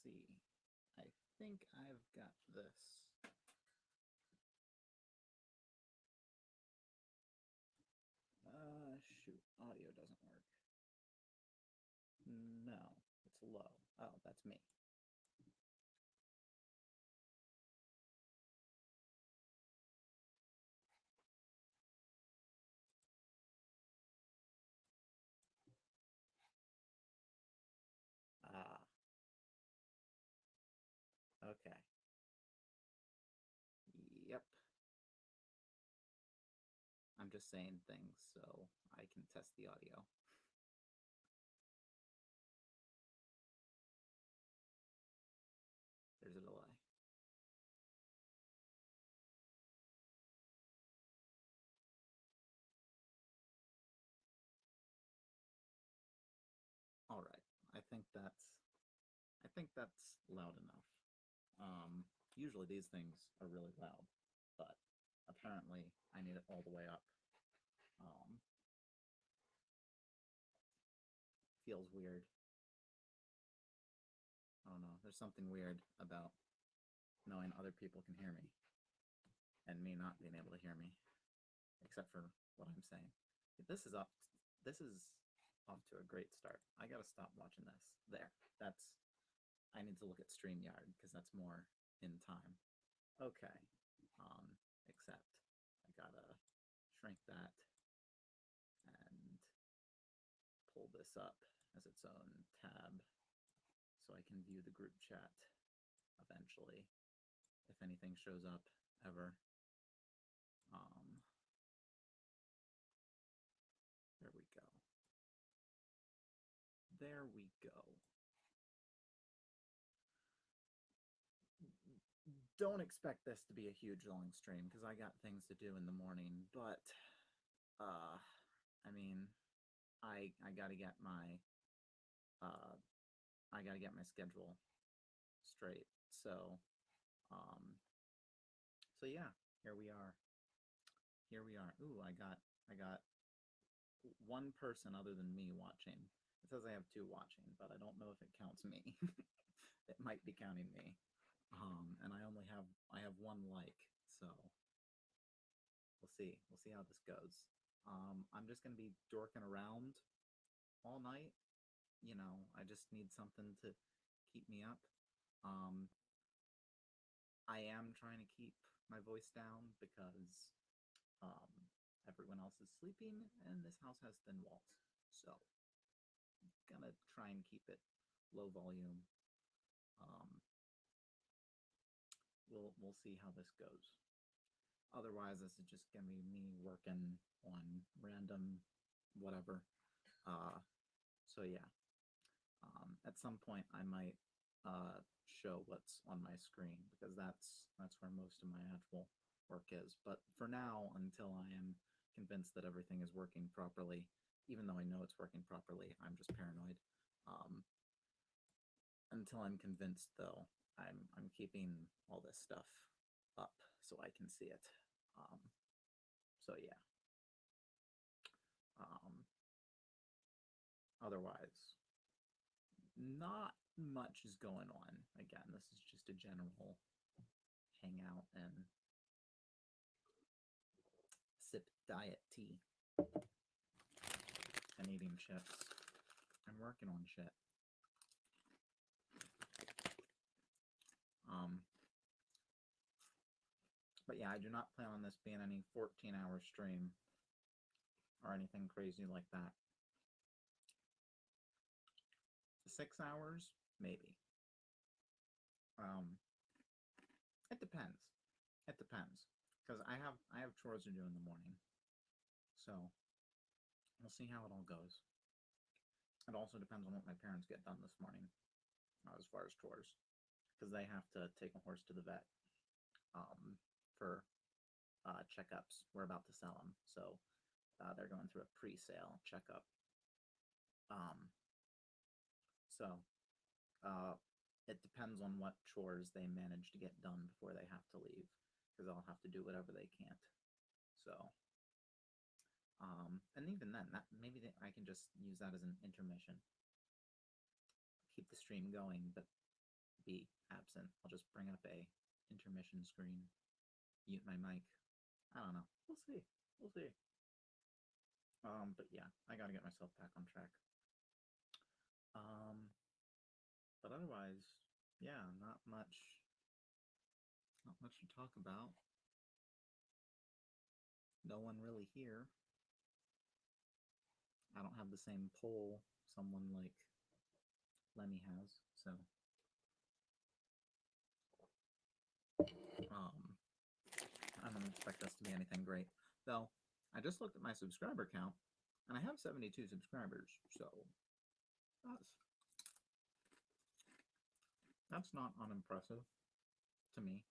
see. I think I've got this. Shoot, audio doesn't work. No, it's low. Oh, that's me. Ah, okay. Yep. I'm just saying things so I can test the audio. There's a delay. All right. I think that's I think that's loud enough. Usually these things are really loud, but apparently I need it all the way up. Um, Feels weird. I don't know. There's something weird about knowing other people can hear me and me not being able to hear me, except for what I'm saying. This is up. This is off to a great start. I gotta stop watching this. There. That's. I need to look at StreamYard because that's more in time. Okay. Um, except I gotta shrink that and pull this up as its own tab so I can view the group chat eventually if anything shows up ever. Um, there we go. There we go. Don't expect this to be a huge long stream because I got things to do in the morning, but I mean, I gotta get my uh, I gotta get my schedule straight. Um, so yeah, here we are. Here we are. Ooh, I got one person other than me watching. It says I have two watching, but I don't know if it counts me. It might be counting me. And I have one like, so we'll see. We'll see how this goes. I'm just gonna be dorking around all night. You know, I just need something to keep me up. Um, I am trying to keep my voice down because um, everyone else is sleeping and this house has thin walls. So I'm gonna try and keep it low volume. Um, we'll see how this goes. Otherwise, this is just gonna be me working on random whatever. Uh, so yeah, at some point I might show what's on my screen because that's where most of my actual work is. But for now, until I am convinced that everything is working properly, even though I know it's working properly, I'm just paranoid. Um, until I'm convinced, though, I'm keeping all this stuff up so I can see it. Um, so yeah. Um, Otherwise, not much is going on. Again, this is just a general hangout and sip diet tea and eating chips and working on shit. Um, but yeah, I do not plan on this being any 14-hour stream or anything crazy like that. 6 hours, maybe. Um, it depends. It depends because I have chores to do in the morning, so we'll see how it all goes. It also depends on what my parents get done this morning, as far as chores, because they have to take a horse to the vet for checkups. We're about to sell them, so they're going through a pre-sale checkup. Um, so it depends on what chores they manage to get done before they have to leave, because they'll have to do whatever they can't. So, and even then, that maybe I can just use that as an intermission, keep the stream going, but be absent. I'll just bring up a intermission screen, mute my mic. I don't know. We'll see. We'll see. But yeah, I gotta get myself back on track. But otherwise, yeah, not much to talk about. No one really here. I don't have the same poll someone like Lemmy has, so I don't expect us to be anything great. Though, I just looked at my subscriber count, and I have 72 subscribers, so that's not unimpressive to me,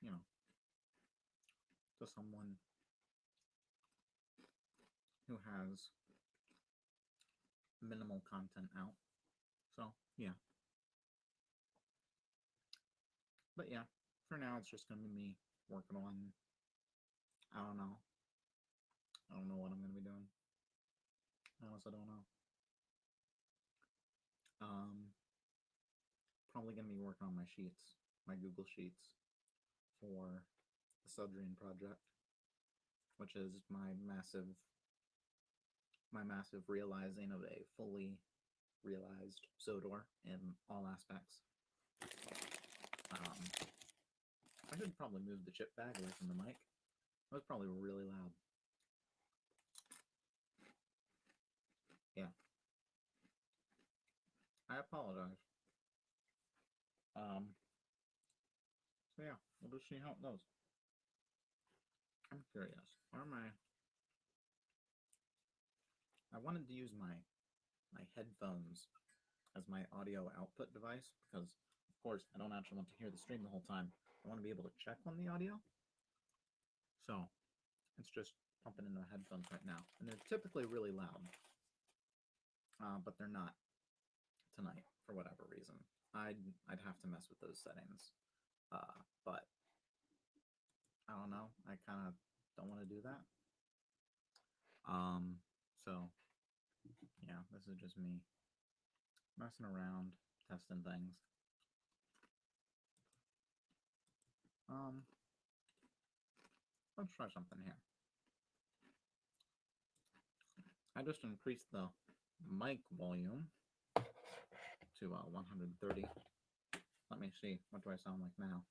you know, to someone who has minimal content out. So, yeah. But yeah, for now it's just gonna be me working on, I don't know. I don't know what I'm gonna be doing. I honestly don't know. Probably gonna be working on my sheets, my Google Sheets for the Sudrian project, which is my massive realizing of a fully realized Zodor in all aspects. I should probably move the chip bag away from the mic. That was probably really loud. Yeah. I apologize. So yeah, we'll just see how it goes. I'm curious. I wanted to use my headphones as my audio output device because, of course, I don't actually want to hear the stream the whole time. I want to be able to check on the audio. So it's just pumping into the headphones right now, and they're typically really loud, but they're not tonight for whatever reason. I'd have to mess with those settings, but I don't know. I kind of don't want to do that. So yeah, this is just me messing around, testing things. Let's try something here. I just increased the mic volume to 130. Let me see. What do I sound like now?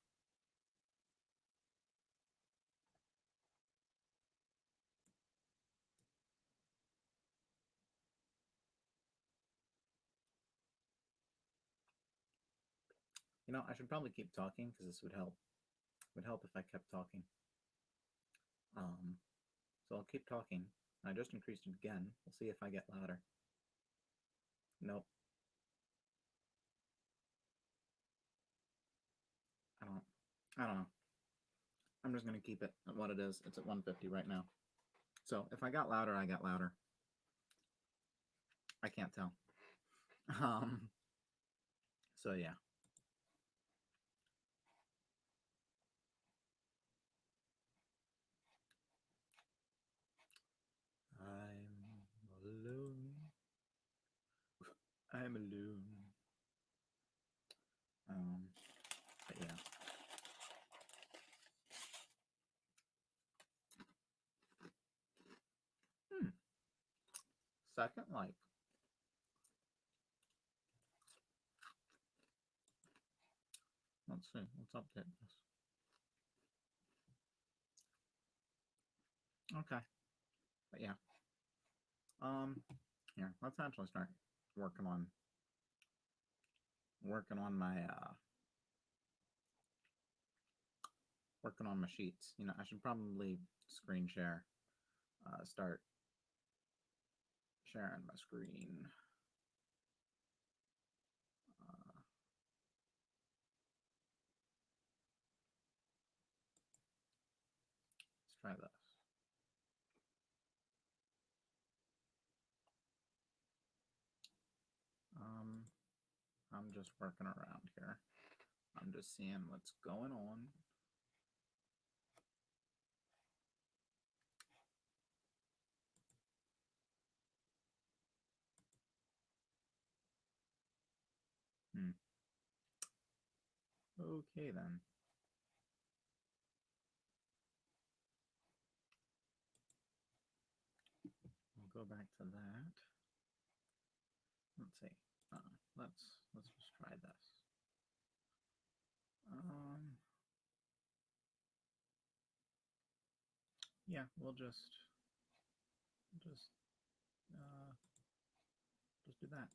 You know, I should probably keep talking because this would help. It would help if I kept talking. So I'll keep talking. I just increased it again. We'll see if I get louder. Nope. I don't know. I'm just going to keep it at what it is. It's at 150 right now. So if I got louder, I got louder. I can't tell. So yeah. I'm alone. I'm alone. But yeah. Second Life. Let's see. Let's update this. Okay. But yeah. Here, let's actually start working on my sheets. You know, I should probably screen share. Start sharing my screen. Let's try this. I'm just working around here. I'm just seeing what's going on. Okay then. We'll go back to that. Let's see. Let's just try this. Yeah, we'll just do that.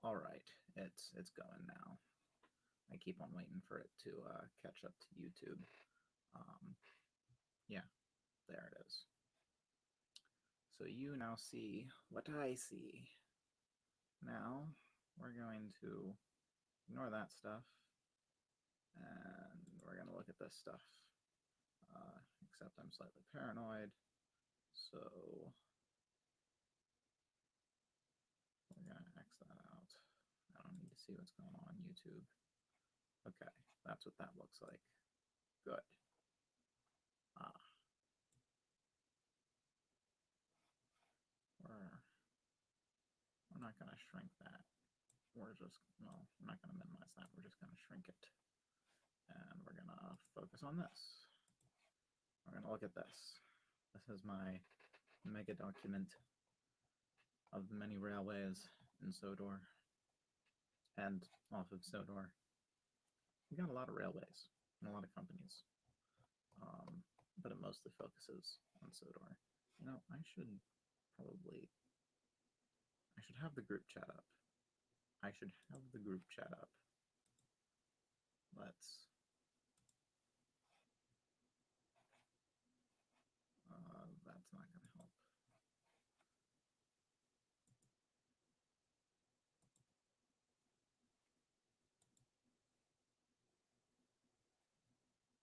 All right, it's going now. I keep on waiting for it to catch up to YouTube. Yeah, there it is. So you now see what I see. Now we're going to ignore that stuff, and we're going to look at this stuff. Except I'm slightly paranoid, so we're going to X that out. I don't need to see what's going on YouTube. Okay, that's what that looks like. Good. We're not going to shrink that. We're not going to minimize that. We're just going to shrink it. And we're going to focus on this. We're going to look at this. This is my mega document of the many railways in Sodor and off of Sodor. We got a lot of railways and a lot of companies, but it mostly focuses on Sodor. You know, I should have the group chat up. Let's that's not going to help.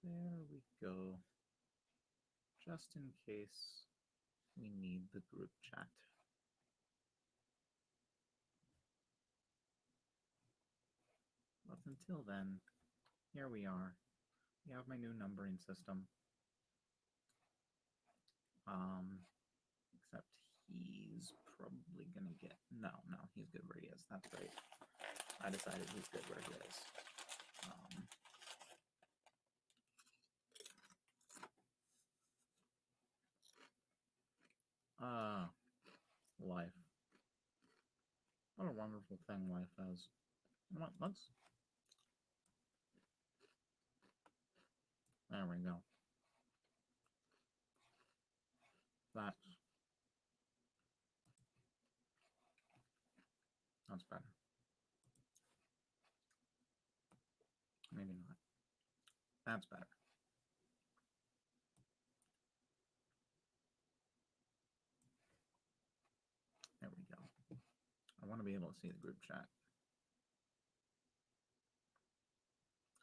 There we go. Just in case we need the group chat. But until then, here we are. We have my new numbering system. Except he's probably gonna get... No, he's good where he is. That's great. I decided he's good where he is. Life. What a wonderful thing life is. Let's... There we go. That's better. Maybe not. That's better. There we go. I want to be able to see the group chat.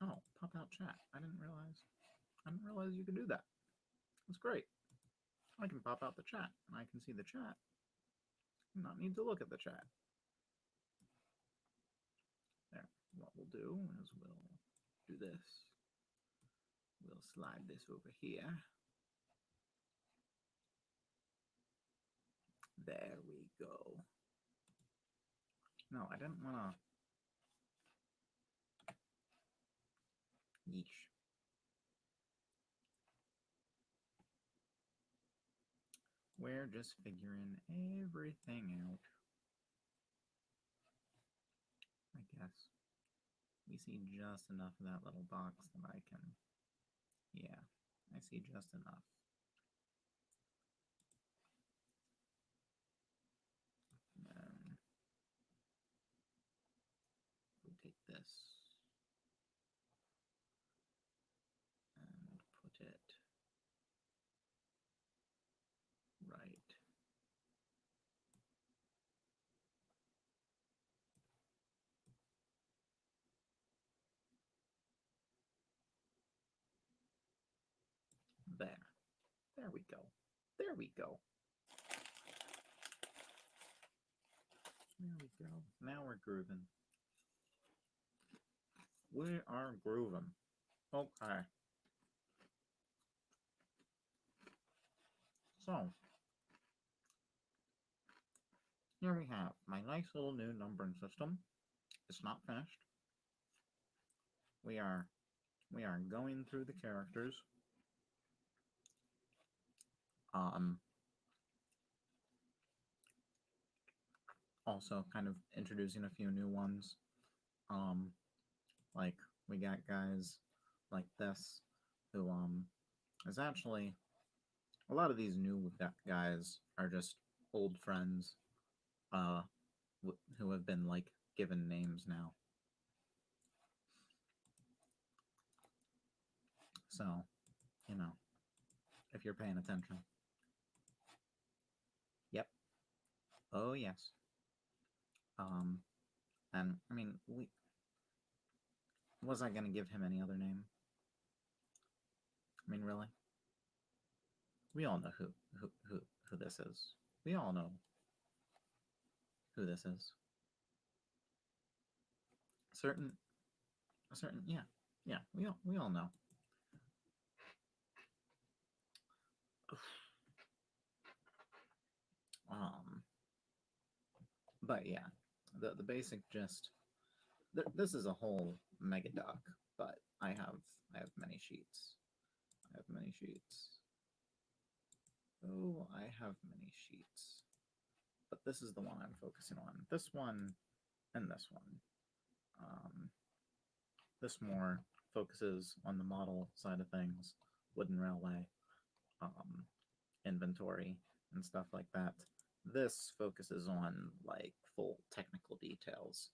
Oh, pop out chat. I didn't realize you could do that. That's great. I can pop out the chat, and I can see the chat. I not need to look at the chat. There. What we'll do is we'll do this. We'll slide this over here. There we go. No, I didn't want to... Yeesh. We're just figuring everything out. I guess. We see just enough of that little box that I can... Yeah, I see just enough. And then we'll take this and put it right. There. There we go. There we go. There we go. Now we're grooving. We are grooving. Okay. So, here we have my nice little new numbering system. It's not finished. We are going through the characters. Also kind of introducing a few new ones. Like we got guys like this who is actually a lot of these new guys are just old friends who have been like given names now. So, you know, if you're paying attention. Yep. Oh yes. And I mean, was I gonna give him any other name? I mean, really? We all know who this is. We all know who this is. Certain, yeah. We all know. But yeah, the basic gist. This is a whole mega doc, but I have many sheets. I have many sheets. Oh, I have many sheets. But this is the one I'm focusing on. This one and this one. This more focuses on the model side of things, wooden railway, inventory, and stuff like that. This focuses on like full technical details.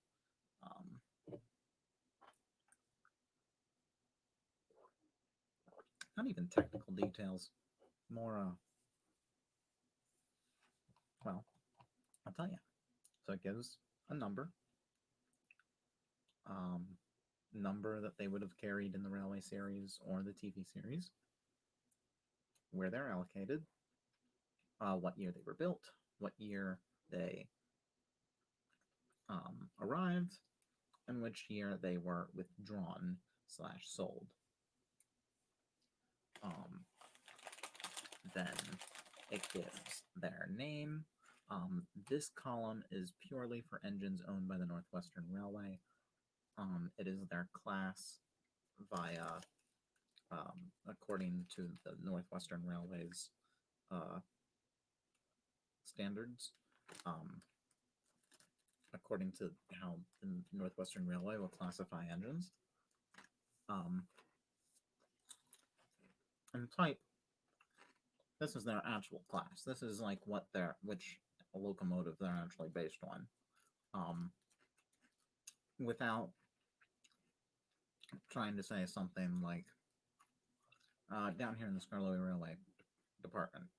Not even technical details, more well, I'll tell you. So it gives a number, number that they would have carried in the Railway series or the TV series, where they're allocated, what year they were built, what year they arrived, and which year they were withdrawn / sold. Then it gives their name. This column is purely for engines owned by the Northwestern Railway. It is their class via, according to the Northwestern Railway's standards, according to how the Northwestern Railway will classify engines. And type, this is their actual class. This is like which locomotive they're actually based on. Without trying to say something like, down here in the Skarloey Railway Department,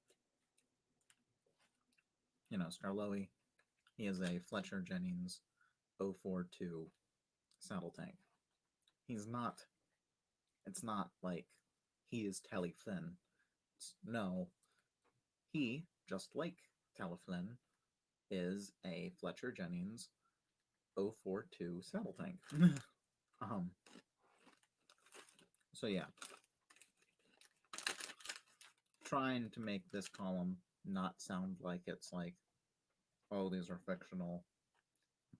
you know, Skarloey, he is a Fletcher Jennings 042 saddle tank. He's not, it's not like he is Tally Flynn. No, he, just like Tally Flynn, is a Fletcher Jennings 042 saddle tank. So yeah, trying to make this column not sound like it's like, oh, these are fictional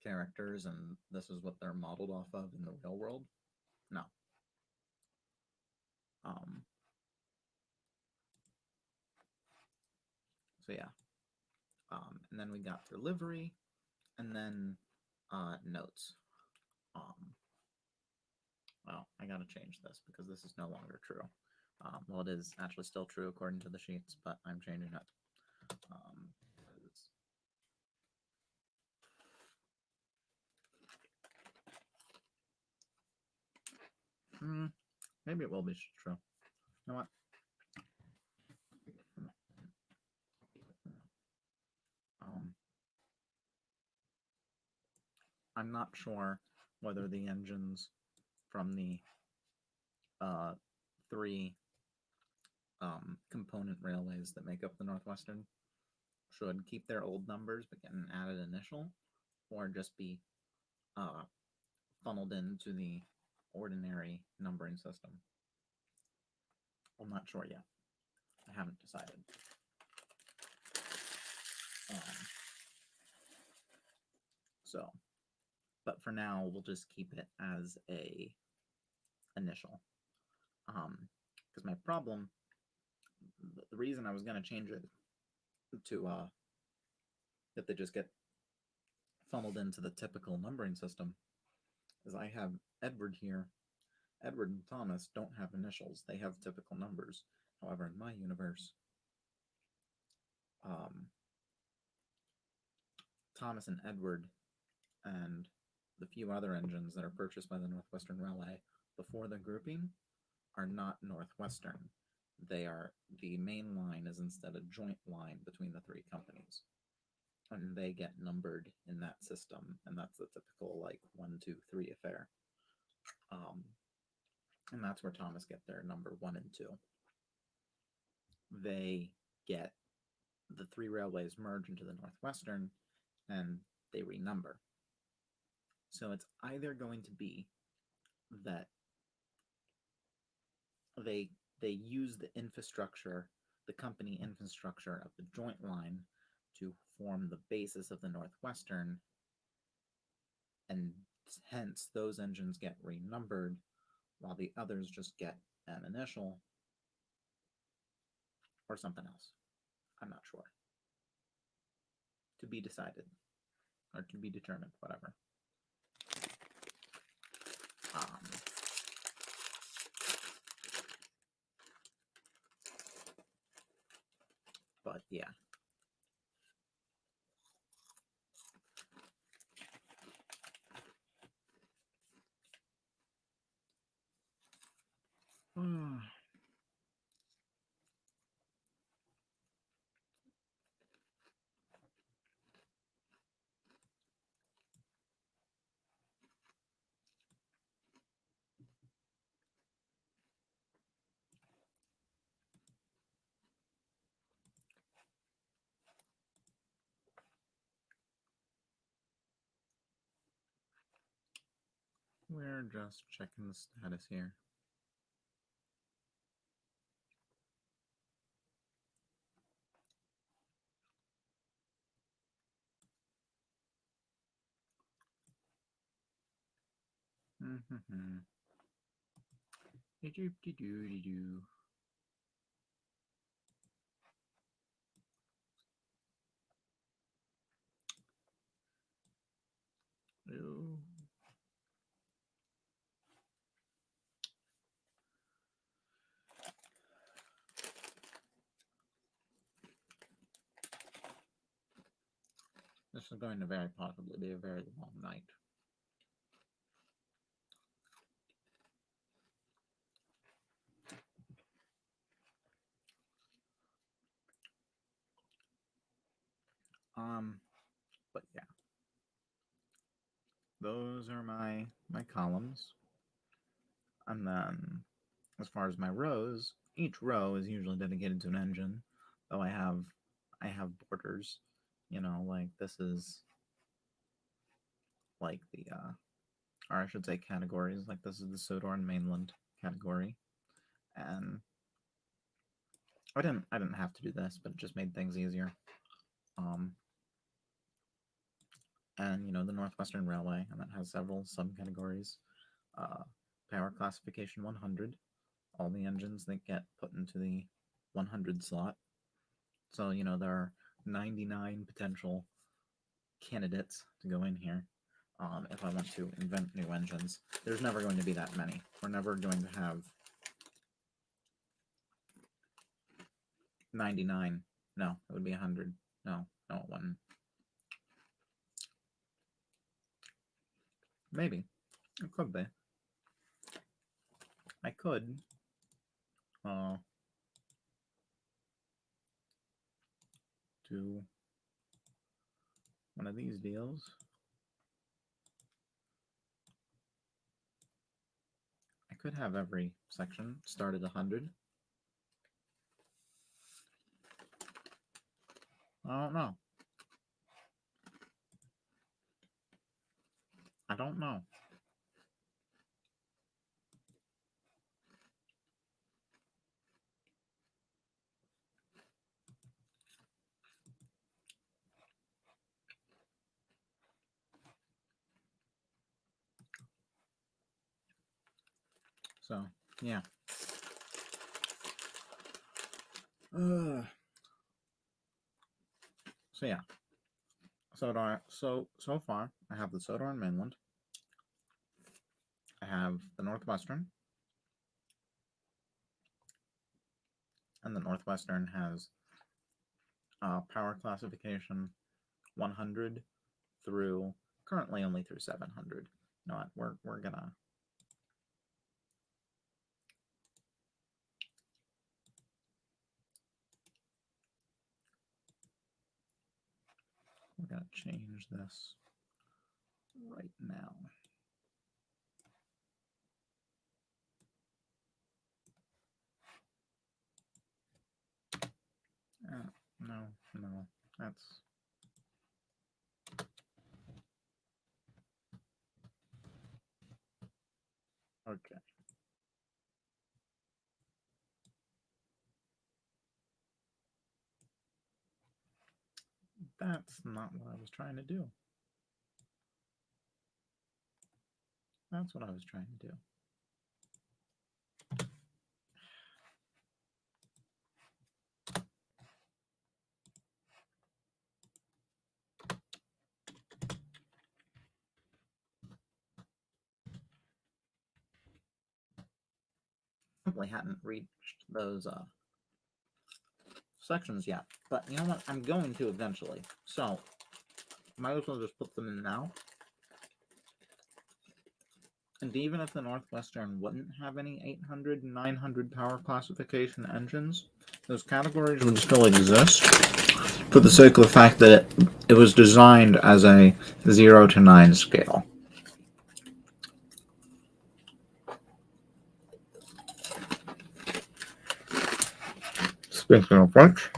characters and this is what they're modeled off of in the real world. No. So yeah. And then we got their livery, and then notes. Well, I gotta change this because this is no longer true. Well, it is actually still true according to the sheets, but I'm changing it. Maybe it will be true. You know what? I'm not sure whether the engines from the three component railways that make up the Northwestern should keep their old numbers but get an added initial, or just be funneled into the ordinary numbering system. I'm not sure yet. I haven't decided. So, but for now, we'll just keep it as a initial. Because my problem, the reason I was going to change it to that they just get funneled into the typical numbering system is I have Edward here. Edward and Thomas don't have initials. They have typical numbers. However, in my universe, Thomas and Edward and the few other engines that are purchased by the Northwestern Railway before the grouping are not Northwestern. They are, the main line is instead a joint line between the three companies. And they get numbered in that system, and that's the typical, like, 1, 2, 3 affair. And that's where Thomas get their number 1 and 2. They get, the three railways merge into the Northwestern, and they renumber. So it's either going to be that they use the infrastructure, the company infrastructure of the joint line to form the basis of the Northwestern, and hence those engines get renumbered while the others just get an initial, or something else. I'm not sure. To be decided, or to be determined, whatever. But yeah. We're just checking the status here. Doo-doo-doo-doo-doo. Ooh. This is going to very possibly be a very long night. But yeah. Those are my columns. And then as far as my rows, each row is usually dedicated to an engine, though I have borders, you know, like this is like the or I should say categories, like this is the Sodor and Mainland category. And I didn't have to do this, but it just made things easier. And you know, the Northwestern Railway, and that has several subcategories. Power classification 100, all the engines that get put into the 100 slot. So you know, there are 99 potential candidates to go in here. If I want to invent new engines, there's never going to be that many. We're never going to have 99. No, it would be 100. No, it wouldn't. Maybe. It could be. I could. Do one of these deals. I could have every section start at 100. I don't know. I don't know. So, yeah. So yeah. So far, I have the Sodarin Mainland. I have the Northwestern. And the Northwestern has power classification 100 through, currently only through 700. You know what, we're gonna change this right now. No, that's okay. That's not what I was trying to do. That's what I was trying to do. Simply hadn't reached those sections yet, but you know what? I'm going to eventually. So might as well just put them in now. And even if the Northwestern wouldn't have any 800 and 900 power classification engines, those categories would still exist for the sake of the fact that it was designed as a 0 to 9 scale. Speaking of which,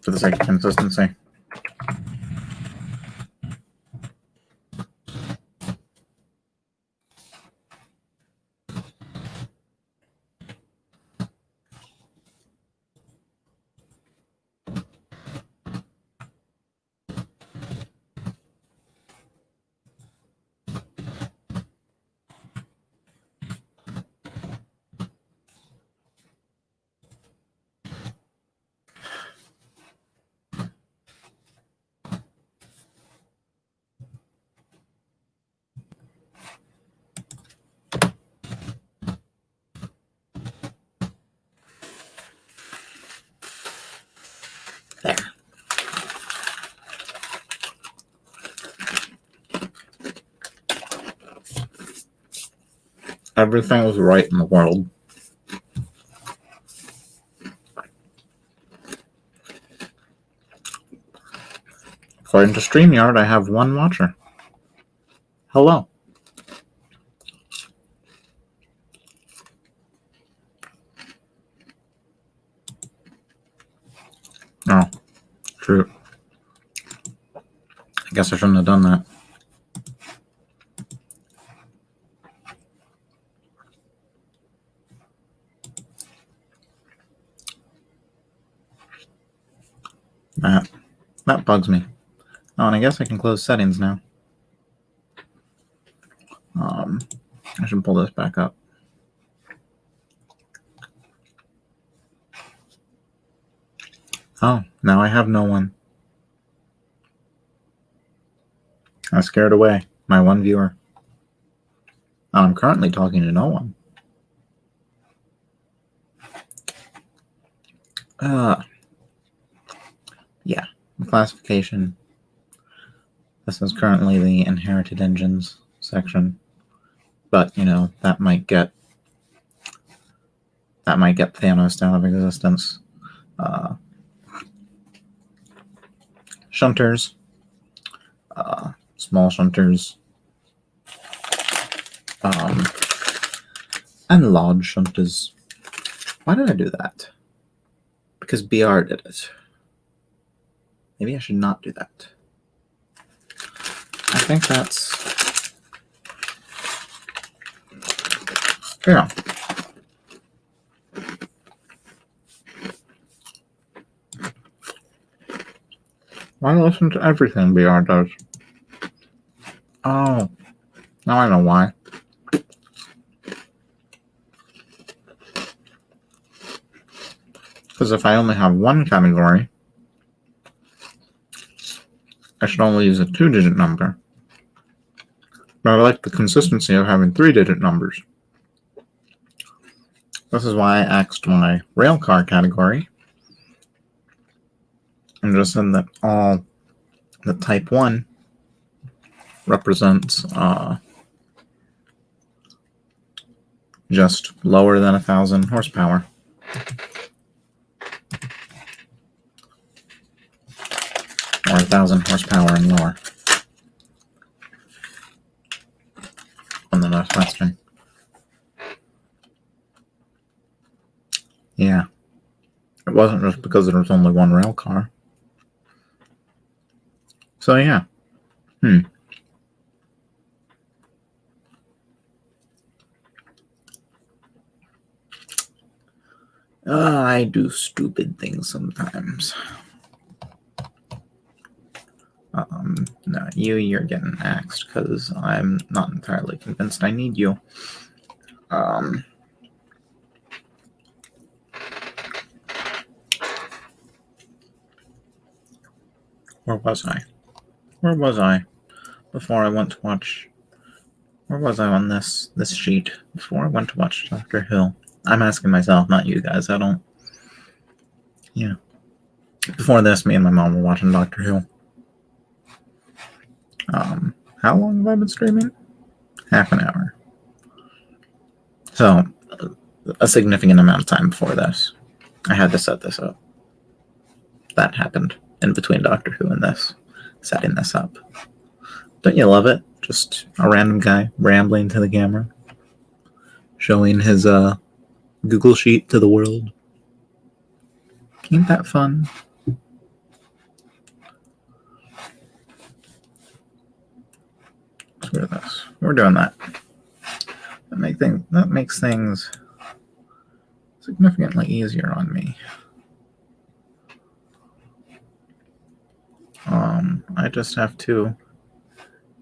for the sake of consistency. There. Everything was right in the world. According to StreamYard, I have one watcher. Hello. Oh, true. I guess I shouldn't have done that. That bugs me. Oh, and I guess I can close settings now. I should pull this back up. Oh, now I have no one. I scared away my one viewer. I'm currently talking to no one. Yeah, classification. This is currently the inherited engines section, but you know that might get Thanos out of existence. Shunters, small shunters, and large shunters. Why did I do that? because BR did it. Maybe I should not do that. I think that's... Yeah. Why listen to everything BR does? Oh, now I know why. Because if I only have one category, I should only use a 2-digit number. But I like the consistency of having 3-digit numbers. This is why I axed my railcar category and just said that all the type 1 represents just lower than 1,000 horsepower. Or 1,000 horsepower and lower on the Northwestern. Yeah. It wasn't just because there was only one rail car. So yeah. I do stupid things sometimes. No, you're getting axed because I'm not entirely convinced I need you. Where was I? Where was I before I went to watch? Where was I on this sheet before I went to watch Dr. Who? I'm asking myself, not you guys. I don't. Yeah. Before this, me and my mom were watching Doctor Who. How long have I been streaming? Half an hour. So, a significant amount of time before this. I had to set this up. That happened in between Doctor Who and this, setting this up. Don't you love it? Just a random guy rambling to the camera, showing his Google Sheet to the world. Ain't that fun? Screw this. We're doing that. That makes things significantly easier on me. I just have to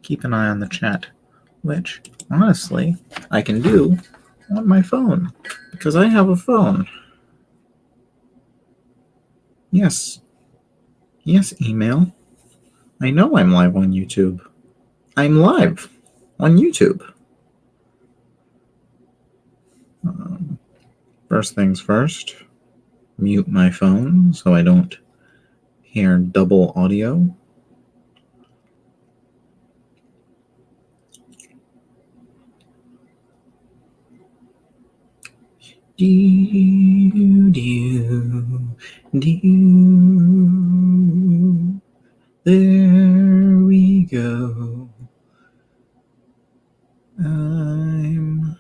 keep an eye on the chat, which, honestly, I can do on my phone, because I have a phone. Yes. Yes, email. I know I'm live on YouTube. I'm live on YouTube. First things first, mute my phone so I don't hear double audio. There we go. I'm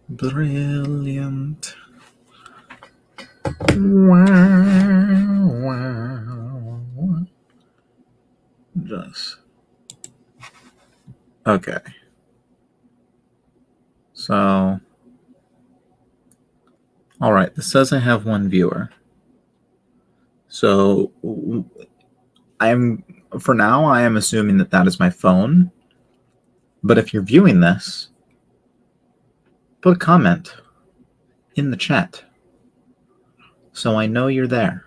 brilliant. Wow. Just. Okay. So. Alright, this says I have one viewer. So, for now, I am assuming that is my phone. But if you're viewing this, put a comment in the chat so I know you're there.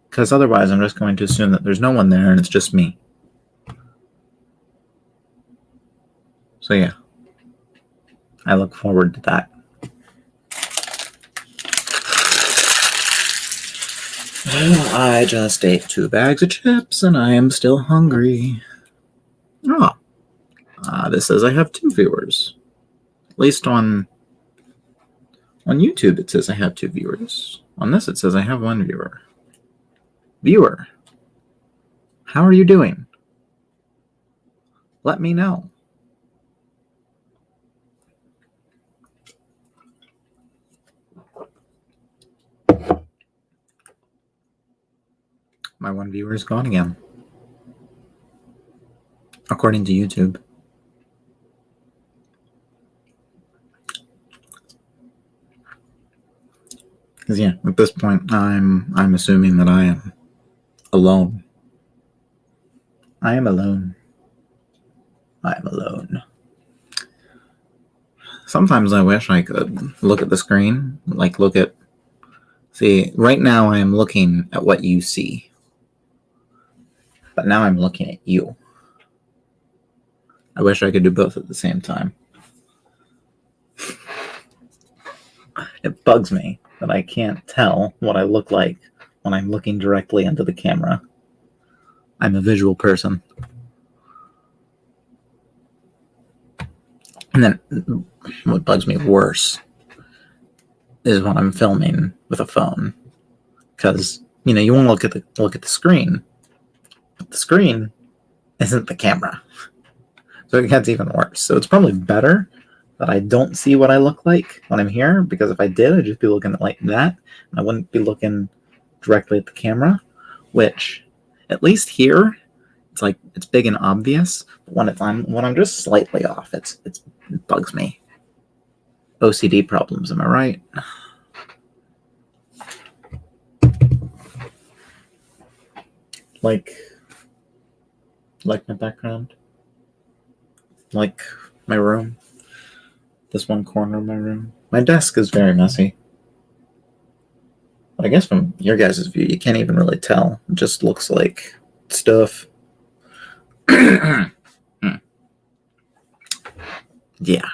Because otherwise, I'm just going to assume that there's no one there and it's just me. So yeah, I look forward to that. Well, I just ate 2 bags of chips and I am still hungry. Oh, this says I have 2 viewers. At least on YouTube it says I have 2 viewers. On this it says I have 1 viewer. Viewer, how are you doing? Let me know. My one viewer is gone again. According to YouTube. Because yeah, at this point I'm assuming that I am alone. I am alone. I am alone. Sometimes I wish I could look at the screen, like see, right now I am looking at what you see. But now I'm looking at you. I wish I could do both at the same time. It bugs me that I can't tell what I look like when I'm looking directly into the camera. I'm a visual person. And then what bugs me worse is when I'm filming with a phone. Because, you want to look at the screen, but the screen isn't the camera. So it gets even worse. So it's probably better that I don't see what I look like when I'm here, because if I did, I'd just be looking at like that. And I wouldn't be looking directly at the camera, which at least here, it's big and obvious. But when I'm just slightly off, it bugs me. OCD problems, am I right? Like my background, like my room, this one corner of my room. My desk is very messy. But I guess from your guys' view, you can't even really tell. It just looks like stuff. Yeah.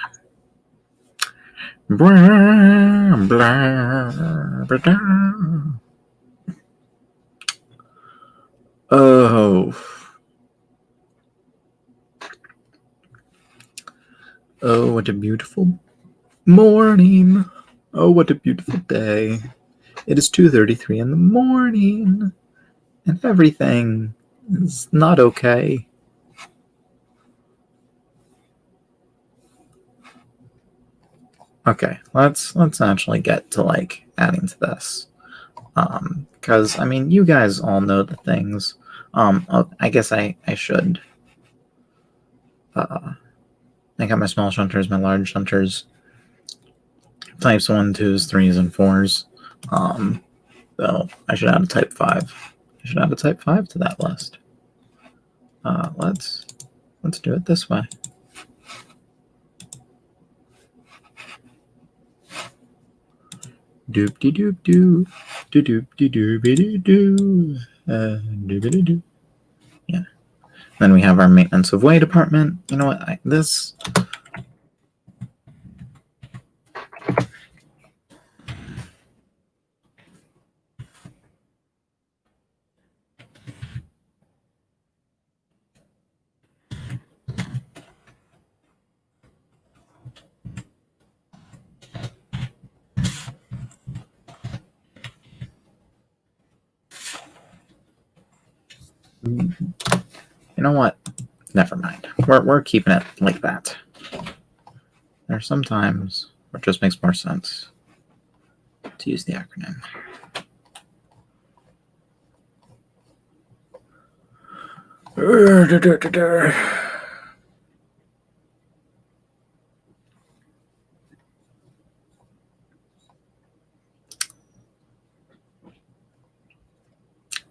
Blah, blah, blah. Oh. Oh, what a beautiful morning. Oh, what a beautiful day. It is 2:33 in the morning, and everything is not okay. Okay, let's actually get to adding to this. Because you guys all know the things. I guess I should. I got my small shunters, my large shunters, types 1, 2s, 3s, and 4s. So I should add a type 5. I should add a type 5 to that list. Let's do it this way. Doop de doop doo, doop de doop doo doo, doop doo. Yeah. Then we have our maintenance of way department. You know what? This. You know what? Never mind. We're keeping it like that. There are some times where it just makes more sense to use the acronym.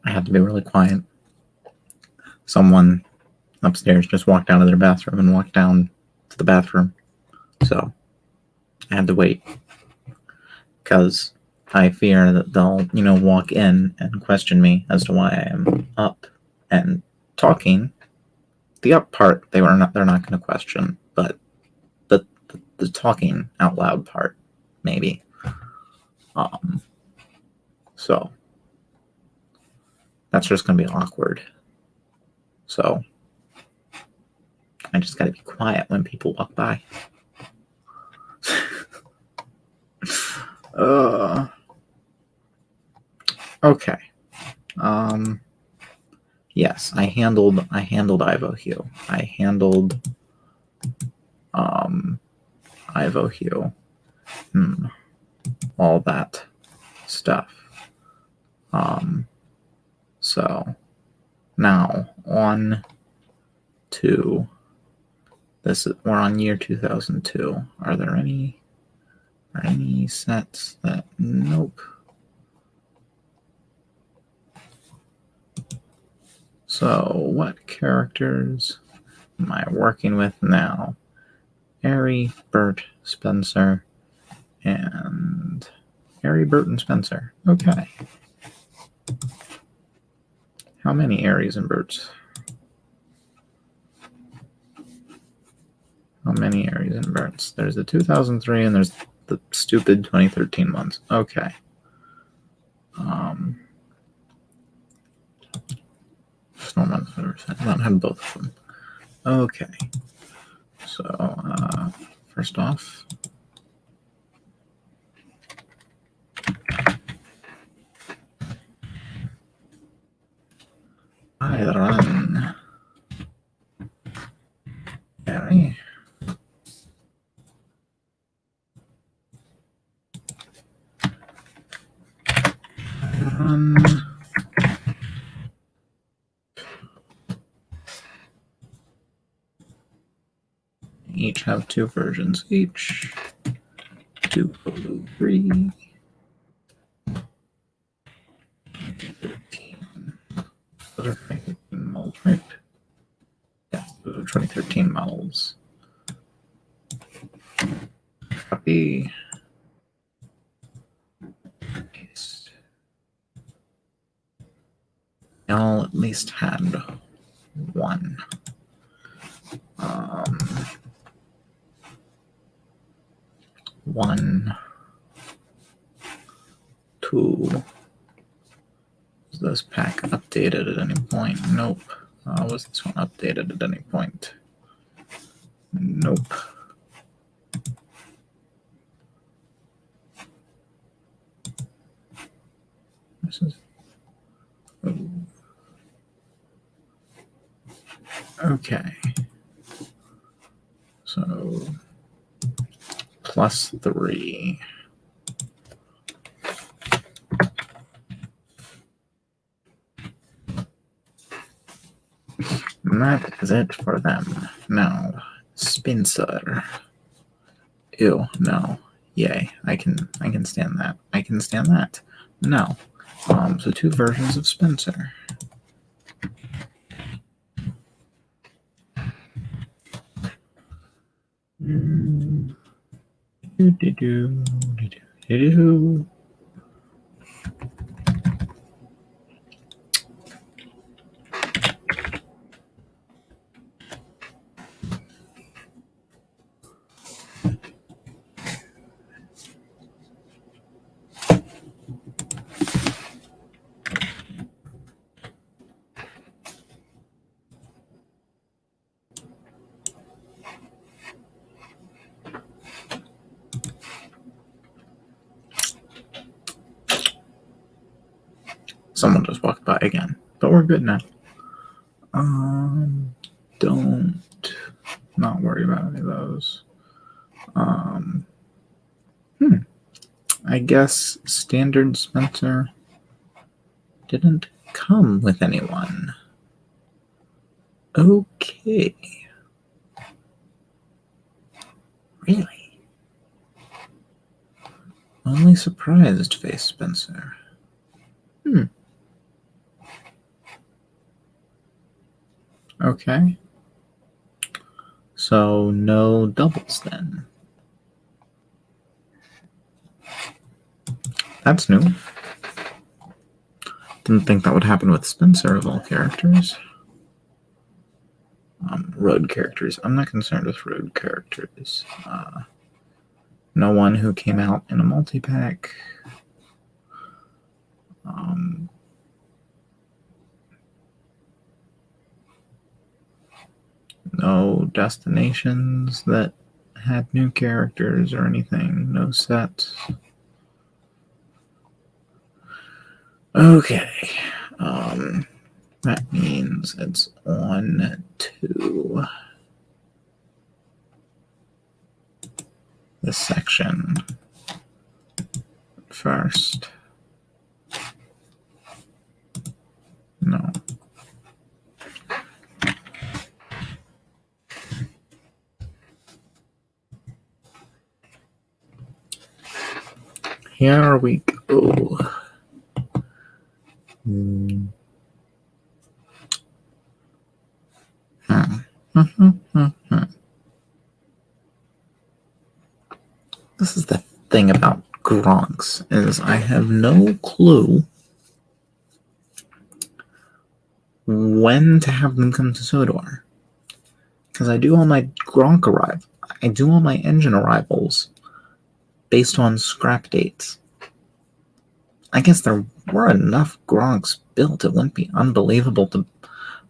I had to be really quiet. Someone upstairs just walked out of their bathroom and walked down to the bathroom. So I had to wait, because I fear that they'll, walk in and question me as to why I am up and talking. The up part, they're not going to question, but the talking out loud part, maybe. So that's just going to be awkward. So I just got to be quiet when people walk by. Okay. Yes, I handled Ivo Hue. I handled Ivo Hue. All that stuff. So now on to this. We're on year 2002. Are there any sets that? Nope. So what characters am I working with now? Harry, Bert, Spencer, and Harry, Bert, and Spencer. Okay. How many Aries and Berts? How many Aries and Berts? There's the 2003 and there's the stupid 2013 ones. Okay. Snowman, I have both of them. Okay. So, first off, I run Harry. Each have two versions each. 203. 13. Those are 2013 models, right? Yeah, those are 2013 models. Copy. Paste. Y'all at least had one. One, two. Was this pack updated at any point? Nope. Was this one updated at any point? Nope. This is. Okay. So +3. And that is it for them. Now, Spencer. Ew, no. Yay. I can stand that. I can stand that. No. So two versions of Spencer. Someone just walked by again, but we're good now. Don't not worry about any of those. I guess standard Spencer didn't come with anyone. Okay. Really? Only surprised face Spencer. Okay. So no doubles then. That's new. Didn't think that would happen with Spencer of all characters. Road characters. I'm not concerned with road characters. No one who came out in a multi-pack. No destinations that had new characters or anything. No sets. Okay. That means it's on to the section first. No. Here we go. This is the thing about Gronks, is I have no clue when to have them come to Sodor. Because I do all my Gronk arrivals. I do all my engine arrivals based on scrap dates. I guess there were enough Gronks built. It wouldn't be unbelievable to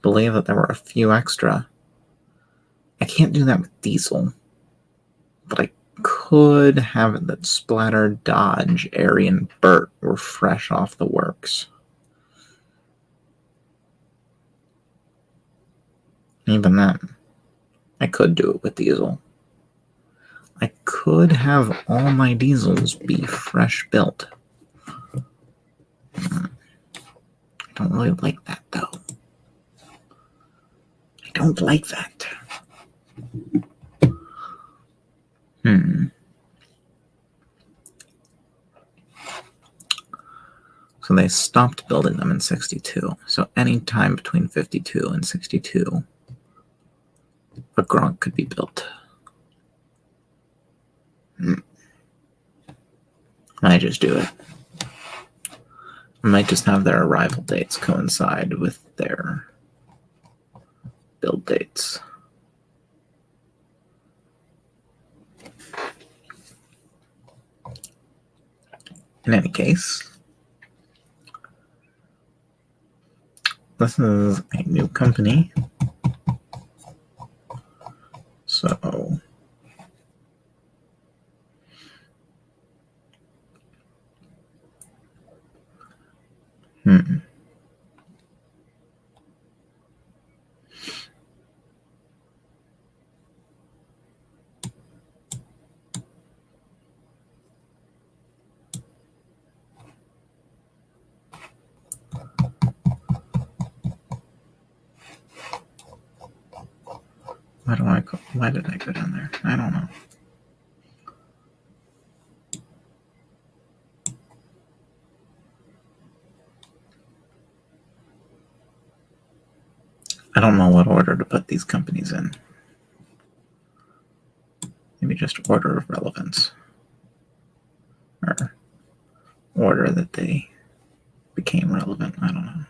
believe that there were a few extra. I can't do that with Diesel. But I could have it that Splatter, Dodge, Airy, and Burt were fresh off the works. Even then, I could do it with Diesel. I could have all my Diesels be fresh built. I don't really like that, though. I don't like that. So they stopped building them in 62. So any time between 52 and 62, a Gronk could be built. I just do it. I might just have their arrival dates coincide with their build dates. In any case, this is a new company. So why did I go down there? I don't know. I don't know what order to put these companies in. Maybe just order of relevance. Or order that they became relevant. I don't know.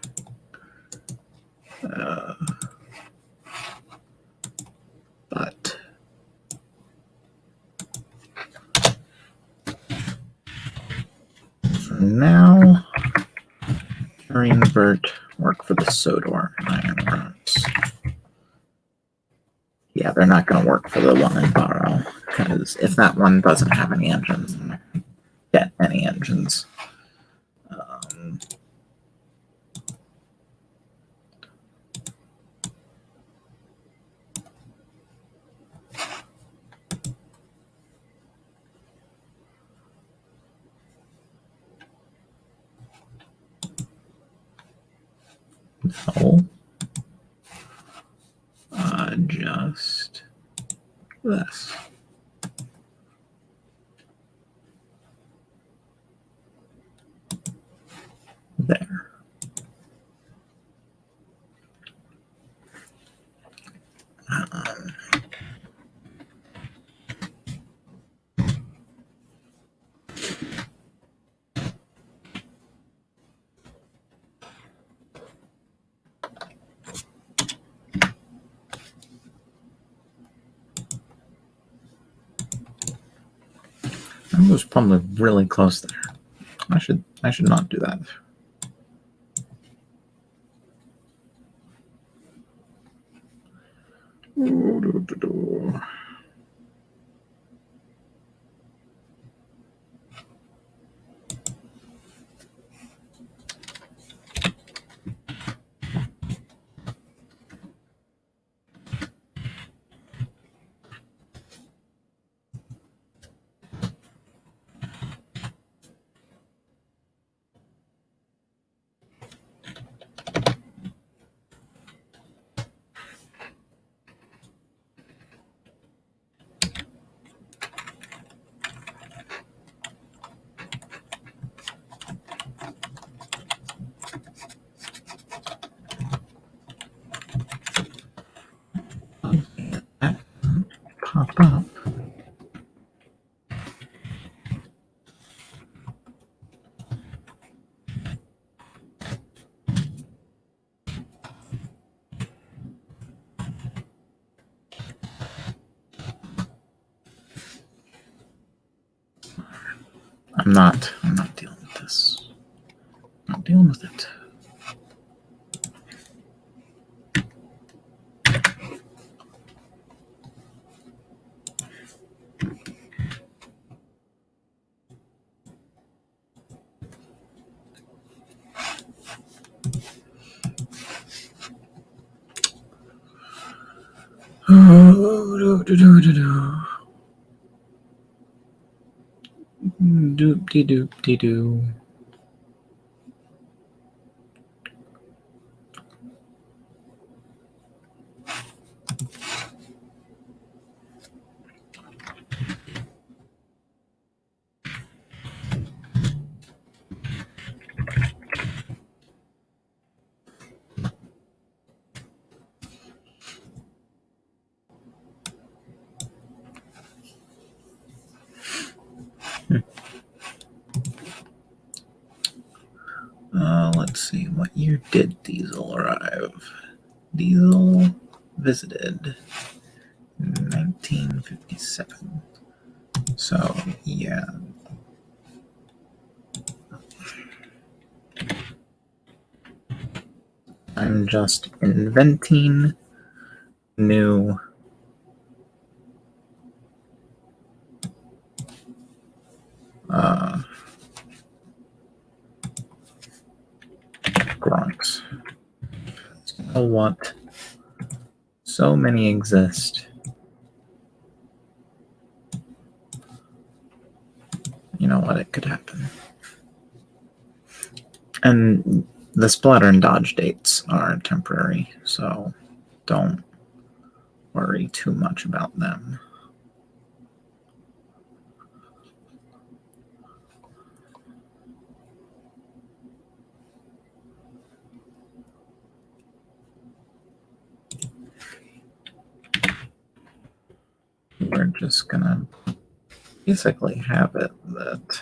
But for now, Harry and Bert work for the Sodor Iron Rods. Yeah, they're not going to work for the one in Barrow, because if that one doesn't have any engines, get any engines. No. Just this. There. I was probably really close there. I should not do that. I'm not dealing with this. I'm not dealing with it. Doop-de-doop-de-doo. Let's see, what year did Diesel arrive? Diesel visited in 1957. So, yeah. I'm just inventing new Gronks. You know what? So many exist. You know what? It could happen. And the splatter and dodge dates are temporary, so don't worry too much about them. We're just gonna basically have it that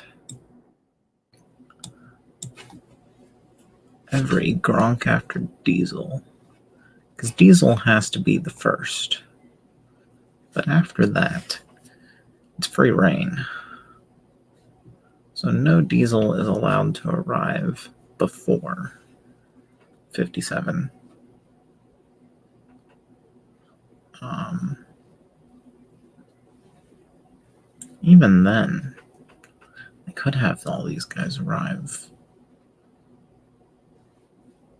every Gronk after Diesel, because Diesel has to be the first, but after that, it's free reign. So no Diesel is allowed to arrive before 57. Even then, I could have all these guys arrive.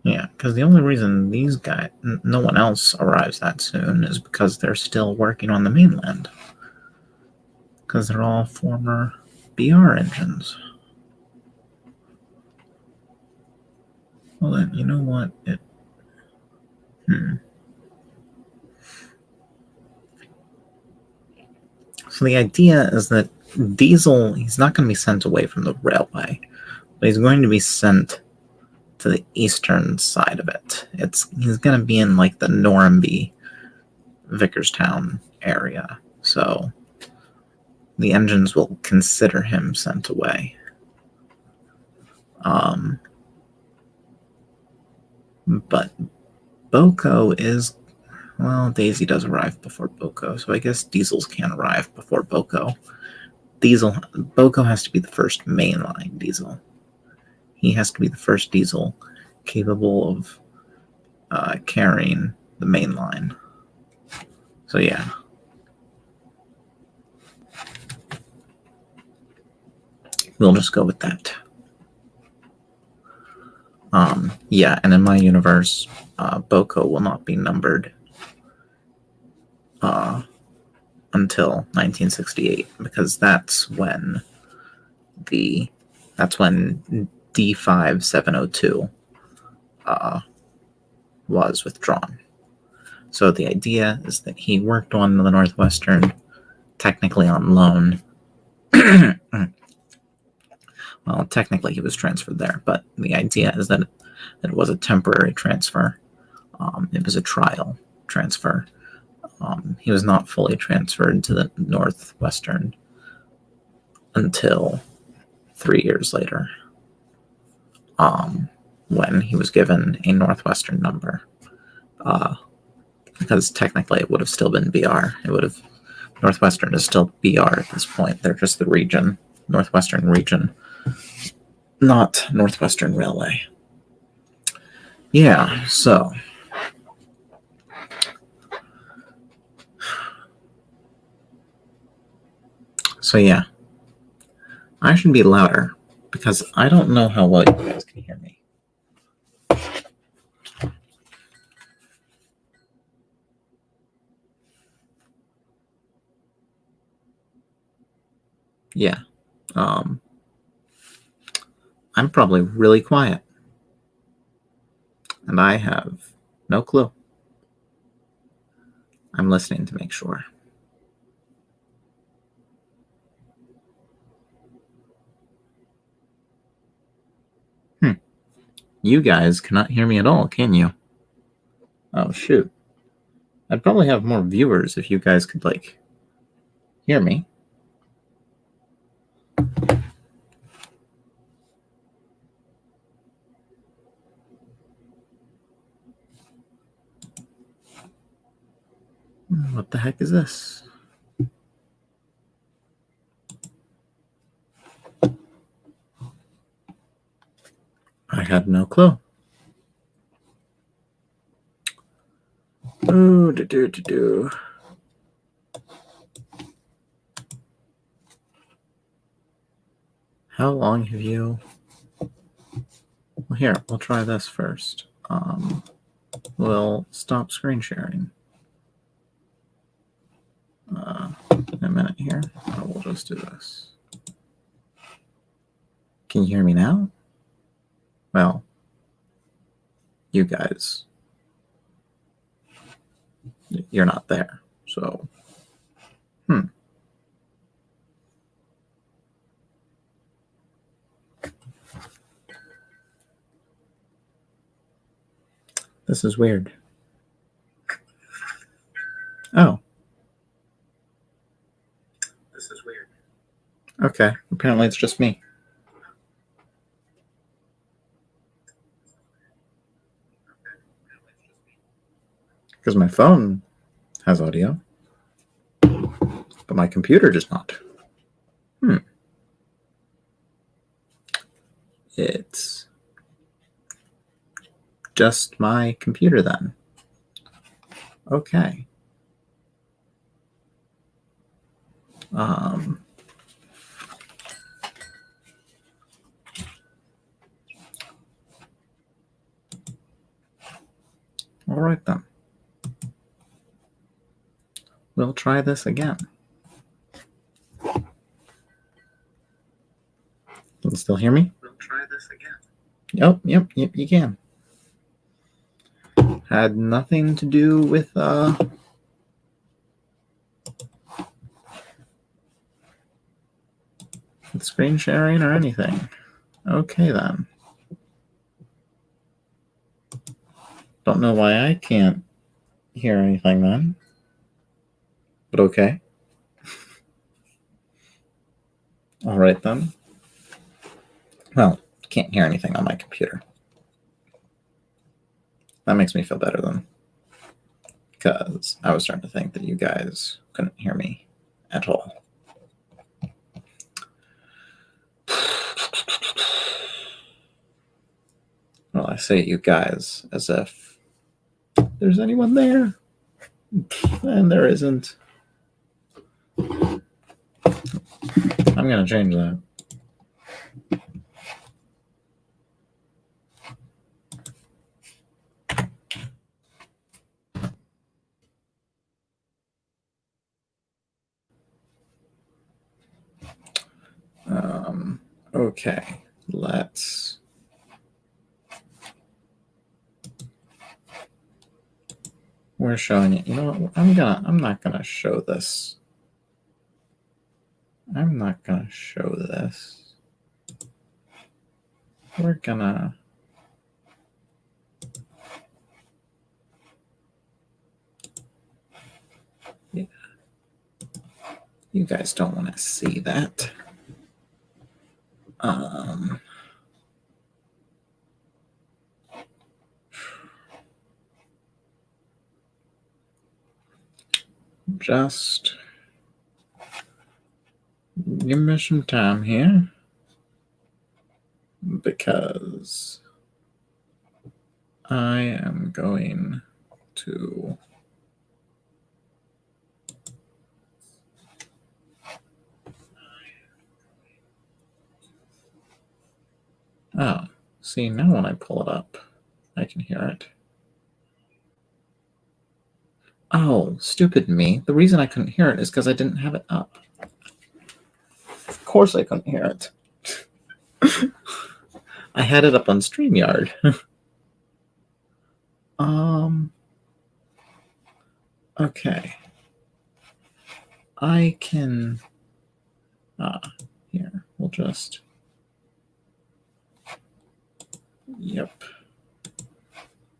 Yeah, because the only reason these guys, no one else arrives that soon is because they're still working on the mainland. Because they're all former BR engines. Well then, you know what? So the idea is that Diesel, he's not going to be sent away from the railway, but he's going to be sent to the eastern side of it. He's going to be in like the Normanby, Vickerstown area. So the engines will consider him sent away. But Boko is, well, Daisy does arrive before Boko, so I guess Diesels can't arrive before Boko. Boko has to be the first mainline Diesel. He has to be the first Diesel capable of carrying the main line. So yeah. We'll just go with that. Yeah, and in my universe, Boko will not be numbered until 1968, because that's when D5702 was withdrawn. So the idea is that he worked on the Northwestern, technically on loan. Well, technically he was transferred there, but the idea is that it was a temporary transfer. It was a trial transfer. He was not fully transferred to the Northwestern until 3 years later, when he was given a Northwestern number. Because technically it would have still been BR. Northwestern is still BR at this point. They're just the region. Northwestern region, not Northwestern Railway. Yeah, so yeah, I should be louder because I don't know how well you guys can hear me. Yeah, I'm probably really quiet, and I have no clue. I'm listening to make sure. You guys cannot hear me at all, can you? Oh, shoot. I'd probably have more viewers if you guys could, like, hear me. What the heck is this? I had no clue. Ooh, do. How long have you... Well, here, we'll try this first. We'll stop screen sharing. In a minute here. We'll just do this. Can you hear me now? Well, you guys, you're not there, so... This is weird. Oh. This is weird. Okay, apparently it's just me. Because my phone has audio, but my computer does not. It's just my computer then. Okay. All right then. We'll try this again. Can you still hear me? We'll try this again. Yep, you can. Had nothing to do with screen sharing or anything. Okay then. Don't know why I can't hear anything then. But okay. All right then. Well, can't hear anything on my computer. That makes me feel better then. Because I was starting to think that you guys couldn't hear me at all. Well, I say you guys as if there's anyone there. And there isn't. I'm going to change that. Okay, let's... We're showing it. You know what? I'm not gonna show this. I'm not gonna show this. We're gonna... Yeah. You guys don't want to see that. Just give me some time here, because I am going to see, now when I pull it up, I can hear it. Oh, stupid me. The reason I couldn't hear it is because I didn't have it up. Of course I couldn't hear it. I had it up on StreamYard. Okay. I can, here, we'll just, yep.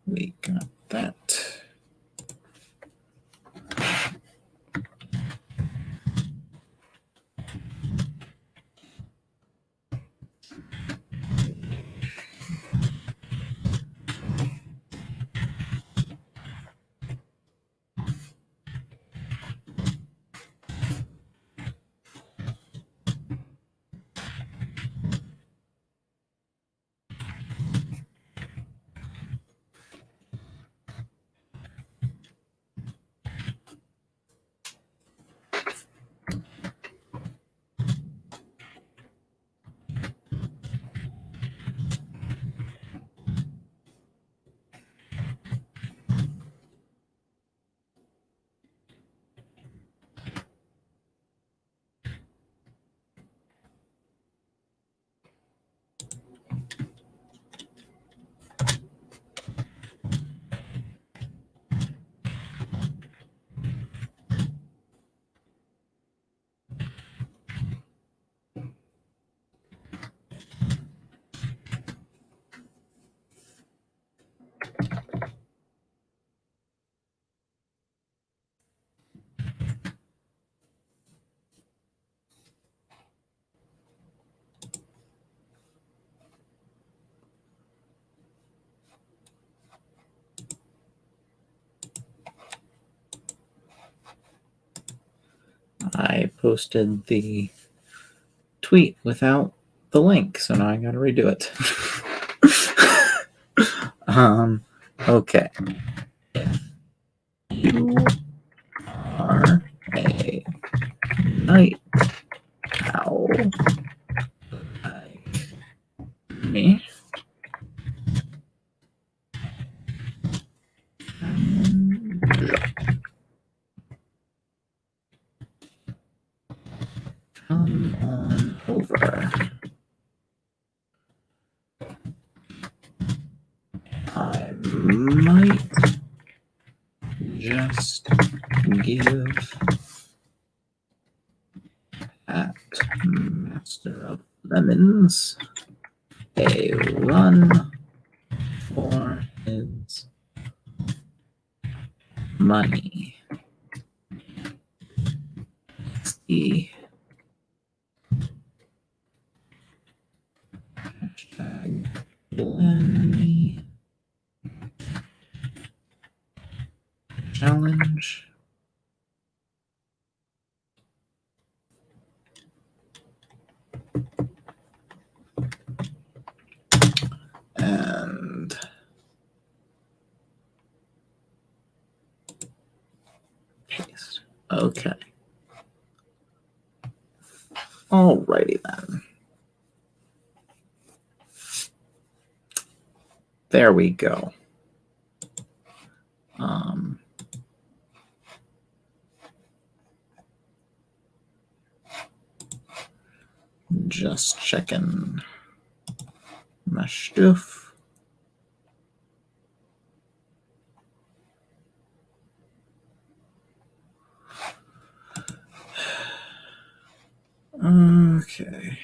We got that. I posted the tweet without the link, so now I gotta redo it. Okay. You are a night owl like me. Come on over. I might just give at Master of Lemons a run for his money. See. Hashtag Lenny challenge. And paste. Okay. Alrighty then. There we go. Just checking my stuff. Okay.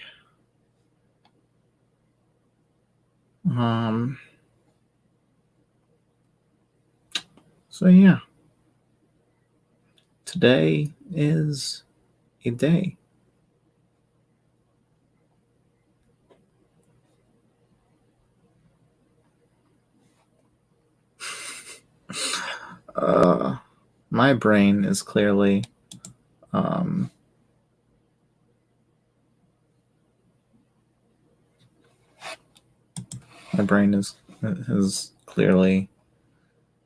So yeah. Today is a day. My brain is clearly My brain is clearly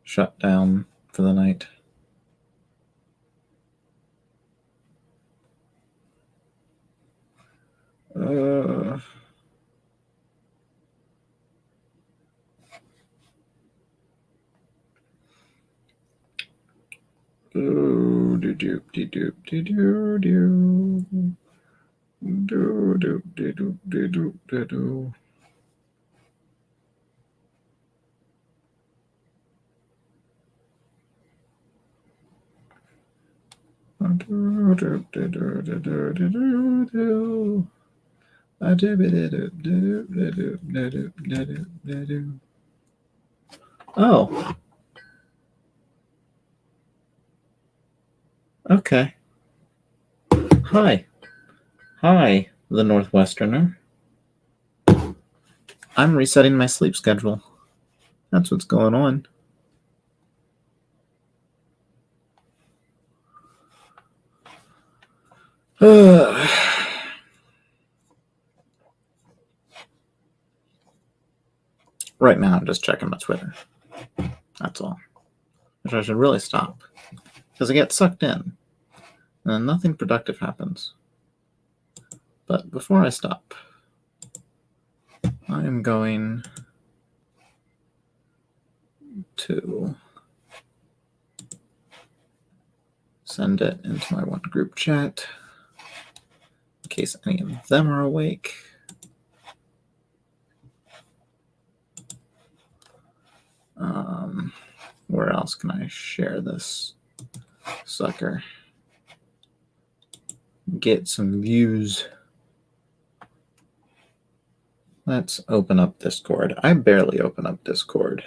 shut down for the night. Oh. Okay. Hi. Hi, the Northwesterner. I'm resetting my sleep schedule. That's what's going on. Right now, I'm just checking my Twitter. That's all. Which I should really stop. Because I get sucked in. And then nothing productive happens. But before I stop, I am going to send it into my one group chat in case any of them are awake. Where else can I share this sucker? Get some views. Let's open up Discord. I barely open up Discord.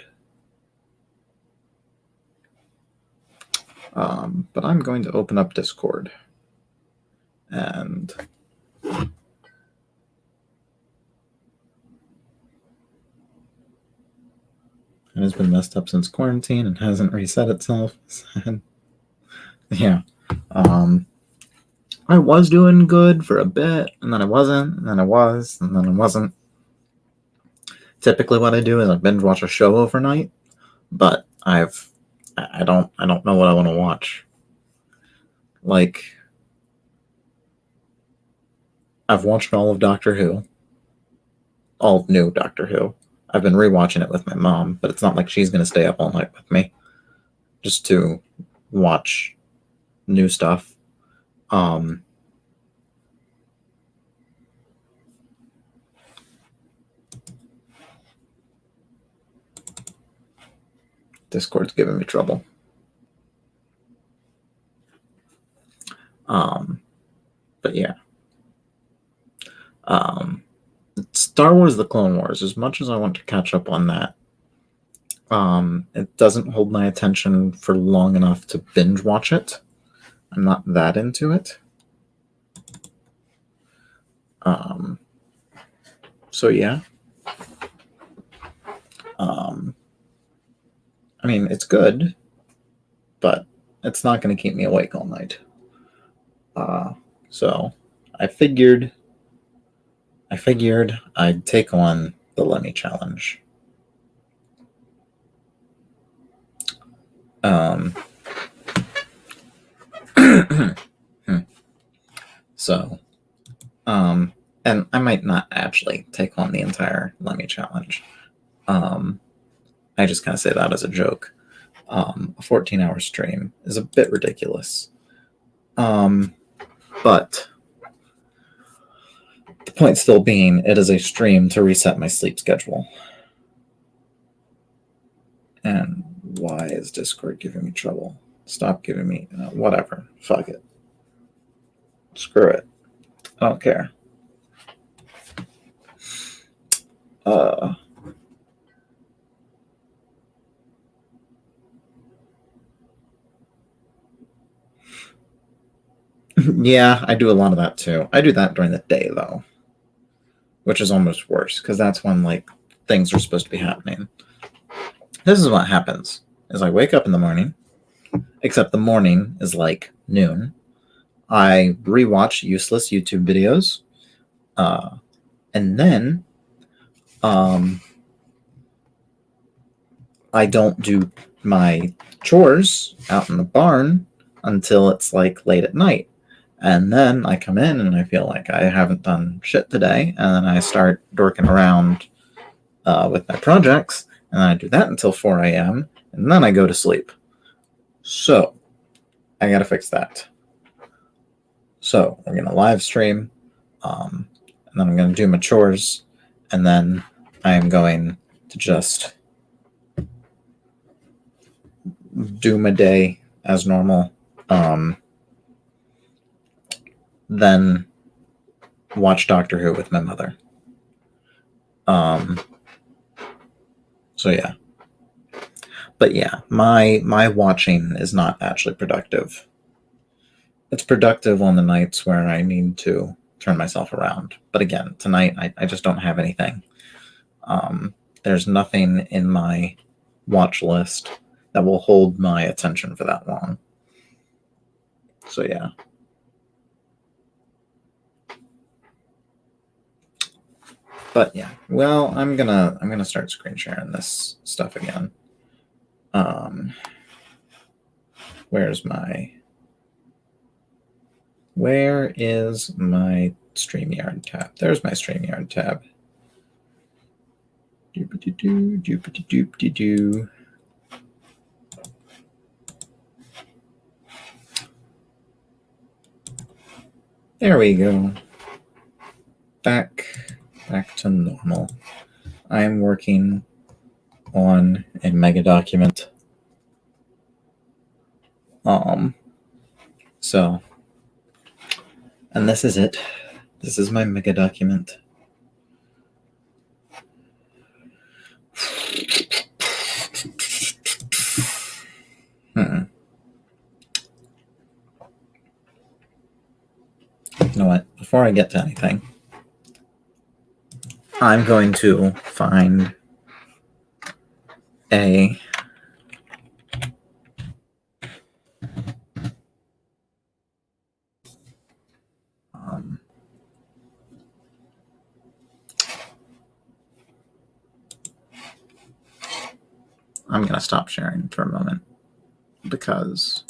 But I'm going to open up Discord. And it has been messed up since quarantine and hasn't reset itself. Yeah. I was doing good for a bit, and then I wasn't, and then I was, and then I wasn't. Typically what I do is I binge watch a show overnight, but I don't know what I want to watch. Like, I've watched all of Doctor Who. All new Doctor Who. I've been rewatching it with my mom, but it's not like she's going to stay up all night with me just to watch new stuff. Discord's giving me trouble. But yeah. Star Wars The Clone Wars, as much as I want to catch up on that, it doesn't hold my attention for long enough to binge watch it. I'm not that into it. So yeah. I mean, it's good, but it's not going to keep me awake all night. So I figured I'd take on the Lemmy challenge. So, and I might not actually take on the entire Lemmy challenge. I just kind of say that as a joke. A 14-hour stream is a bit ridiculous. But the point still being, it is a stream to reset my sleep schedule. And why is Discord giving me trouble? Stop giving me whatever. Fuck it. Screw it. I don't care. Yeah, I do a lot of that too. I do that during the day though, which is almost worse because that's when like things are supposed to be happening. This is what happens: is I wake up in the morning, except the morning is like noon. I rewatch useless YouTube videos, and then I don't do my chores out in the barn until it's like late at night. And then I come in and I feel like I haven't done shit today. And then I start dorking around with my projects. And I do that until 4 a.m. And then I go to sleep. So I got to fix that. So we're going to live stream. And then I'm going to do my chores. And then I am going to just do my day as normal. Then watch Doctor Who with my mother. So yeah. But yeah, my watching is not actually productive. It's productive on the nights where I need to turn myself around. But again, tonight I just don't have anything. There's nothing in my watch list that will hold my attention for that long. So yeah. But yeah, well, I'm gonna start screen sharing this stuff again. Where is my StreamYard tab? There's my StreamYard tab. Doop-a-doo-doo. There we go. Back to normal. I am working on a mega document. So, and this is it. This is my mega document. You know what? Before I get to anything, I'm going to find a I'm going to stop sharing for a moment because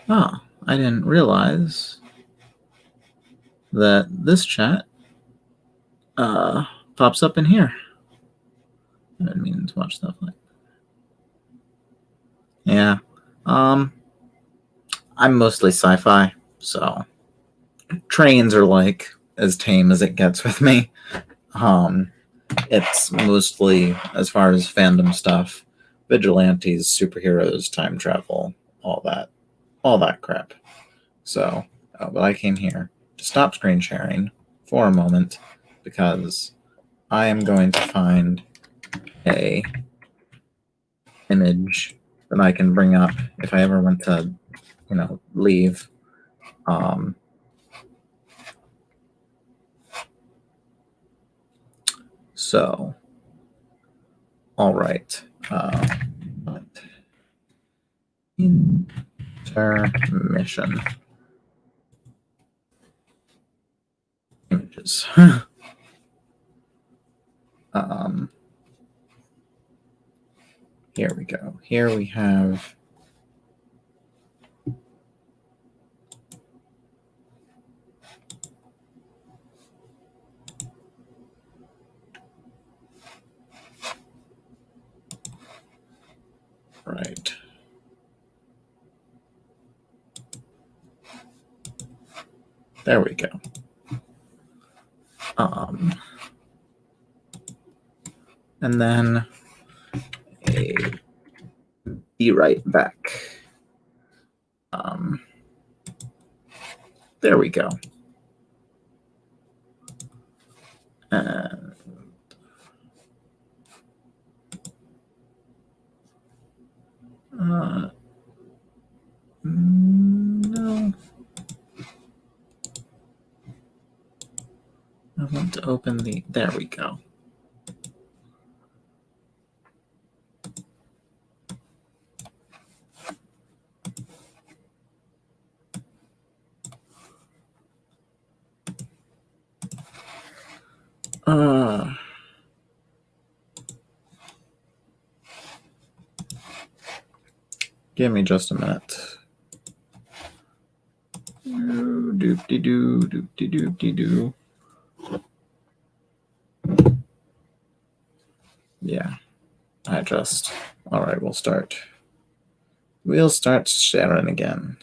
I didn't realize that this chat pops up in here. I didn't mean to watch stuff like that. Yeah. I'm mostly sci-fi, so trains are like as tame as it gets with me. It's mostly, as far as fandom stuff, vigilantes, superheroes, time travel, all that crap. So, but I came here to stop screen sharing for a moment because I am going to find a image that I can bring up if I ever want to, leave. So, all right. Intermission. Images. Here we go. Here we have right. There we go. And then be right back. There we go. No. I want to open the. There we go. Give me just a minute. Doop-de-doo, doop-de-doop-de-doo. Yeah, all right, we'll start. We'll start sharing again.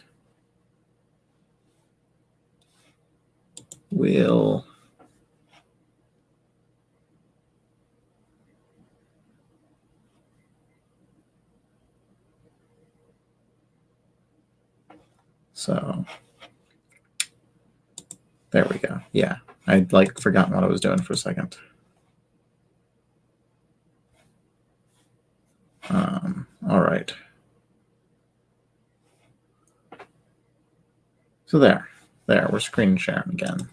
So there we go. Yeah, I'd forgotten what I was doing for a second. All right. So there, we're screen sharing again.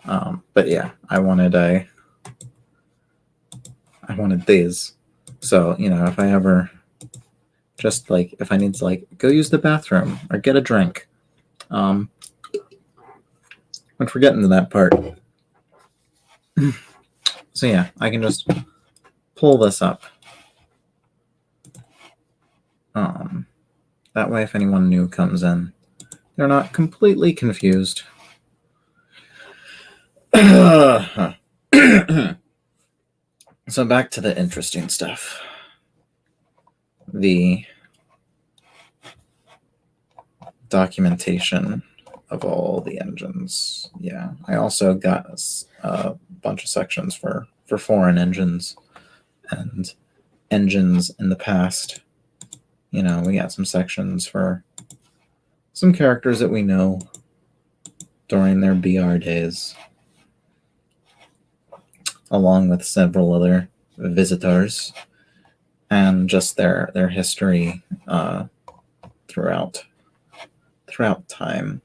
But yeah, I wanted these. So, if I ever if I need to go use the bathroom or get a drink, when we're getting to that part. So yeah, I can just pull this up. That way, if anyone new comes in, they're not completely confused. So back to the interesting stuff. The documentation of all the engines. Yeah, I also got a bunch of sections for foreign engines and engines in the past. We got some sections for some characters that we know during their BR days, along with several other visitors and just their history throughout time,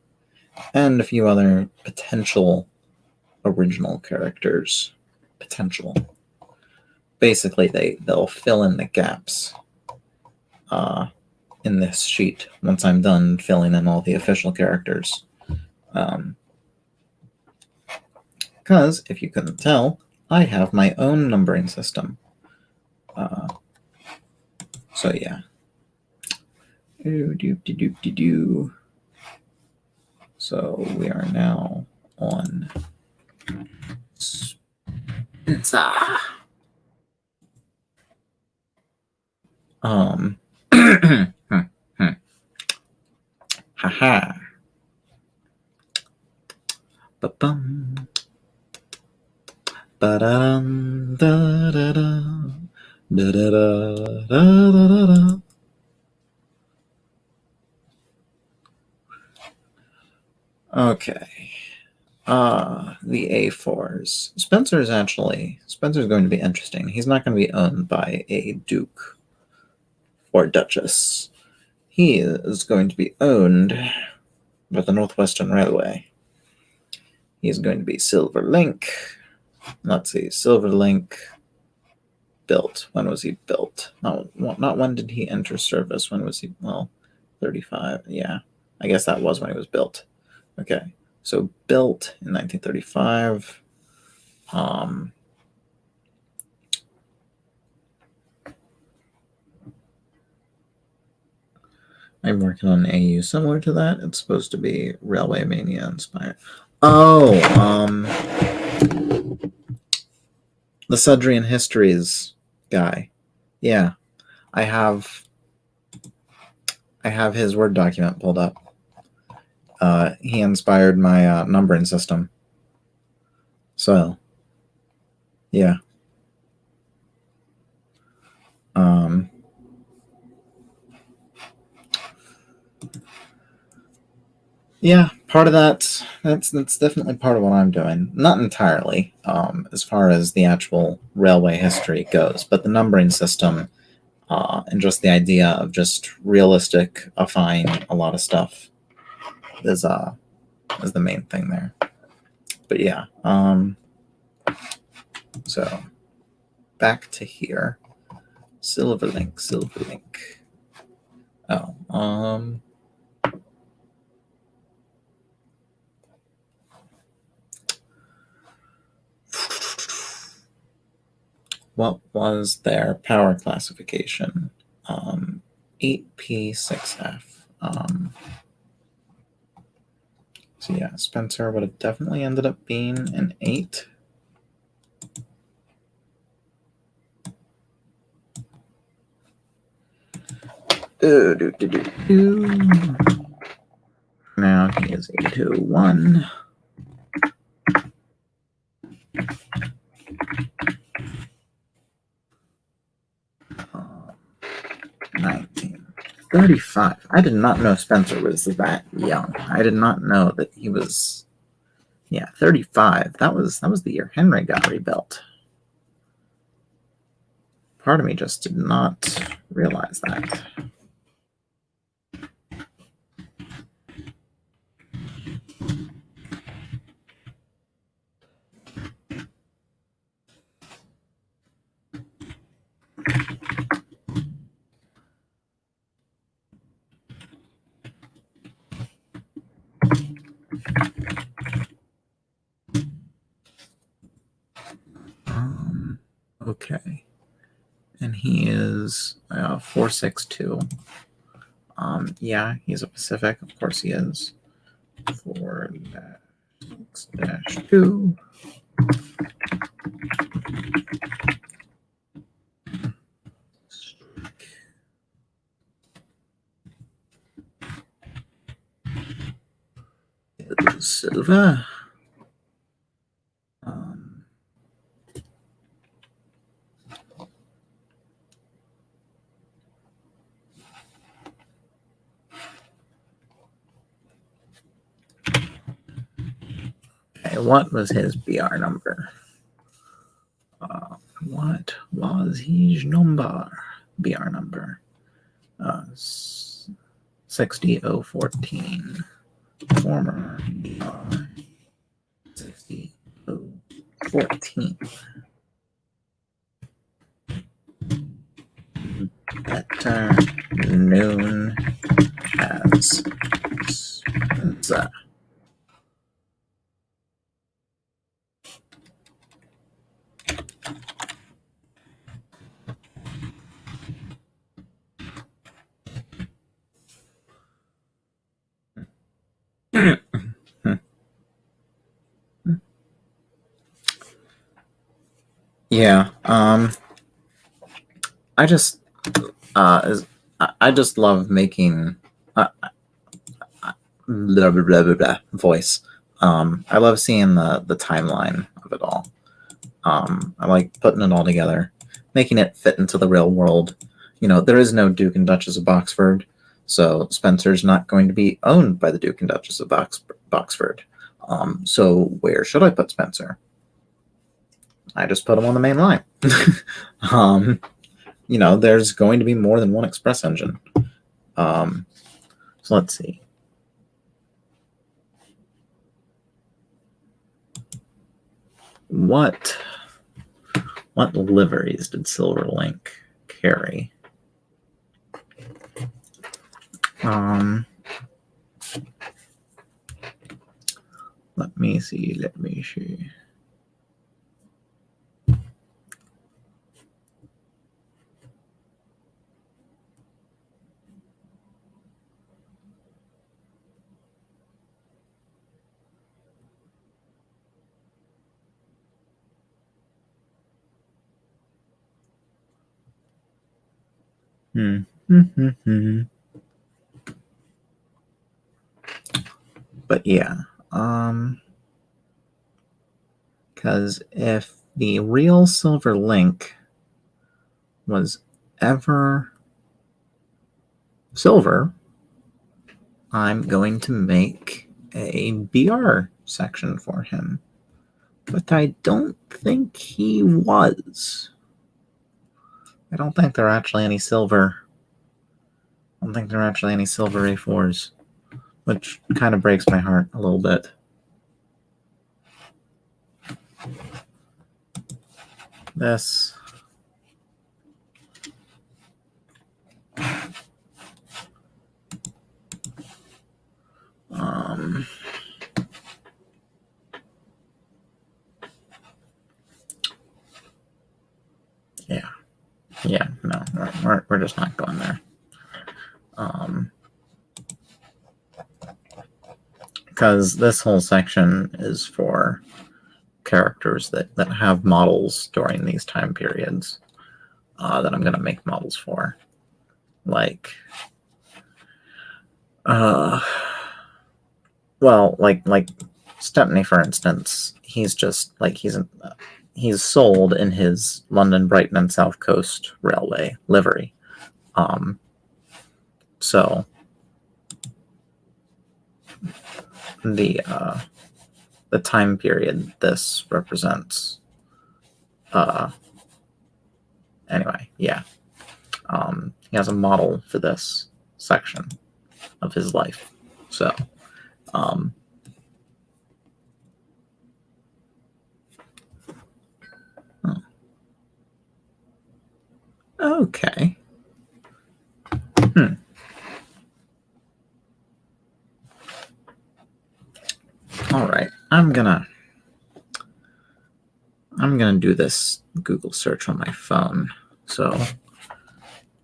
and a few other potential original characters. Basically, they'll fill in the gaps in this sheet once I'm done filling in all the official characters. Because, if you couldn't tell, I have my own numbering system. So yeah. So we are now on Spencer. Haha. Ba-bum. Ba-da-dum, da-da-da. Da-da-da-da-da-da. Okay. The A4s. Spencer's going to be interesting. He's not going to be owned by a duke or duchess. He is going to be owned by the Northwestern Railway. He's going to be Silver Link. Let's see, Silver Link built. When was he built? Not when did he enter service. When was he? Well, 35. Yeah, I guess that was when he was built. Okay, so built in 1935. I'm working on an AU similar to that. It's supposed to be Railway Mania inspired. Oh, the Sudrian Histories guy. Yeah, I have his Word document pulled up. He inspired my numbering system. So, yeah. Yeah, part of that's definitely part of what I'm doing. Not entirely, as far as the actual railway history goes, but the numbering system and just the idea of just realisticifying a lot of stuff is the main thing there. But yeah, so back to here. Silverlink. Oh, what was their power classification? 8P6F. So yeah, Spencer would have definitely ended up being an 8. Now he is 801. 1935. I did not know Spencer was that young. I did not know that he was, 35. That was the year Henry got rebuilt. Part of me just did not realize that. Okay. And he is 462. Yeah, he's a Pacific. Of course he is. 4-6-2. Silver. Okay, what was his BR number? What was his number? BR number. 60014. Former BR. 60014. Better known as Spencer. Yeah. I just love making blah, blah, blah, blah, blah, voice. I love seeing the timeline of it all. I like putting it all together, making it fit into the real world. There is no Duke and Duchess of Oxford, so Spencer's not going to be owned by the Duke and Duchess of Oxford. So where should I put Spencer? I just put him on the main line. There's going to be more than one express engine. So let's see. What liveries did Silverlink carry? Let me see. But yeah, because if the real Silverlink was ever silver, I'm going to make a BR section for him. But I don't think he was. I don't think there are actually any silver. I don't think there are actually any silver A4s, which kind of breaks my heart a little bit. This. Yeah, no, we're just not going there. Because this whole section is for characters that have models during these time periods that I'm going to make models for. Like, well, like Stepney, for instance, he's just like he's sold in his London, Brighton, and South Coast Railway livery. So the time period this represents. Anyway, yeah. He has a model for this section of his life. So, okay. All right. I'm gonna do this Google search on my phone. So,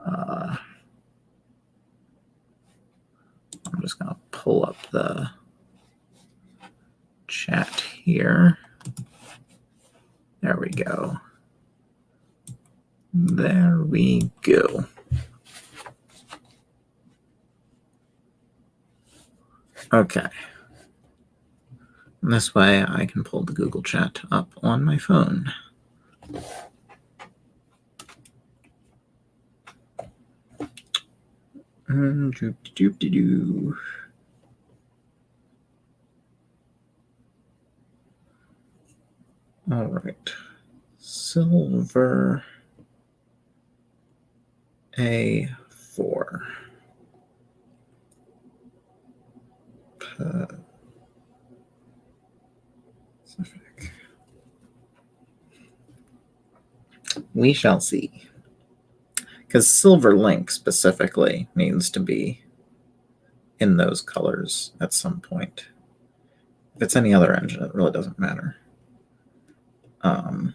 I'm just gonna pull up the chat here. There we go. There we go. Okay. And this way I can pull the Google chat up on my phone. All right. Silver A4. We shall see. Because Silver Link specifically needs to be in those colors at some point. If it's any other engine, it really doesn't matter. Then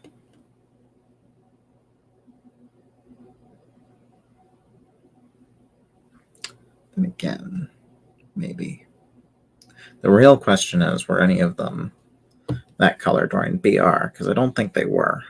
again, maybe. The real question is, were any of them that color during BR? Because I don't think they were.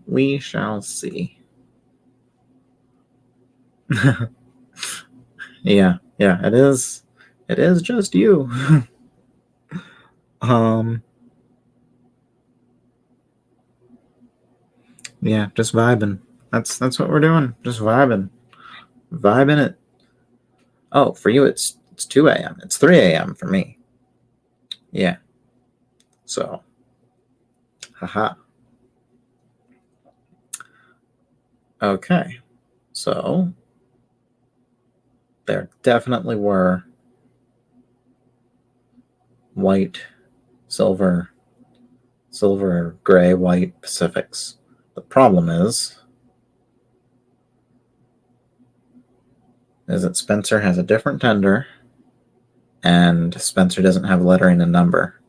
We shall see. Yeah, it is. It is just you. Yeah, just vibing. That's what we're doing. Just vibing it. Oh, for you it's 2 a.m. It's 3 a.m. for me. Yeah. So, haha. Okay. So, there definitely were white, silver, gray, white Pacifics. The problem is that Spencer has a different tender, and Spencer doesn't have lettering and number.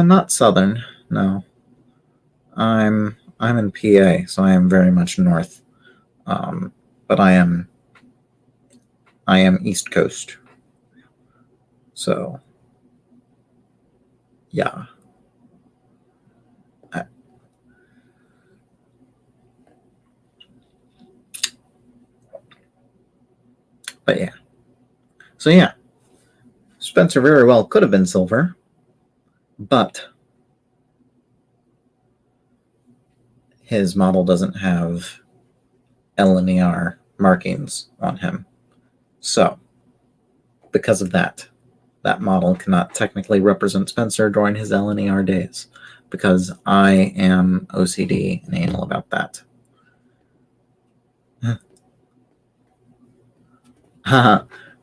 Not southern, no. I'm in PA, so I am very much north. But I am East Coast. So, yeah. But yeah. So yeah. Spencer very well could have been silver, but his model doesn't have LNER markings on him. So, because of that model cannot technically represent Spencer during his LNER days, because I am OCD and anal about that.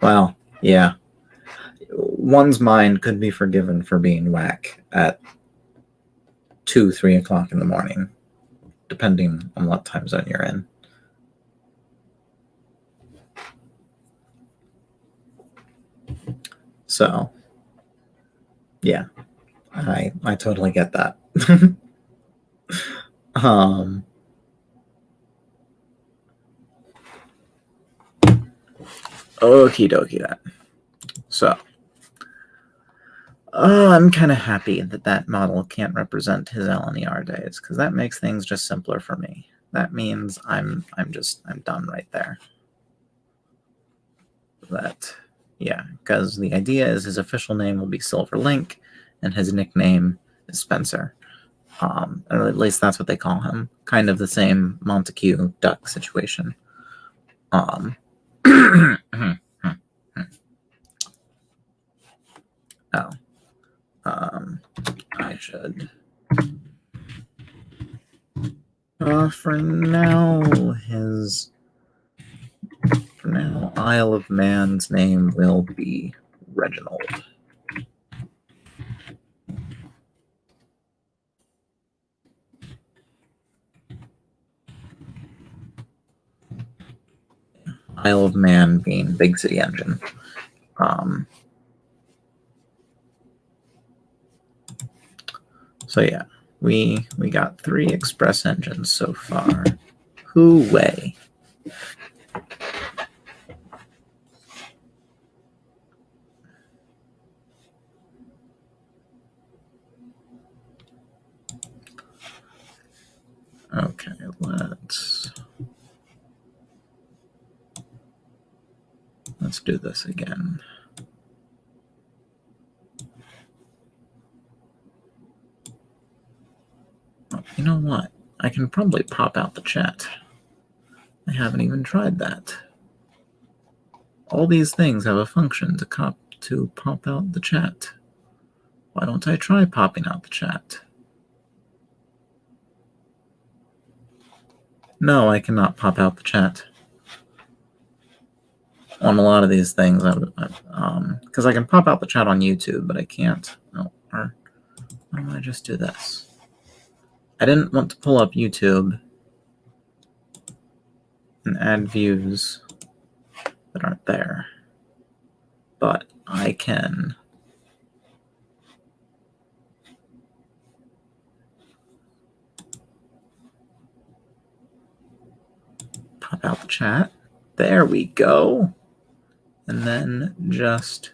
Well, yeah. one's mind could be forgiven for being whack at 2, 3 o'clock in the morning, depending on what time zone you're in. So, yeah, I totally get that. Okie dokie then. So, I'm kind of happy that that model can't represent his LNER days, because that makes things just simpler for me. That means I'm done right there. That, yeah, because the idea is his official name will be Silverlink, and his nickname is Spencer. Or at least that's what they call him. Kind of the same Montague Duck situation. Oh. I should. For now, Isle of Man's name will be Reginald. Isle of Man being Big City Engine. So yeah, we got 3 express engines so far. Hoo-way. Okay, let's do this again. Oh, you know what? I can probably pop out the chat. I haven't even tried that. All these things have a function to pop out the chat. Why don't I try popping out the chat? No, I cannot pop out the chat on a lot of these things. Because I can pop out the chat on YouTube, but I can't. Oh, or why don't I just do this? I didn't want to pull up YouTube and add views that aren't there, but I can pop out the chat. There we go. And then just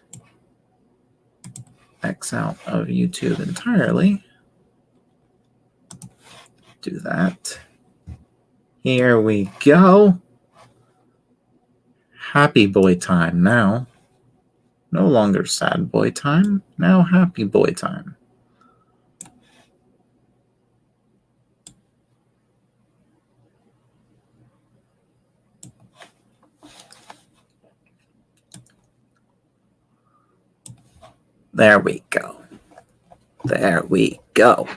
X out of YouTube entirely. Do that. Here we go. Happy boy time now. No longer sad boy time. Now happy boy time. There we go. There we go.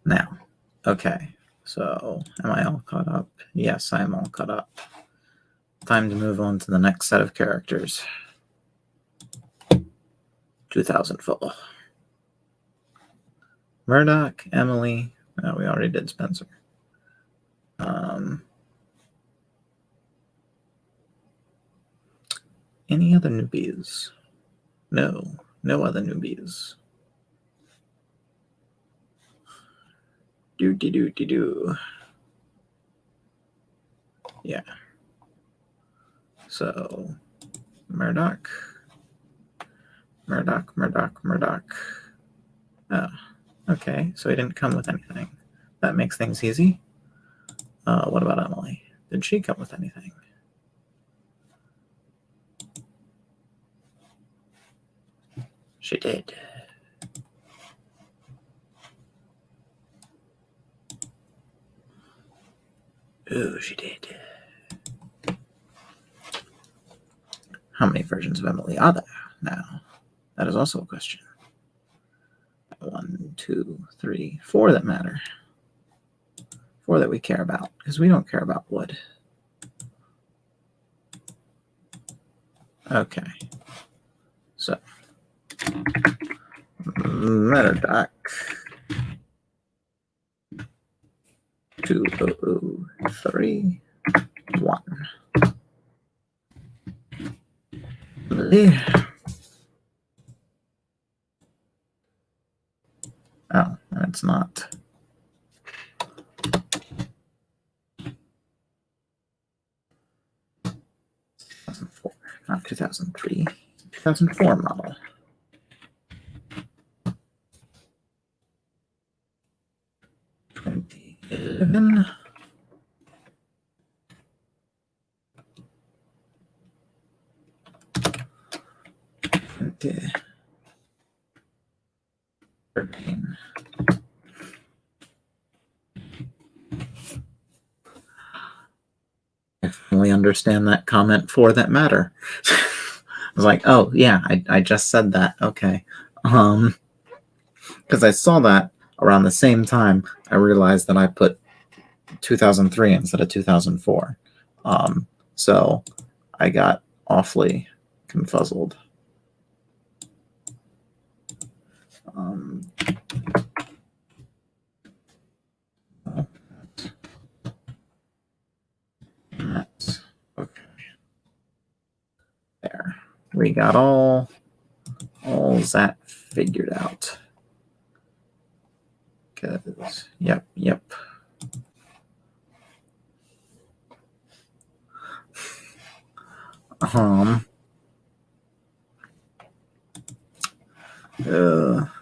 Now, okay. So, am I all caught up? Yes, I am all caught up. Time to move on to the next set of characters. 2000 full. Murdoch, Emily. No, we already did Spencer. Any other newbies? No other newbies. Do. Yeah. So, Murdoch. Oh, okay. So he didn't come with anything. That makes things easy. What about Emily? Did she come with anything? She did. Ooh, she did. How many versions of Emily are there now? That is also a question. 1, 2, 3, 4 that matter. 4 that we care about, because we don't care about wood. Okay. So, MetaDoc 2031. Oh, it's not. 2004, not 2003. 2004 model. Eleven. Okay. 13. I finally understand that comment for that matter. I was like, oh yeah, I just said that. Okay. Because I saw that around the same time I realized that I put 2003 instead of 2004. So I got awfully confuzzled. That's okay. There. We got all that figured out. Because, yep.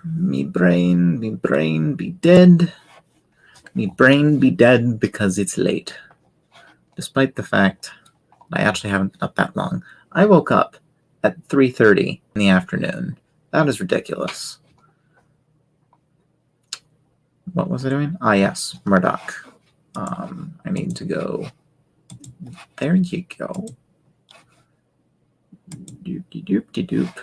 Me brain be dead. Me brain be dead because it's late. Despite the fact I actually haven't been up that long. I woke up at 3:30 in the afternoon. That is ridiculous. What was I doing? Ah, yes, Murdoch. I need to go. There you go. Doop-de-doop-de-doop.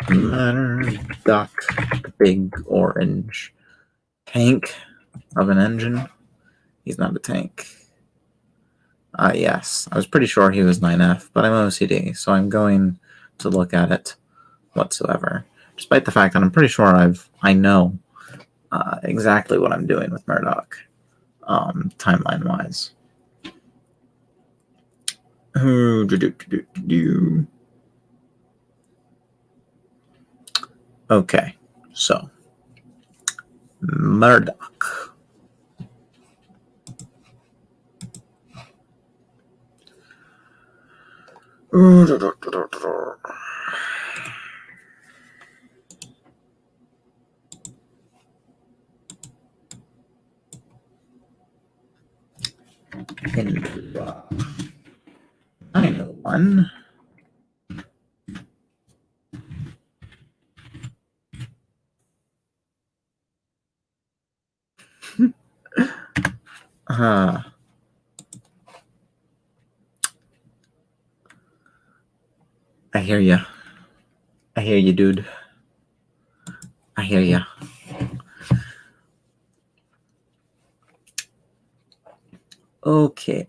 Murdoch, the big orange tank of an engine. He's not a tank. Ah, yes. I was pretty sure he was 9F, but I'm OCD, so I'm going to look at it whatsoever. Despite the fact that I'm pretty sure I know exactly what I'm doing with Murdoch, timeline-wise. Okay, so Murdoch. Into 901. I hear you. I hear you, dude. I hear you. Okay.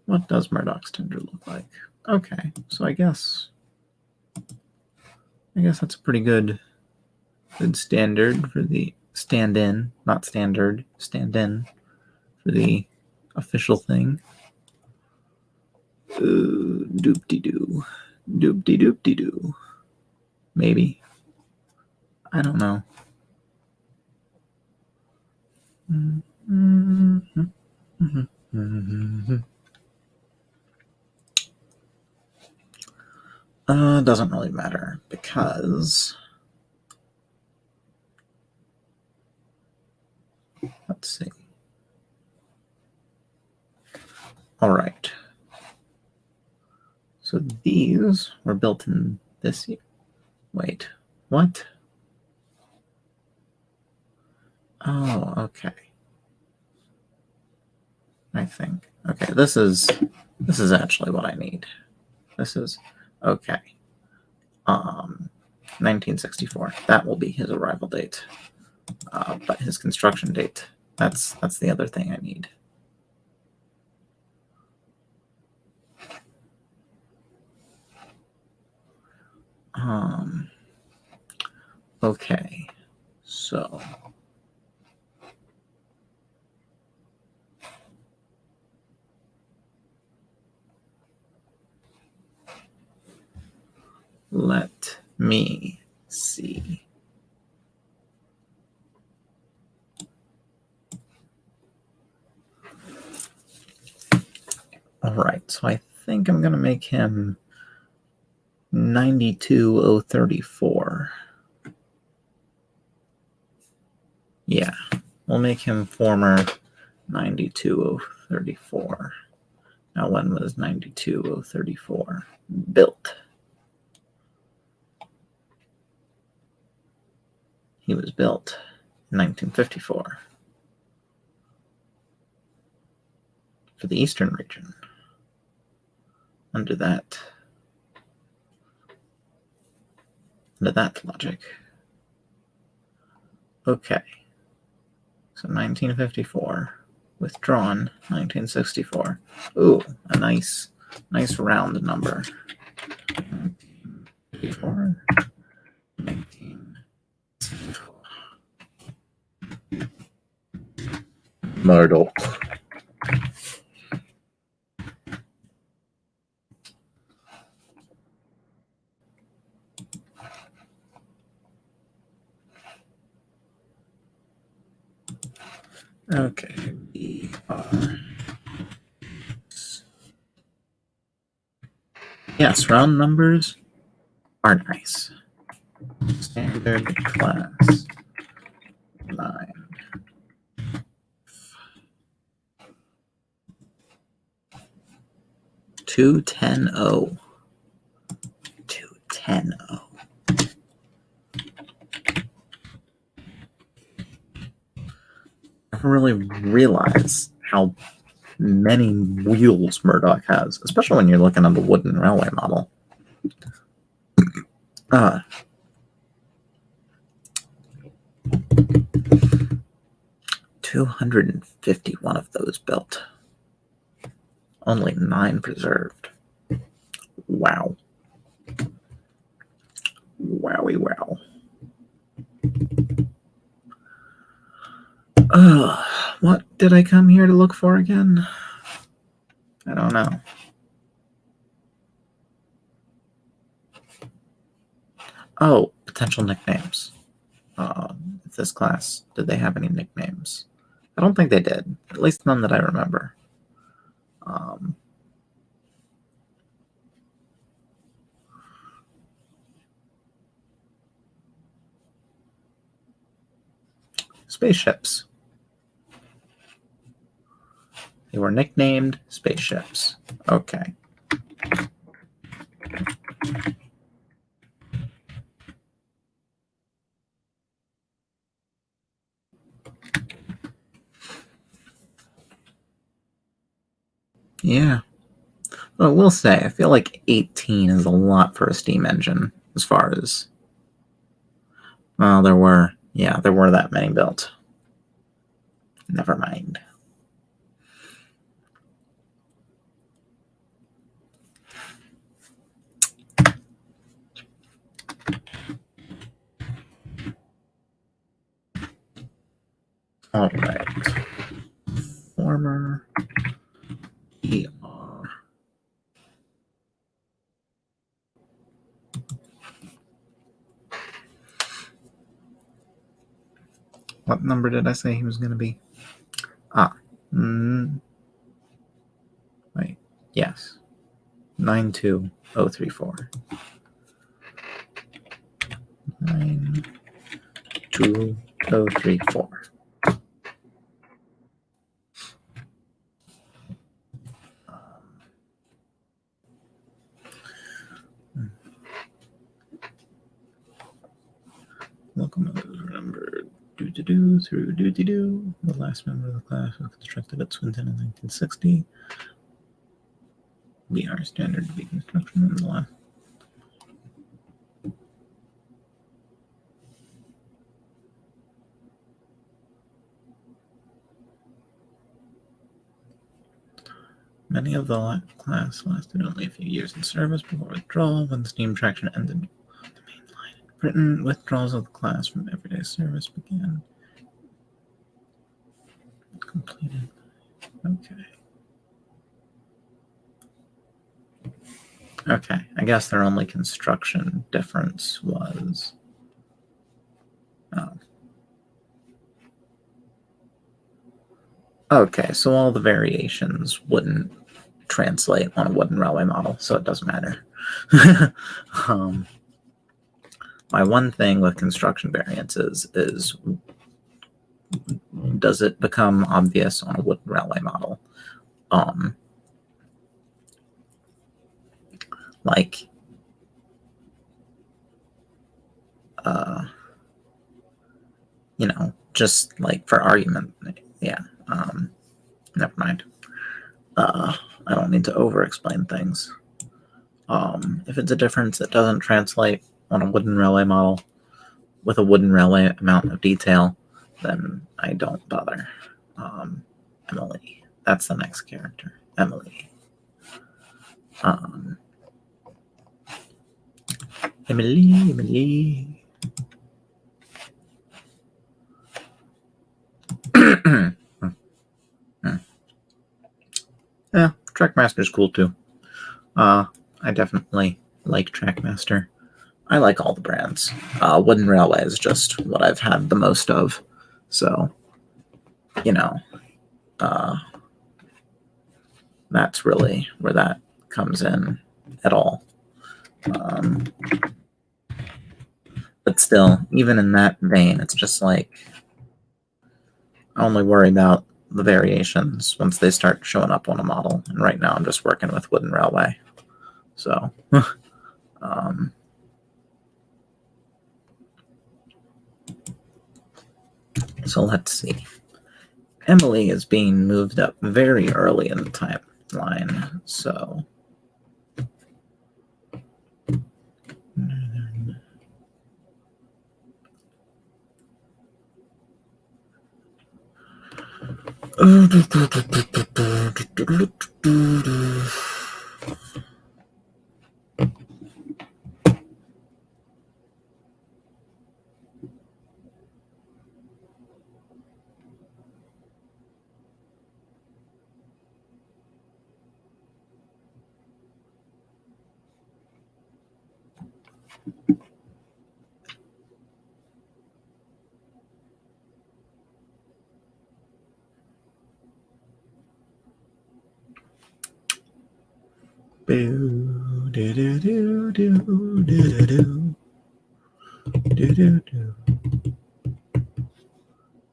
What does Murdoch's tender look like? Okay, so I guess that's a pretty good standard for the stand-in, not standard, stand-in for the official thing. Doop-de-doo. Doop-de-doop-de-doo. Maybe. I don't know. Doesn't really matter because let's see. All right. So these were built in this year. Wait, what? Oh, okay. I think. Okay, this is actually what I need. This is okay. 1964. That will be his arrival date. But his construction date, that's the other thing I need. Okay, so let me see. All right, so I think I'm going to make him 92034. Yeah, we'll make him former 92034. Now, when was 92034 built? He was built in 1954 for the Eastern region. Under that logic. Okay. So 1954, withdrawn 1964. Ooh, a nice round number. 1954. 1964. Murdoch. Okay, yes, round numbers are nice. Standard class 9. 210-0. 210-0. I never really realized how many wheels Murdoch has, especially when you're looking at the wooden railway model. 251 of those built. Only 9 preserved. Wow. Wowie wow. What did I come here to look for again? I don't know. Oh, potential nicknames. This class, did they have any nicknames? I don't think they did. At least none that I remember. Spaceships. They were nicknamed spaceships. Okay. Yeah. Well, I will say, I feel like 18 is a lot for a steam engine as far as... Well, there were that many built. Never mind. All right. Former ER. What number did I say he was going to be? Wait. Yes. 92034. 92034. Locomotives were numbered through doo-doo-doo. The last member of the class was constructed at Swinton in 1960. VR standard to be construction in the last. Many of the class lasted only a few years in service before withdrawal. When steam traction ended, the main line in Britain, withdrawals of the class from everyday service began. Completed. Okay. Okay, I guess their only construction difference was... Oh. Okay, so all the variations wouldn't translate on a wooden railway model, so it doesn't matter. My one thing with construction variances is, does it become obvious on a wooden railway model? Like, you know, just like for argument, yeah. Never mind. I don't need to over-explain things. If it's a difference that doesn't translate on a wooden railway model with a wooden railway amount of detail, then I don't bother. Emily. That's the next character. Emily. Emily. Yeah, Trackmaster's cool too. I definitely like Trackmaster. I like all the brands. Wooden Railway is just what I've had the most of. So, you know, that's really where that comes in at all. But still, even in that vein, it's just like, I only worry about the variations once they start showing up on a model. And right now I'm just working with Wooden Railway. So, so let's see. Emily is being moved up very early in the timeline, so...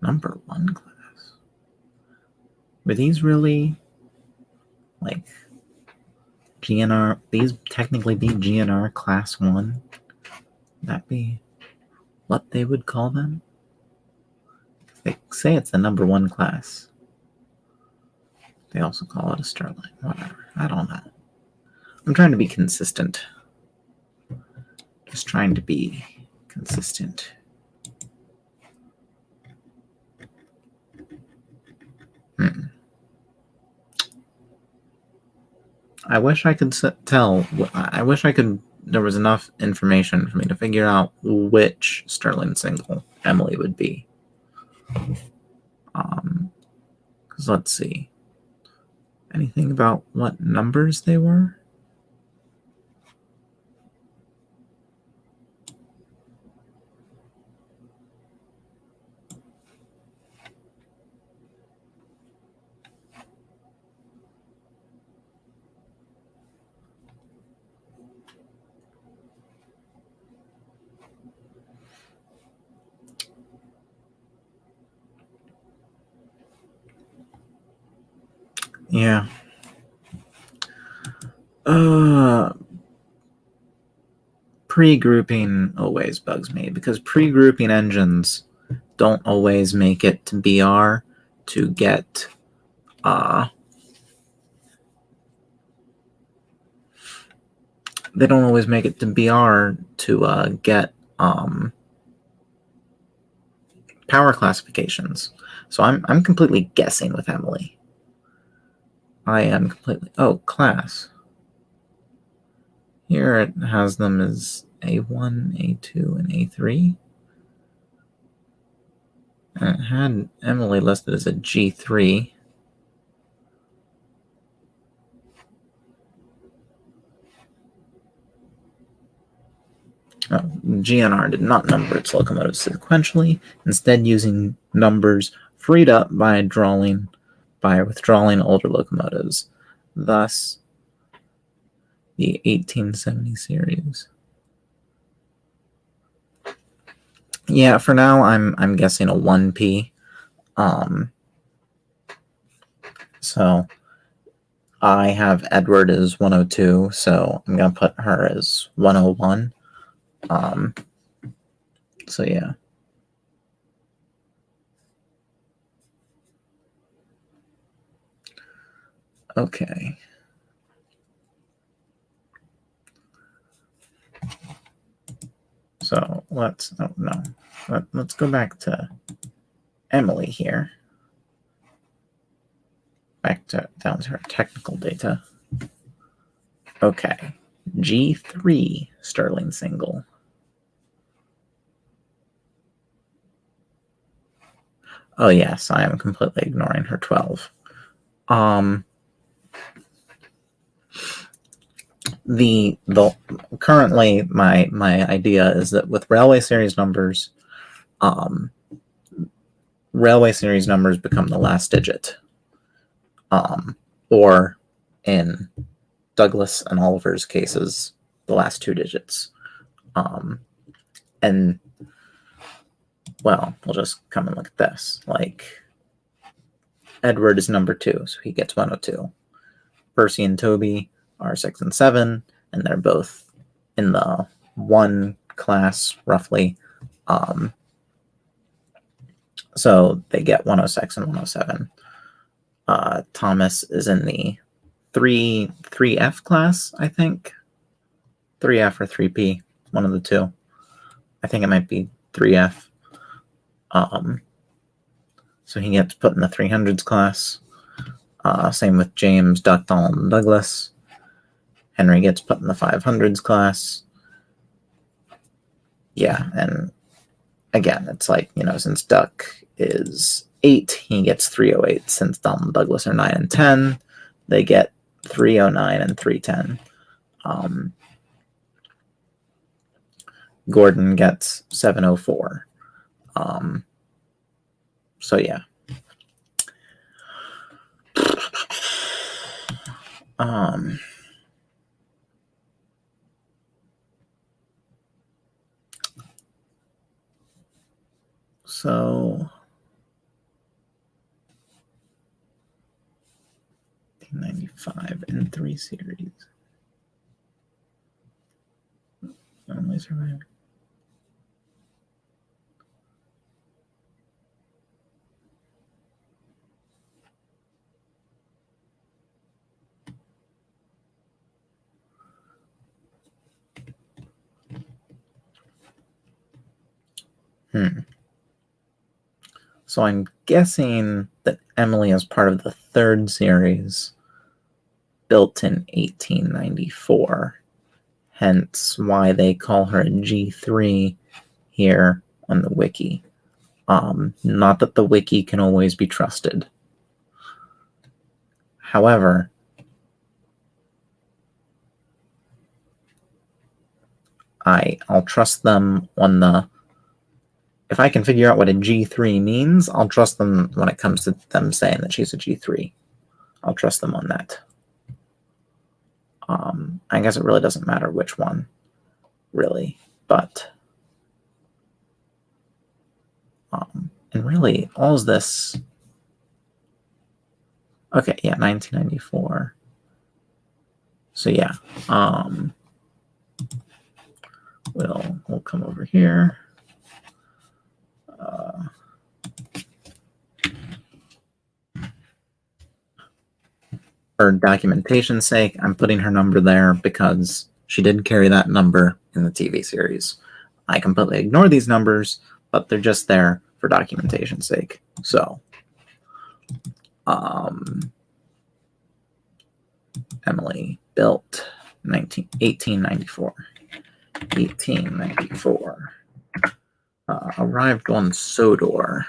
Number 1 class. Were these really like GNR? These technically be GNR class 1? That be what they would call them? They say it's the number 1 class. They also call it a Sterling. Whatever. I don't know. I'm trying to be consistent. Just trying to be consistent. I wish I could tell. I wish I could. There was enough information for me to figure out which Sterling single Emily would be. Because let's see. Anything about what numbers they were? Yeah. Pre-grouping always bugs me because pre-grouping engines don't always make it to BR to get they don't always make it to BR to get power classifications. So I'm completely guessing with Emily. I am completely... Oh, class. Here it has them as A1, A2, and A3. And it had Emily listed as a G3. GNR did not number its locomotives sequentially, instead using numbers freed up by withdrawing older locomotives. Thus, the 1870 series. Yeah, for now I'm guessing a 1P. So I have Edward as 102, so I'm gonna put her as 101. So yeah. Okay. So let's go back to Emily here. Down to our technical data. Okay. G3 Stirling single. Oh yes, I am completely ignoring her 12. The currently my idea is that with railway series numbers, railway series numbers become the last digit, or in Douglas and Oliver's cases, the last two digits. And well, we'll just come and look at this. Like Edward is number 2, so he gets 102. Percy and Toby are 6 and 7, and they're both in the 1 class roughly. So they get 106 and 107. Thomas is in the 3F class, I think. 3F or 3P, one of the two. I think it might be 3F. So he gets put in the 300s class. Same with James, Duckdall, and Douglas. Henry gets put in the 500s class. Yeah, and again, it's like, since Duck is 8, he gets 308. Since Donald and Douglas are 9 and 10, they get 309 and 310. Gordon gets 704. So yeah. So 95 and 3 series. Only survivor. So I'm guessing that Emily is part of the 3rd series, built in 1894. Hence why they call her a G3 here on the wiki. Not that the wiki can always be trusted. However, I'll trust them on the... If I can figure out what a G3 means, I'll trust them when it comes to them saying that she's a G3. I'll trust them on that. I guess it really doesn't matter which one, really, but and really, all of this. Okay, yeah, 1994. So yeah, we'll come over here. For documentation's sake, I'm putting her number there because she did carry that number in the TV series. I completely ignore these numbers, but they're just there for documentation's sake. So, Emily, built 1894. 1894. Arrived on Sodor.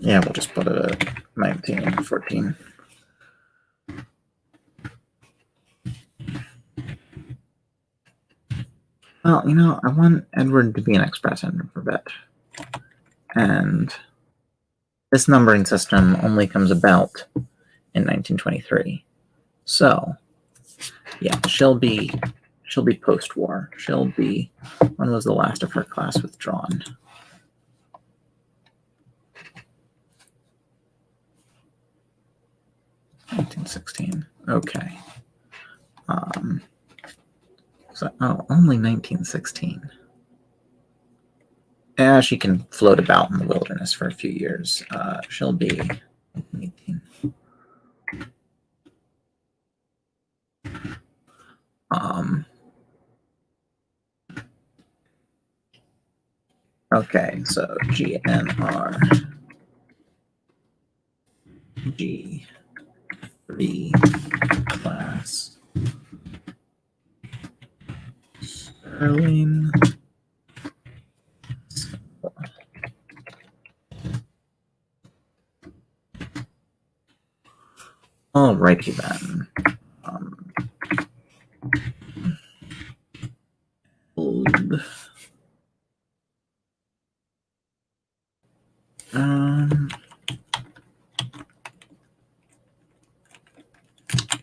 Yeah, we'll just put it at 1914. Well, you know, I want Edward to be an express engine for bit. And this numbering system only comes about in 1923. So, yeah, she'll be post-war. She'll be, when was the last of her class withdrawn? (1916). Okay. Only 1916. Yeah, she can float about in the wilderness for a few years. She'll be 18. Okay, so GNR G3 class Sterling. Alrighty then.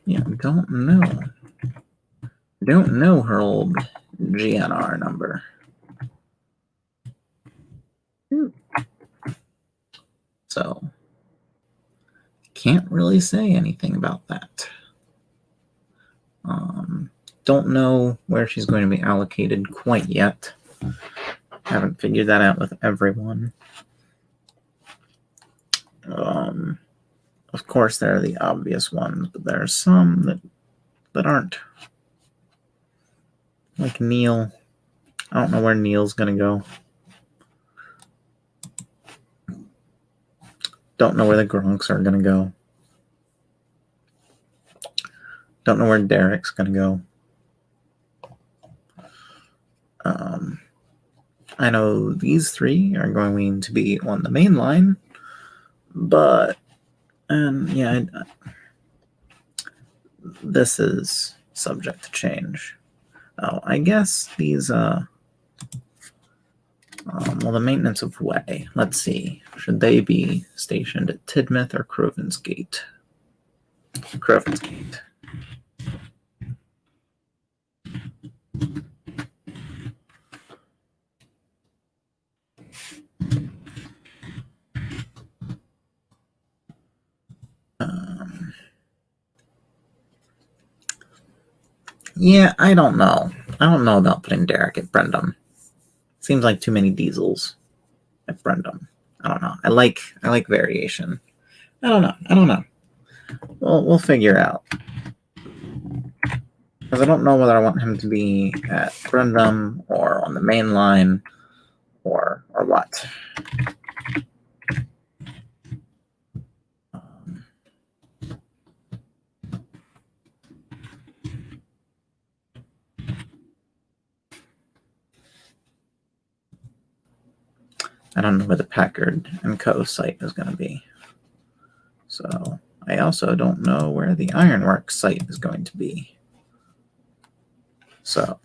Yeah, don't know her old GNR number. So can't really say anything about that. Don't know where she's going to be allocated quite yet. Haven't figured that out with everyone. Of course, there are the obvious ones, but there are some that aren't. Like Neil. I don't know where Neil's going to go. Don't know where the Gronks are going to go. Don't know where Derek's going to go. I know these three are going to be on the main line, but yeah, this is subject to change. Oh, I guess these well, the maintenance of way. Let's see. Should they be stationed at Tidmouth or Crovan's Gate? Crovan's Gate. Yeah, I don't know. I don't know about putting Derek at Brendam. Seems like too many diesels at Brendam. I don't know. I like variation. I don't know. We'll figure out. Because I don't know whether I want him to be at Brendam or on the main line or what. I don't know where the Packard & Co. site is going to be. So I also don't know where the Ironworks site is going to be. So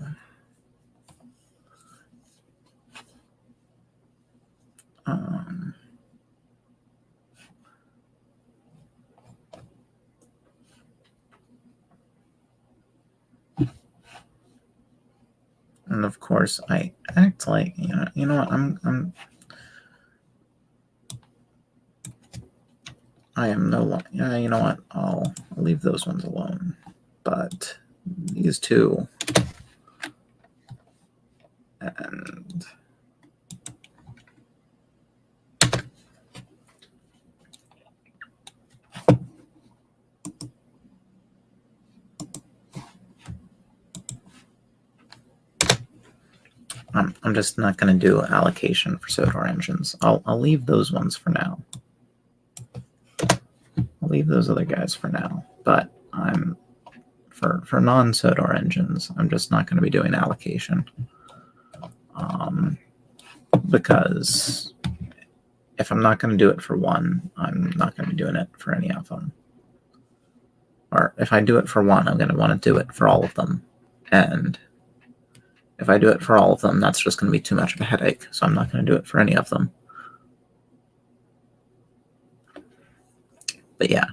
and of course I act like you know what I am no longer. Yeah, you know what? I'll leave those ones alone. But these two, and I'm just not going to do allocation for Sodor engines. I'll leave those ones for now. I'll leave those other guys for now. But for non-Sodor engines, I'm just not going to be doing allocation. Because if I'm not going to do it for one, I'm not going to be doing it for any of them. Or if I do it for one, I'm going to want to do it for all of them. And if I do it for all of them, that's just going to be too much of a headache. So I'm not going to do it for any of them. But yeah.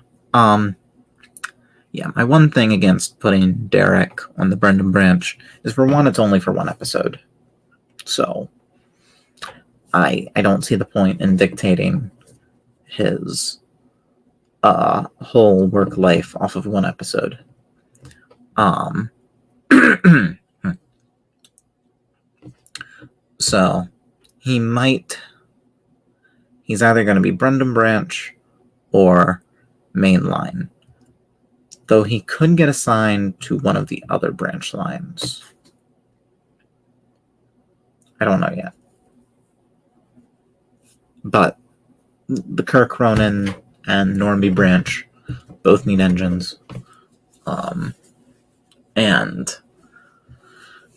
Yeah, my one thing against putting Derek on the Brendan branch is, for one, it's only for one episode. So I don't see the point in dictating his whole work life off of one episode. So he's either going to be Brendan branch or mainline, though he could get assigned to one of the other branch lines. I don't know yet. But the Kirk Ronan and Normby branch both need engines. And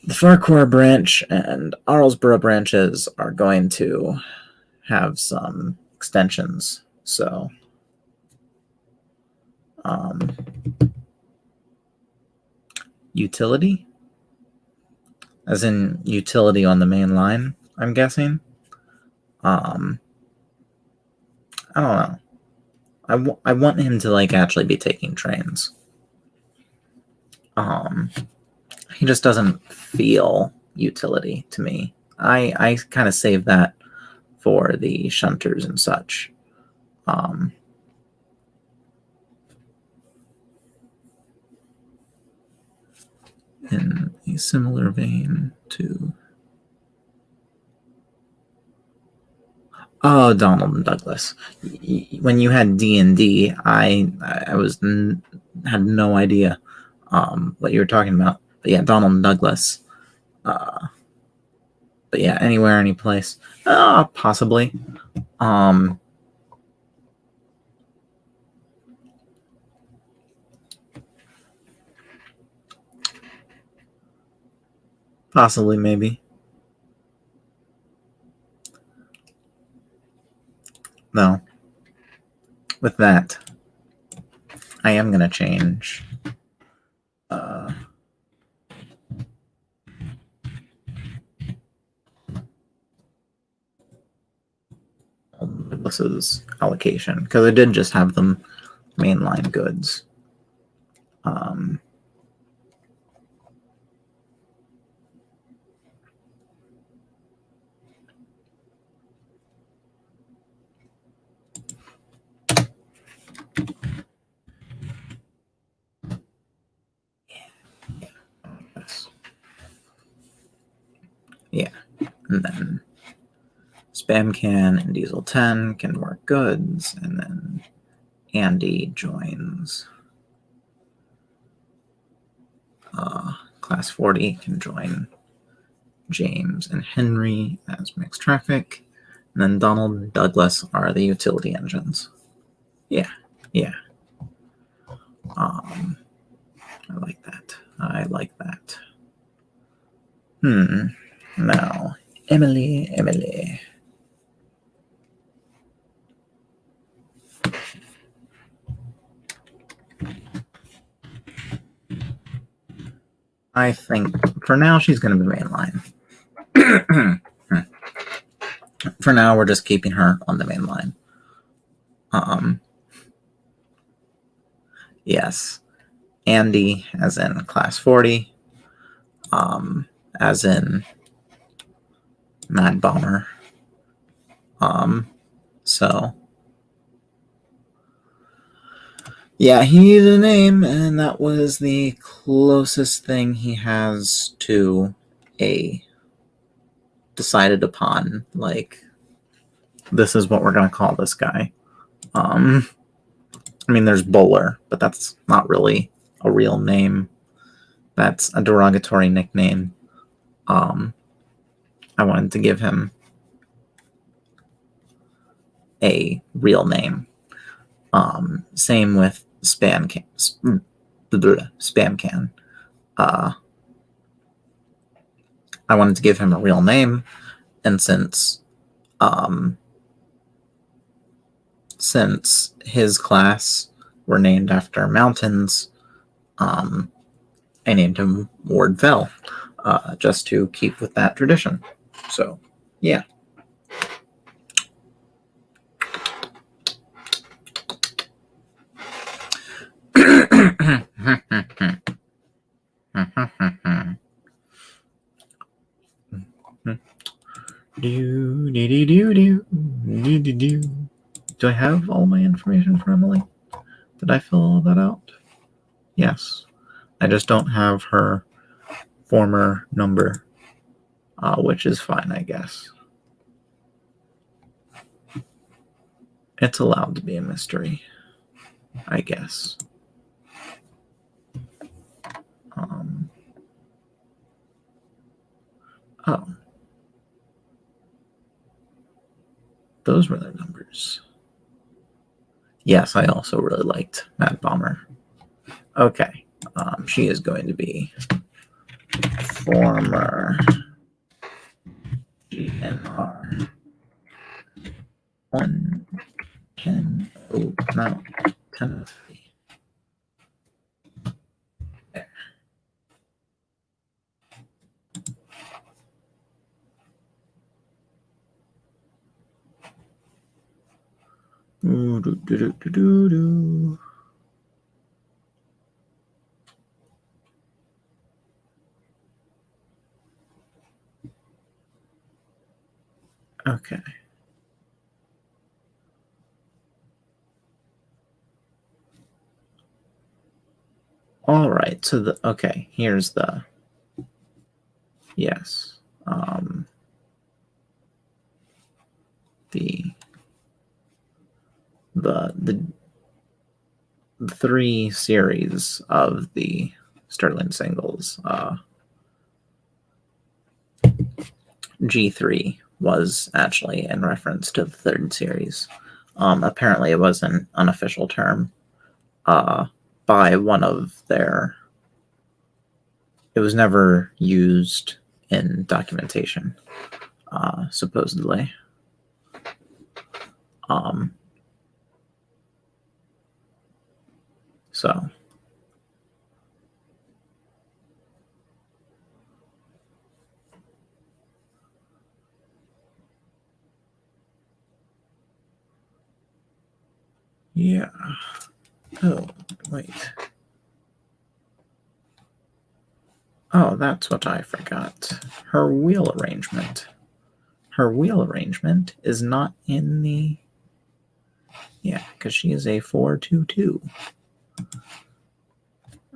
the Farquhar branch and Arlesborough branches are going to have some extensions. So utility? As in utility on the main line, I'm guessing. I don't know. I want him to actually be taking trains. He just doesn't feel utility to me. I kind of save that for the shunters and such. In a similar vein to Donald and Douglas. When you had D&D, I had no idea what you were talking about. But yeah, Donald and Douglas. But yeah, anywhere, any place. Possibly. Possibly, maybe. No. With that, I am going to change Douglas's allocation, because I did just have them mainline goods. Yeah, and then Spam Can and Diesel 10 can work goods, and then Andy joins. Class 40 can join James and Henry as mixed traffic, and then Donald and Douglas are the utility engines. Yeah. I like that. Now, Emily. I think for now she's going to be mainline. For now, we're just keeping her on the main line. Yes. Andy, as in Class 40. As in Mad Bomber. So yeah, he needed a name, and that was the closest thing he has to a decided upon, this is what we're going to call this guy. I mean, there's Bowler, but that's not really a real name. That's a derogatory nickname. I wanted to give him a real name. Same with Spam Can. I wanted to give him a real name, and since his class were named after mountains, I named him Ward Fell, just to keep with that tradition. So, yeah. Do I have all my information for Emily? Did I fill all that out? Yes. I just don't have her former number, which is fine, I guess. It's allowed to be a mystery, I guess. Oh. Those were their numbers. Yes, I also really liked Mad Bomber. Okay. She is going to be former GNR 110. Oh, no. 10. There. Okay. All right. So okay, here's the yes. The three series of the Sterling singles. G3 was actually in reference to the third series. Apparently, it was an unofficial term by one of their. It was never used in documentation, supposedly. So. Yeah. Oh, wait. Oh, that's what I forgot. Her wheel arrangement. Her wheel arrangement is not in the... Yeah, because she is a 4-2-2.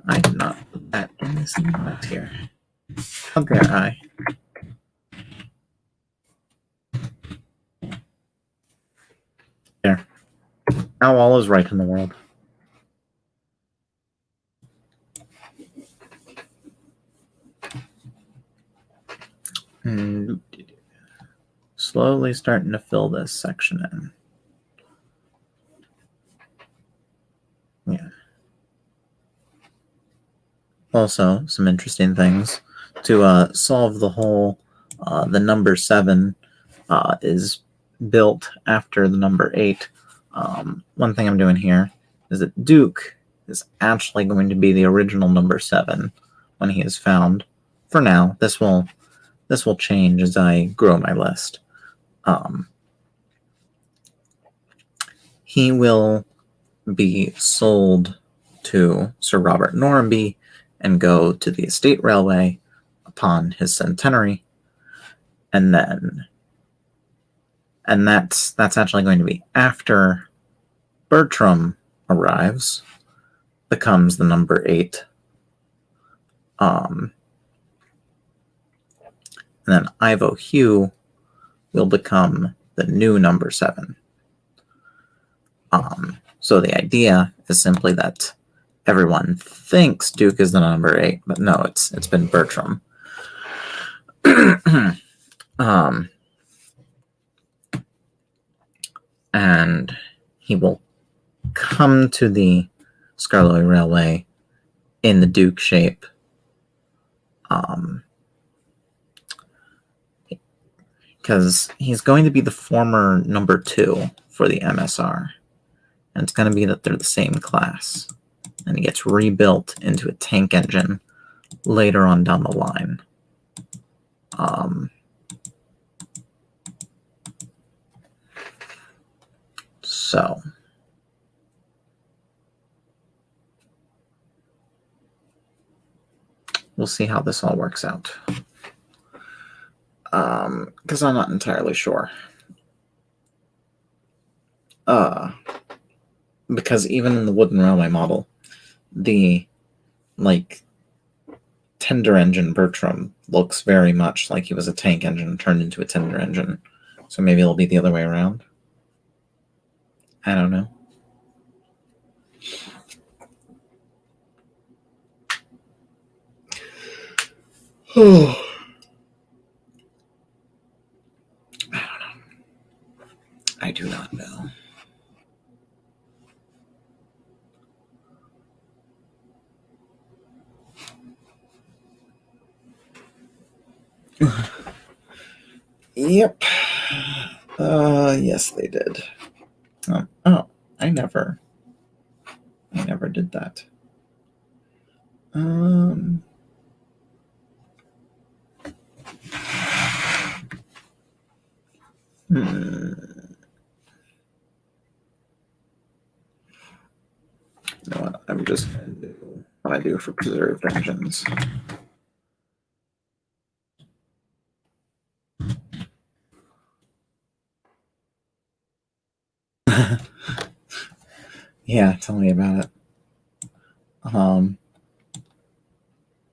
I did not put that in the sequence here. How dare I? There. Now all is right in the world. Slowly starting to fill this section in. Yeah. Also, some interesting things. To solve the whole, the number 7 is built after the number 8. One thing I'm doing here is that Duke is actually going to be the original number 7 when he is found. For now, this will change as I grow my list. He will be sold to Sir Robert Norramby and go to the estate railway upon his centenary, and that's actually going to be after Bertram arrives, becomes the number 8. And then Ivo Hugh will become the new number 7. So the idea is simply that everyone thinks Duke is the number 8, but no, it's been Bertram. And he will come to the Skarloey Railway in the Duke shape. Because he's going to be the former number 2 for the MSR. And it's going to be that they're the same class. And he gets rebuilt into a tank engine later on down the line. So we'll see how this all works out. Because I'm not entirely sure. Because even in the wooden railway model, the tender engine Bertram looks very much like he was a tank engine turned into a tender engine. So maybe it'll be the other way around. I don't know. I don't know. I do not know. Yep. Yes, they did. Oh, I never did that. You know what? I'm just going to do what I do for preserved engines. Yeah, tell me about it. I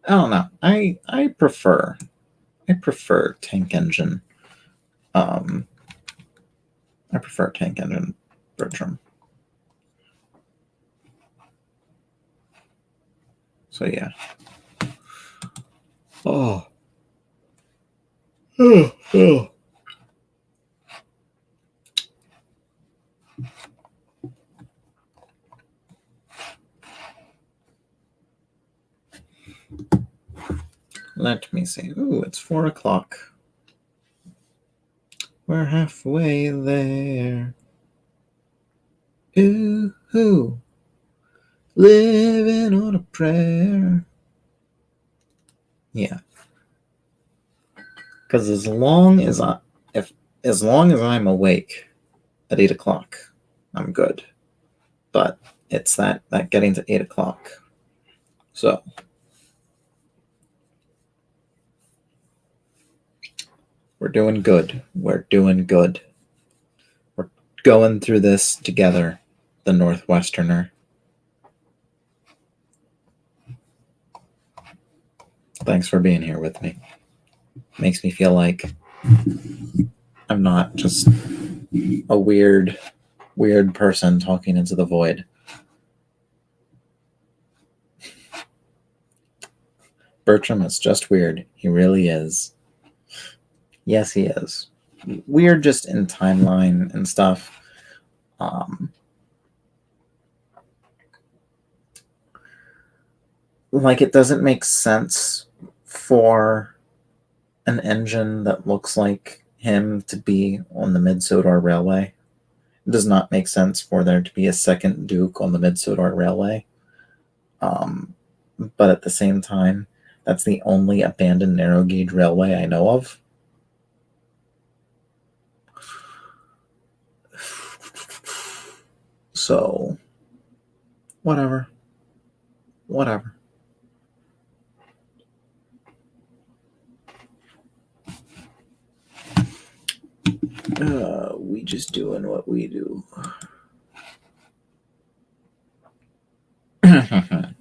don't know. I prefer tank engine. I prefer tank engine Bertram. So yeah. Oh. Let me see. Ooh, it's 4 o'clock. We're halfway there. Ooh, living on a prayer. Yeah. Because as long as I'm awake at 8 o'clock, I'm good. But it's that getting to 8 o'clock. So we're doing good. We're doing good. We're going through this together, the Northwesterner. Thanks for being here with me. Makes me feel like I'm not just a weird person talking into the void. Bertram is just weird. He really is. Yes, he is. Weird just in timeline and stuff. It doesn't make sense for an engine that looks like him to be on the Mid-Sodor Railway. It does not make sense for there to be a second Duke on the Mid-Sodor Railway. But at the same time, that's the only abandoned narrow gauge railway I know of. So, whatever. We just doing what we do. The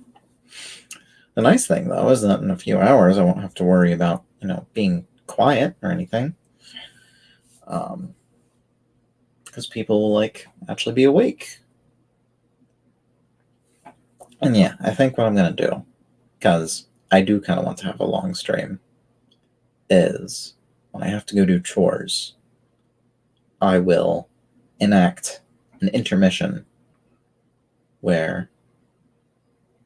nice thing, though, is that in a few hours I won't have to worry about, being quiet or anything. Because people will, actually be awake. And yeah, I think what I'm going to do, because I do kind of want to have a long stream, is when I have to go do chores, I will enact an intermission where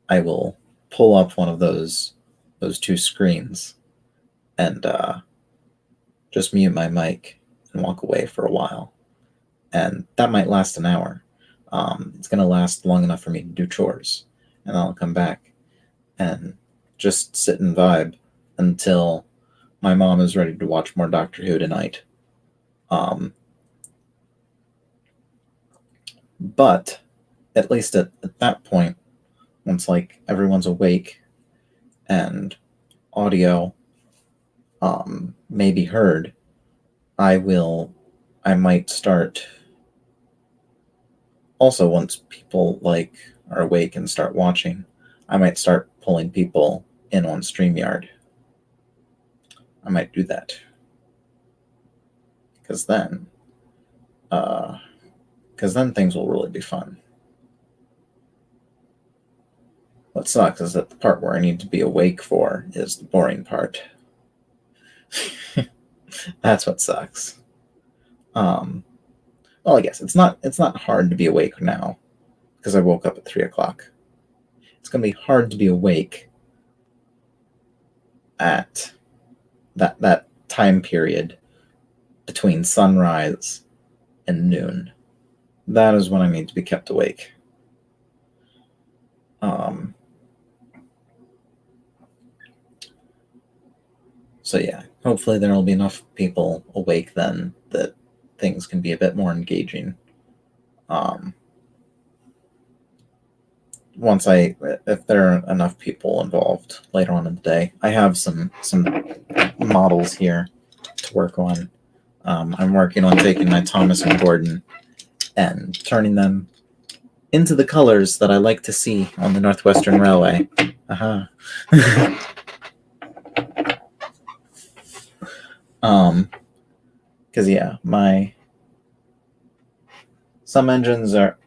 I will pull up one of those two screens and just mute my mic and walk away for a while. And that might last an hour. It's going to last long enough for me to do chores. And I'll come back and just sit and vibe until my mom is ready to watch more Doctor Who tonight. But at least at that point, once like everyone's awake and audio may be heard, I might start. Also, once people like are awake and start watching, I might start pulling people in on StreamYard. I might do that. Because then things will really be fun. What sucks is that the part where I need to be awake for is the boring part. That's what sucks. Well, I guess it's not hard to be awake now because I woke up at 3 o'clock. It's going to be hard to be awake at that time period between sunrise and noon. That is when I need to be kept awake. So yeah, hopefully there will be enough people awake then that things can be a bit more engaging. If there are enough people involved later on in the day, I have some models here to work on. I'm working on taking my Thomas and Gordon and turning them into the colors that I like to see on the Northwestern Railway. Because yeah, some engines are.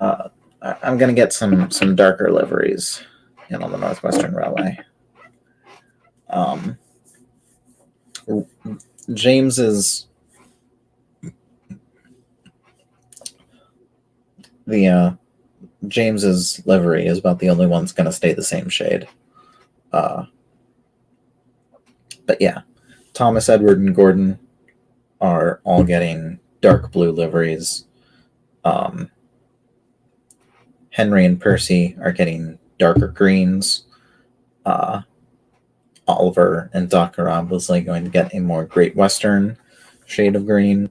I'm gonna get some darker liveries in on the Northwestern Railway. James's livery is about the only one that's gonna stay the same shade. But yeah, Thomas, Edward, and Gordon are all getting dark blue liveries. Henry and Percy are getting darker greens. Oliver and Doc are obviously going to get a more Great Western shade of green.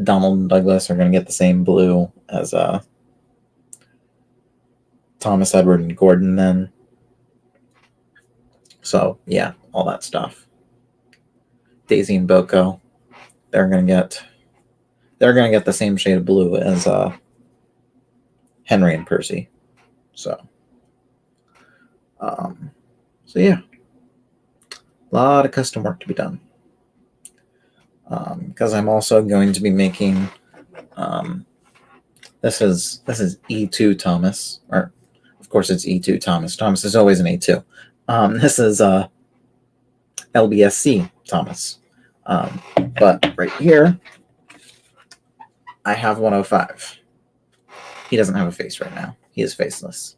Donald and Douglas are going to get the same blue as Thomas, Edward, and Gordon then. So yeah, all that stuff. Daisy and Boko, they're going to get the same shade of blue as Henry and Percy. So yeah, a lot of custom work to be done. Because I'm also going to be making this is E2 Thomas, or of course it's E2 Thomas. Thomas is always an E2. This is LBSC Thomas. But right here, I have 105. He doesn't have a face right now. He is faceless.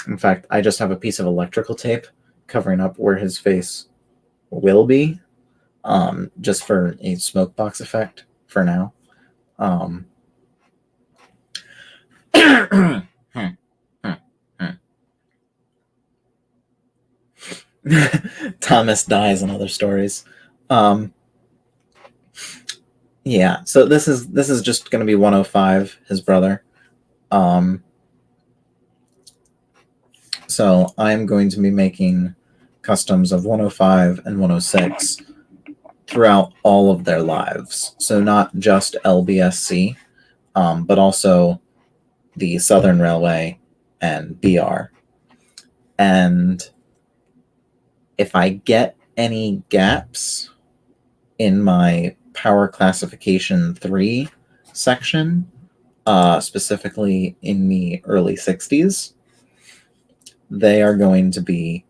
In fact, I just have a piece of electrical tape covering up where his face will be, just for a smoke box effect for now. Thomas dies in other stories. Yeah, so this is just going to be 105, his brother. So I'm going to be making customs of 105 and 106 throughout all of their lives. So not just LBSC, but also the Southern Railway and BR. And if I get any gaps in my Power Classification 3 section, specifically in the early 60s, they are going to be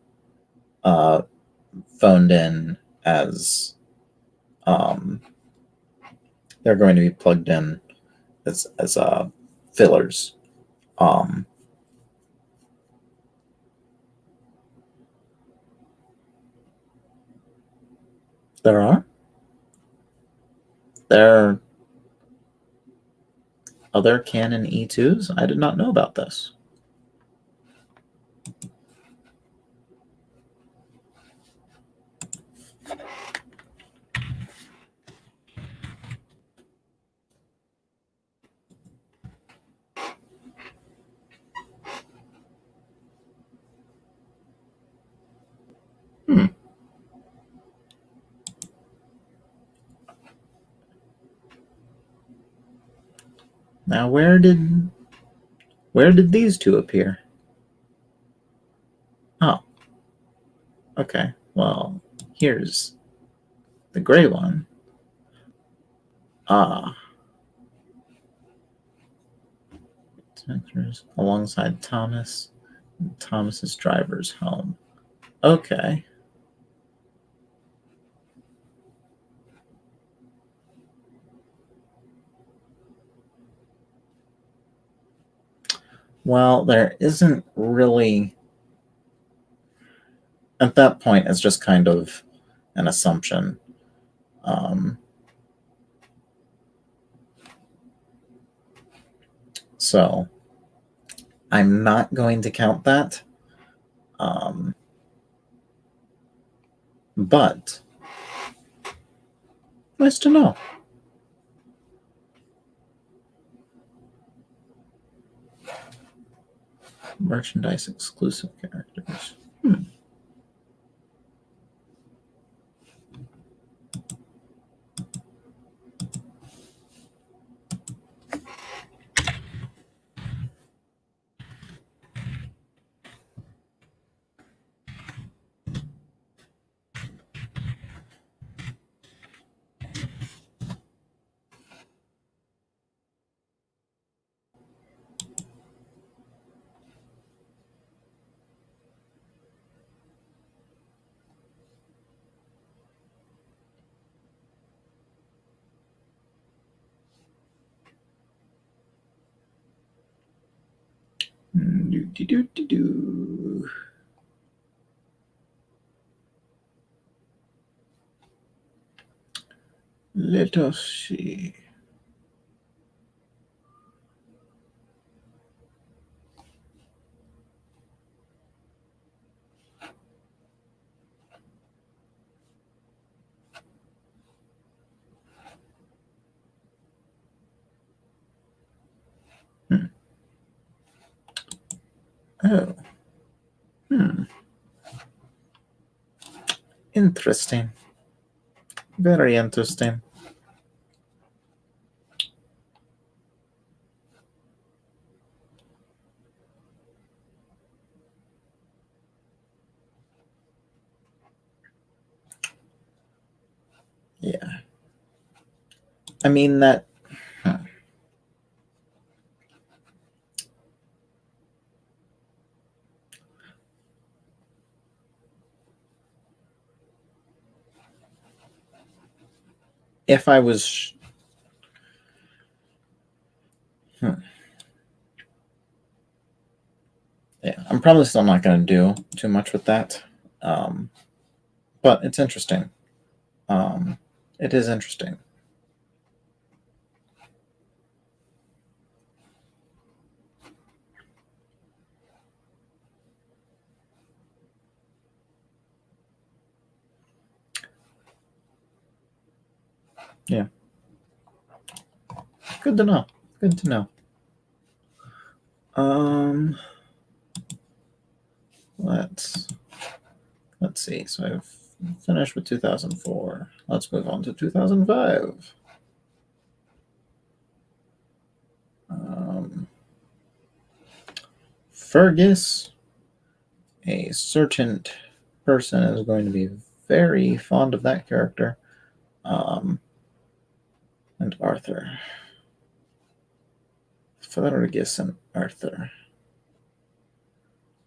phoned in as they're going to be plugged in as fillers. There are other Canon E2s? I did not know about this. Now, where did these two appear? Oh, okay. Well, here's the gray one. Alongside Thomas, Thomas's driver's home. Okay. Well, there isn't really. At that point, it's just kind of an assumption. So I'm not going to count that. But nice to know. Merchandise exclusive characters. Let us see. Oh. Interesting. Very interesting. Yeah. I mean that. If I was. Yeah, I'm probably still not going to do too much with that. But it's interesting. It is interesting. Yeah. Good to know. Good to know. Let's see. So I've finished with 2004. Let's move on to 2005. Fergus, a certain person, is going to be very fond of that character. And Arthur. Fergus and Arthur.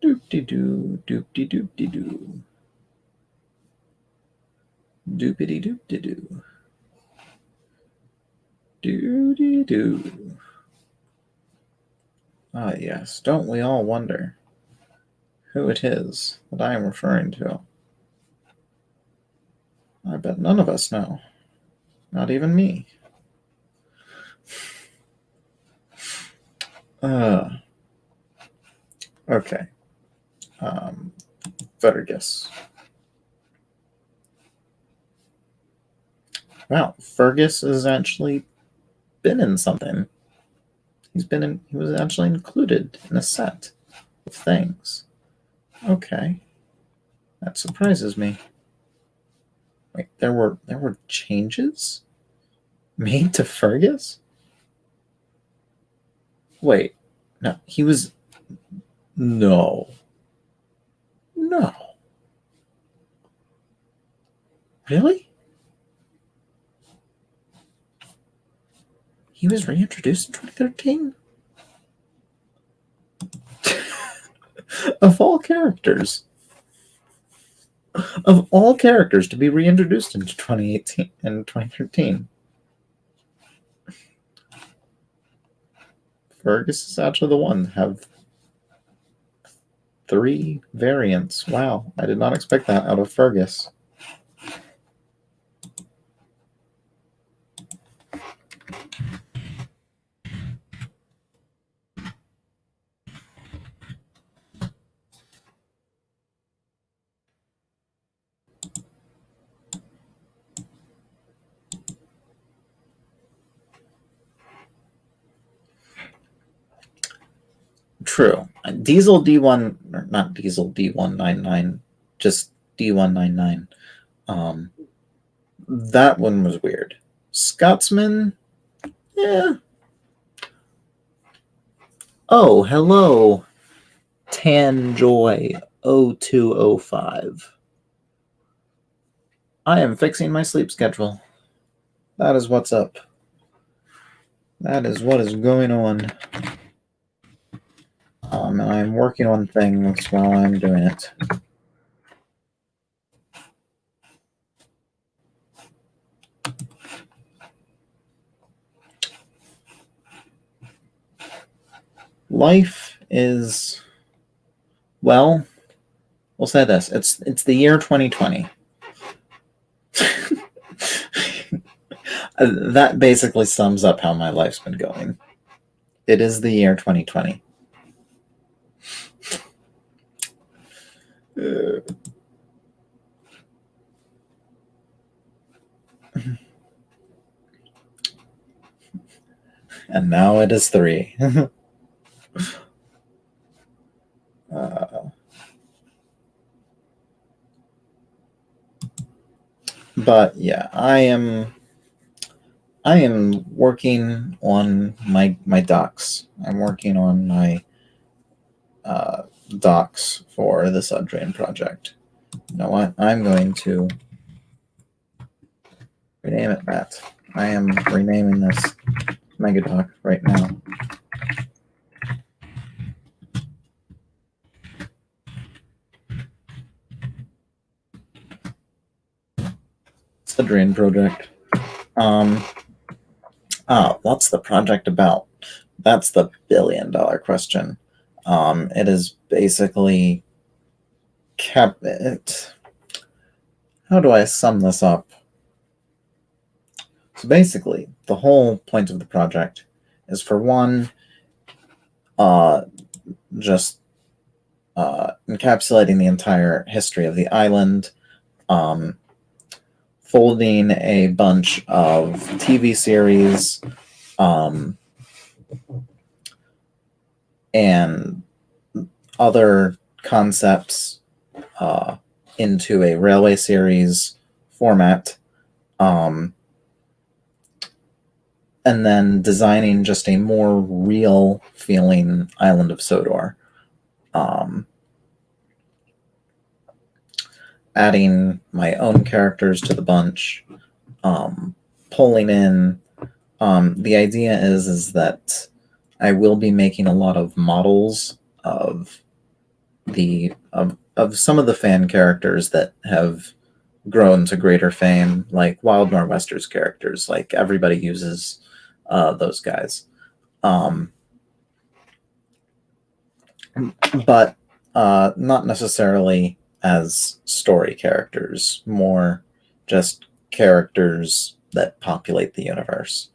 Doop-de-doo, doop-de-doop-de-doo. Doopity doop de doo. Doo doo. Ah, yes. Don't we all wonder who it is that I am referring to? I bet none of us know. Not even me. Okay. Better guess. Wow, Fergus has actually been in something. He was actually included in a set of things. Okay. That surprises me. Wait, there were changes made to Fergus? Wait. No, he was No. Really? He was reintroduced in 2013? Of all characters. Of all characters to be reintroduced into 2018 and 2013. Fergus is actually the one to have 3 variants. Wow, I did not expect that out of Fergus. True. Diesel D1, or not Diesel D199, just D199. That one was weird. Scotsman, yeah. Oh, hello, Tanjoy0205. I am fixing my sleep schedule. That is what's up. That is what is going on. And I'm working on things while I'm doing it. Life is, well, we'll say this. It's the year 2020. That basically sums up how my life's been going. It is the year 2020. And now it is 3. But yeah, I am working on my docs. I'm working on my docs for the Subdrain project. You know what? I'm going to rename it that. I am renaming this Megadoc right now. Subdrain project. What's the project about? That's the billion-dollar question. It is basically how do I sum this up? So basically, the whole point of the project is, for one, just encapsulating the entire history of the island, folding a bunch of TV series, and other concepts into a railway series format, and then designing just a more real feeling island of Sodor. Adding my own characters to the bunch, pulling in. The idea is that I will be making a lot of models of some of the fan characters that have grown to greater fame, like Wild Nor'Wester's characters. Like everybody uses those guys. But not necessarily as story characters, more just characters that populate the universe.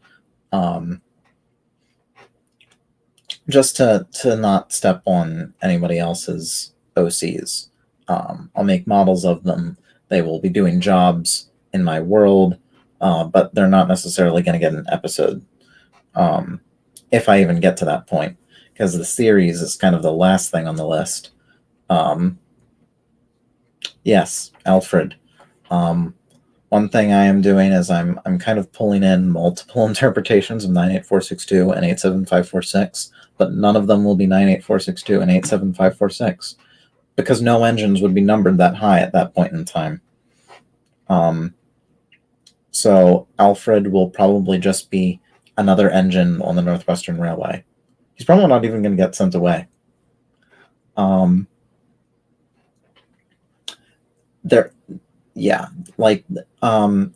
Just to not step on anybody else's OCs. I'll make models of them. They will be doing jobs in my world, but they're not necessarily going to get an episode, if I even get to that point, because the series is kind of the last thing on the list. Yes, Alfred. One thing I am doing is I'm kind of pulling in multiple interpretations of 98462 and 87546, but none of them will be 98462 and 87546 because no engines would be numbered that high at that point in time. So Alfred will probably just be another engine on the Northwestern Railway. He's probably not even going to get sent away. Yeah, like, because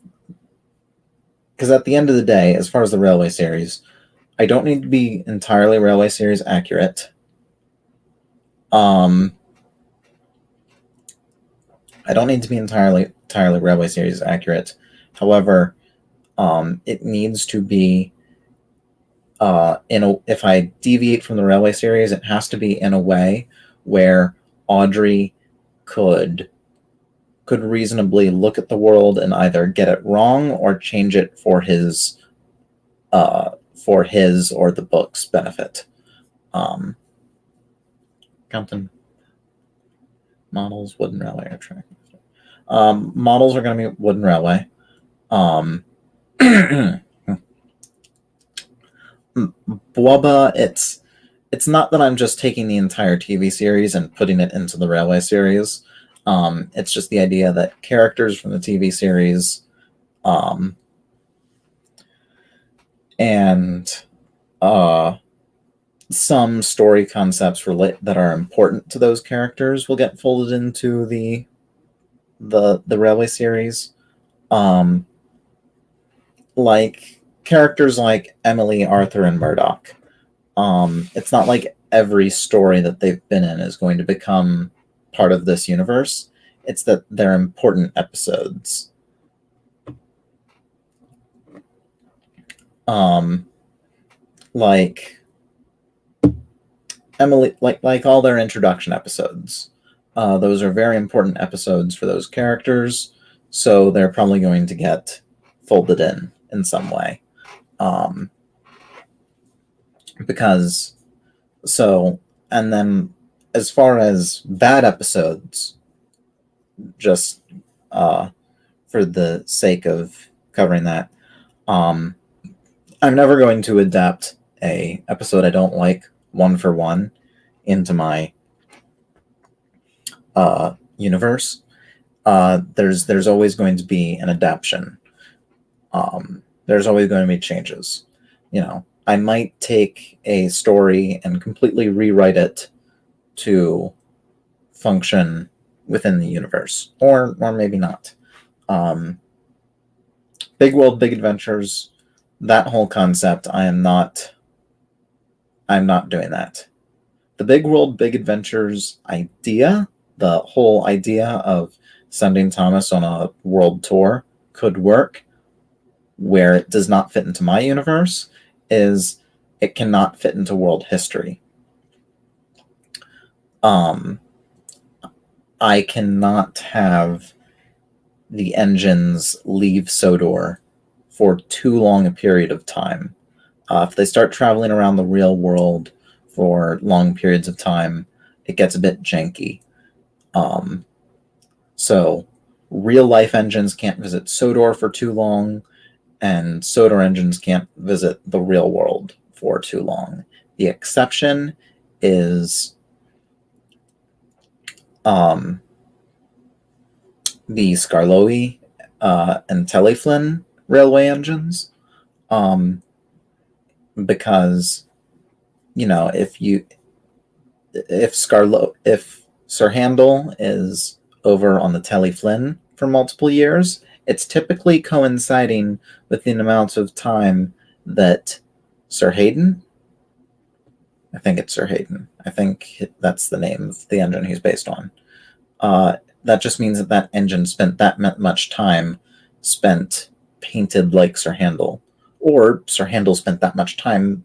at the end of the day, as far as the Railway series, I don't need to be entirely Railway series accurate. I don't need to be entirely Railway series accurate. However, it needs to be if I deviate from the Railway series, it has to be in a way where Audrey could reasonably look at the world and either get it wrong or change it for his or the book's benefit. Compton models, wooden railway, or track. Models are going to be wooden railway. Bwubba, it's not that I'm just taking the entire TV series and putting it into the Railway series. It's just the idea that characters from the TV series and some story concepts that are important to those characters will get folded into the Railway series. Like characters like Emily, Arthur, and Murdoch. It's not like every story that they've been in is going to become part of this universe. It's that they're important episodes. Like Emily, like all their introduction episodes. Those are very important episodes for those characters, so they're probably going to get folded in some way. And then as far as bad episodes, just for the sake of covering that, I'm never going to adapt a episode I don't like one for one into my universe. There's always going to be an adaptation. There's always going to be changes. I might take a story and completely rewrite it to function within the universe, or maybe not. Big World, Big Adventures, that whole concept, I'm not doing that. The Big World, Big Adventures idea, the whole idea of sending Thomas on a world tour could work. Where it does not fit into my universe is it cannot fit into world history. I cannot have the engines leave Sodor for too long a period of time. If they start traveling around the real world for long periods of time, it gets a bit janky. So real life engines can't visit Sodor for too long, and Sodor engines can't visit the real world for too long. The exception is the Skarloey and Teleflin railway engines, because if Sir Handel is over on the Teleflin for multiple years, it's typically coinciding with the amount of time that Sir Hayden, I think it's Sir Hayden, I think that's the name of the engine he's based on. That just means that that engine spent that much time spent painted like Sir Handel, or Sir Handel spent that much time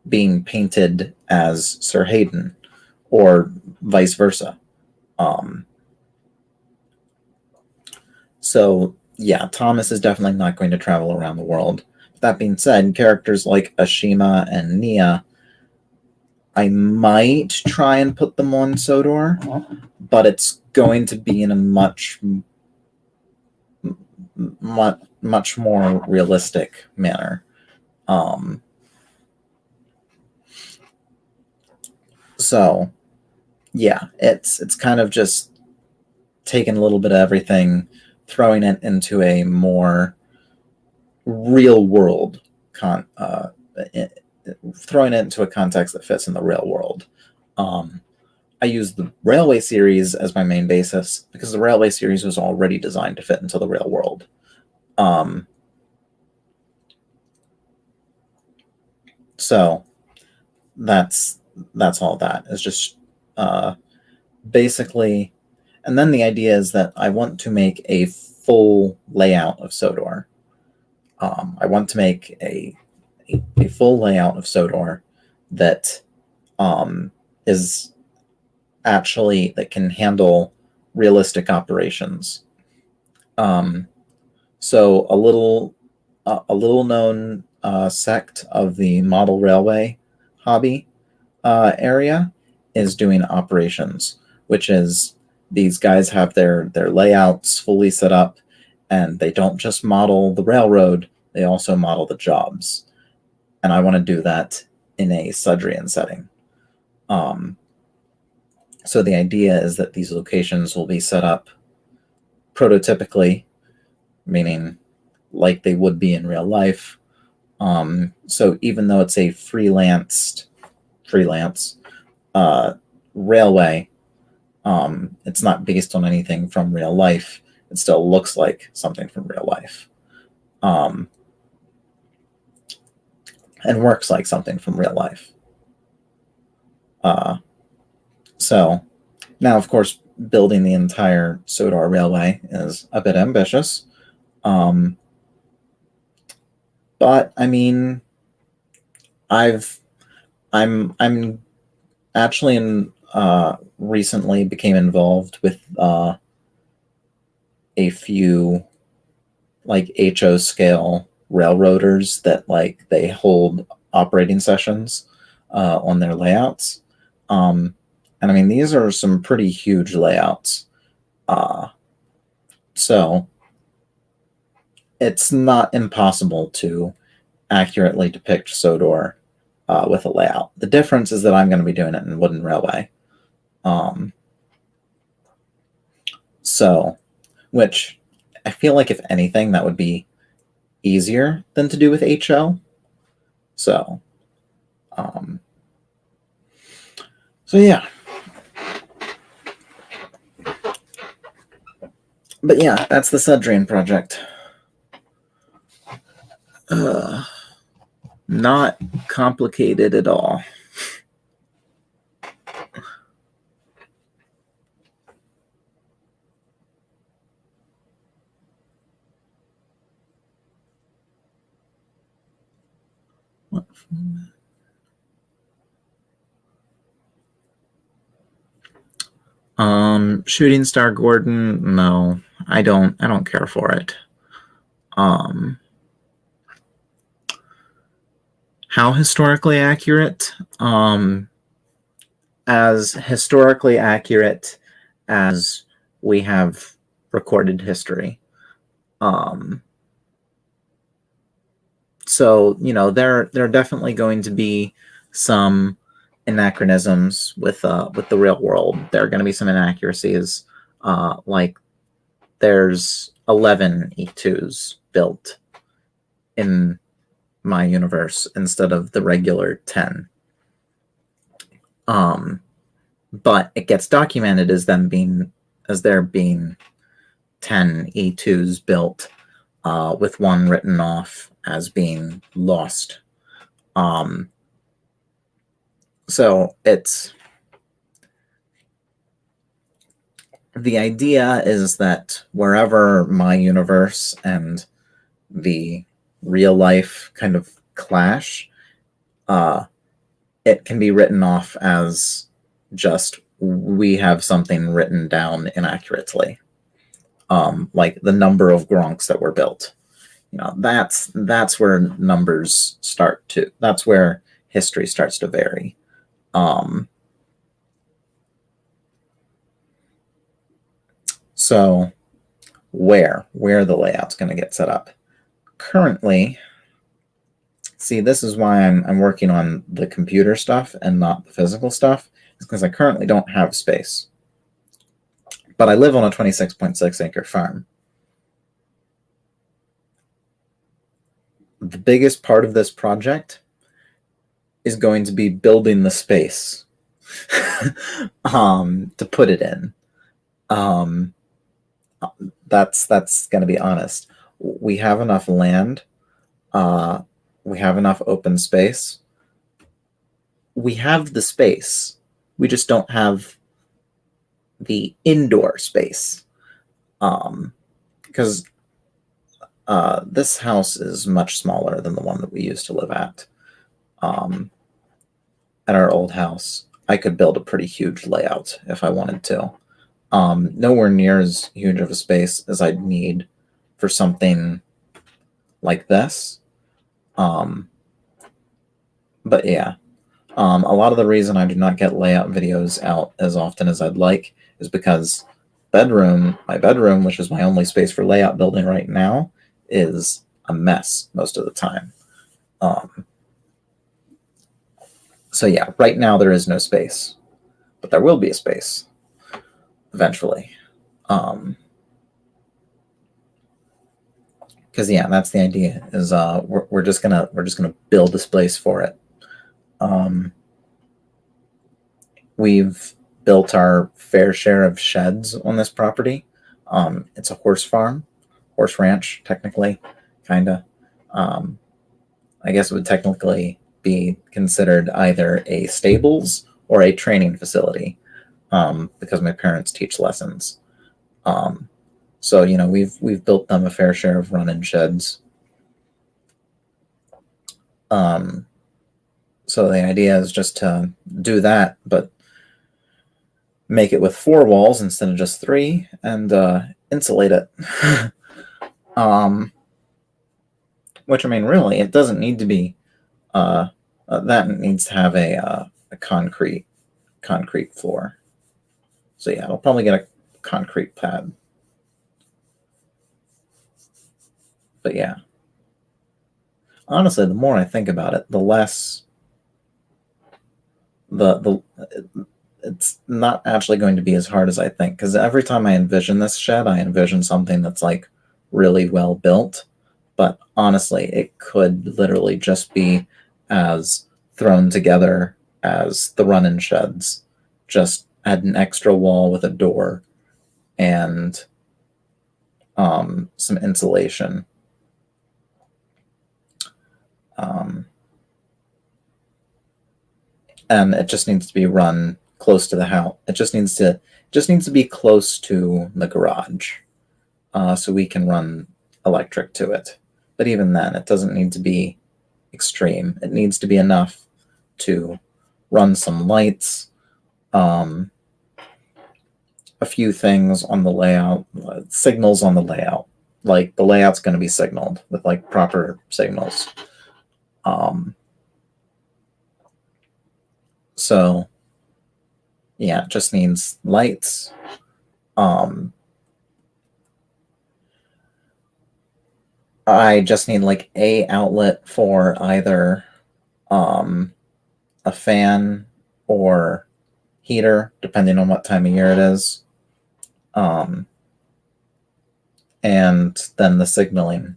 being painted as Sir Hayden, or vice versa. So yeah, Thomas is definitely not going to travel around the world. That being said, characters like Ashima and Nia, I might try and put them on Sodor, but it's going to be in a much more realistic manner. So yeah, it's kind of just taking a little bit of everything, throwing it into a more real world throwing it into a context that fits in the real world. I use the Railway series as my main basis because the Railway series was already designed to fit into the real world. So that's all that is just basically. And then the idea is that I want to make a full layout of Sodor. I want to make a full layout of Sodor that is actually that can handle realistic operations. So a little known sect of the model railway hobby area is doing operations, which is these guys have their layouts fully set up, and they don't just model the railroad, they also model the jobs. And I want to do that in a Sudrian setting. So the idea is that these locations will be set up prototypically, meaning like they would be in real life. So even though it's a freelance railway, it's not based on anything from real life. It still looks like something from real life, and works like something from real life. So now, of course, building the entire Sodor Railway is a bit ambitious. But I mean, I'm actually recently became involved with a few like HO scale railroaders that like they hold operating sessions on their layouts. And I mean, these are some pretty huge layouts. So it's not impossible to accurately depict Sodor with a layout. The difference is that I'm going to be doing it in Wooden Railway. So, which I feel like if anything, that would be easier than to do with HO. So yeah. But yeah, that's the Sudrian project. Not complicated at all. What format? Shooting Star Gordon, no, I don't care for it. How historically accurate? As historically accurate as we have recorded history. So, you know, there are definitely going to be some anachronisms with the real world. There are going to be some inaccuracies. Like there's 11 E2s built in my universe instead of the regular 10. But it gets documented as them being as there being 10 E2s built, with one written off as being lost. So the idea is that wherever my universe and the real life kind of clash, it can be written off as just we have something written down inaccurately, like the number of Gronks that were built. That's where numbers start to. That's where history starts to vary. So where the layout's going to get set up. Currently, see, this is why I'm working on the computer stuff and not the physical stuff, is because I currently don't have space. But I live on a 26.6 acre farm. The biggest part of this project is going to be building the space to put it in. That's going to be honest. We have enough land. We have enough open space. We have the space. We just don't have the indoor space. Because this house is much smaller than the one that we used to live at. At our old house, I could build a pretty huge layout if I wanted to. Nowhere near as huge of a space as I'd need for something like this. But yeah, a lot of the reason I do not get layout videos out as often as I'd like is because my bedroom, which is my only space for layout building right now, is a mess most of the time. So yeah, right now there is no space, but there will be a space eventually. Because yeah, that's the idea. Is we're just gonna build this place for it. We've built our fair share of sheds on this property. It's a horse ranch, technically, kinda. I guess it would technically be considered either a stables or a training facility, because my parents teach lessons. So we've built them a fair share of run-in sheds. So the idea is just to do that, but make it with 4 walls instead of just 3, and insulate it. Which, I mean, really, it doesn't need to be. That needs to have a concrete floor. So yeah, I'll probably get a concrete pad. But yeah, honestly, the more I think about it, the less it's not actually going to be as hard as I think, because every time I envision this shed, I envision something that's like really well built. But honestly, it could literally just be as thrown together as the run-in sheds, just add an extra wall with a door and some insulation. And it just needs to be run close to the house. It just needs to be close to the garage, so we can run electric to it. But even then, it doesn't need to be extreme. It needs to be enough to run some lights, a few things on the layout, signals on the layout. Like, the layout's going to be signaled with like proper signals. So yeah, it just needs lights. I just need like a outlet for either a fan or heater, depending on what time of year it is. And then the signaling.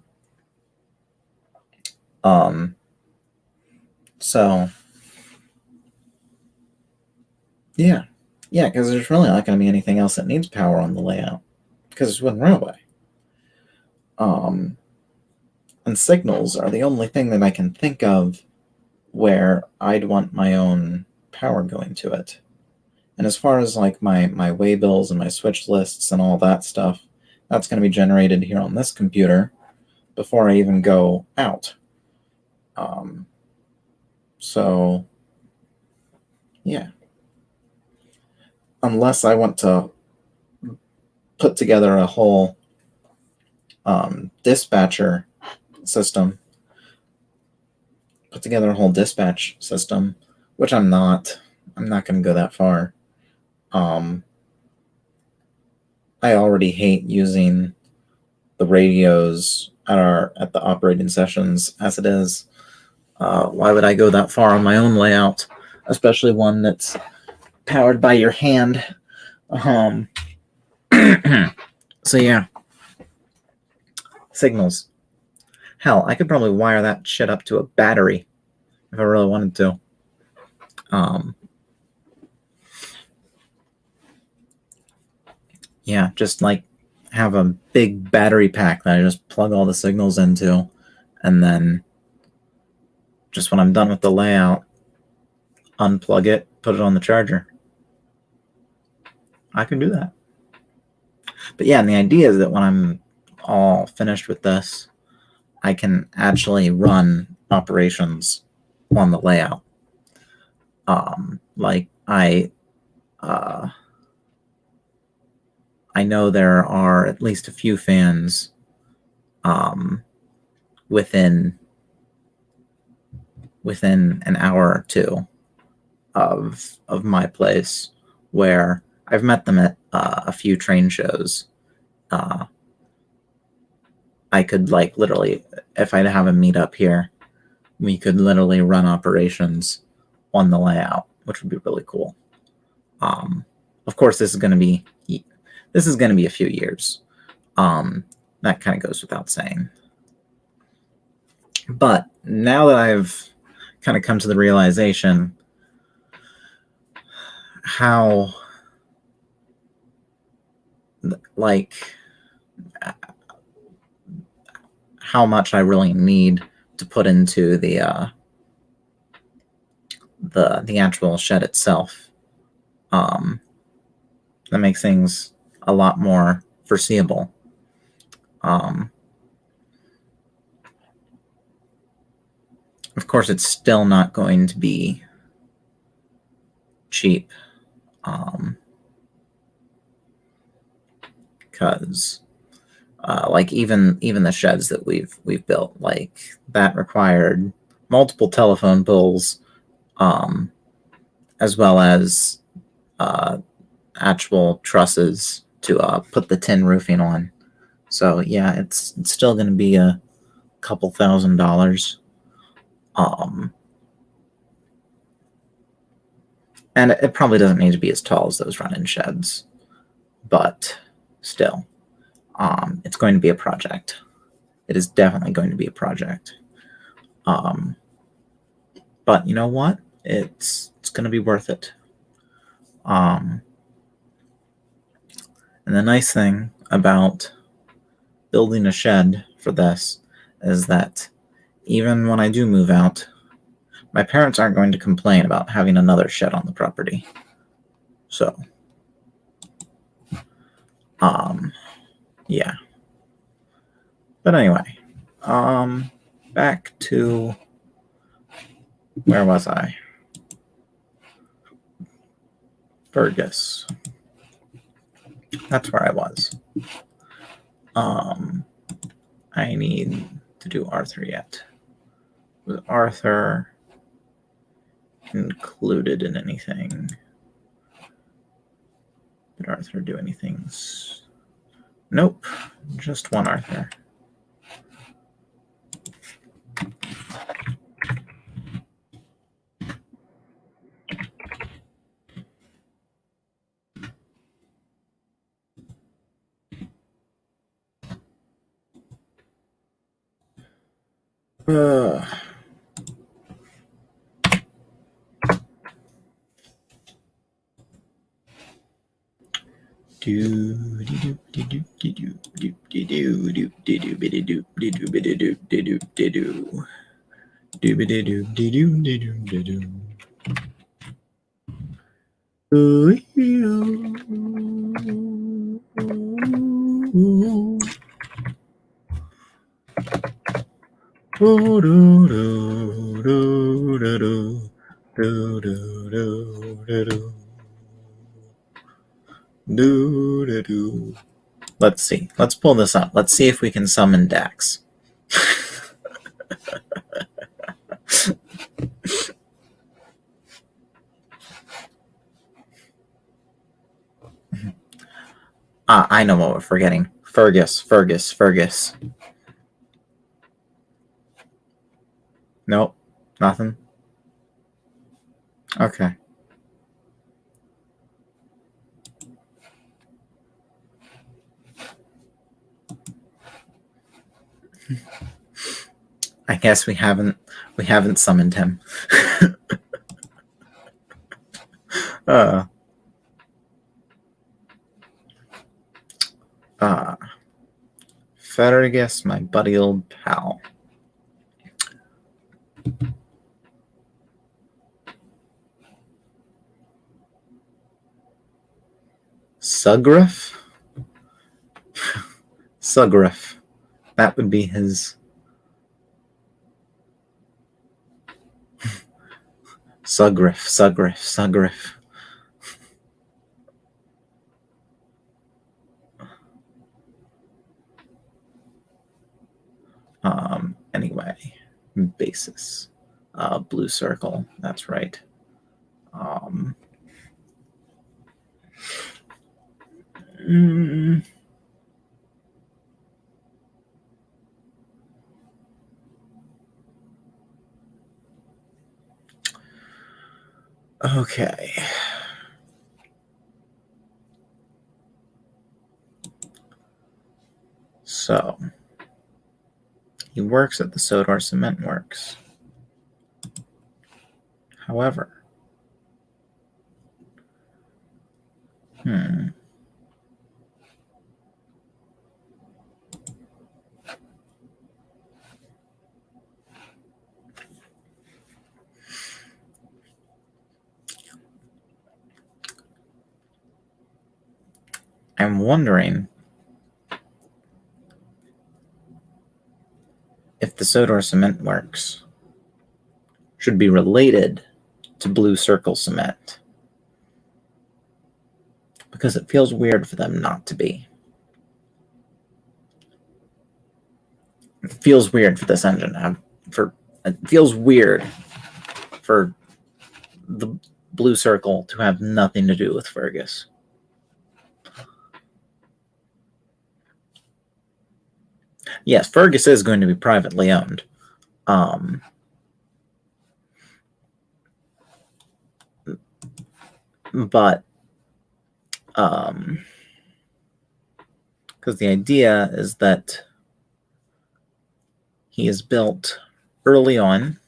So yeah, Yeah, because there's really not going to be anything else that needs power on the layout, because it's one railway. And signals are the only thing that I can think of where I'd want my own power going to it. And as far as like my waybills and my switch lists and all that stuff, that's going to be generated here on this computer before I even go out. So, yeah. Unless I want to put together a whole dispatch system, which I'm not. I'm not going to go that far. I already hate using the radios at the operating sessions as it is. Why would I go that far on my own layout, especially one that's powered by your hand? So yeah, signals. Hell, I could probably wire that shit up to a battery if I really wanted to. Yeah, just like have a big battery pack that I just plug all the signals into, and then just when I'm done with the layout, unplug it, put it on the charger. I can do that. But yeah, and the idea is that when I'm all finished with this, I can actually run operations on the layout. Like I know there are at least a few fans within an hour or two of my place where I've met them at a few train shows. I could like literally, if I'd have a meetup here, we could literally run operations on the layout, which would be really cool. Of course, this is going to be a few years. That kind of goes without saying. But now that I've kind of come to the realization how much I really need to put into the actual shed itself, that makes things a lot more foreseeable. Of course, it's still not going to be cheap, because like even the sheds that we've built, like that required multiple telephone poles, as well as actual trusses to put the tin roofing on. So yeah, it's still going to be a couple $1,000s. And it probably doesn't need to be as tall as those run-in sheds, but still, it's going to be a project. It is definitely going to be a project. But you know what? It's going to be worth it. And the nice thing about building a shed for this is that even when I do move out, my parents aren't going to complain about having another shed on the property. So, yeah. But anyway, back to, where was I? Fergus. That's where I was. I need to do Arthur yet. Was Arthur included in anything? Did Arthur do anything? Nope, just one Arthur. Let's see. Let's pull this up. Let's see if we can summon Dax. I know what we're forgetting. Fergus. Nope. Nothing. Okay. I guess we haven't summoned him. Fergus, my buddy old pal. Sugrif? Sugrif. That would be his. Sugrif. Anyway, basis. Blue circle. That's right. Okay. So, he works at the Sodor Cement Works. However, I'm wondering if the Sodor Cement Works should be related to Blue Circle Cement. Because it feels weird for them not to be. It feels weird for this engine. It feels weird for the Blue Circle to have nothing to do with Fergus. Yes, Fergus is going to be privately owned. But because the idea is that he is built early on.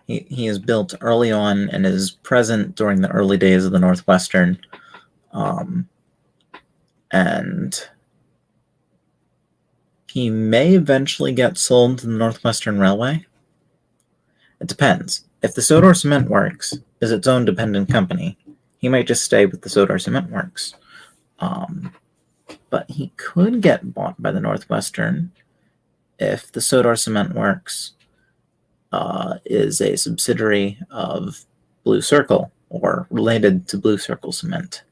He is built early on and is present during the early days of the Northwestern. And he may eventually get sold to the Northwestern Railway. It depends. If the Sodor Cement Works is its own dependent company, he might just stay with the Sodor Cement Works. But he could get bought by the Northwestern if the Sodor Cement Works is a subsidiary of Blue Circle or related to Blue Circle Cement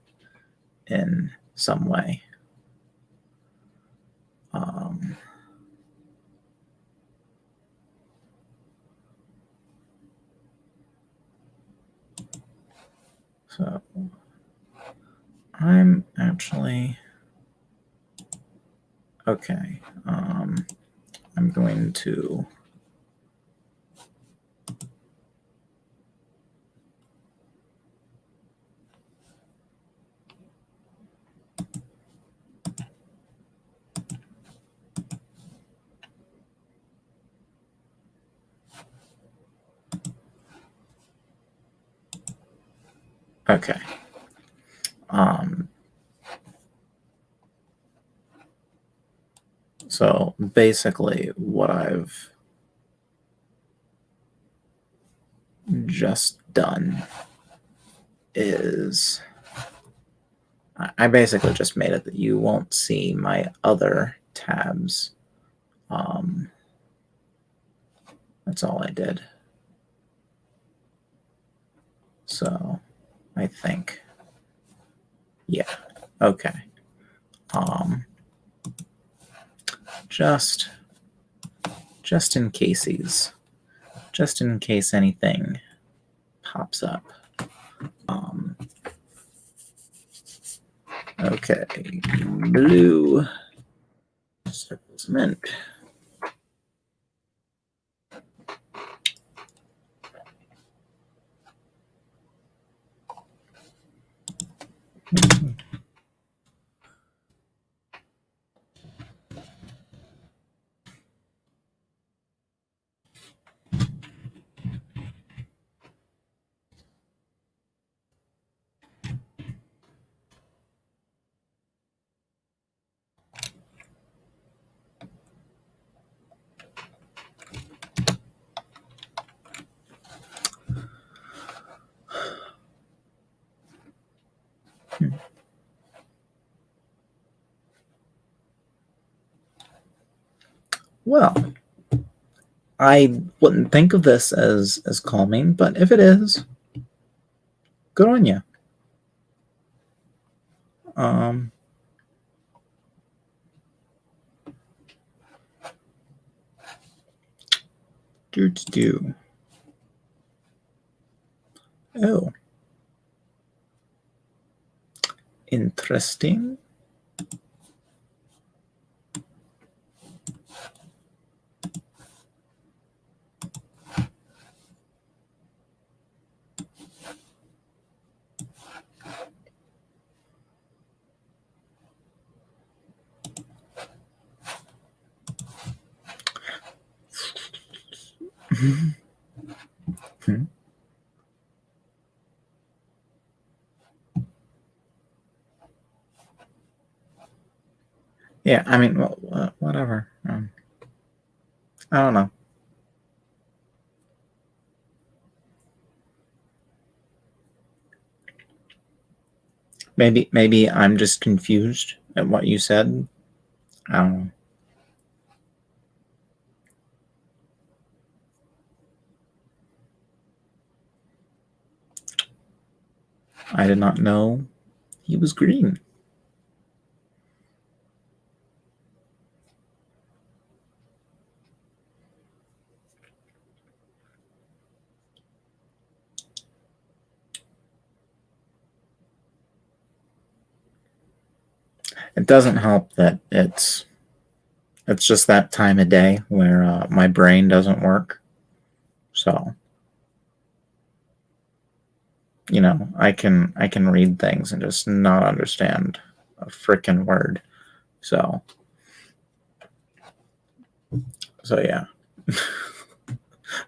in some way. So I'm actually okay. I'm going to Okay. So basically what I've just done is I basically just made it that you won't see my other tabs. That's all I did. So I think, yeah, okay. Just in cases, just in case anything pops up. Okay, blue circles mint. Well, I wouldn't think of this as calming, but if it is, good on you. Do. Oh, interesting. Yeah, I mean, well, whatever. I don't know. Maybe I'm just confused at what you said. I don't know. I did not know he was green. It doesn't help that it's just that time of day where my brain doesn't work. So, you know, I can read things and just not understand a freaking word. So yeah.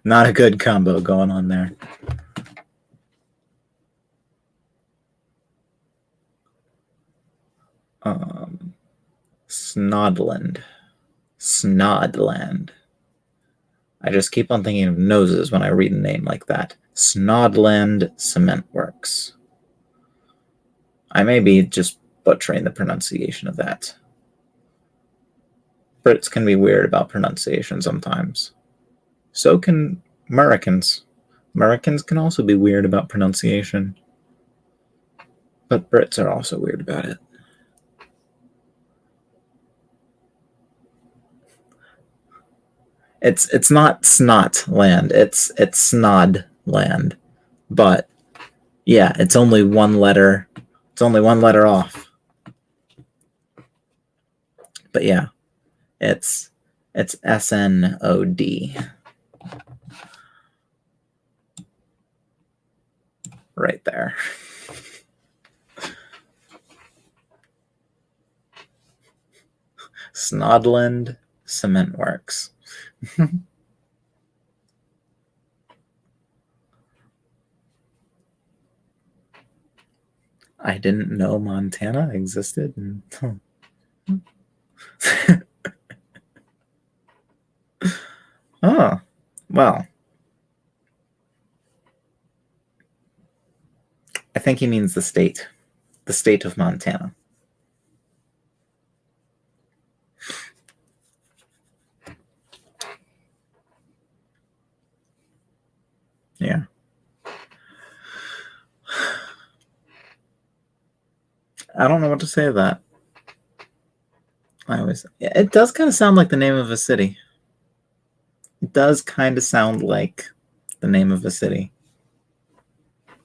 Not a good combo going on there. Snodland. I just keep on thinking of noses when I read a name like that. Snodland Cement Works. I may be just butchering the pronunciation of that. Brits can be weird about pronunciation sometimes. So can Americans. Americans can also be weird about pronunciation. But Brits are also weird about it. It's not snot land. It's snod land. But yeah, it's only one letter. It's only one letter off. But yeah, it's SNOD. Right there. Snodland Cement Works. I didn't know Montana existed. Oh, well. I think he means the state of Montana. Yeah. I don't know what to say to that. It does kind of sound like the name of a city. It does kind of sound like the name of a city.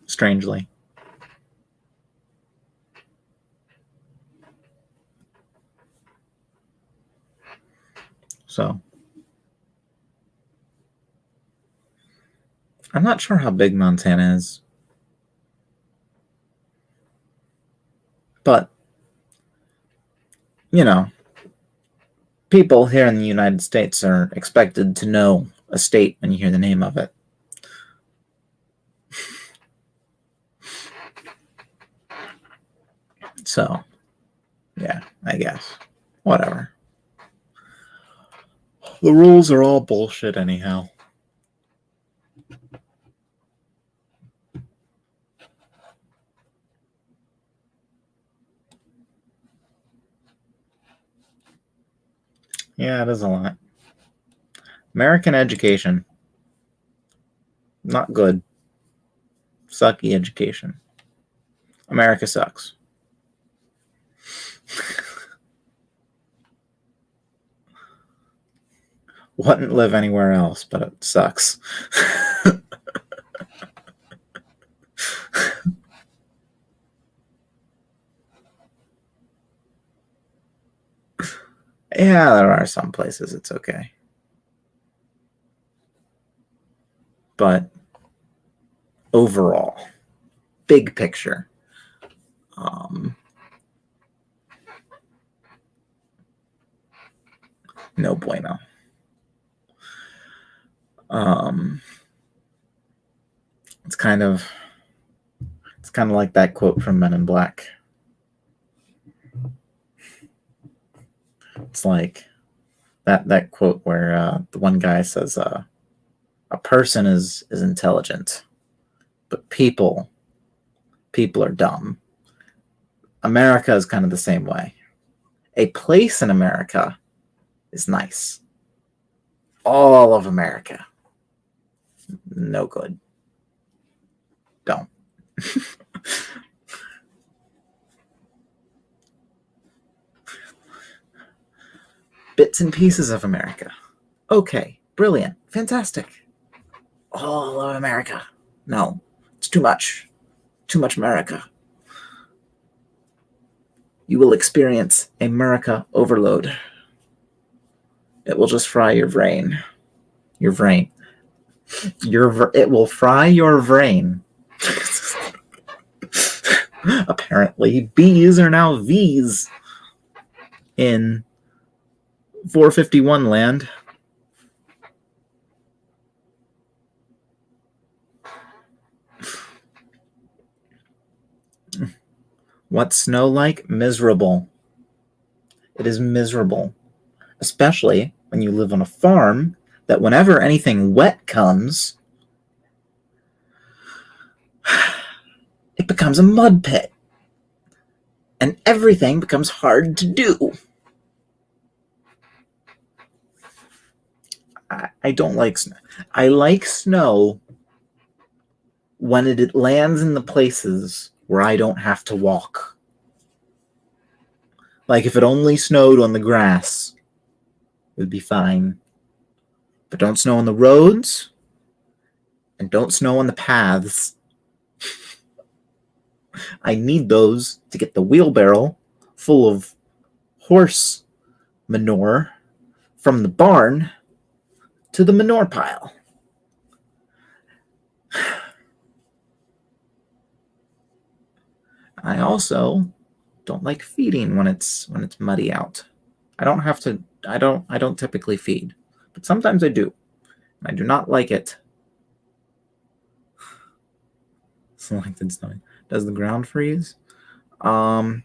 Strangely. So, I'm not sure how big Montana is. But, you know, people here in the United States are expected to know a state when you hear the name of it. So, yeah, I guess. Whatever. The rules are all bullshit anyhow. Yeah, it is a lot. American education. Not good. Sucky education. America sucks. Wouldn't live anywhere else, but it sucks. Yeah, there are some places it's okay. But overall, big picture, no bueno. It's kind of like that quote from Men in Black. It's like that quote where the one guy says, "A person is intelligent, but people are dumb." America is kind of the same way. A place in America is nice. All of America, no good. Don't. Bits and pieces of America. Okay, brilliant, fantastic. All of America. No, it's too much. Too much America. You will experience America overload. It will just fry your brain. Your brain. It will fry your brain. Apparently, B's are now V's in 451 land. What's snow like? Miserable. It is miserable. Especially when you live on a farm that whenever anything wet comes, it becomes a mud pit. And everything becomes hard to do. I don't like snow. I like snow when it lands in the places where I don't have to walk. Like if it only snowed on the grass, it would be fine. But don't snow on the roads, and don't snow on the paths. I need those to get the wheelbarrow full of horse manure from the barn to the manure pile. I also don't like feeding when it's muddy out. I don't typically feed, but sometimes I do. I do not like it. Selected snowing. Does the ground freeze? More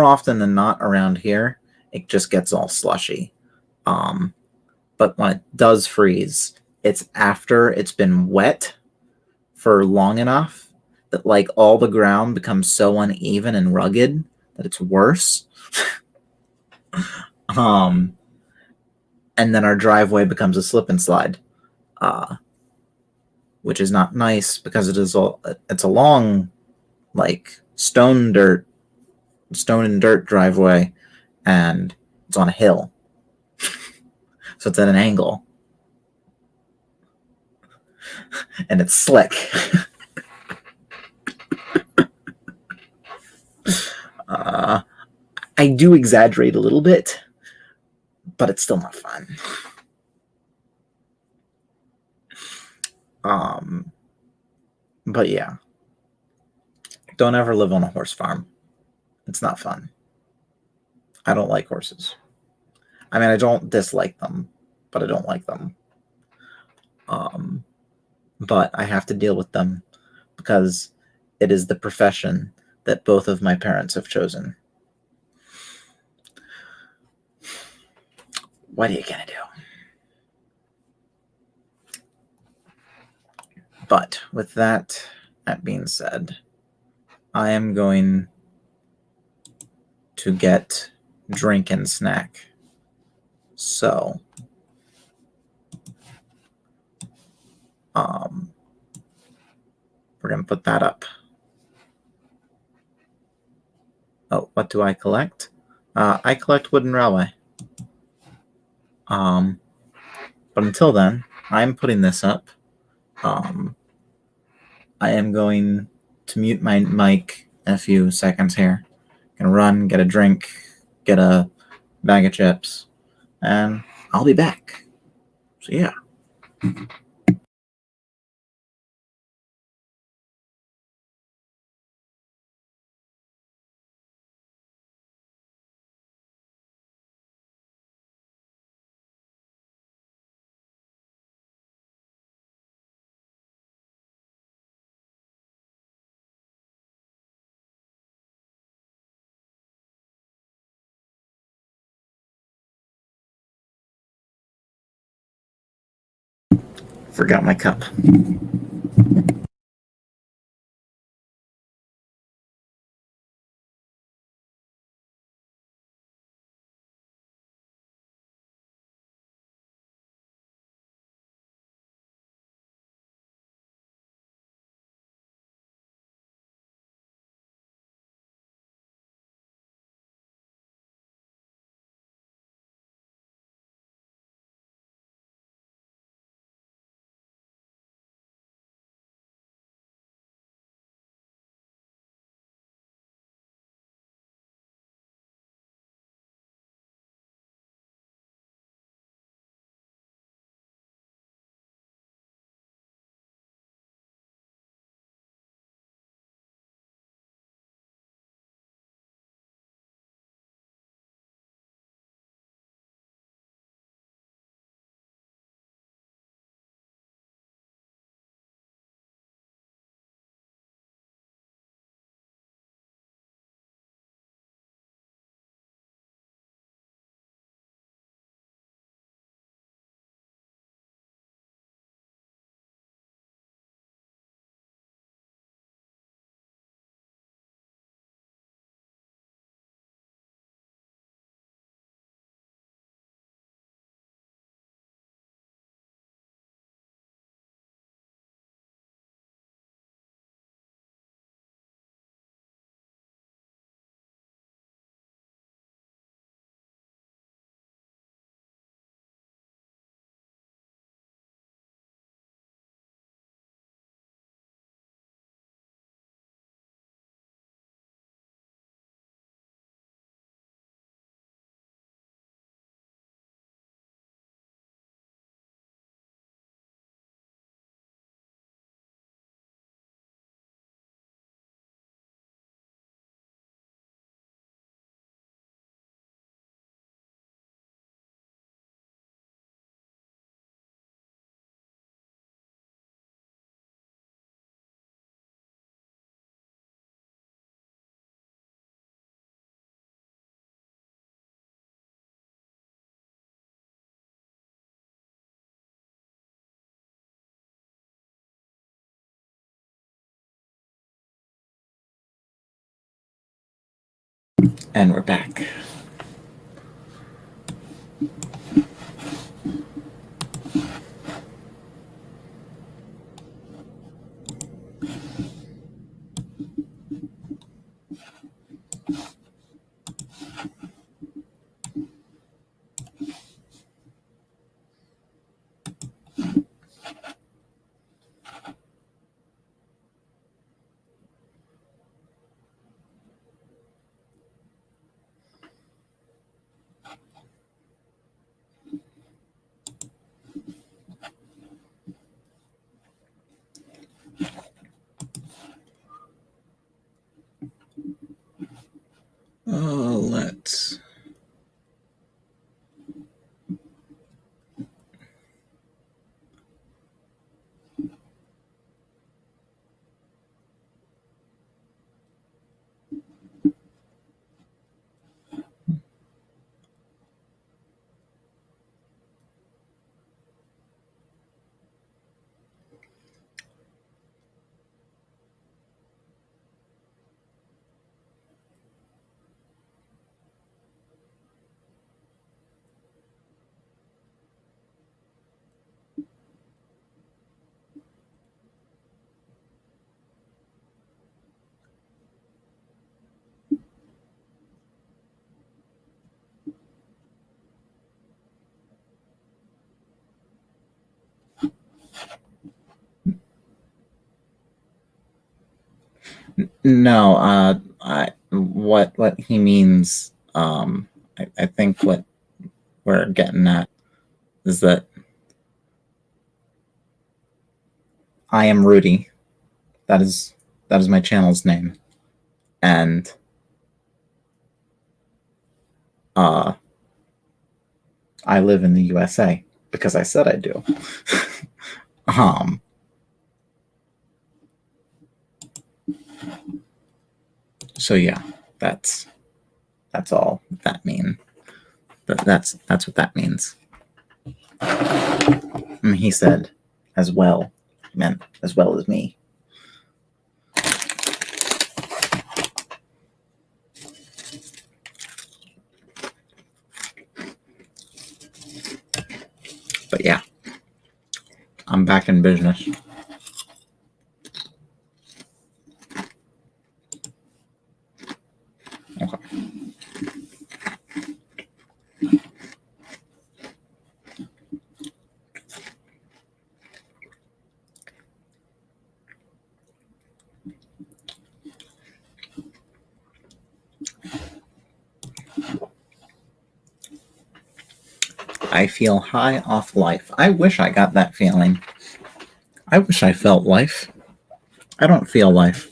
often than not around here, it just gets all slushy. But when it does freeze, it's after it's been wet for long enough that like all the ground becomes so uneven and rugged that it's worse. And then our driveway becomes a slip and slide, which is not nice because it's a long, like stone and dirt driveway, and it's on a hill, so it's at an angle, and it's slick. I do exaggerate a little bit, but it's still not fun. But yeah, don't ever live on a horse farm. It's not fun. I don't like horses. I mean, I don't dislike them, but I don't like them. But I have to deal with them because it is the profession that both of my parents have chosen. What are you gonna do? But with that being said, I am going to get drink and snack. So, we're going to put that up. Oh, what do I collect? I collect wooden railway. But until then, I'm putting this up. I am going to mute my mic in a few seconds here. Gonna run, get a drink, get a bag of chips, and I'll be back. So yeah. Forgot my cup. And we're back. Let's. No, what he means, I think what we're getting at is that I am Rudy. That is my channel's name, and I live in the USA because I said I do. So yeah, that's all that mean. That's what that means. And he said, as well, meant as well as me. But yeah, I'm back in business. Okay. I feel high off life. I wish I got that feeling. I wish I felt life. I don't feel life.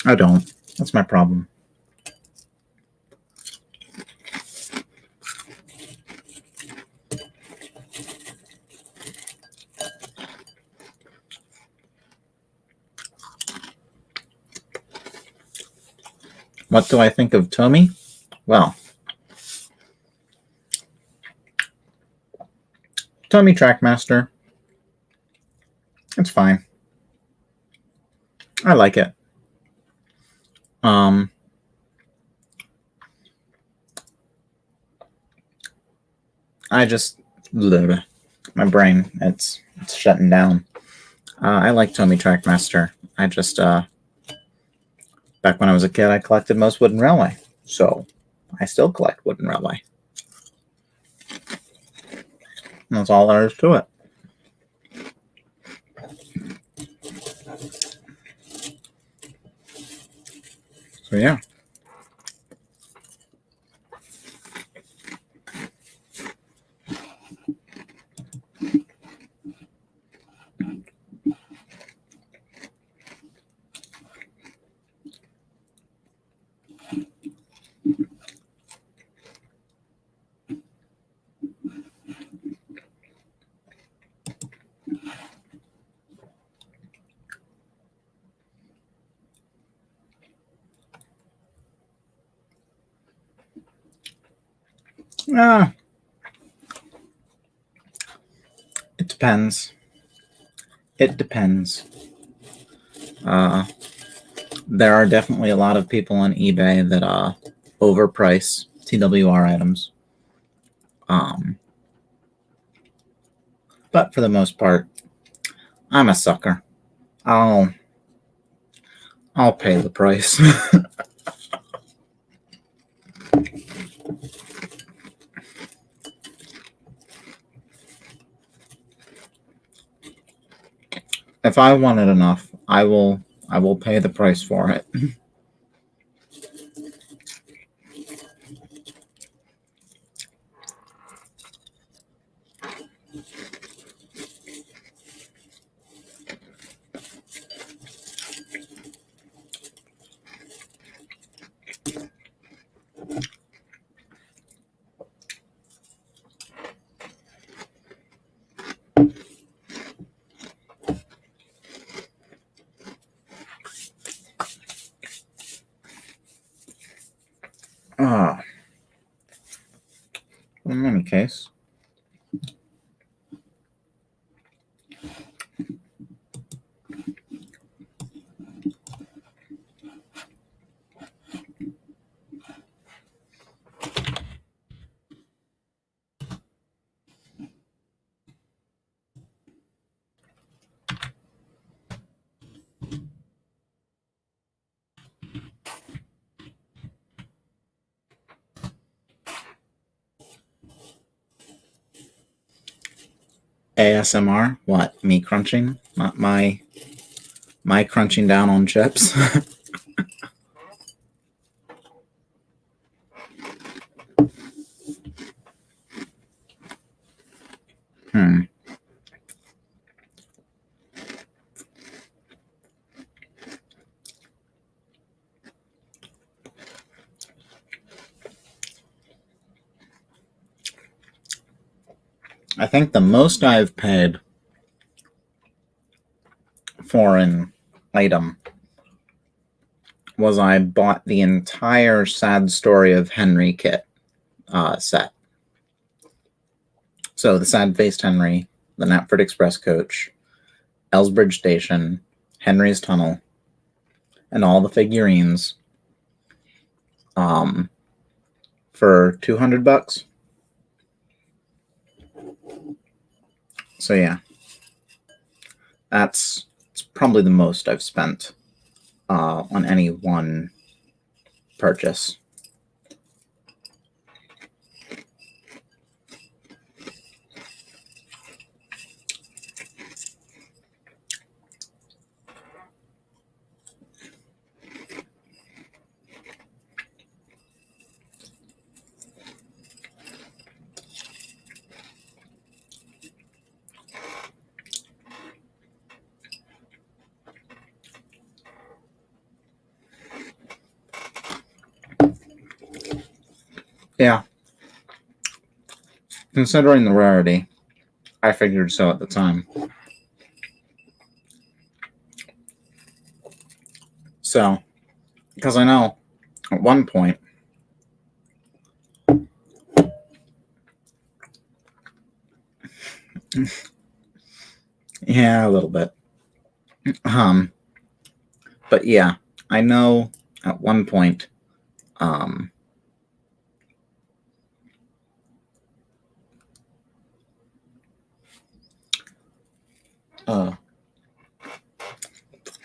I don't. That's my problem. What do I think of Tommy? Well, Tommy Trackmaster. It's fine. I like it. I just my brain, it's shutting down. I like Tommy Trackmaster. I just back when I was a kid, I collected most Wooden Railway, so I still collect Wooden Railway. And that's all there is to it. So yeah. It depends. It depends. there are definitely a lot of people on eBay that overprice TWR items. But for the most part, I'm a sucker. I'll pay the price. If I want it enough, I will pay the price for it. In any case, ASMR? What? Me crunching? Not my crunching down on chips? I think the most I've paid for an item was I bought the entire Sad Story of Henry kit set. So the Sad-Faced Henry, the Knapford Express Coach, Elsbridge Station, Henry's Tunnel, and all the figurines for $200. So yeah, it's probably the most I've spent on any one purchase. Yeah. Considering the rarity, I figured so at the time. So, because I know at one point, yeah, a little bit. But yeah, I know at one point,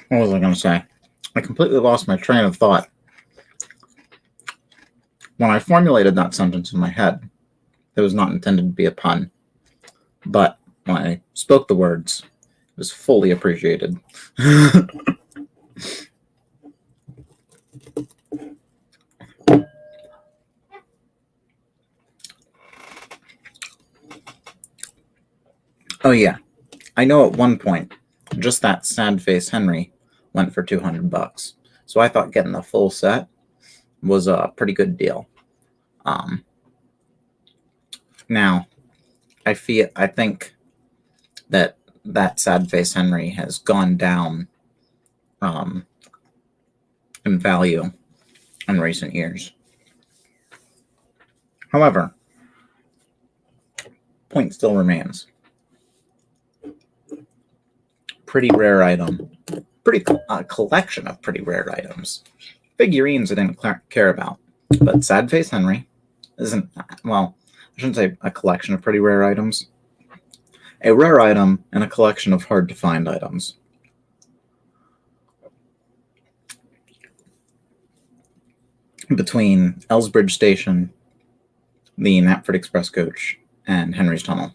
what was I going to say? I completely lost my train of thought. When I formulated that sentence in my head, it was not intended to be a pun. But when I spoke the words, it was fully appreciated. Oh yeah, I know at one point, just that Sad Face Henry went for $200. So I thought getting the full set was a pretty good deal. Now, I think that Sad Face Henry has gone down in value in recent years. However, point still remains. Pretty rare item. collection of pretty rare items. Figurines I didn't care about, but Sad Face Henry isn't, well, I shouldn't say a collection of pretty rare items. A rare item and a collection of hard-to-find items. Between Elsbridge Station, the Knapford Express coach, and Henry's Tunnel.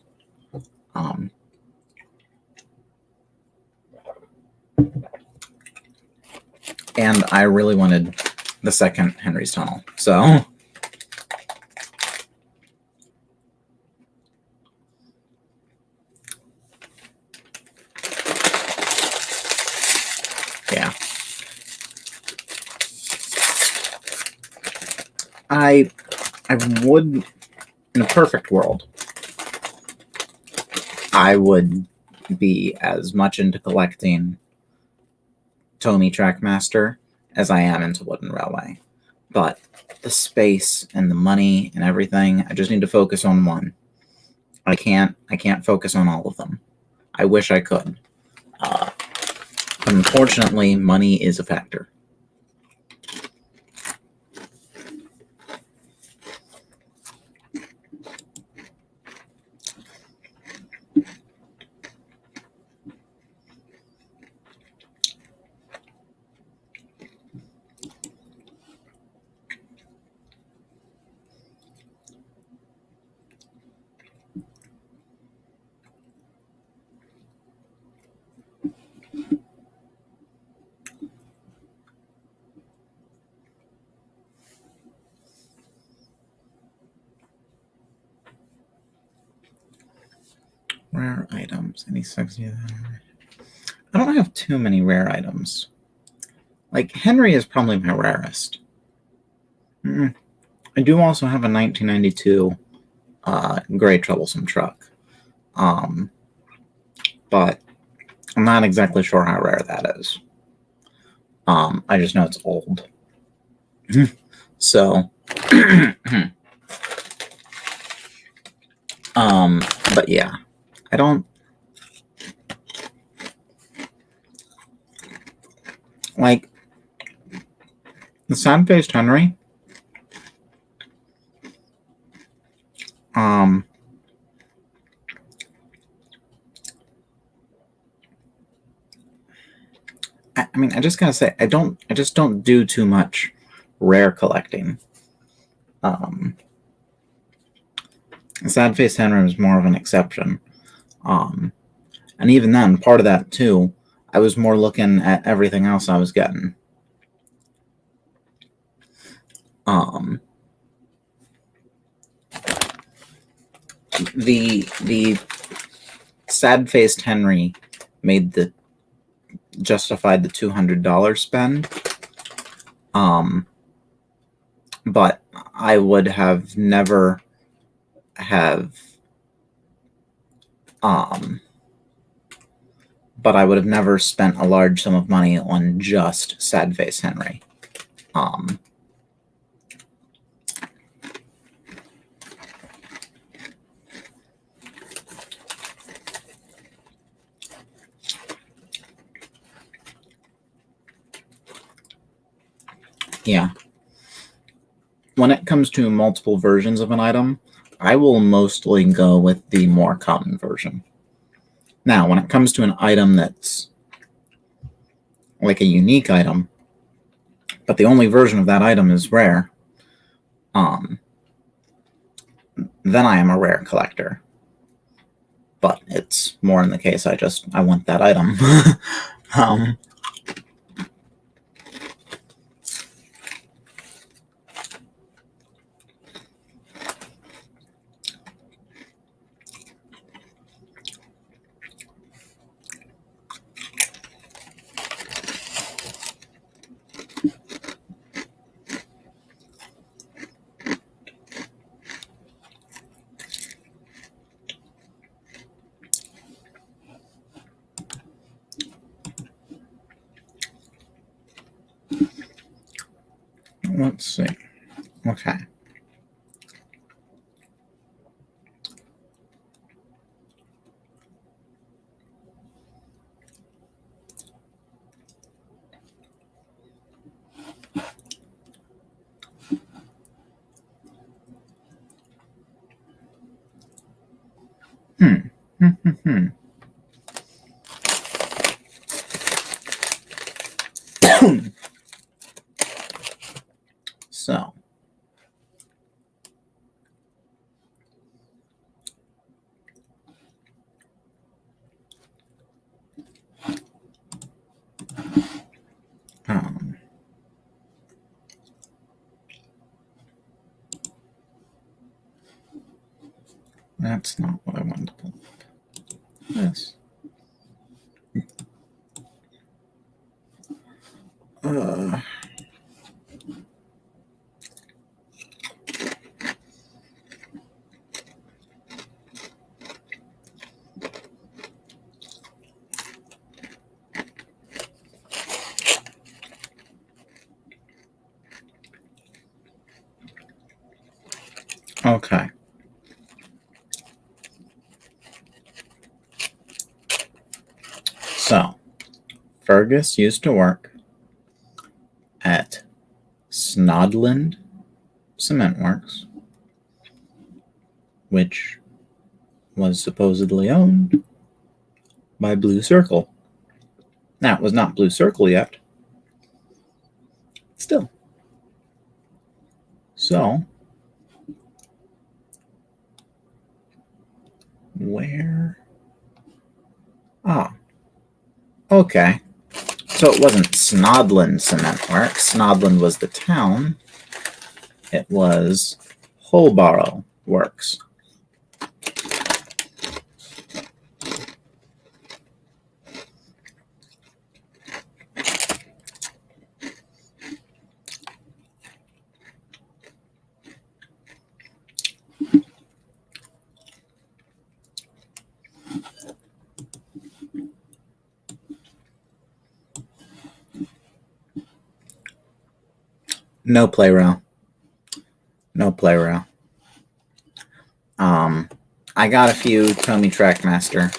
And I really wanted the second Henry's Tunnel, so... yeah. I would, in a perfect world, I would be as much into collecting Tomy Trackmaster as I am into Wooden Railway. But the space and the money and everything, I just need to focus on one. I can't focus on all of them. I wish I could. Unfortunately, money is a factor. Rare items. Any sexy? I don't have too many rare items. Like, Henry is probably my rarest. I do also have a 1992 gray troublesome truck. But I'm not exactly sure how rare that is. I just know it's old. So, but yeah, I don't like the Sad-Faced Henry. I mean, I just gotta say, I just don't do too much rare collecting. Sad-Faced Henry was more of an exception. And even then, part of that too, I was more looking at everything else I was getting. The Sad-Faced Henry justified the $200 spend. But I would have never spent a large sum of money on just Sad-Faced Henry. Yeah. When it comes to multiple versions of an item, I will mostly go with the more common version. Now, when it comes to an item that's like a unique item, but the only version of that item is rare, then I am a rare collector. But it's more in the case I want that item. Let's see. Okay. Mm-hmm. So, that's not what I wanted to pull up. Yes. Okay. So, Fergus used to work at Snodland Cement Works, which was supposedly owned by Blue Circle. Now, it was not Blue Circle yet. Still. So, where? Ah. Okay. So it wasn't Snodland Cement Works. Snodland was the town. It was Holborough Works. No play rail. No play rail. I got a few Tomy Trackmaster.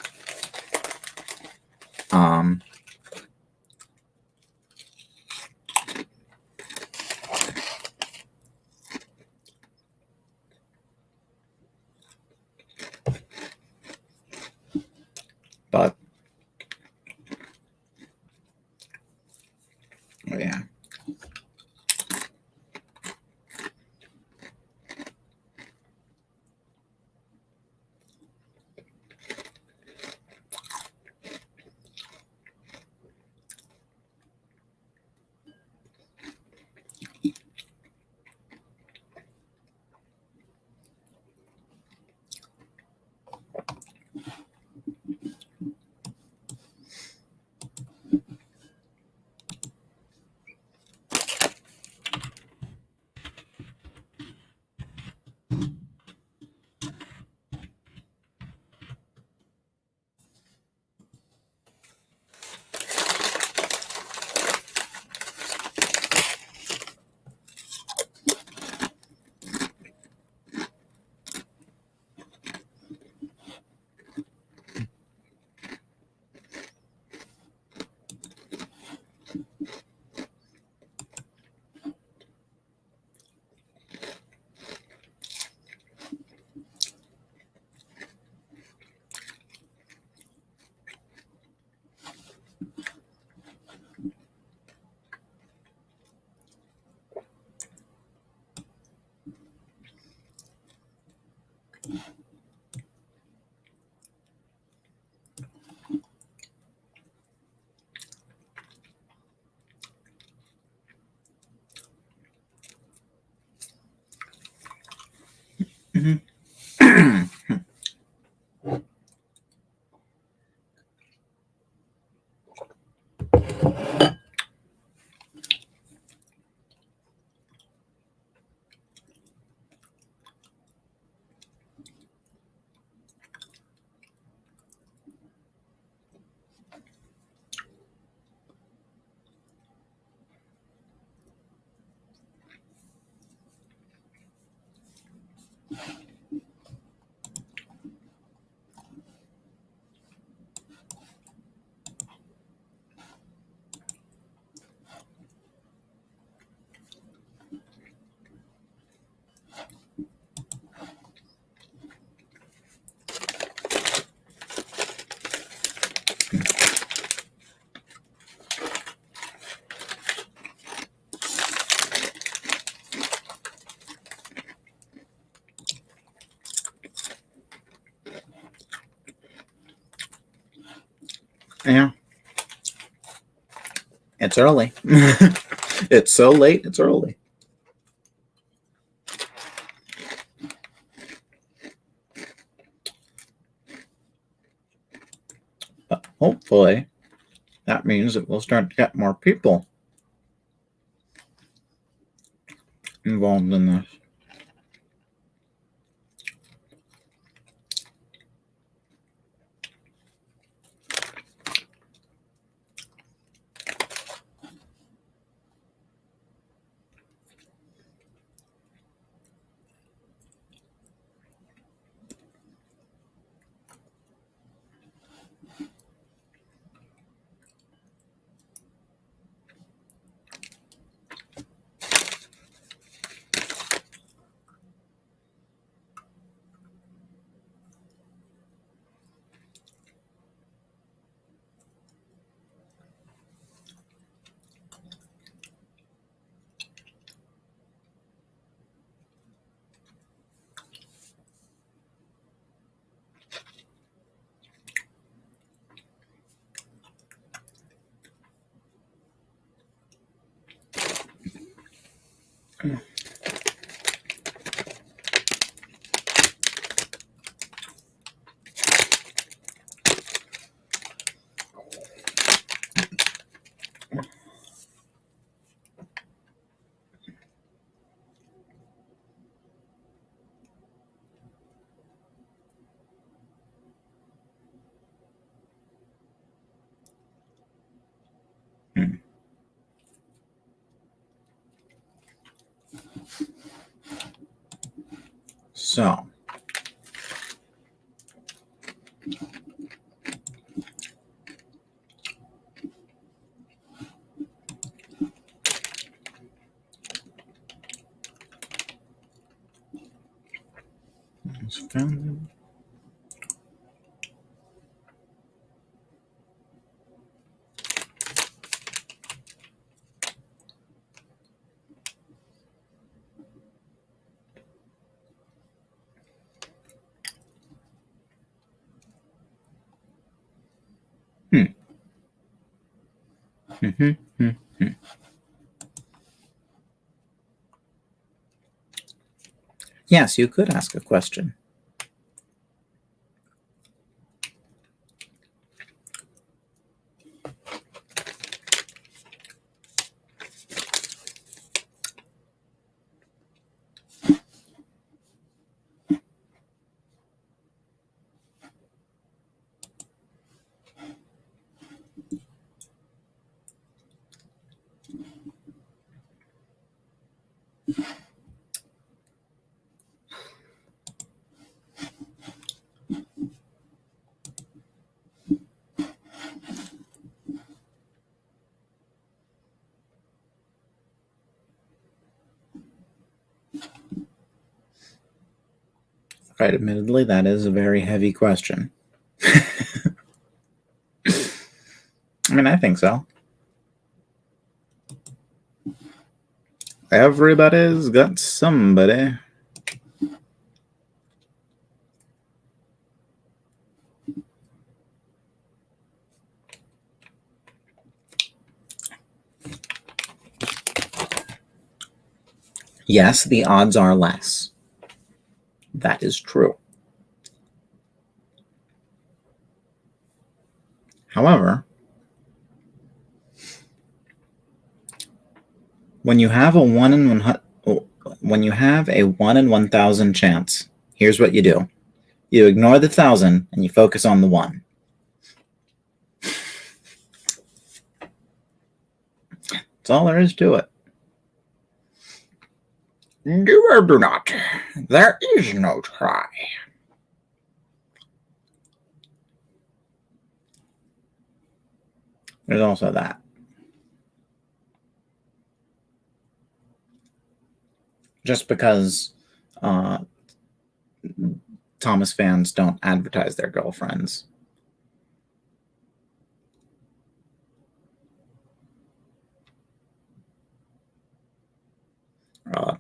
But yeah. Yeah. It's early. It's so late, it's early. But hopefully, that means that we'll start to get more people involved in this. So, it's founded. Yes, you could ask a question. Right, admittedly, that is a very heavy question. I mean, I think so. Everybody's got somebody. Yes, the odds are less. That is true. However, when you have a 1 in 1,000 chance, here's what you do. You ignore the 1,000 and you focus on the 1. That's all there is to it. Do or do not. There is no try. There's also that. Just because Thomas fans don't advertise their girlfriends.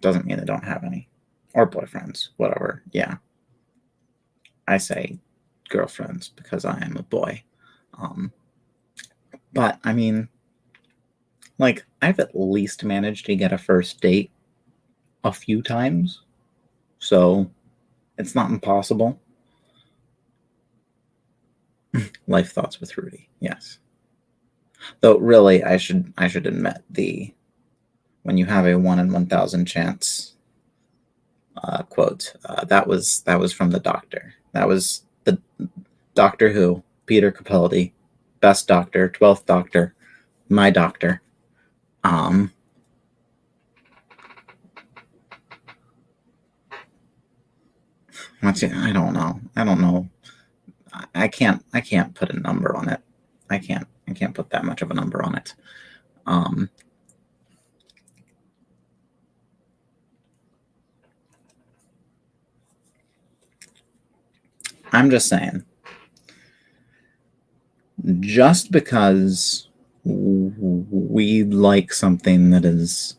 Doesn't mean they don't have any. Or boyfriends, whatever. Yeah. I say girlfriends because I am a boy. But I mean, like, I've at least managed to get a first date a few times, so it's not impossible. Life thoughts with Rudy, yes. Though really, I should admit, when you have a 1 in 1,000 chance quote, that was from the doctor. That was the Doctor Who, Peter Capaldi, best doctor, 12th Doctor, my doctor. I don't know. I can't put a number on it. I can't put that much of a number on it. I'm just saying, just because we like something that is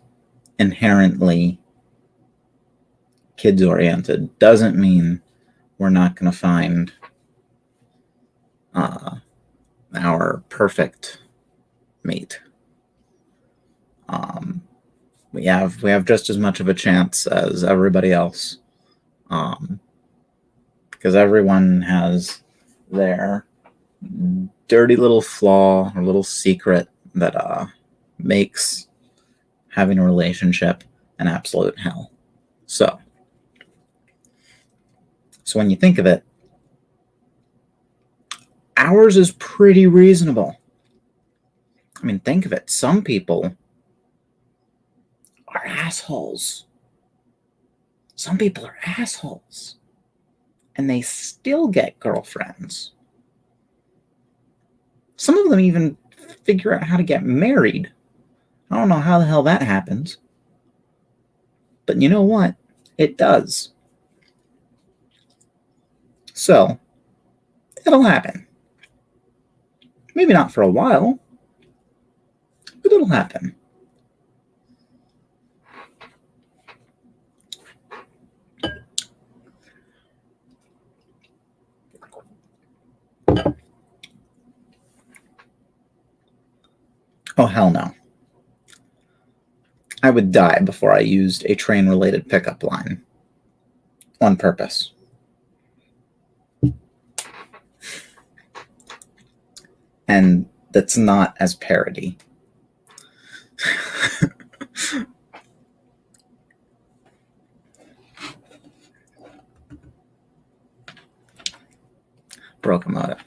inherently kids oriented doesn't mean we're not going to find our perfect mate. We have just as much of a chance as everybody else, because everyone has their dirty little flaw or little secret that makes having a relationship an absolute hell. So when you think of it, ours is pretty reasonable. I mean, think of it. Some people are assholes. Some people are assholes. And they still get girlfriends. Some of them even figure out how to get married. I don't know how the hell that happens. But you know what? It does. So, it'll happen. Maybe not for a while, but it'll happen. Oh, hell no. I would die before I used a train-related pickup line on purpose. And that's not as parody. Brokomotive.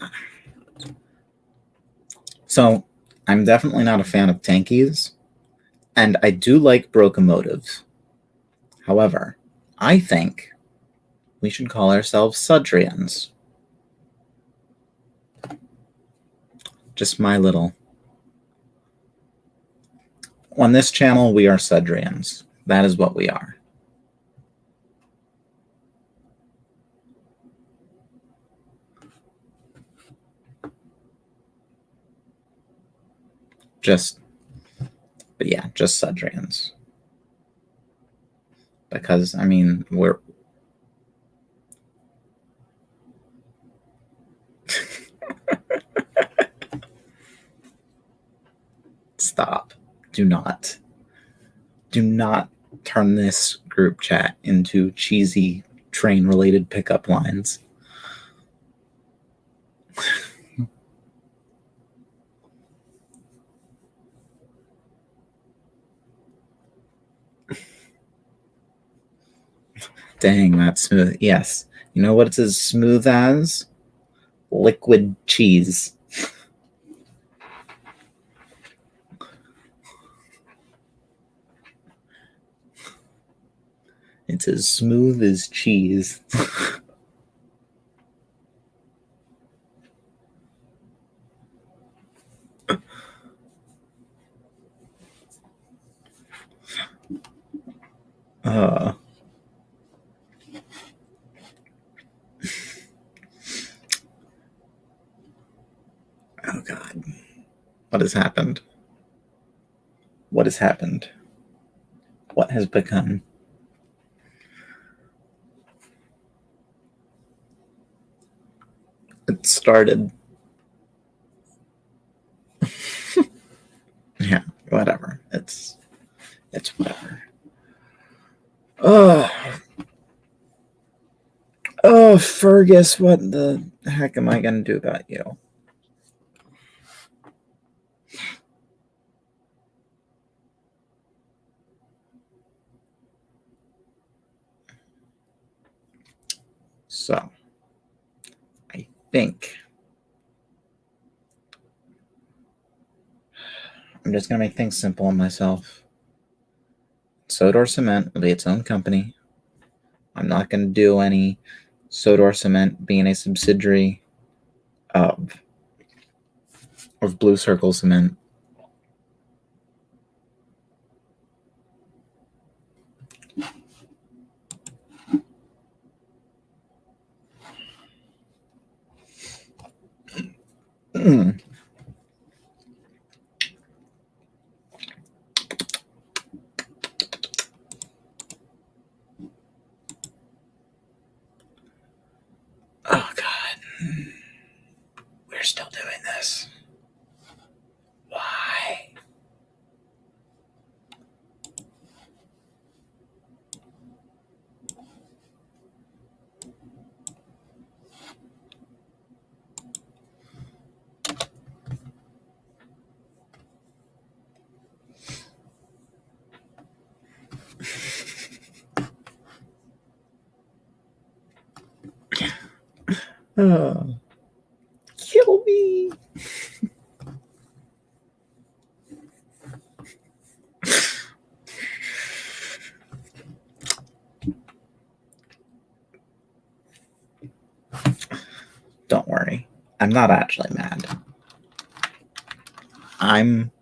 So, I'm definitely not a fan of tankies, and I do like brokomotives. However, I think we should call ourselves Sudrians. Just my little... On this channel, we are Sudrians. That is what we are. But yeah, just Sudrians. Because, I mean, we're... Stop. Do not turn this group chat into cheesy train-related pickup lines. Dang, that's smooth. Yes. You know what it's as smooth as? Liquid cheese. It's as smooth as cheese. Oh God. What has happened? What has happened? What has begun? It started. whatever. It's whatever. Oh, Fergus, what the heck am I gonna do about you? So, I think I'm just gonna make things simple on myself. Sodor Cement will be its own company. I'm not gonna do any Sodor Cement being a subsidiary of Blue Circle Cement. Oh God, we're still doing this. Why? Oh, kill me. Don't worry. I'm not actually mad. I'm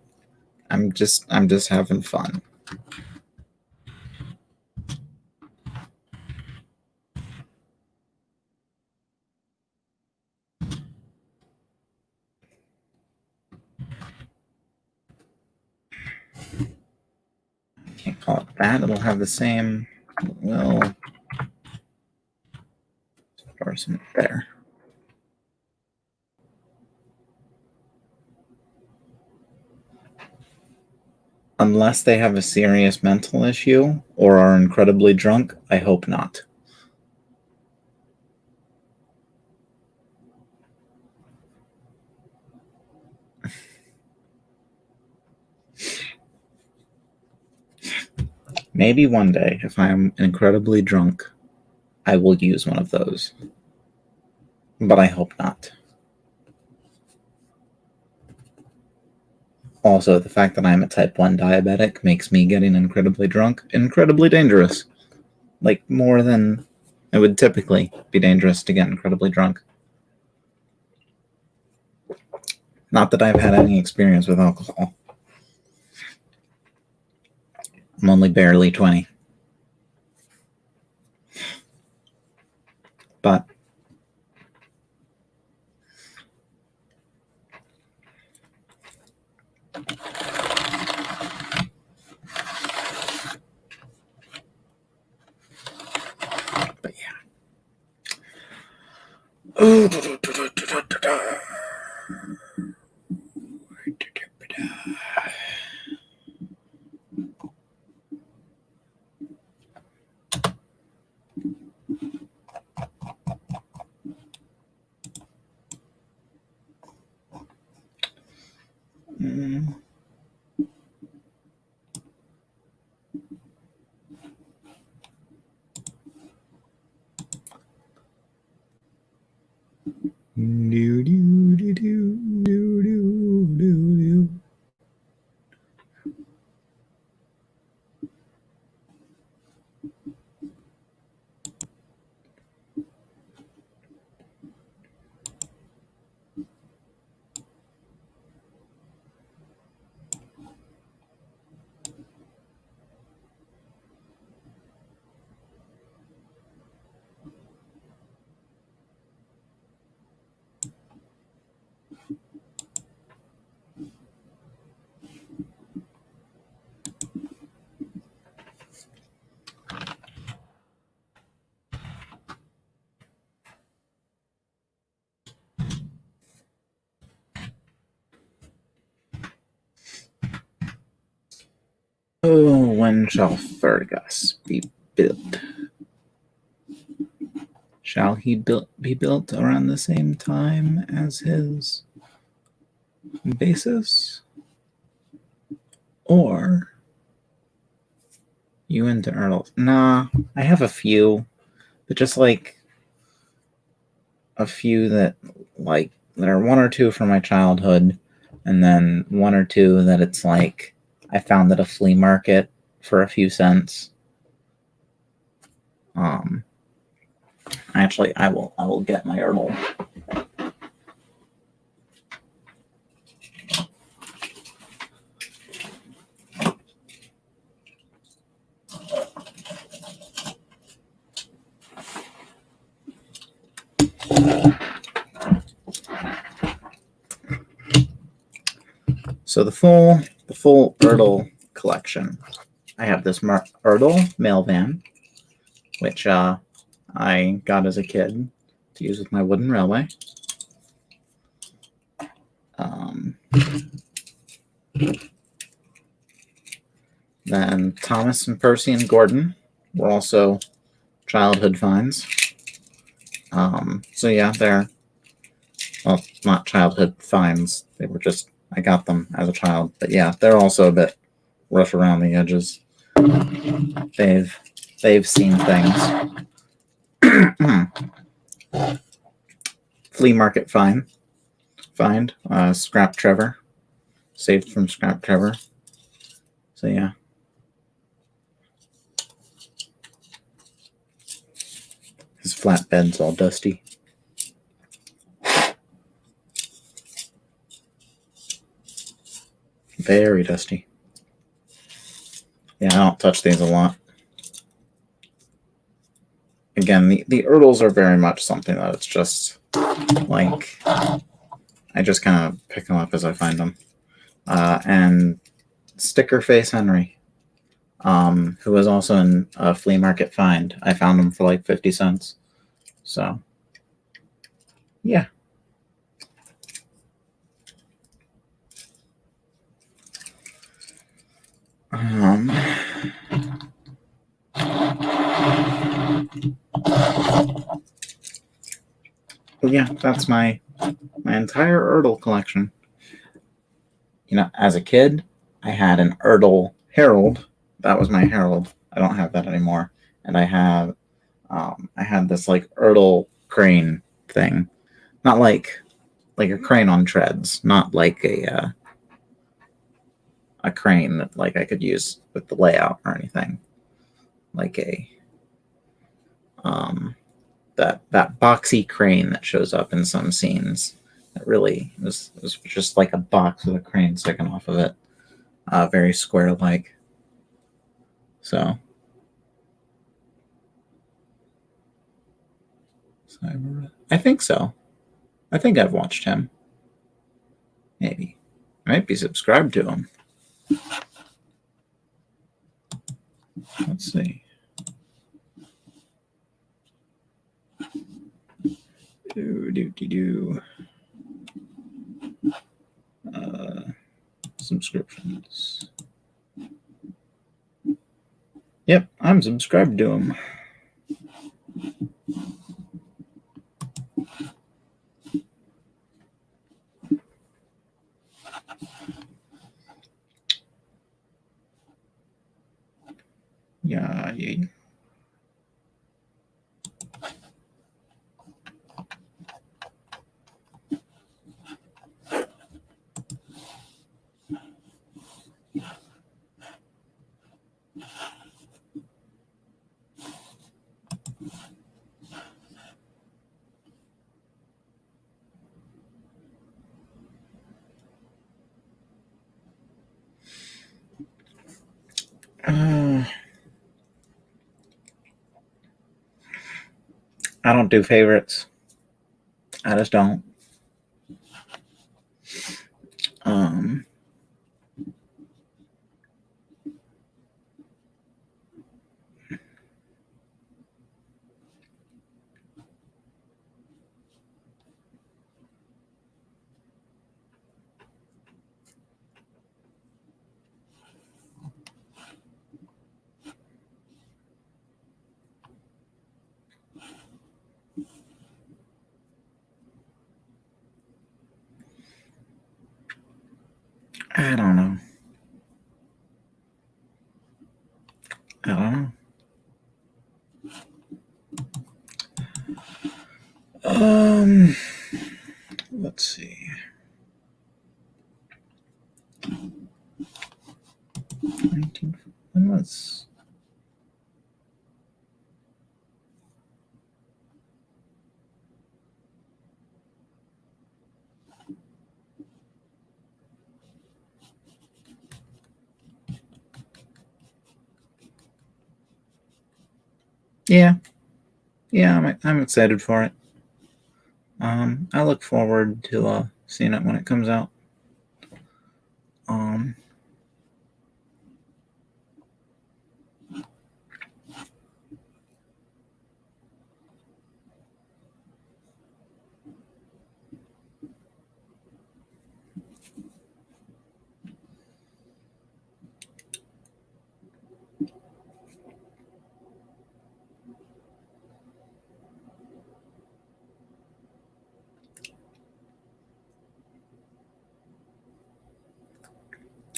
just having fun. Can't call it that. It'll have the same. Well, endorsement there. Unless they have a serious mental issue or are incredibly drunk, I hope not. Maybe one day, if I am incredibly drunk, I will use one of those. But I hope not. Also, the fact that I'm a type 1 diabetic makes me getting incredibly drunk incredibly dangerous. Like, more than it would typically be dangerous to get incredibly drunk. Not that I've had any experience with alcohol. I'm only barely 20. But yeah. Do, do, do, do, do, do, do. Oh, when shall Fergus be built? Shall he be built around the same time as his basis? Or you into Earls? Nah, I have a few, but just like a few that like that are one or two from my childhood, and then one or two that it's like I found at a flea market for a few cents. Actually, I will get my Earl. So the full Ertl collection. I have this Ertl mail van, which I got as a kid to use with my wooden railway. Then Thomas and Percy and Gordon were also childhood finds. So yeah, they're, well, not childhood finds. They were just, I got them as a child. But yeah, they're also a bit rough around the edges. They've seen things. Flea market find. Scrap Trevor. Saved from Scrap Trevor. So yeah. His flatbed's all dusty. Very dusty. Yeah, I don't touch these a lot. Again, the Ertls are very much something that it's just like I just kind of pick them up as I find them. And Sticker Face Henry, who was also in a flea market find. I found him for like 50 cents. So, yeah. Yeah, that's my entire Ertl collection. You know, as a kid, I had an Ertl Herald. That was my Herald. I don't have that anymore. And I had this like Ertl crane thing, not like a crane on treads, not like a crane that like I could use with the layout or anything, like a that boxy crane that shows up in some scenes. That really was just like a box with a crane sticking off of it, very square like. So I think so. I think I've watched him. Maybe I might be subscribed to him. Let's see. Subscriptions. Yep, I'm subscribed to him. Yeah. I don't do favorites. I just don't. I don't know. I don't know. Let's see. 19, when was? Yeah, I'm excited for it. I look forward to seeing it when it comes out.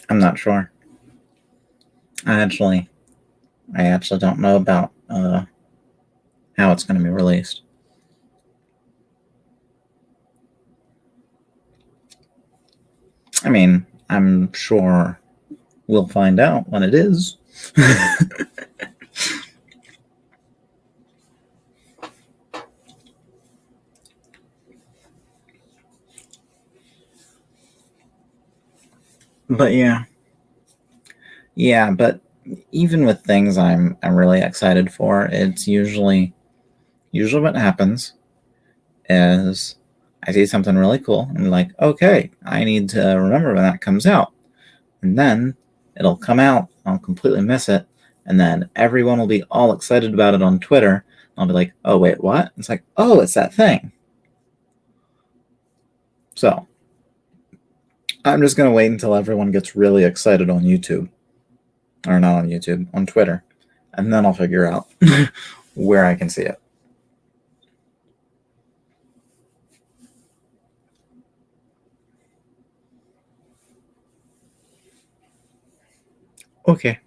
I'm not sure. I actually don't know about how it's going to be released. I mean, I'm sure we'll find out when it is. But yeah, but even with things I'm really excited for, it's usually what happens is I see something really cool and I'm like, okay, I need to remember when that comes out. And then it'll come out, I'll completely miss it, and then everyone will be all excited about it on Twitter. I'll be like, oh wait, what? It's like, oh, it's that thing. So I'm just gonna wait until everyone gets really excited on YouTube. Or not on YouTube, on Twitter. And then I'll figure out where I can see it. Okay.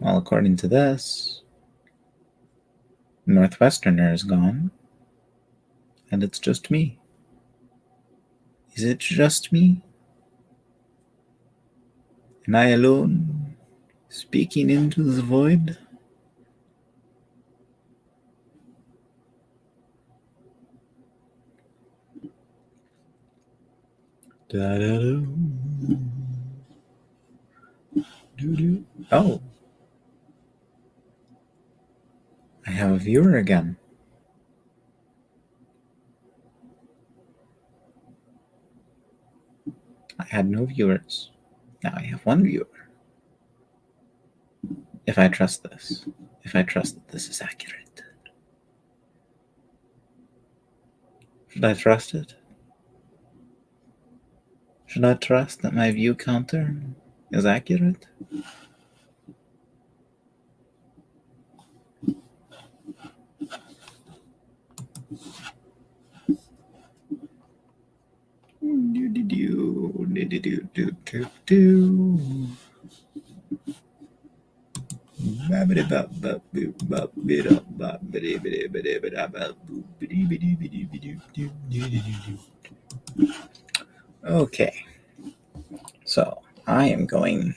Well, according to this, Northwesterner is gone, and it's just me. Is it just me? Am I alone, speaking into the void? Oh, I have a viewer again. I had no viewers. Now I have one viewer. If I trust this, if I trust that this is accurate. Should I trust it? Should I trust that my view counter is accurate? Okay, so I am going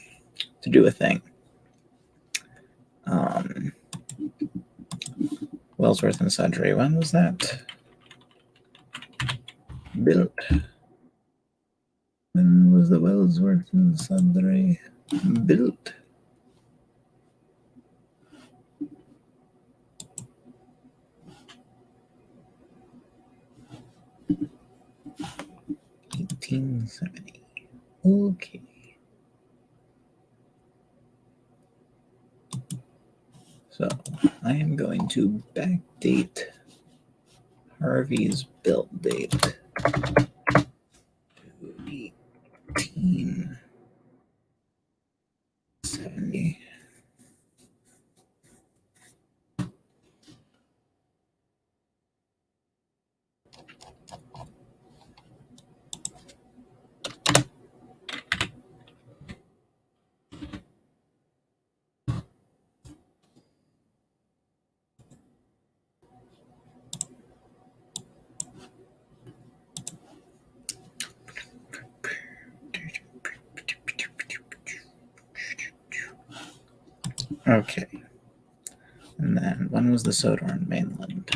to do a thing. Wellsworth and Sudbury, when was that built? When was the Wellsworth and Sudbury built? $1870. Okay. So I am going to backdate Harvey's build date to 1870. Okay. And then when was the Sodorn mainland?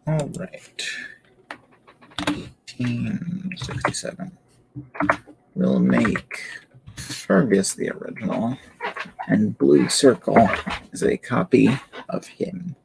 All right. 1867. We'll make Fergus the original, and Blue Circle is a copy of him.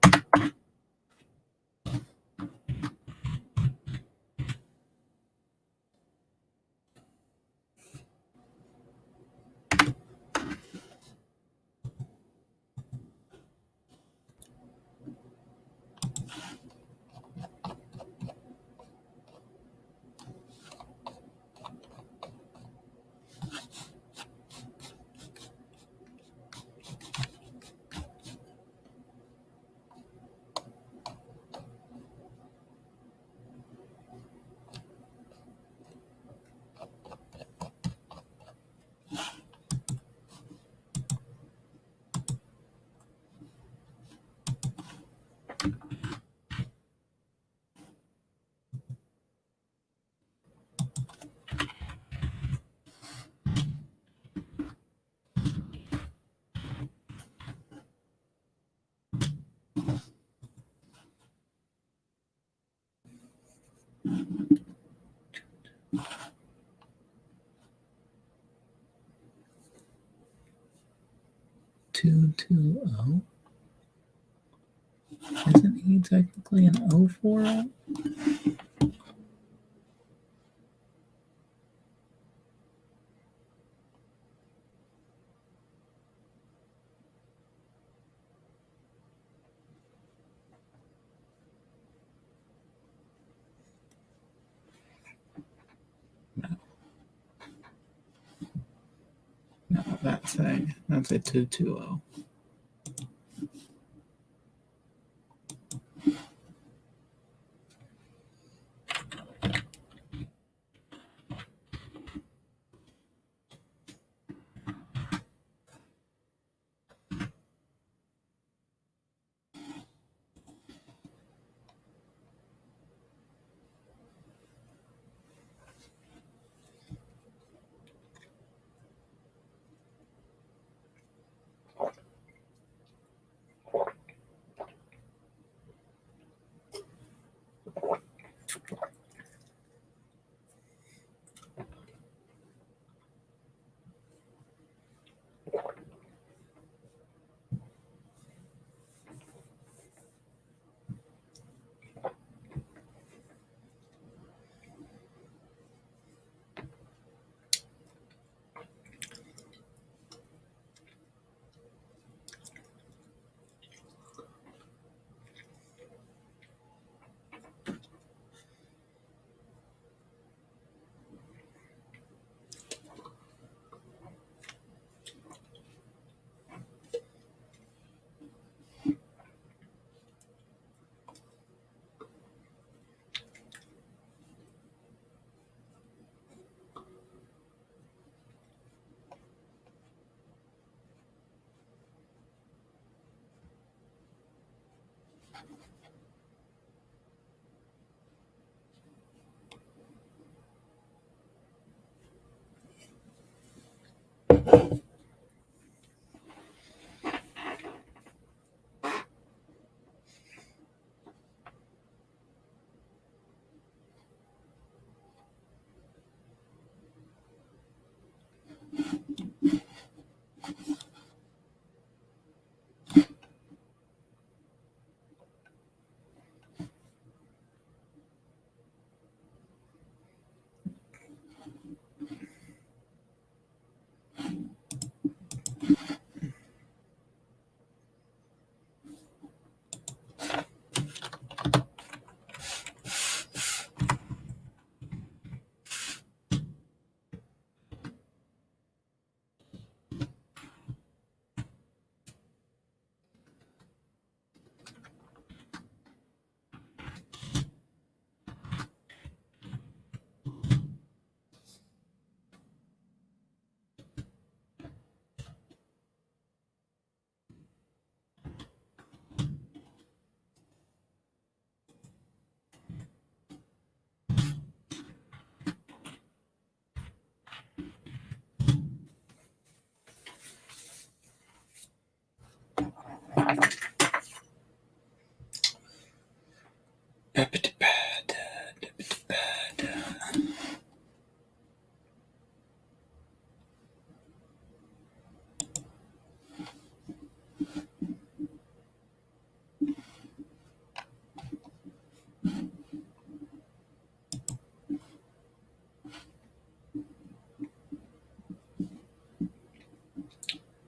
Two 2-0. Isn't he technically an 0-4? No, that's a 2-2-0.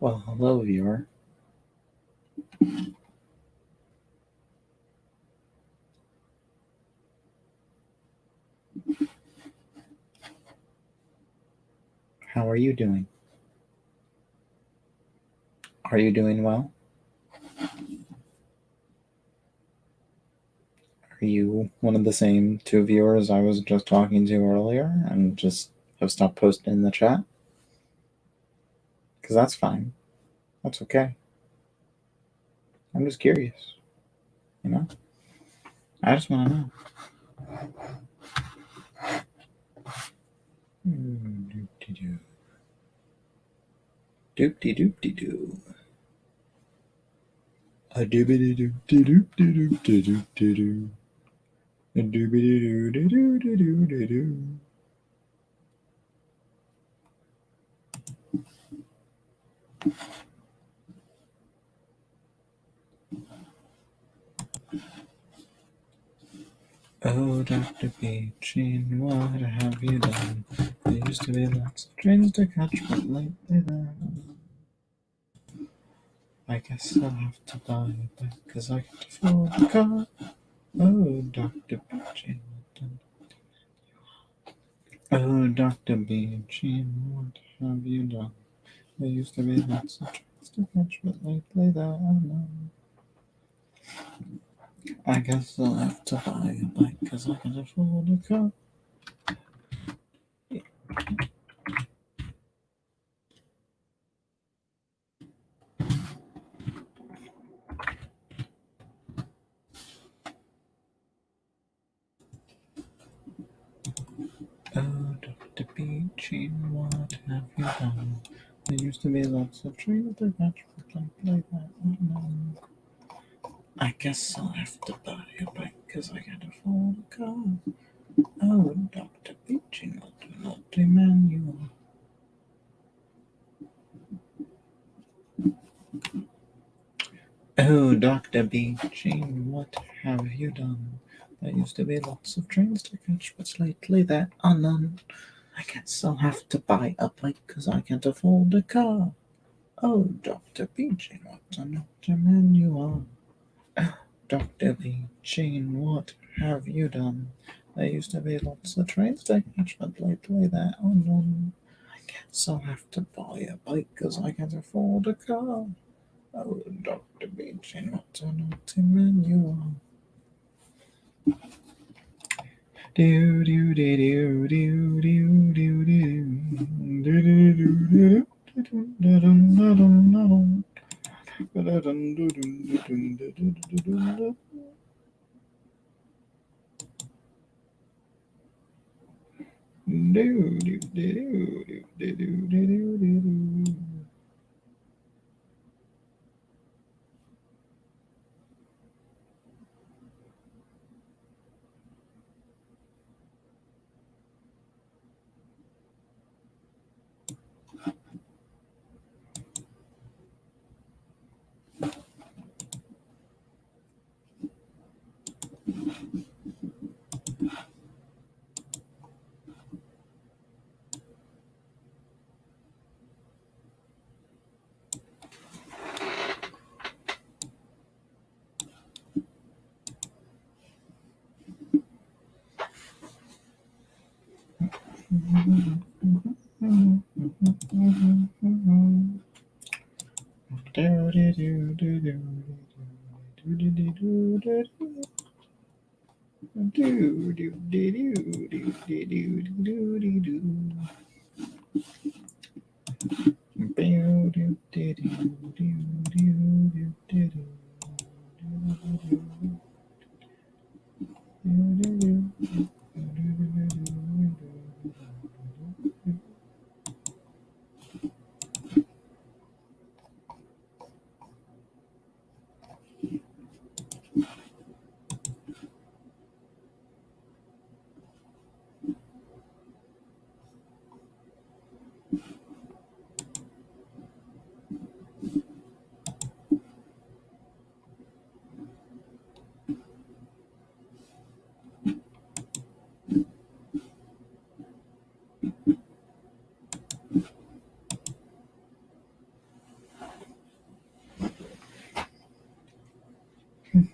Well, hello, viewer. How are you doing? Are you doing well? Are you one of the same two viewers I was just talking to earlier and just have stopped posting in the chat? Because that's fine. That's okay. I'm just curious. You know? I just want to know. Doop-de-doo. Doop-de-doop-de-doo. A doobity-doop-de-doop-de-doop-de-doop-de-doo. A doobity-doo-de-doo-de-doo-de-doo. Oh, Dr. Peachin, what have you done? There used to be lots of trains to catch, but lately there. I guess I'll have to buy a bike, 'cause I can't afford the car. Oh, Dr. Peachin, oh, Dr. Peachin, what have you done? There used to be lots of trains to catch, but lately there are none. I guess I'll have to buy a bike, 'cause I can't afford a car. Oh, Dr. Peachin, what have you done? There used to be lots of trains to catch, but lately there are none. I guess I'll have to buy a bike, 'cause I can't afford a car. Oh, Dr. Peachin, what a naughty man you are. Oh, Dr. Peachin, what have you done? There used to be lots of trains to catch, but lately there are none. I guess I'll have to buy a bike, 'cause I can't afford a car. Oh, Dr. Peachin, what a naughty man you are. Dr. Peachin, what have you done? There used to be lots of trains to catch, but lately there are none. I guess I'll have to buy a bike, 'cause I can't afford a car. Oh, Dr. Peachin, what a naughty man you are. Do do do do do do do do do.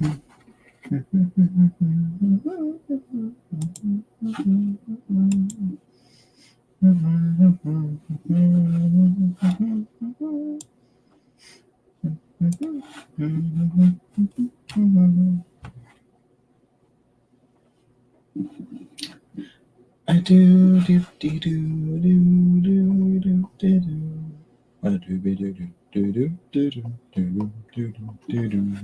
I do do do do do do do do do. I do do do do do do do do do do do.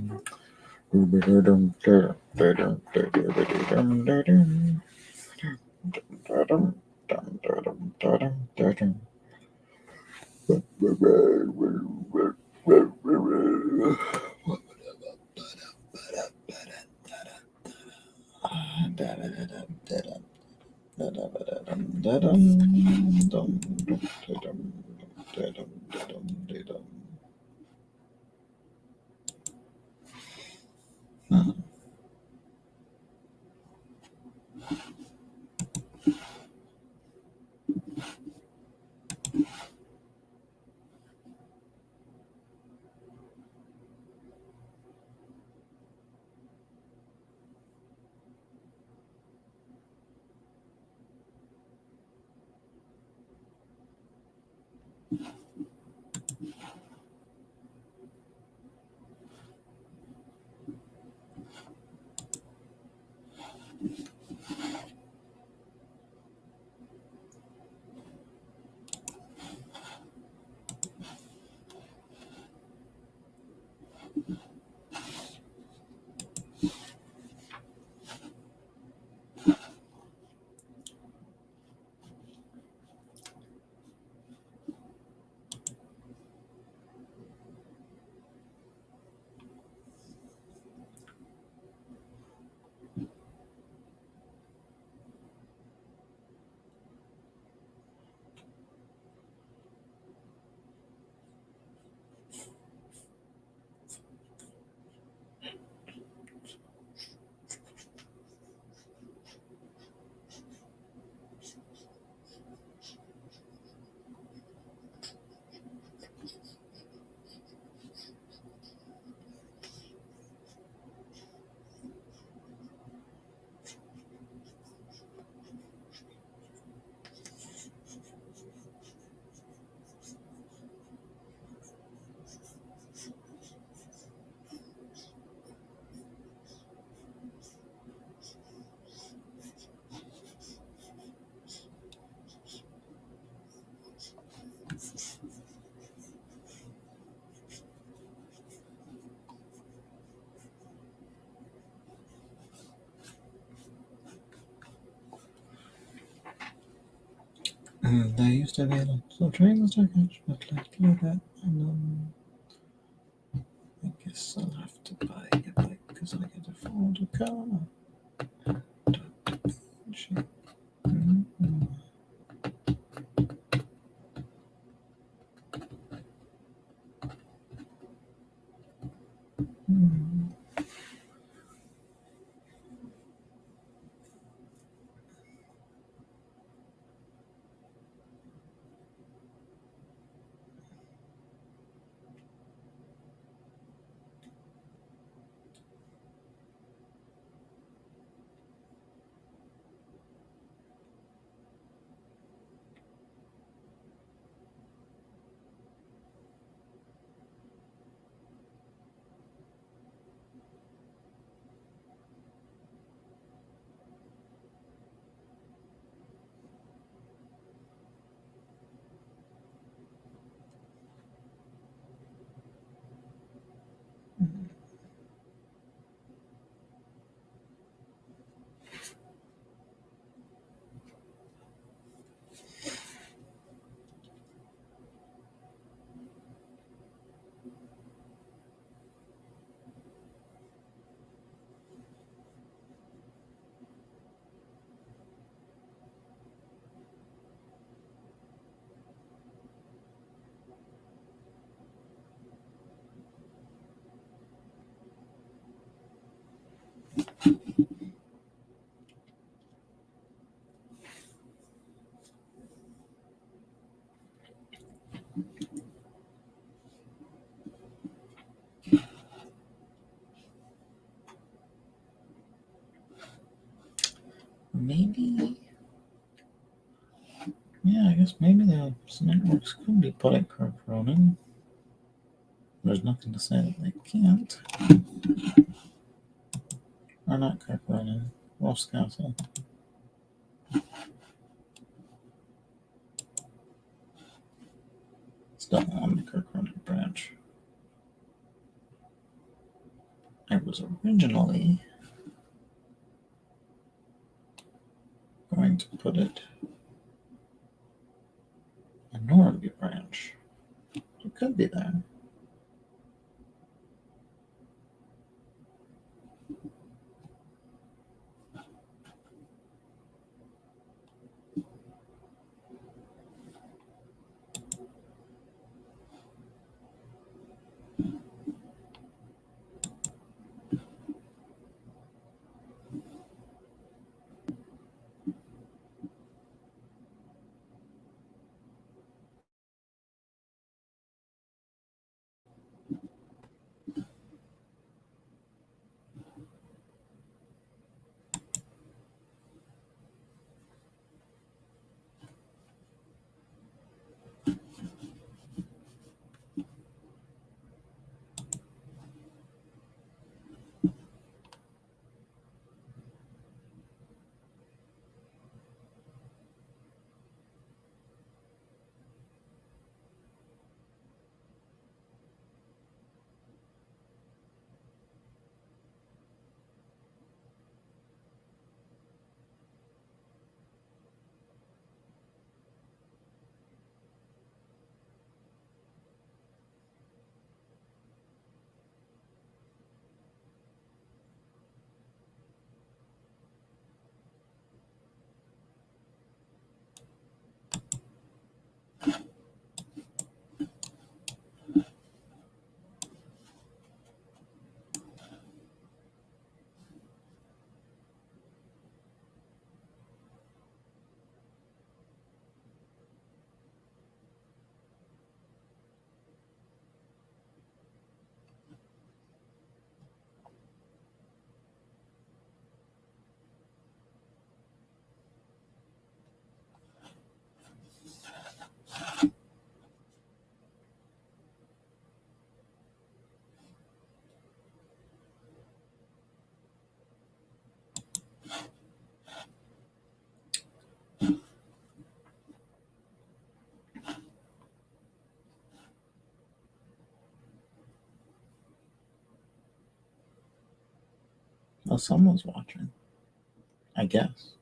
There used to be lots of trains to catch, but let's do that. And I guess I'll have to buy a bike because I can afford a car. maybe. Yeah, I guess maybe the networks could be put at Kirk Ronan. There's nothing to say that they can't. Or not Kirk Ronan, Ross Castle. Still on the Kirk Ronan branch. I was originally going to put it in Normandy branch. It could be there. Well, someone's watching. I guess.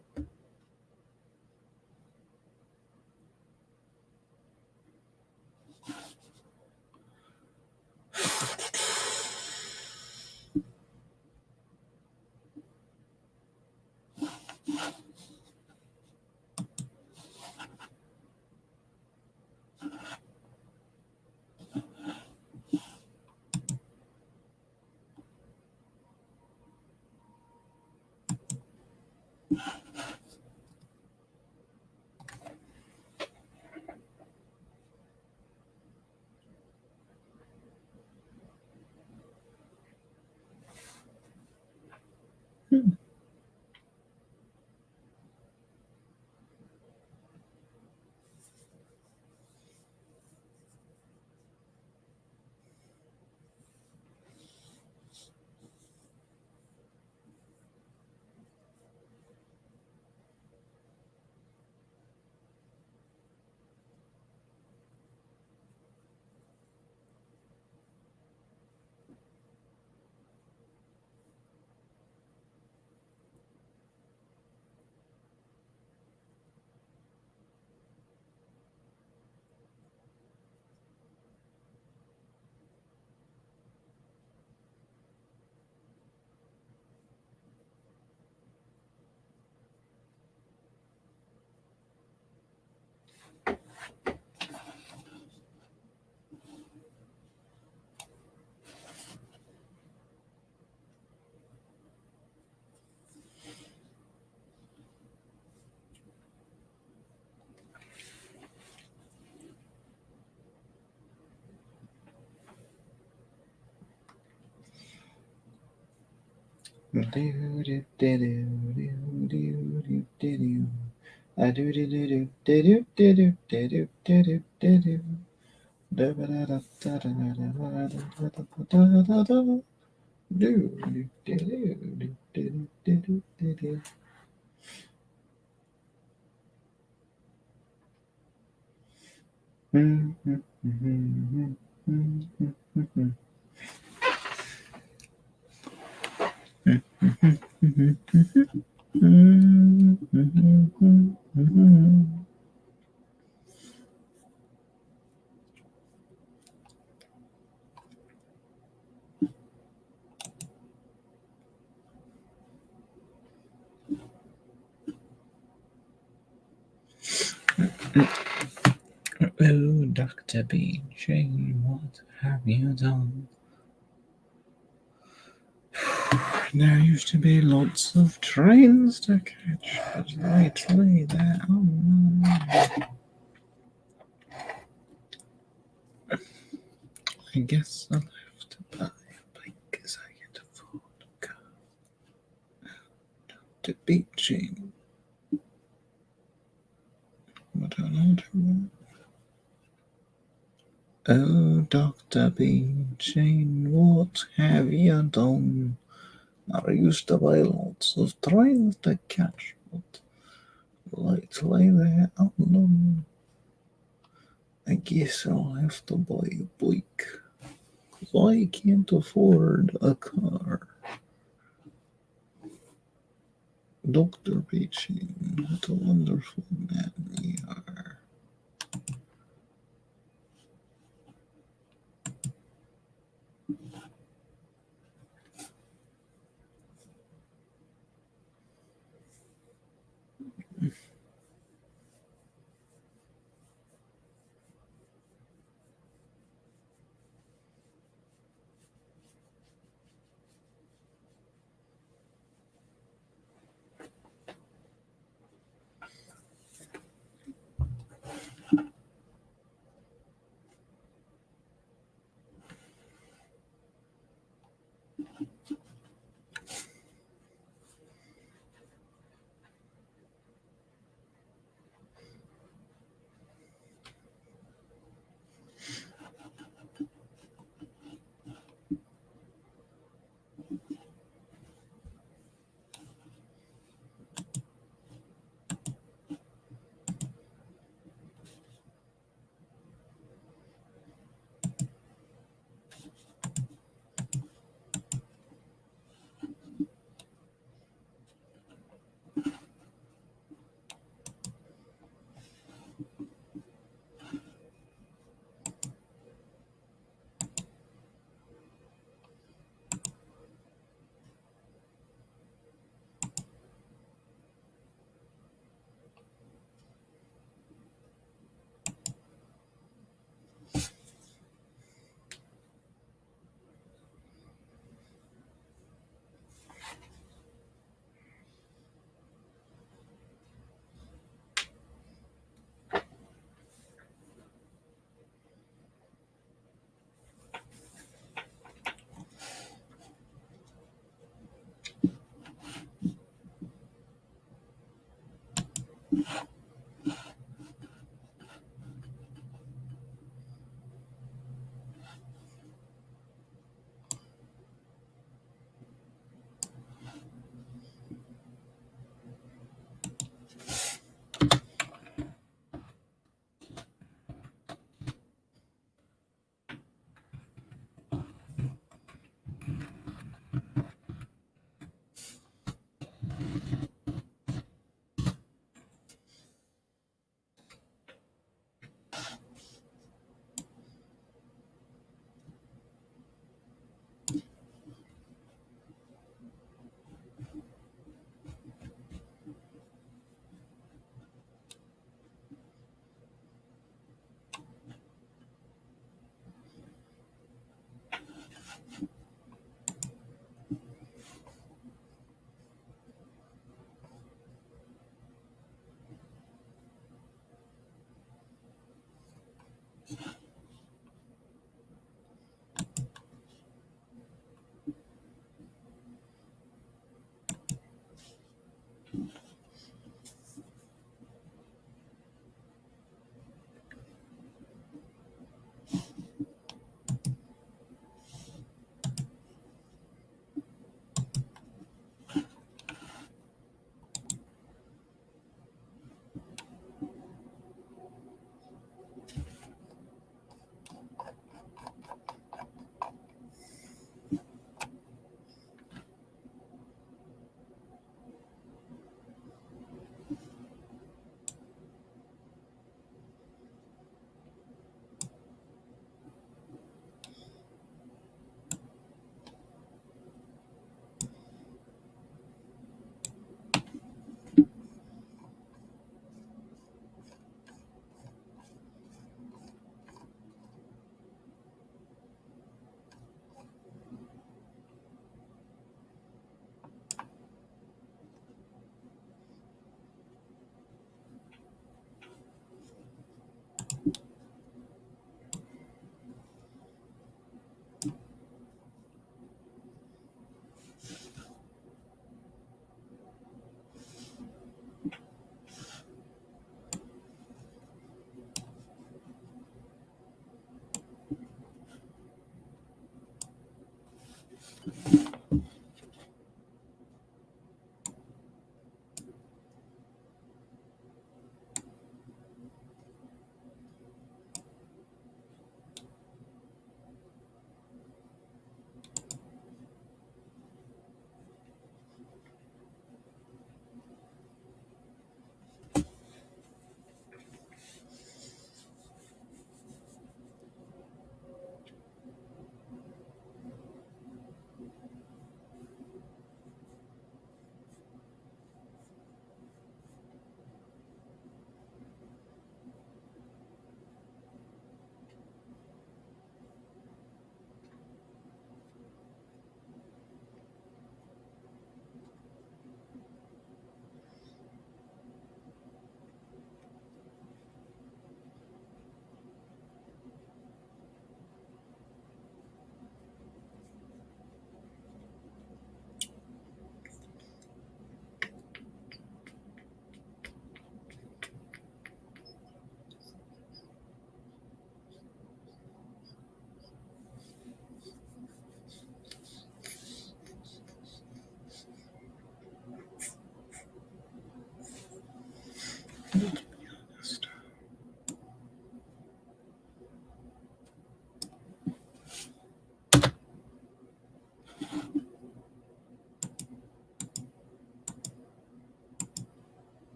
Oh, Dr. B. Jane, what have you done? There used to be lots of trains to catch, but lately there are none. I guess I'll have to buy a bike as I can't afford a car. Dr. B. Jane. What an odd one. Oh, Dr. B. Jane, what have you done? I used to buy lots of trains to catch, but lately there are none. I guess I'll have to buy a bike, 'cause I can't afford a car. Dr. B. Jane, what a wonderful man you are.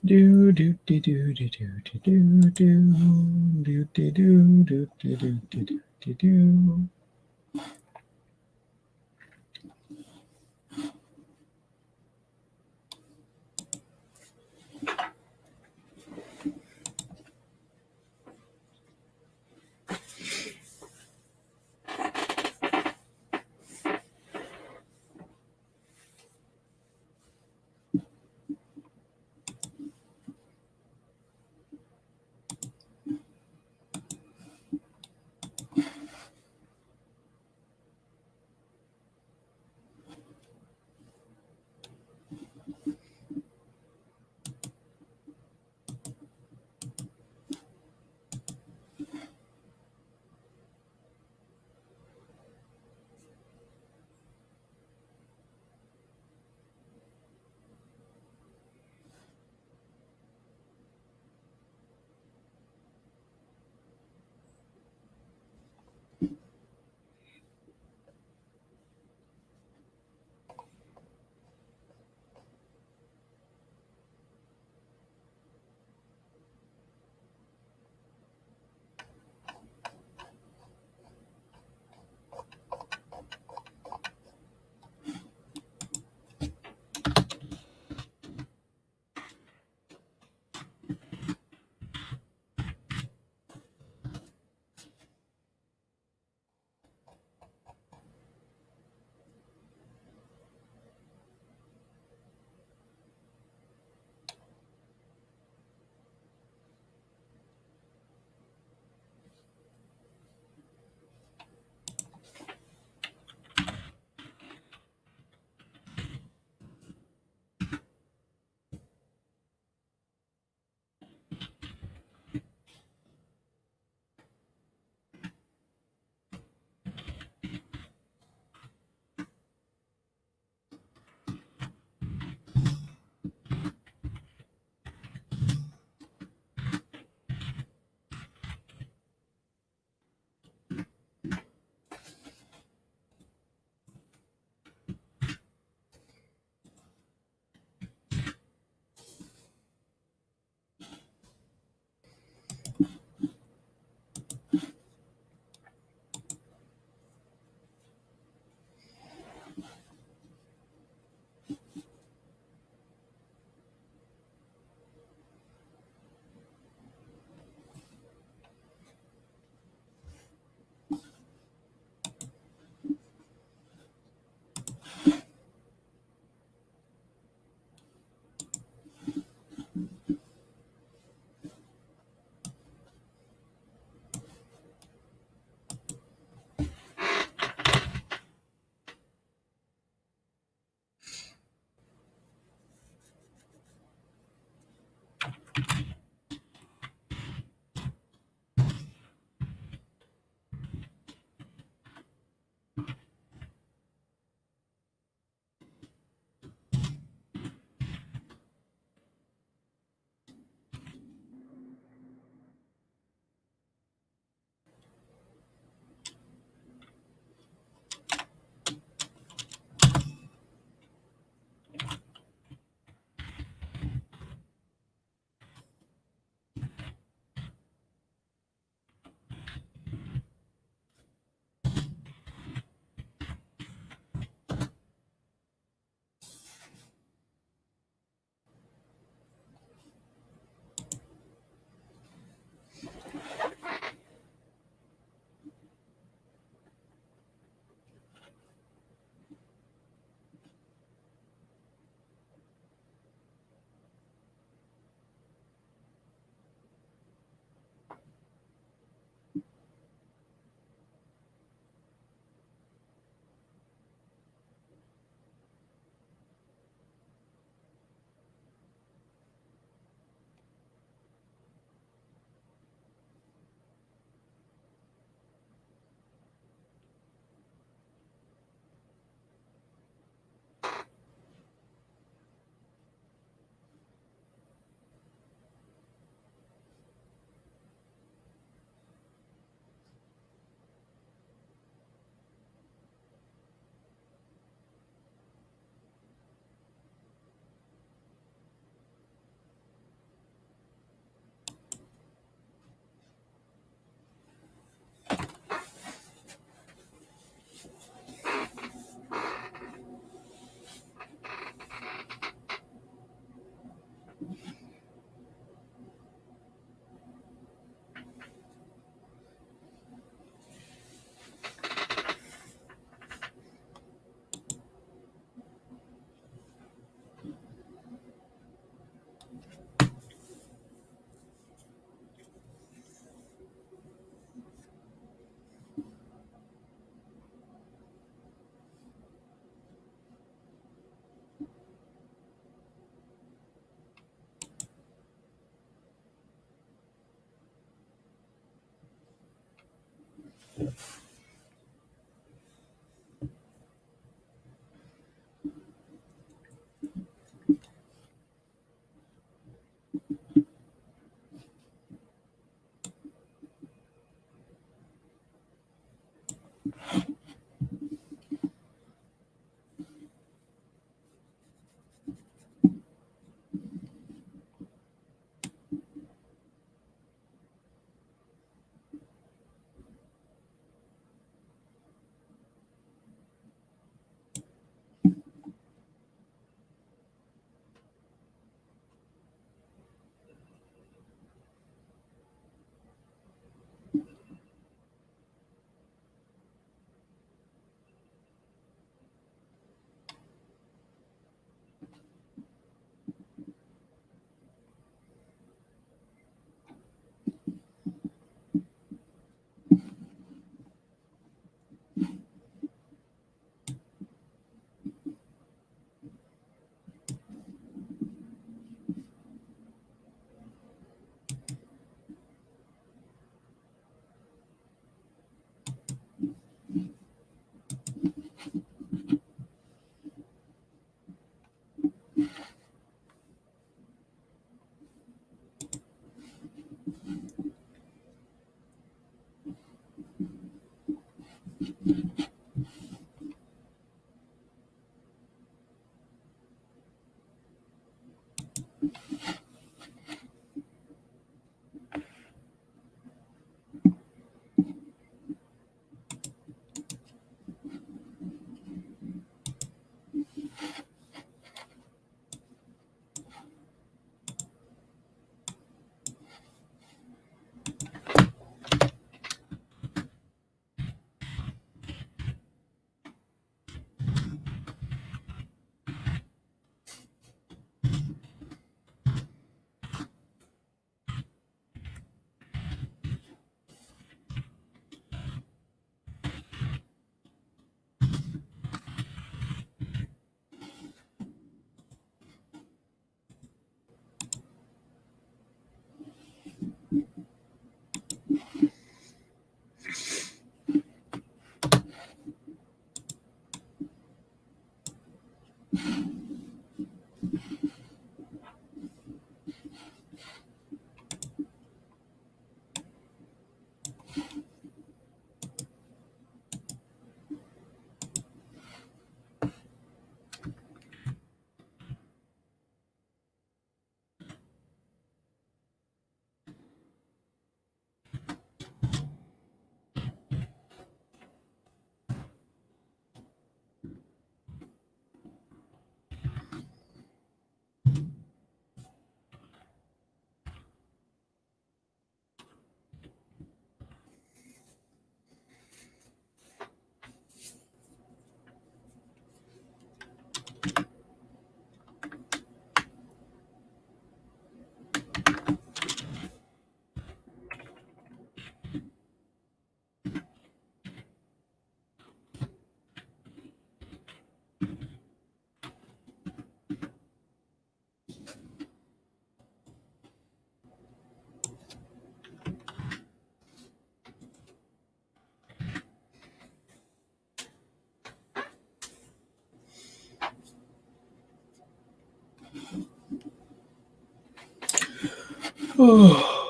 Do do do do do do do do do do do do do do do do do.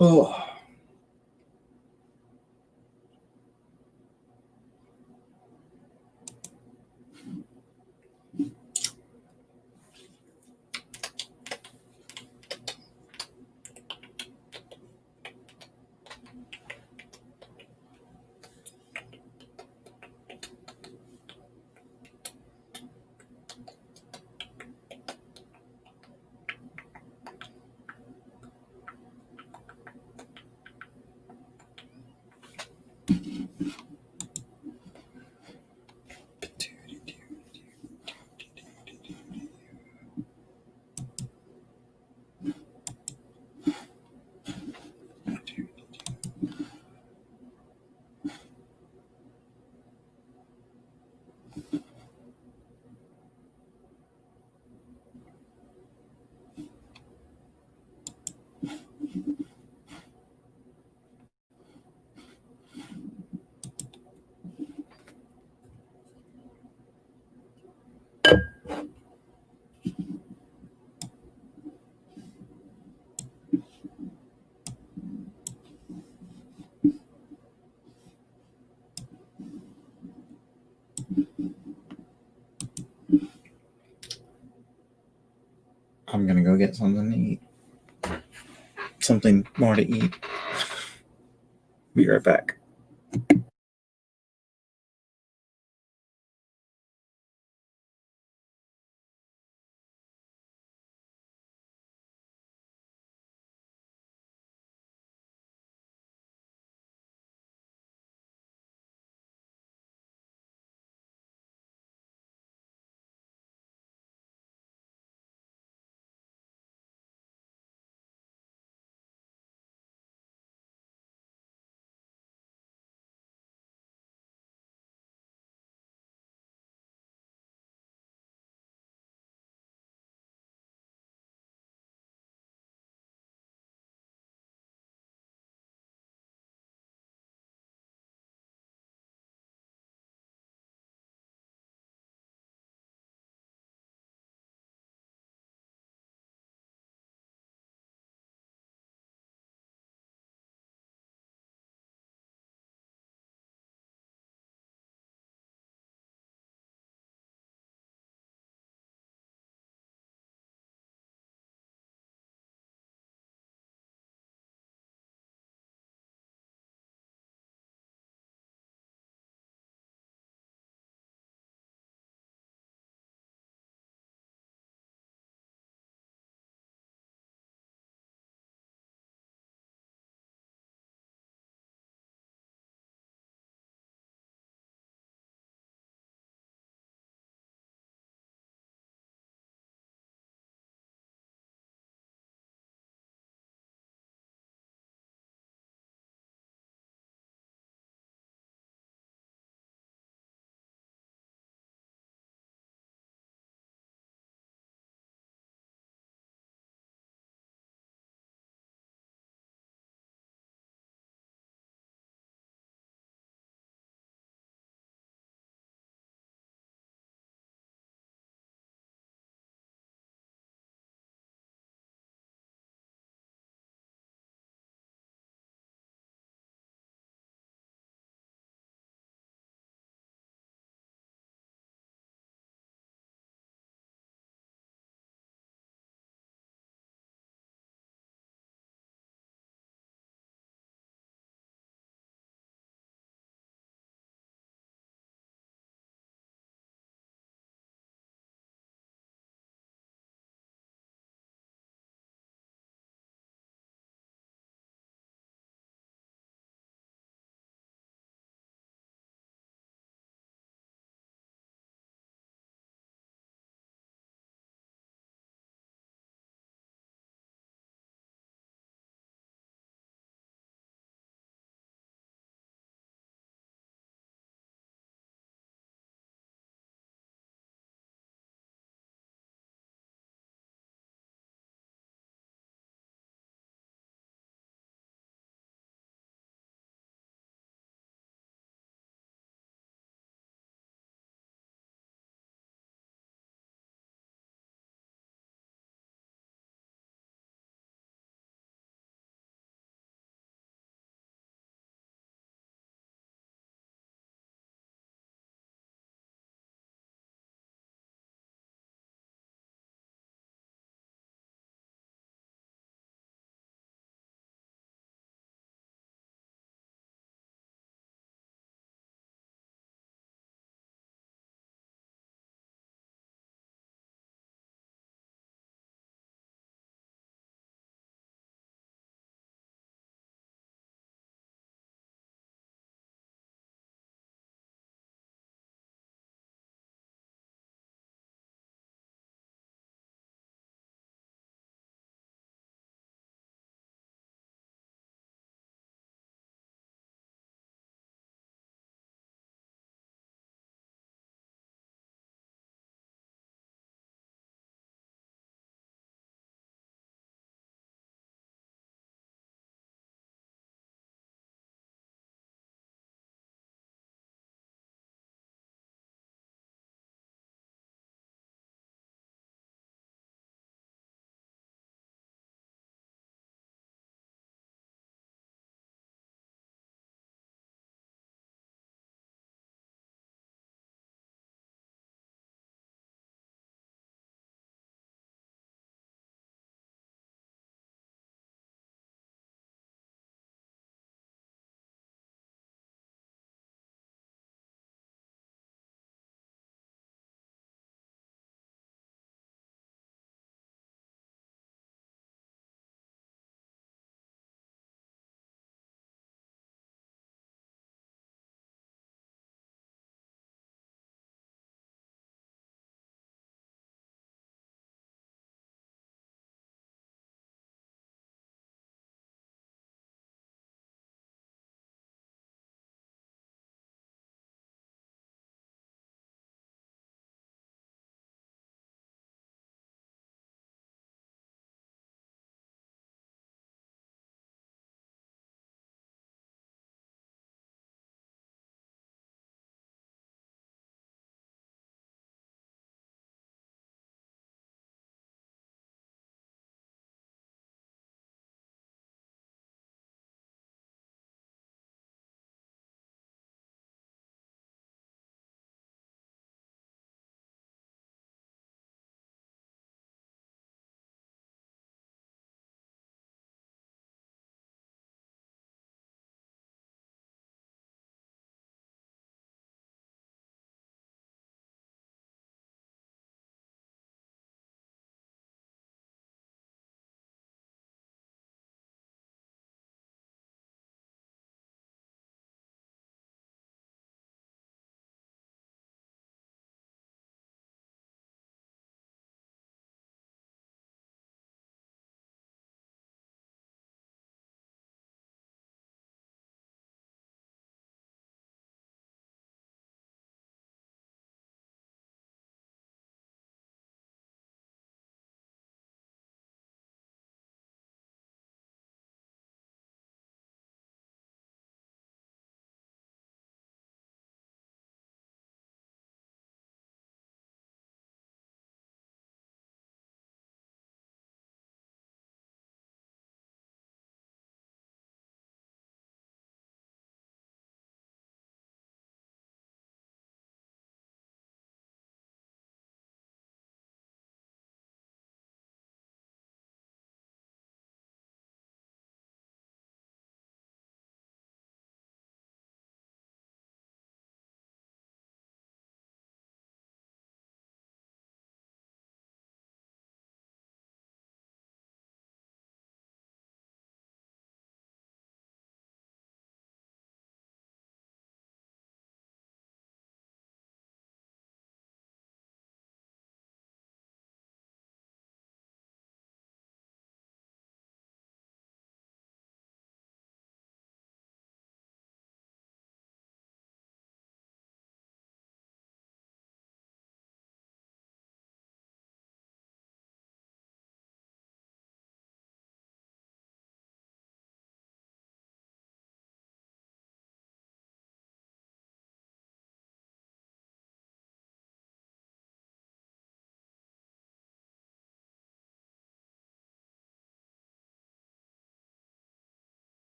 Oh. I'm gonna go get something to eat. Something more to eat. Be right back.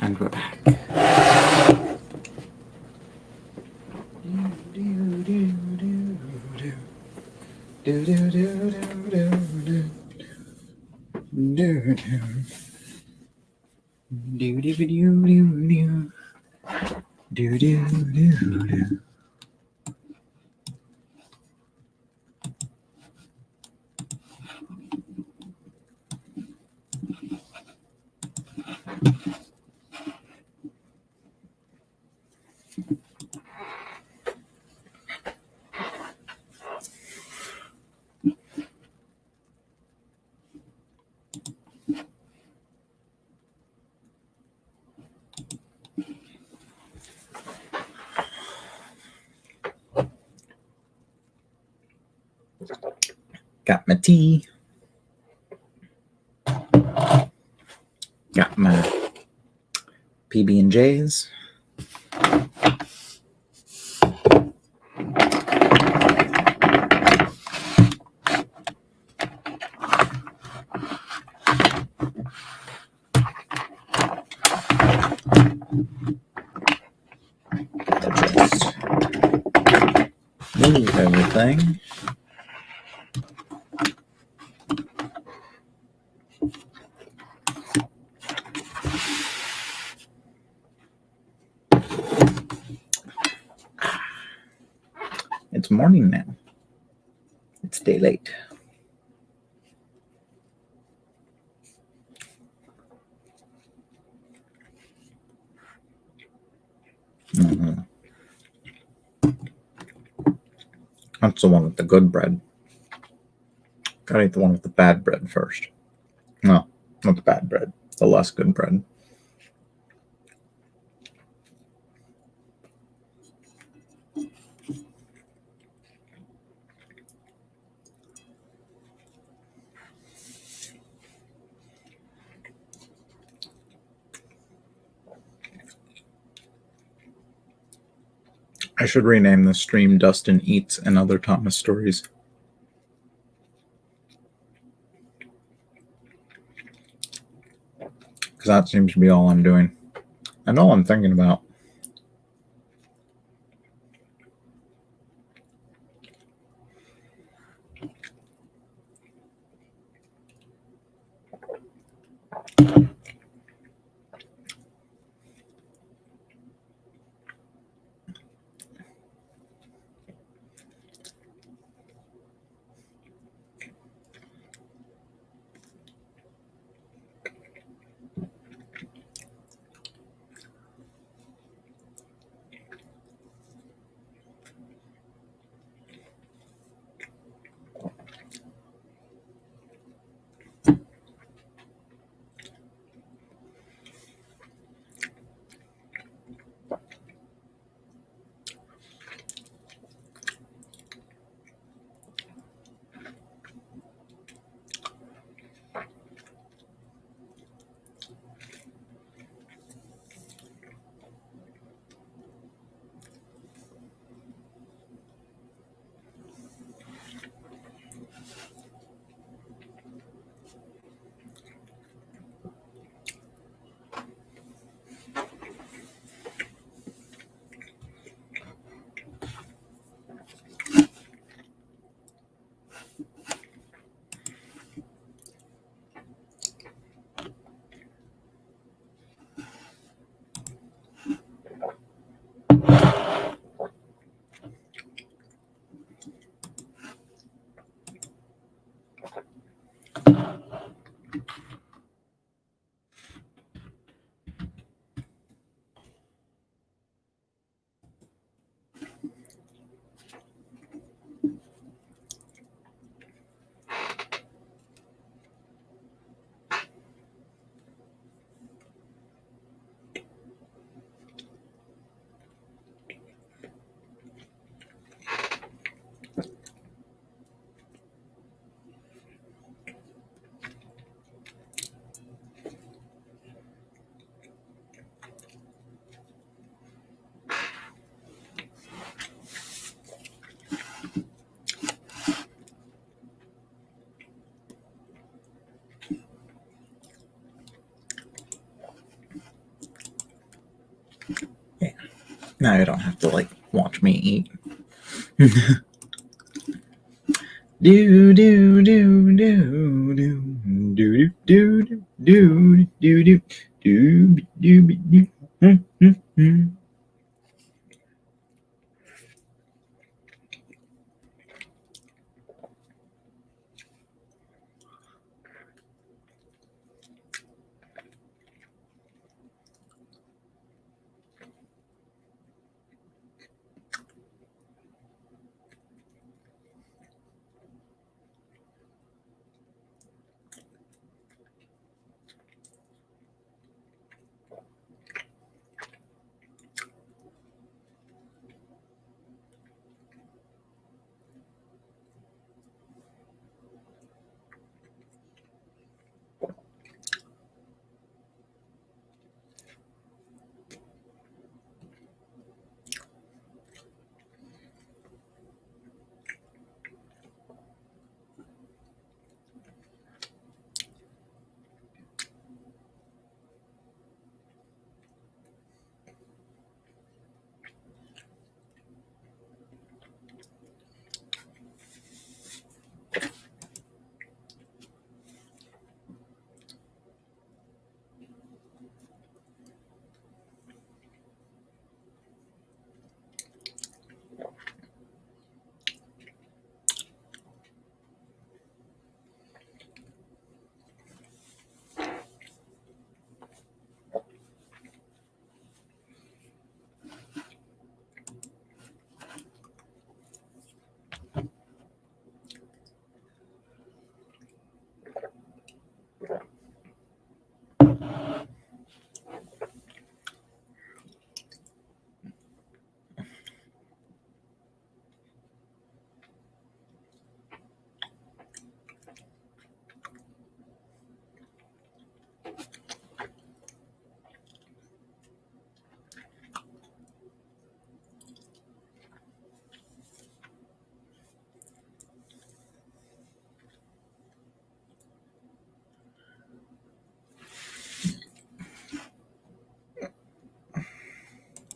And we're back. Got my tea. Got my PB&Js. Just move everything. It's morning now. It's daylight. Mm-hmm. That's the one with the good bread. Gotta eat the one with the bad bread first. No, not the bad bread. The less good bread. I should rename the stream Dustin Eats and Other Thomas Stories. Because that seems to be all I'm doing. And all I'm thinking about. Yeah. Now you don't have to like watch me eat. Do do do do do do do do do do do do.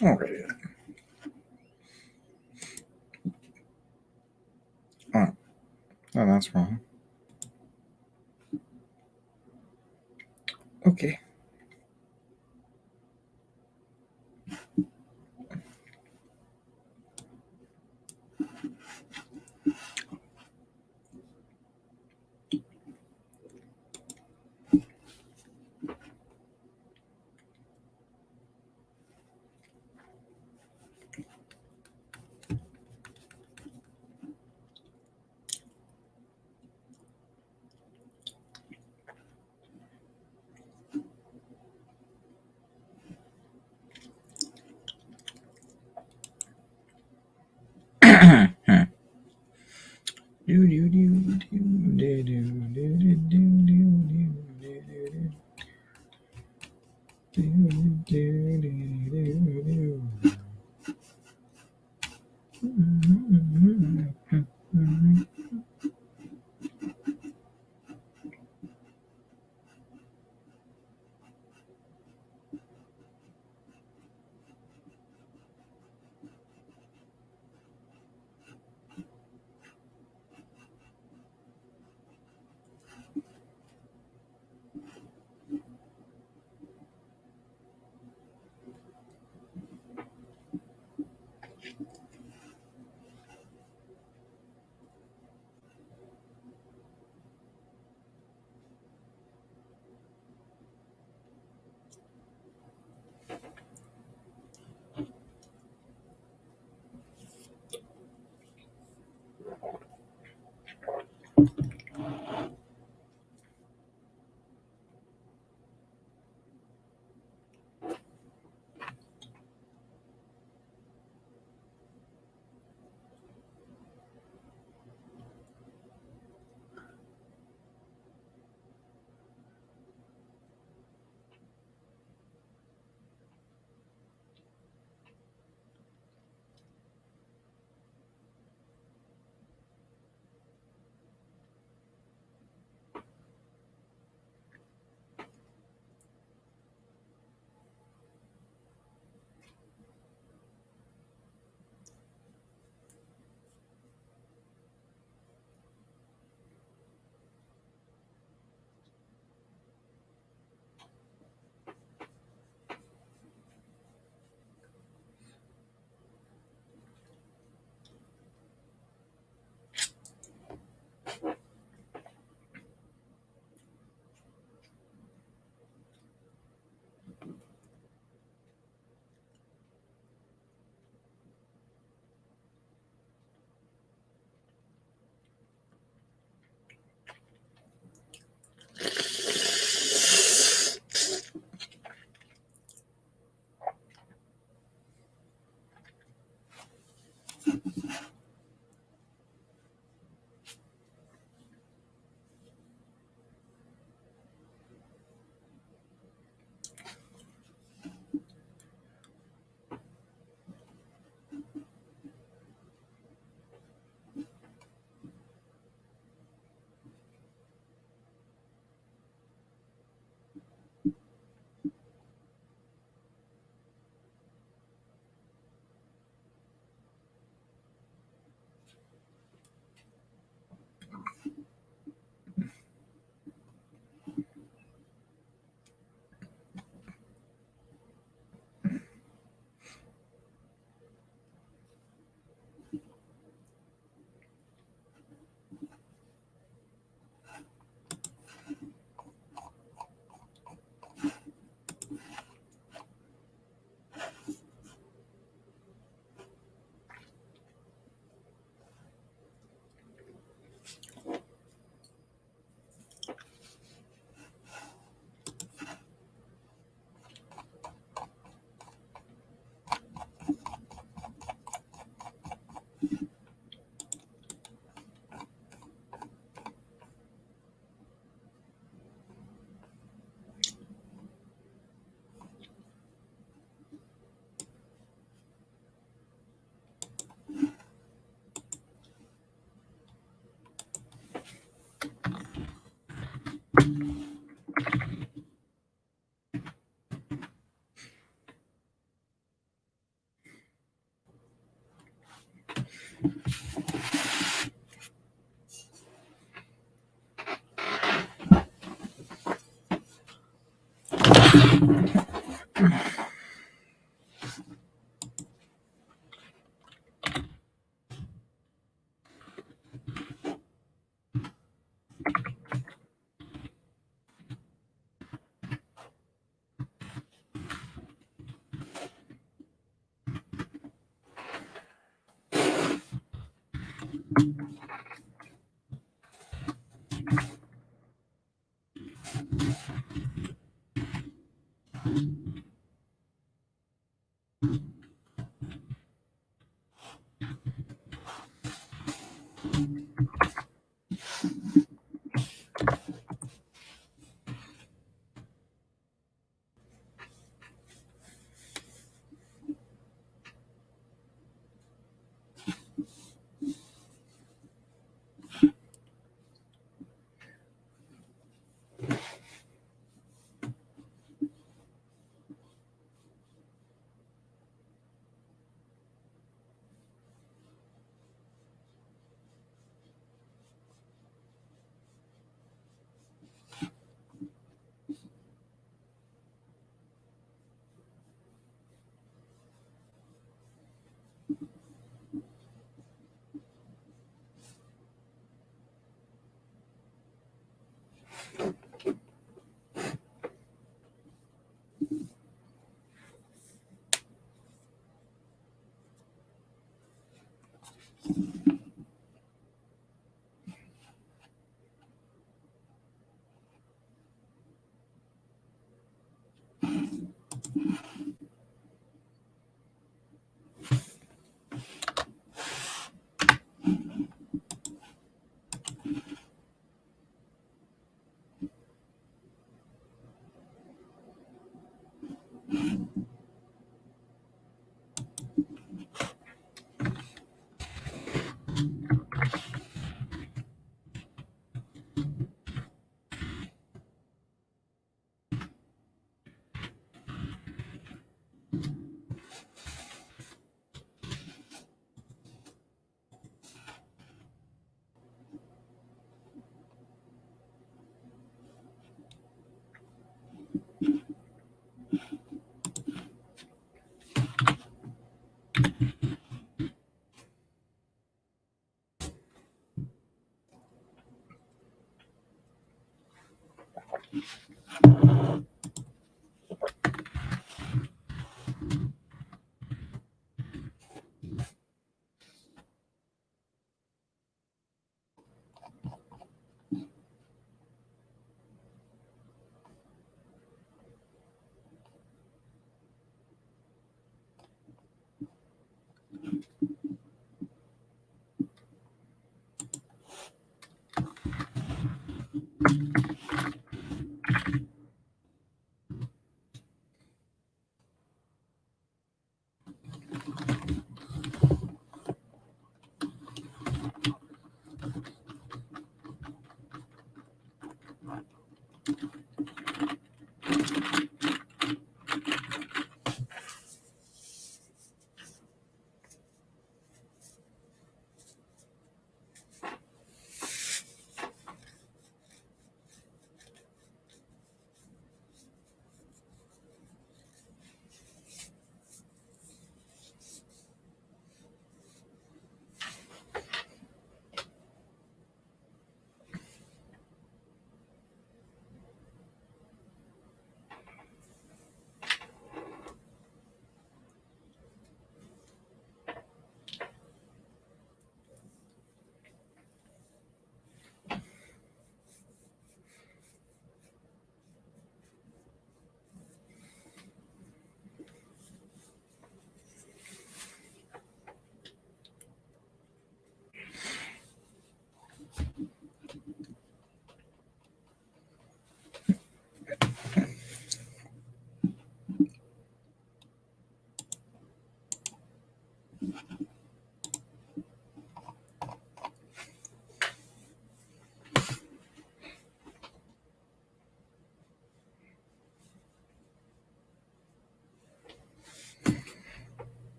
Alright. Oh, oh, that's wrong. Okay.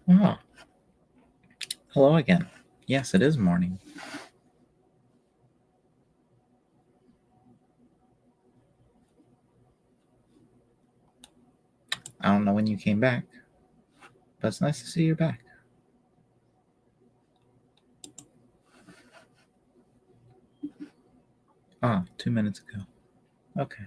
Oh, hello again. Yes, it is morning. I don't know when you came back, but it's nice to see you back. Ah, 2 minutes ago. Okay.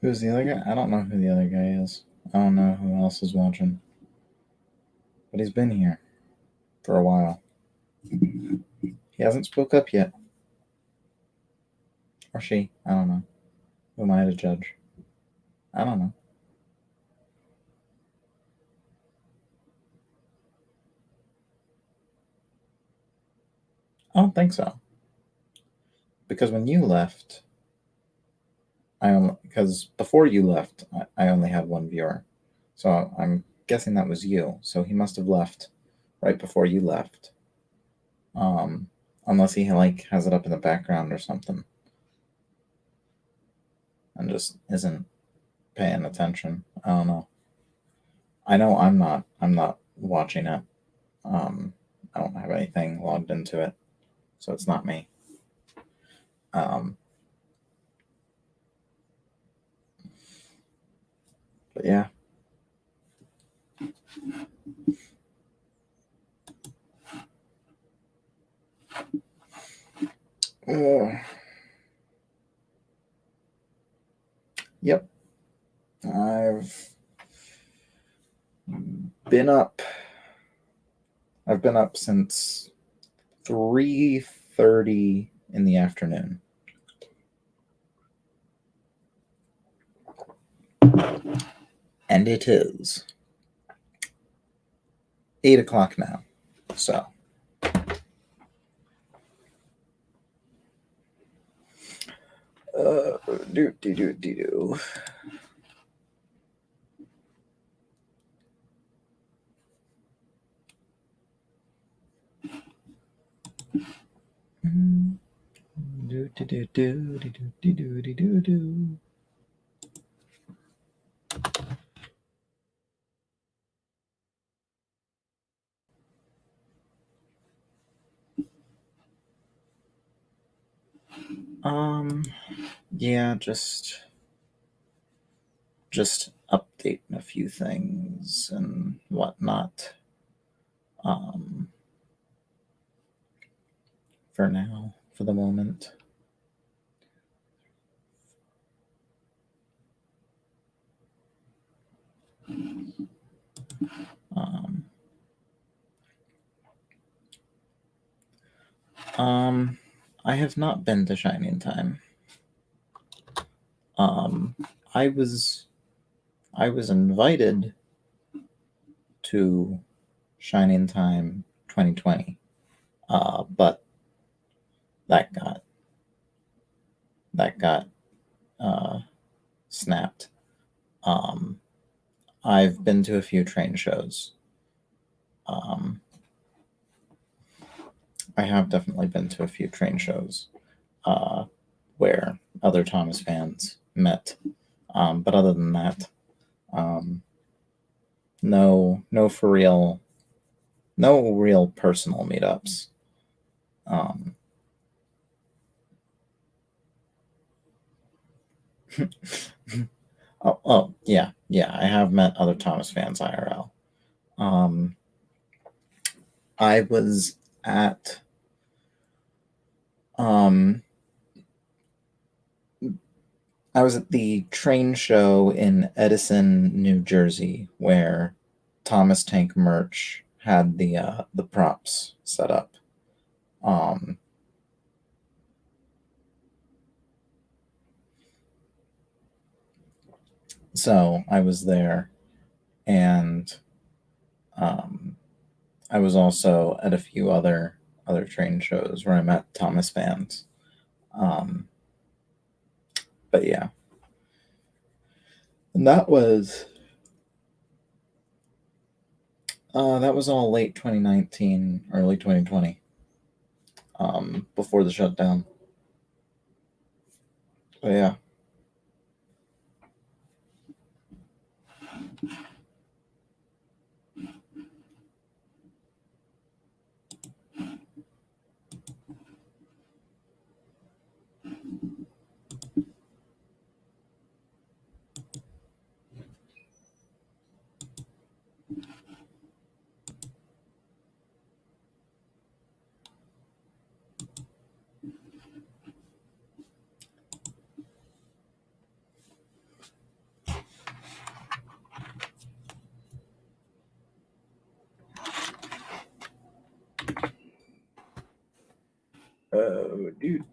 Who's the other guy? I don't know who the other guy is. I don't know who else is watching. But he's been here for a while. He hasn't spoke up yet. Or she. I don't know. Who am I to judge? I don't know. I don't think so. Because when you left, because before you left, I only had one viewer. So I'm guessing that was you. So he must have left right before you left. Unless he like has it up in the background or something. And just isn't paying attention. I don't know. I know I'm not watching it. I don't have anything logged into it. So it's not me. But yeah. Yep. I've been up since 3:30 in the afternoon. And it is 8 o'clock now. So do. Do. Yeah, just updating a few things and whatnot. For now, for the moment. I have not been to Shining Time. I was invited to Shining Time 2020, but that got snapped. I've been to a few train shows. I have definitely been to a few train shows where other Thomas fans met. But other than that, no real personal meetups. Yeah, I have met other Thomas fans IRL. I was at the train show in Edison, New Jersey, where Thomas Tank Merch had the props set up. So I was there, and I was also at a few other train shows where I met Thomas fans. But yeah, and that was all late 2019, early 2020, before the shutdown. But yeah. Oh, do.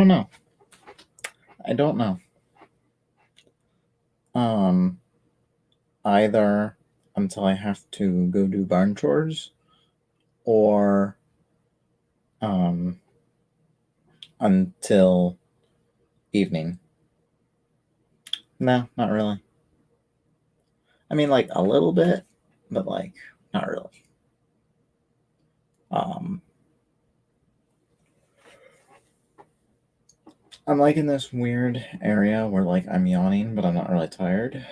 don't know. I don't know. Either until I have to go do barn chores, or until evening. No, not really. I mean, like a little bit, but like not really. I'm like in this weird area where like I'm yawning, but I'm not really tired.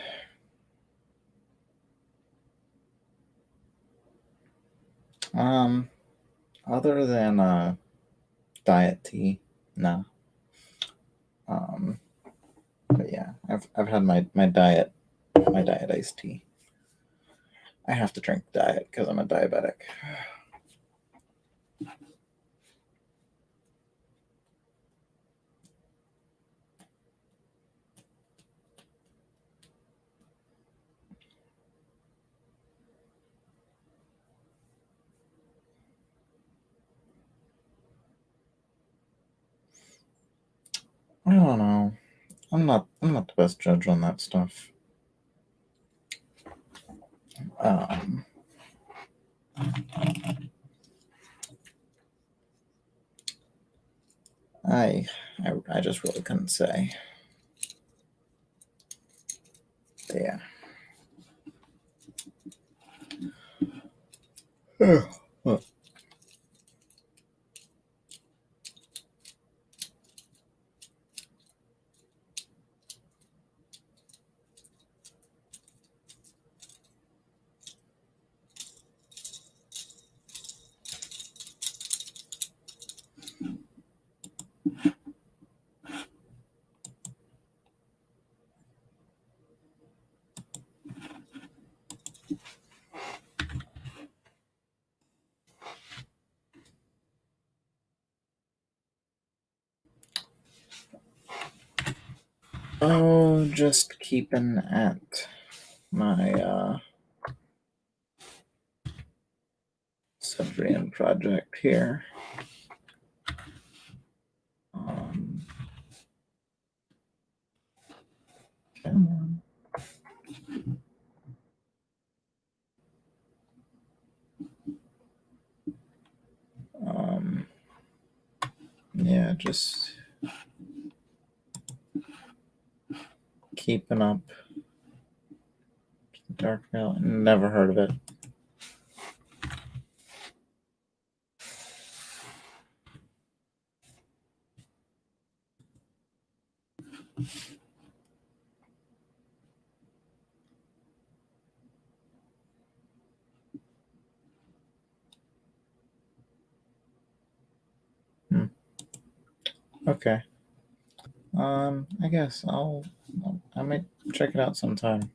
Other than diet tea, no. But yeah, I've had my diet iced tea. I have to drink diet because I'm a diabetic. I don't know. I'm not the best judge on that stuff. I just really couldn't say. But yeah. Oh, just keeping at my Subbrian project here. Come on. Yeah, just keeping up. Dark Veil. Never heard of it. Okay. I guess I might check it out sometime.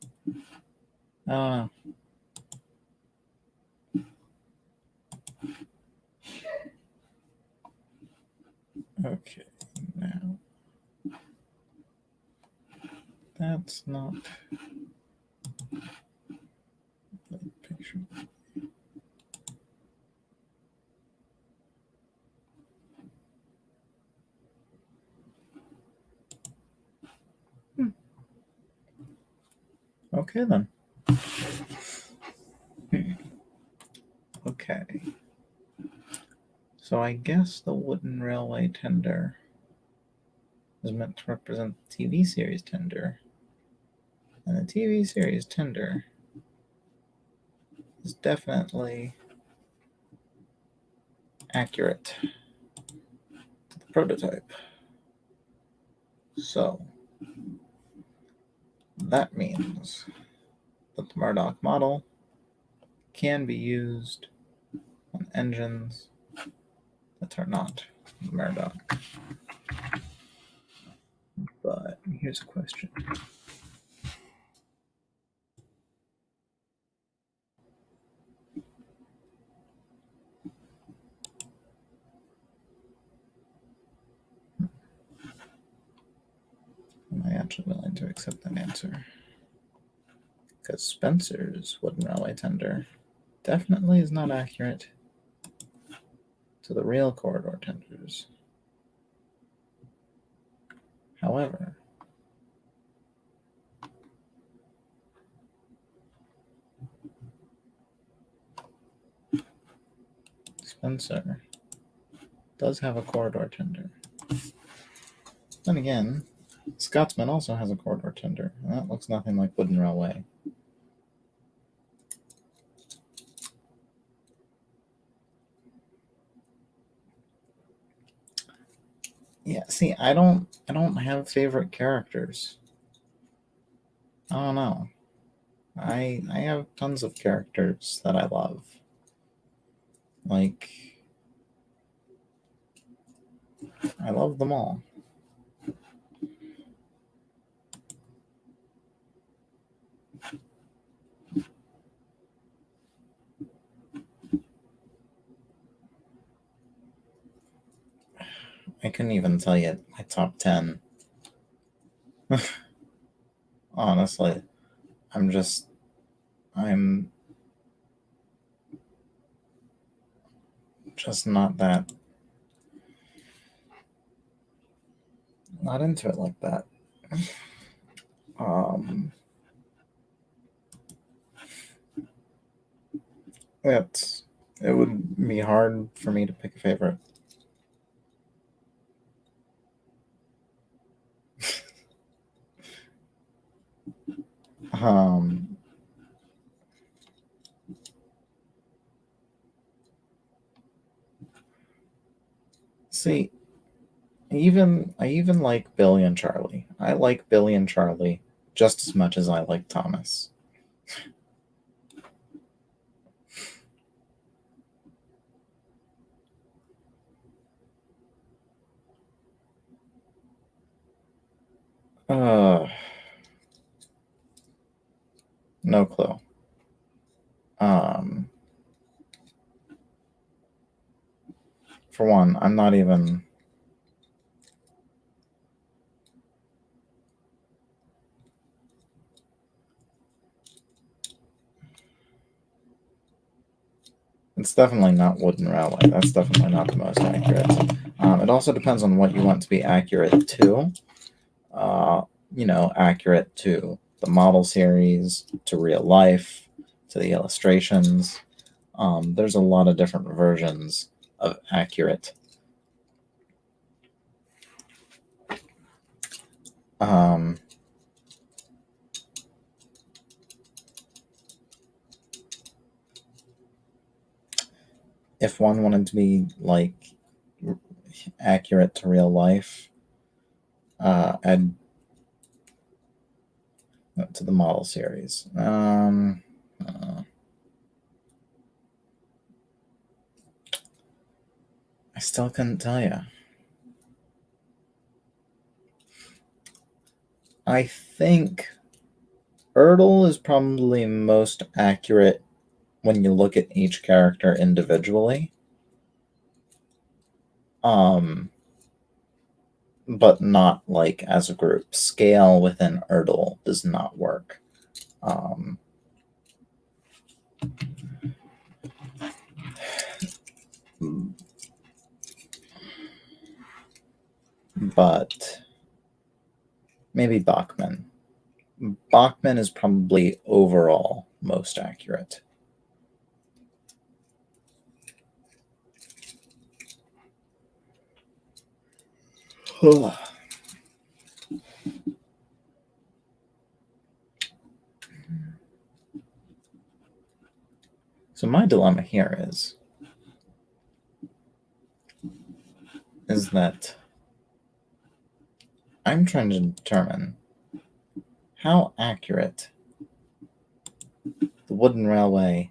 Okay, now that's not the picture. Okay then. Okay. So I guess the wooden railway tender is meant to represent the TV series tender. And the TV series tender is definitely accurate to the prototype. So that means that the Murdoch model can be used on engines that are not Murdoch. But here's a question. Am I actually willing to accept that answer? Because Spencer's wooden railway tender definitely is not accurate to the rail corridor tenders. However, Spencer does have a corridor tender. Then again, Scotsman also has a corridor tender, and that looks nothing like Wooden Railway. Yeah, see, I don't have favorite characters. I don't know. I have tons of characters that I love. Like, I love them all. I couldn't even tell you my top 10. Honestly, I'm just not into it like that. It would be hard for me to pick a favorite. See, I even like Billy and Charlie. I like Billy and Charlie just as much as I like Thomas. No clue. For one, I'm not even. It's definitely not Wooden Railway. That's definitely not the most accurate. It also depends on what you want to be accurate to. Accurate to the model series, to real life, to the illustrations. There's a lot of different versions of accurate. If one wanted to be like accurate to real life, I'd to the model series. I still couldn't tell you. I think Ertl is probably most accurate when you look at each character individually. But not like as a group. Scale within Ertl does not work. But maybe Bachman. Bachman is probably overall most accurate. So my dilemma here is that I'm trying to determine how accurate the Wooden Railway,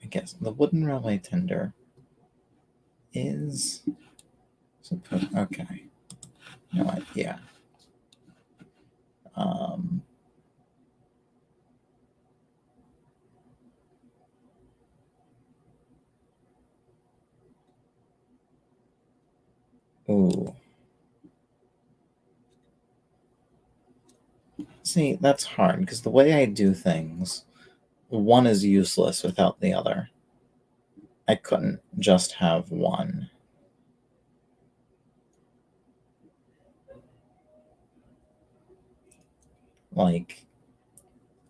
the Wooden Railway tender is. Okay. You know what? Yeah. Ooh. See, that's hard because the way I do things, one is useless without the other. I couldn't just have one. like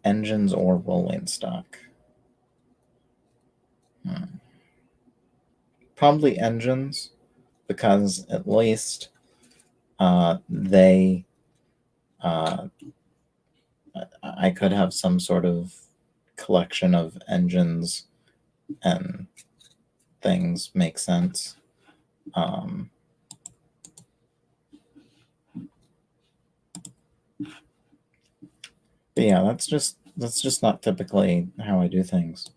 engines or rolling stock. Probably engines, because at least they I could have some sort of collection of engines and things make sense. But yeah, that's just not typically how I do things.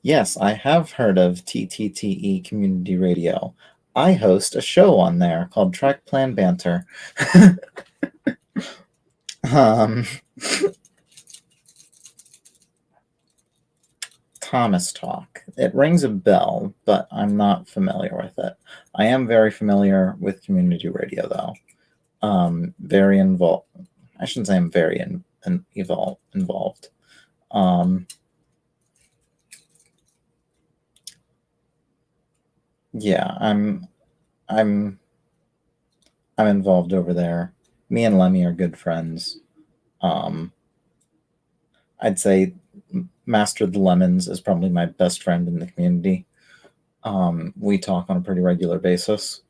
Yes, I have heard of TTTE Community Radio. I host a show on there called Track Plan Banter. Thomas Talk. It rings a bell, but I'm not familiar with it. I am very familiar with community radio, though. Very involved. I shouldn't say I'm very involved. Yeah, I'm involved over there. Me and Lemmy are good friends. I'd say Master of the Lemons is probably my best friend in the community. We talk on a pretty regular basis.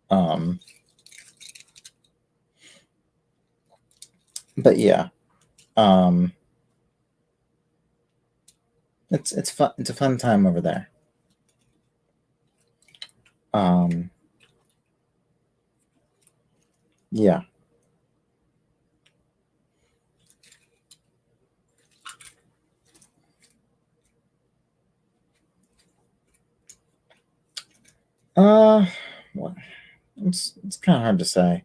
But yeah, it's fun. It's a fun time over there. Yeah. Well, it's kind of hard to say.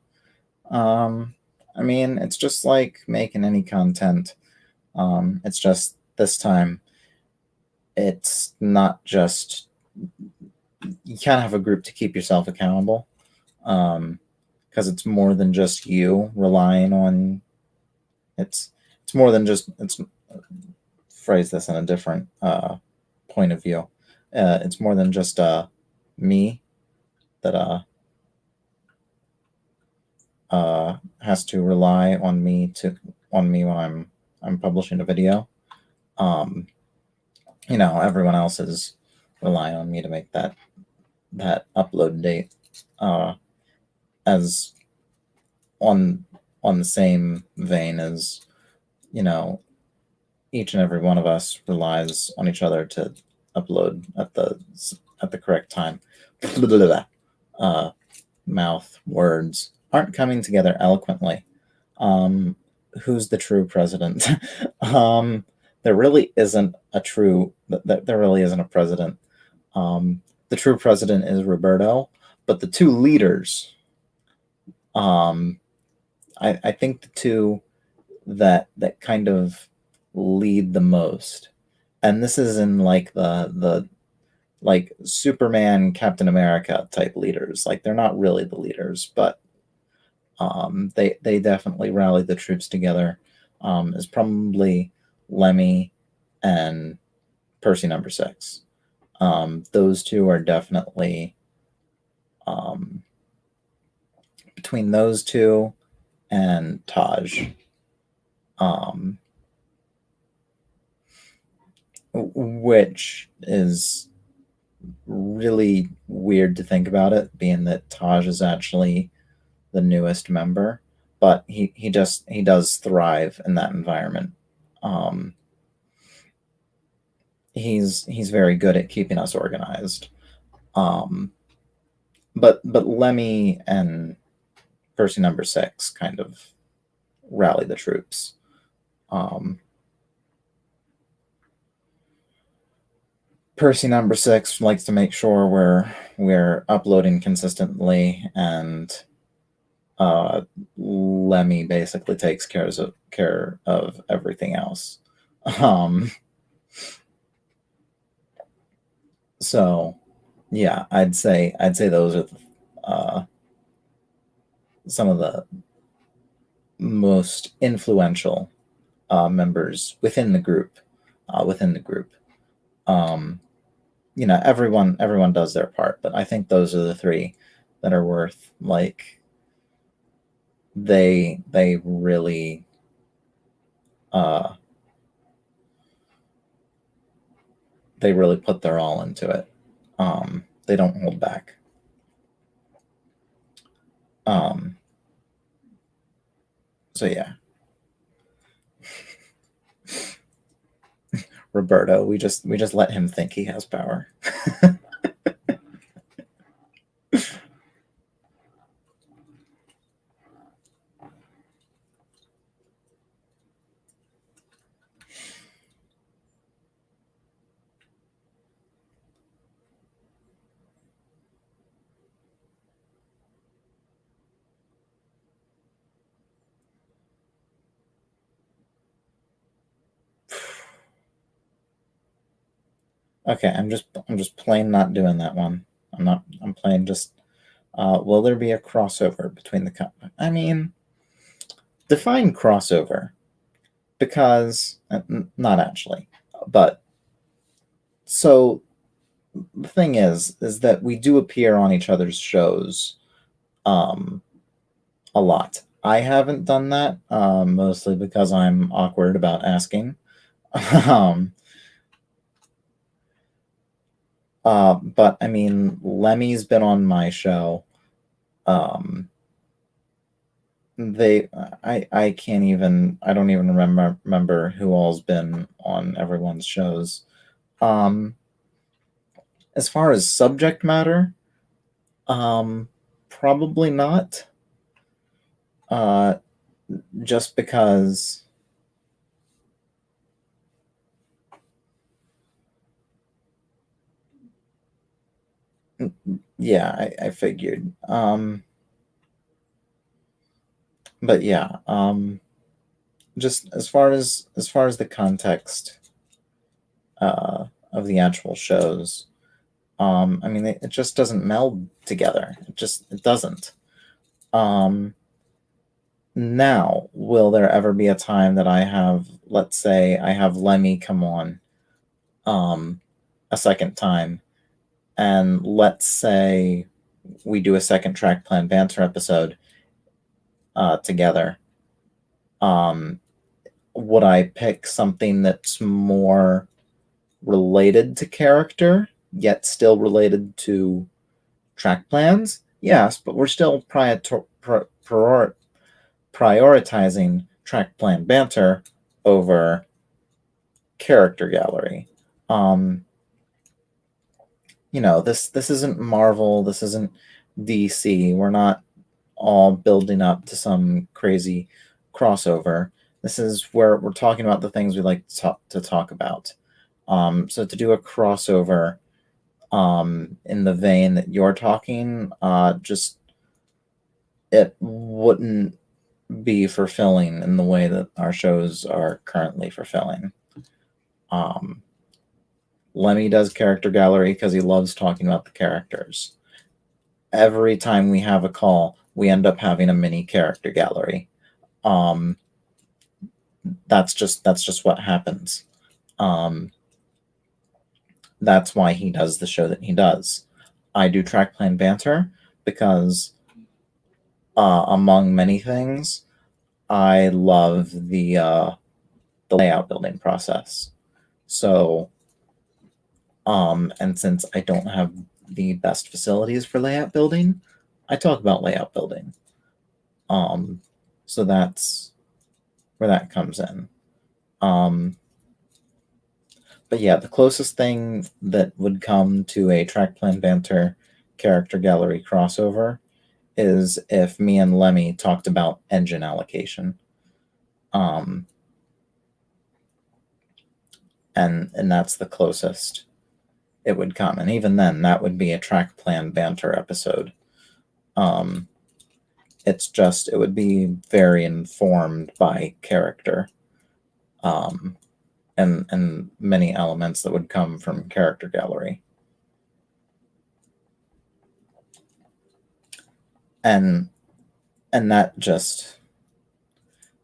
I mean, it's just like making any content. It's just this time, it's not just, you can't have a group to keep yourself accountable, because it's more than just you relying on. It's more than just. It's phrase this in a different point of view. It's more than just me that has to rely on me when I'm publishing a video. Everyone else is relying on me to make that upload date as on the same vein as each and every one of us relies on each other to upload at the correct time. Mouth words aren't coming together eloquently. Who's the true president? There really isn't a president. The true president is Roberto, but the two leaders, I think the two that kind of lead the most, and this is in like the like Superman, Captain America type leaders. Like, they're not really the leaders, but they definitely rally the troops together. Is probably Lemmy and Percy number 6. Those two are definitely between those two and Taj. Which is really weird to think about it, being that Taj is actually the newest member, but he does thrive in that environment. He's very good at keeping us organized. But Lemmy and Percy number 6 kind of rally the troops. Percy number 6 likes to make sure we're uploading consistently, and Lemmy basically takes care of everything else. So yeah, I'd say those are some of the most influential members within the group. You know, everyone does their part, but I think those are the three that are worth, like, they really they really put their all into it. They don't hold back. So yeah. Roberto, we just let him think he has power. Okay, I'm just plain not doing that one. I'm plain just will there be a crossover between the I mean, define crossover, because not actually, but so the thing is that we do appear on each other's shows a lot. I haven't done that, mostly because I'm awkward about asking. But I mean, Lemmy's been on my show. I can't even, I don't even remember who all's been on everyone's shows. As far as subject matter, probably not. Just because yeah, I figured. But yeah, just as far as the context of the actual shows, I mean, it just doesn't meld together. It doesn't. Now, will there ever be a time that I have, let's say, I have Lemmy come on a second time, and let's say we do a second track plan banter episode together? Would I pick something that's more related to character, yet still related to track plans? Yes, but we're still prioritizing track plan banter over character gallery. You know, this isn't Marvel, this isn't DC. We're not all building up to some crazy crossover. This is where we're talking about the things we like to talk about. So to do a crossover in the vein that you're talking, just it wouldn't be fulfilling in the way that our shows are currently fulfilling. Lemmy does character gallery because he loves talking about the characters. Every time we have a call, we end up having a mini character gallery. That's just what happens. That's why he does the show that he does. I do track plan banter because, among many things, I love the layout building process. So, and since I don't have the best facilities for layout building, I talk about layout building. So that's where that comes in. But yeah, the closest thing that would come to a track plan banter character gallery crossover is if me and Lemmy talked about engine allocation. And that's the closest it would come. And even then, that would be a track plan banter episode. It's just, it would be very informed by character. And many elements that would come from character gallery. And that just,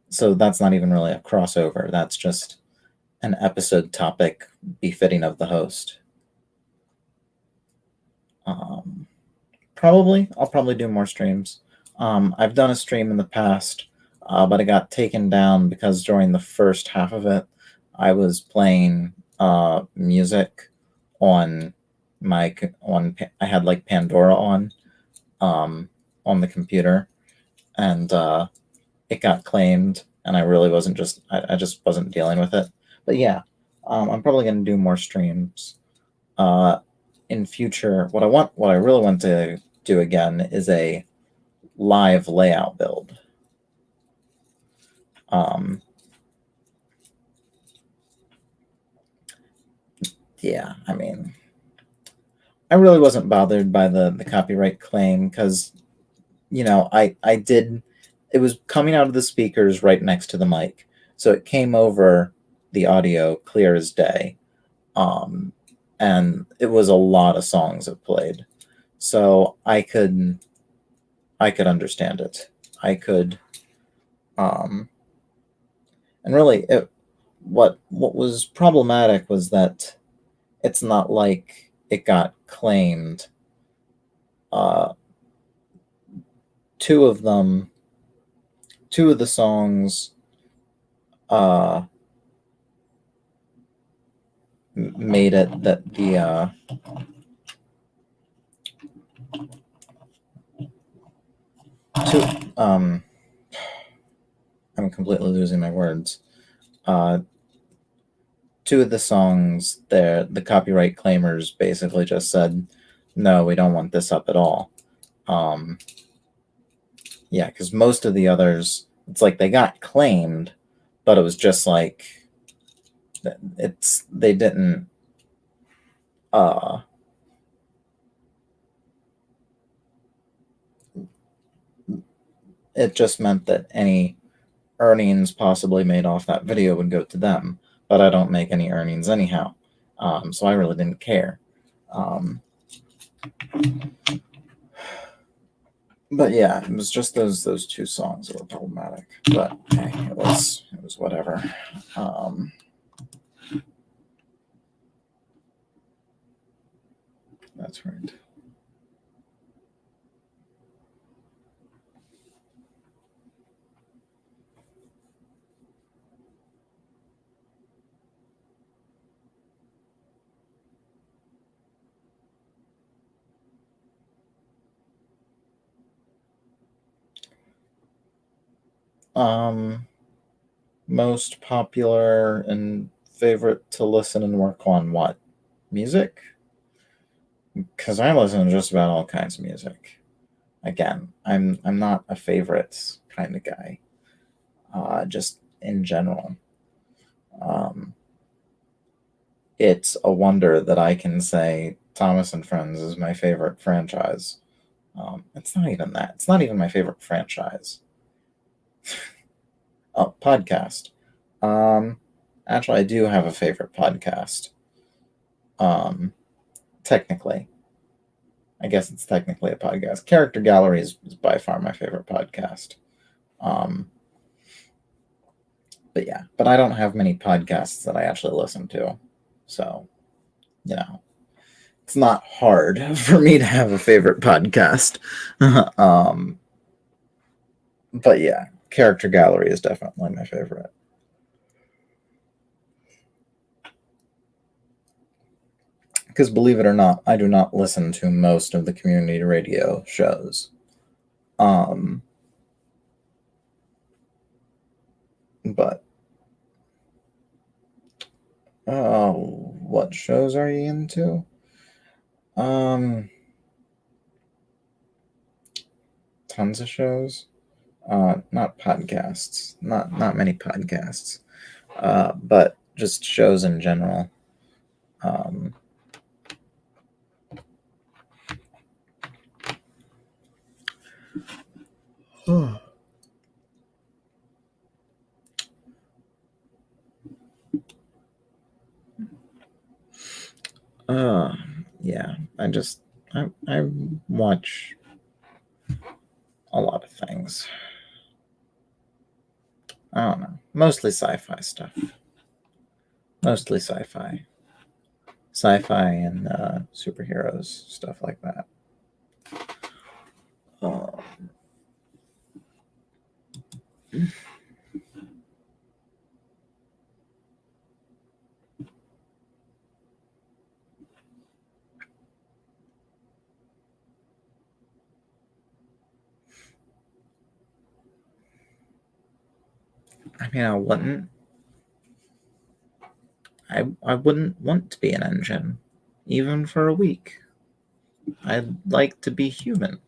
so that's not even really a crossover. That's just an episode topic befitting of the host. I'll probably do more streams. I've done a stream in the past, but it got taken down because during the first half of it, I was playing music on I had like Pandora on the computer, and it got claimed, and I really wasn't I just wasn't dealing with it. But yeah, I'm probably going to do more streams in future. What I really want to do again is a live layout build. Yeah, I mean, I really wasn't bothered by the copyright claim because, you know, I did, it was coming out of the speakers right next to the mic, so it came over the audio clear as day, and it was a lot of songs it played, so I could understand it. I could, and really, what was problematic was that it's not like it got claimed. Two of the songs made it that the I'm completely losing my words. Two of the songs there, the copyright claimers basically just said, no, we don't want this up at all. Yeah, because most of the others, it's like they got claimed, but it was just like, they didn't, it just meant that any earnings possibly made off that video would go to them, but I don't make any earnings anyhow, so I really didn't care. But yeah, it was just those two songs that were problematic. But hey, it was whatever. That's right. Most popular and favorite to listen and work on what? Music? Because I listen to just about all kinds of music. Again, I'm not a favorites kind of guy. Just in general. It's a wonder that I can say Thomas and Friends is my favorite franchise. It's not even that. It's not even my favorite franchise. Oh, podcast. Actually, I do have a favorite podcast. Technically. I guess it's technically a podcast. Character Gallery is by far my favorite podcast. But yeah, but I don't have many podcasts that I actually listen to. So, you know, it's not hard for me to have a favorite podcast. But yeah, Character Gallery is definitely my favorite. Because believe it or not, I do not listen to most of the community radio shows. But what shows are you into? tons of shows. Not podcasts. Not many podcasts. But just shows in general. Yeah, I watch a lot of things. I don't know. Mostly sci-fi stuff. Mostly sci-fi. Sci-fi and superheroes, stuff like that. I mean, I wouldn't want to be an engine, even for a week. I'd like to be human.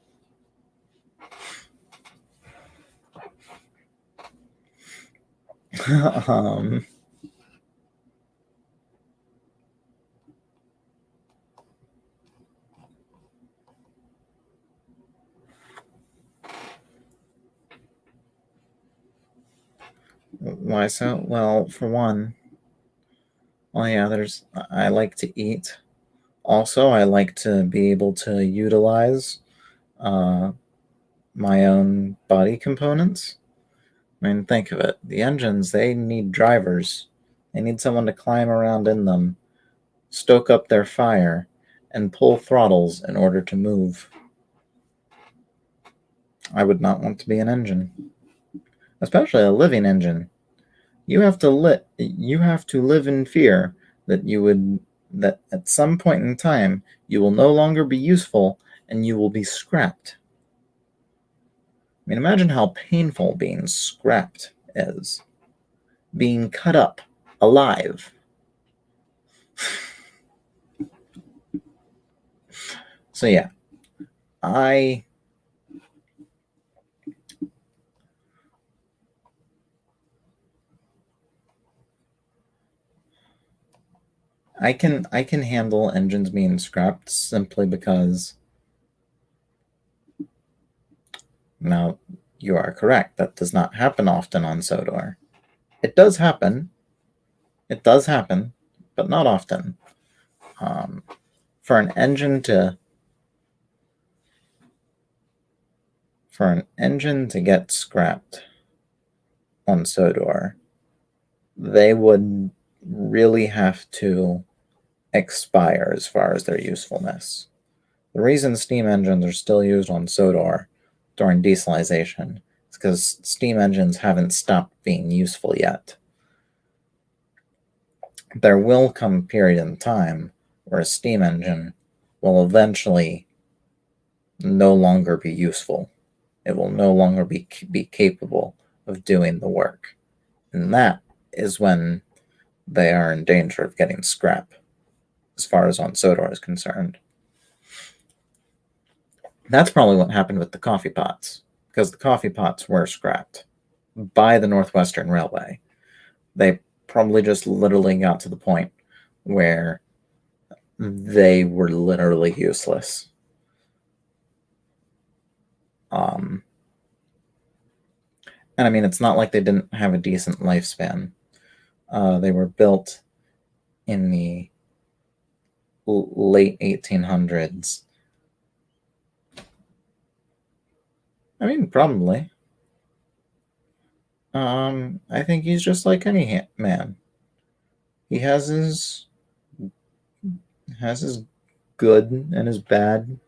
Why so? Well, for one, I like to eat. Also, I like to be able to utilize my own body components. I mean, think of it. The engines, they need drivers. They need someone to climb around in them, stoke up their fire, and pull throttles in order to move. I would not want to be an engine, especially a living engine. You have to live in fear that at some point in time you will no longer be useful and you will be scrapped. I mean, imagine how painful being scrapped is. Being cut up alive. So yeah, I can handle engines being scrapped simply because now you are correct. That does not happen often on Sodor. It does happen. It does happen, but not often. For an engine to get scrapped on Sodor, they would really have to expire as far as their usefulness. The reason steam engines are still used on Sodor during dieselization is because steam engines haven't stopped being useful yet. There will come a period in time where a steam engine will eventually no longer be useful. It will no longer be capable of doing the work. And that is when they are in danger of getting scrap, as far as on Sodor is concerned. That's probably what happened with the coffee pots, because the coffee pots were scrapped by the Northwestern Railway. They probably just literally got to the point where they were literally useless. And I mean, it's not like they didn't have a decent lifespan. They were built in the late 1800s. I mean, probably. I think he's just like any man. He has his good and his bad,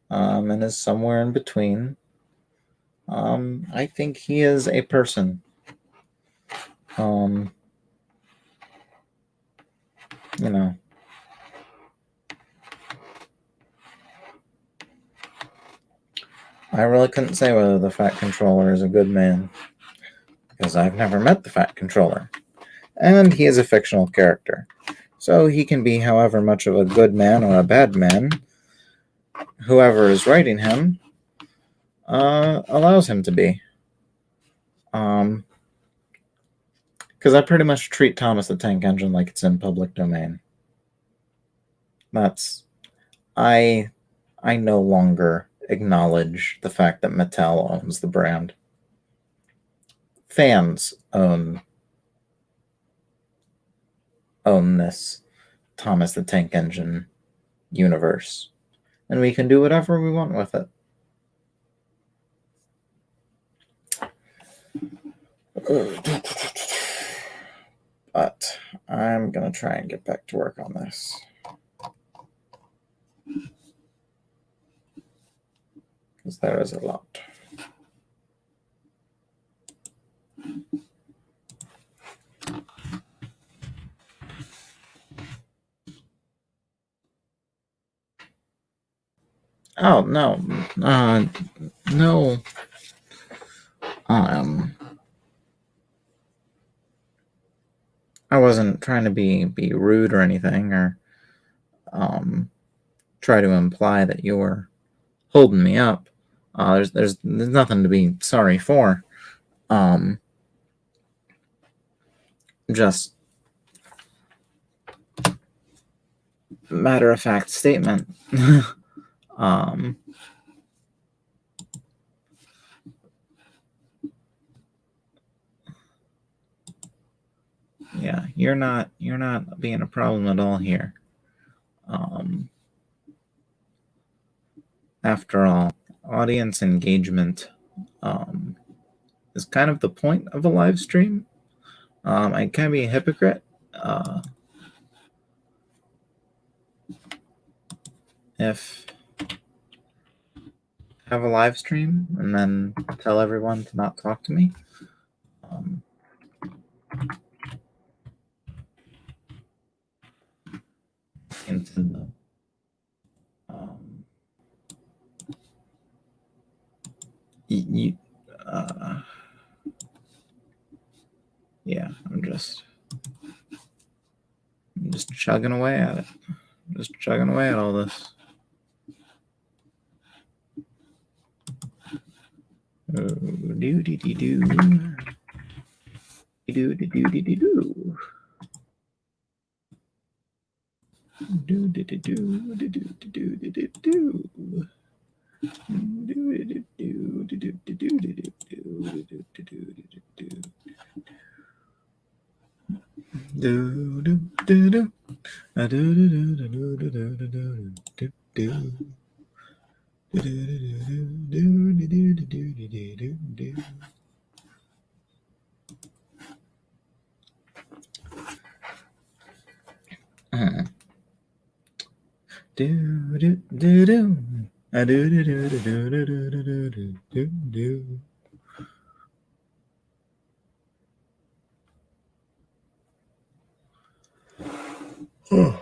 and is somewhere in between. I think he is a person. You know. I really couldn't say whether the Fat Controller is a good man, because I've never met the Fat Controller. And he is a fictional character. So he can be however much of a good man or a bad man. Whoever is writing him allows him to be. Because I pretty much treat Thomas the Tank Engine like it's in public domain. I no longer acknowledge the fact that Mattel owns the brand. Fans own this Thomas the Tank Engine universe, and we can do whatever we want with it. But I'm gonna try and get back to work on this. Because there is a lot. Oh, no. No. I wasn't trying to be rude or anything, or try to imply that you were holding me up. There's nothing to be sorry for. Just matter of fact statement. Yeah, you're not being a problem at all here. After all, audience engagement is kind of the point of a live stream. I can be a hypocrite. If have a live stream and then tell everyone to not talk to me. Nintendo. Yeah, I'm just chugging away at it. Just chugging away at all this. Do-dee-dee-doo. Do-dee-doo-dee-doo-dee-doo. Do-dee-dee-doo-dee-doo-dee-doo-dee-doo. Oh.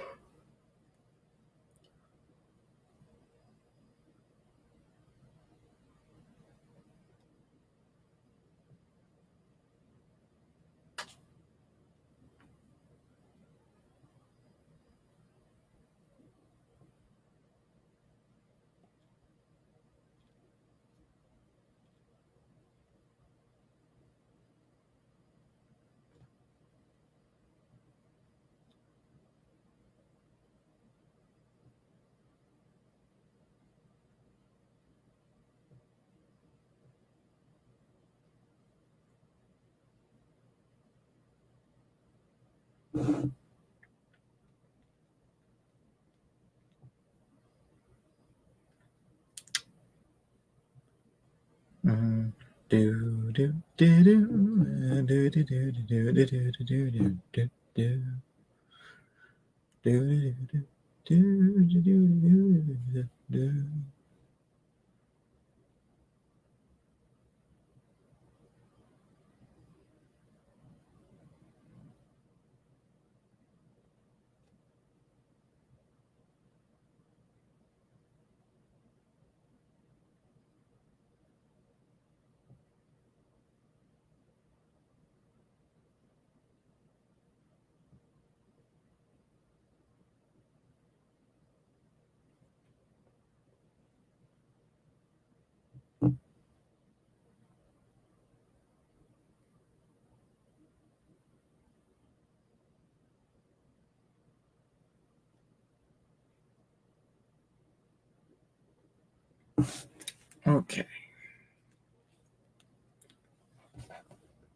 Okay.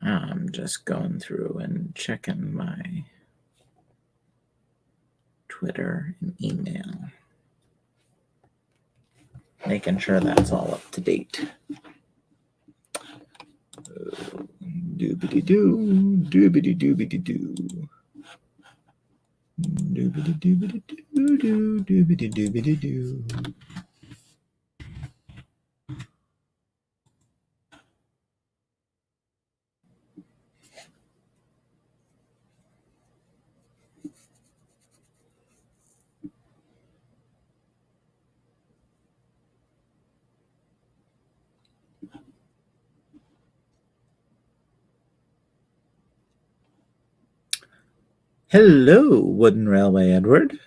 I'm just going through and checking my Twitter and email, making sure that's all up to date. Doobity doo, doobity doobity doo. Doobity doobity doo doo, doobity doobity doo. Hello, Wooden Railway Edward.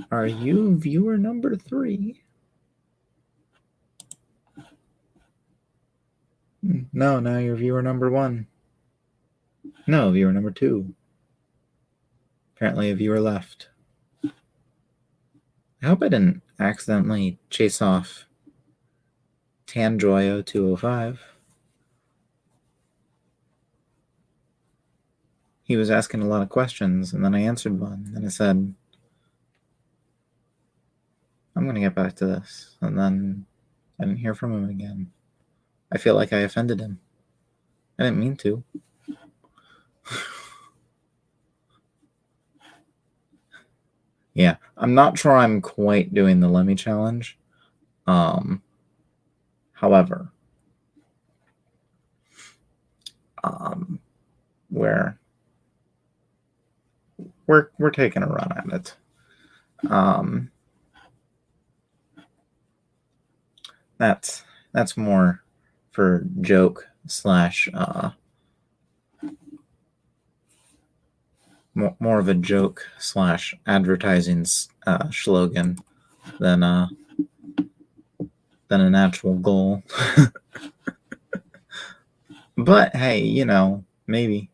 Are you viewer number 3? No, now you're viewer number 1. No, viewer number 2. Apparently a viewer left. I hope I didn't accidentally chase off Tanjoyo205. He was asking a lot of questions, and then I answered one, and I said, I'm going to get back to this. And then I didn't hear from him again. I feel like I offended him. I didn't mean to. Yeah, I'm not sure I'm quite doing the Lemmy challenge. However, we're taking a run at it. That's more for joke slash more of a joke slash advertising slogan than an actual goal. But hey, you know, maybe.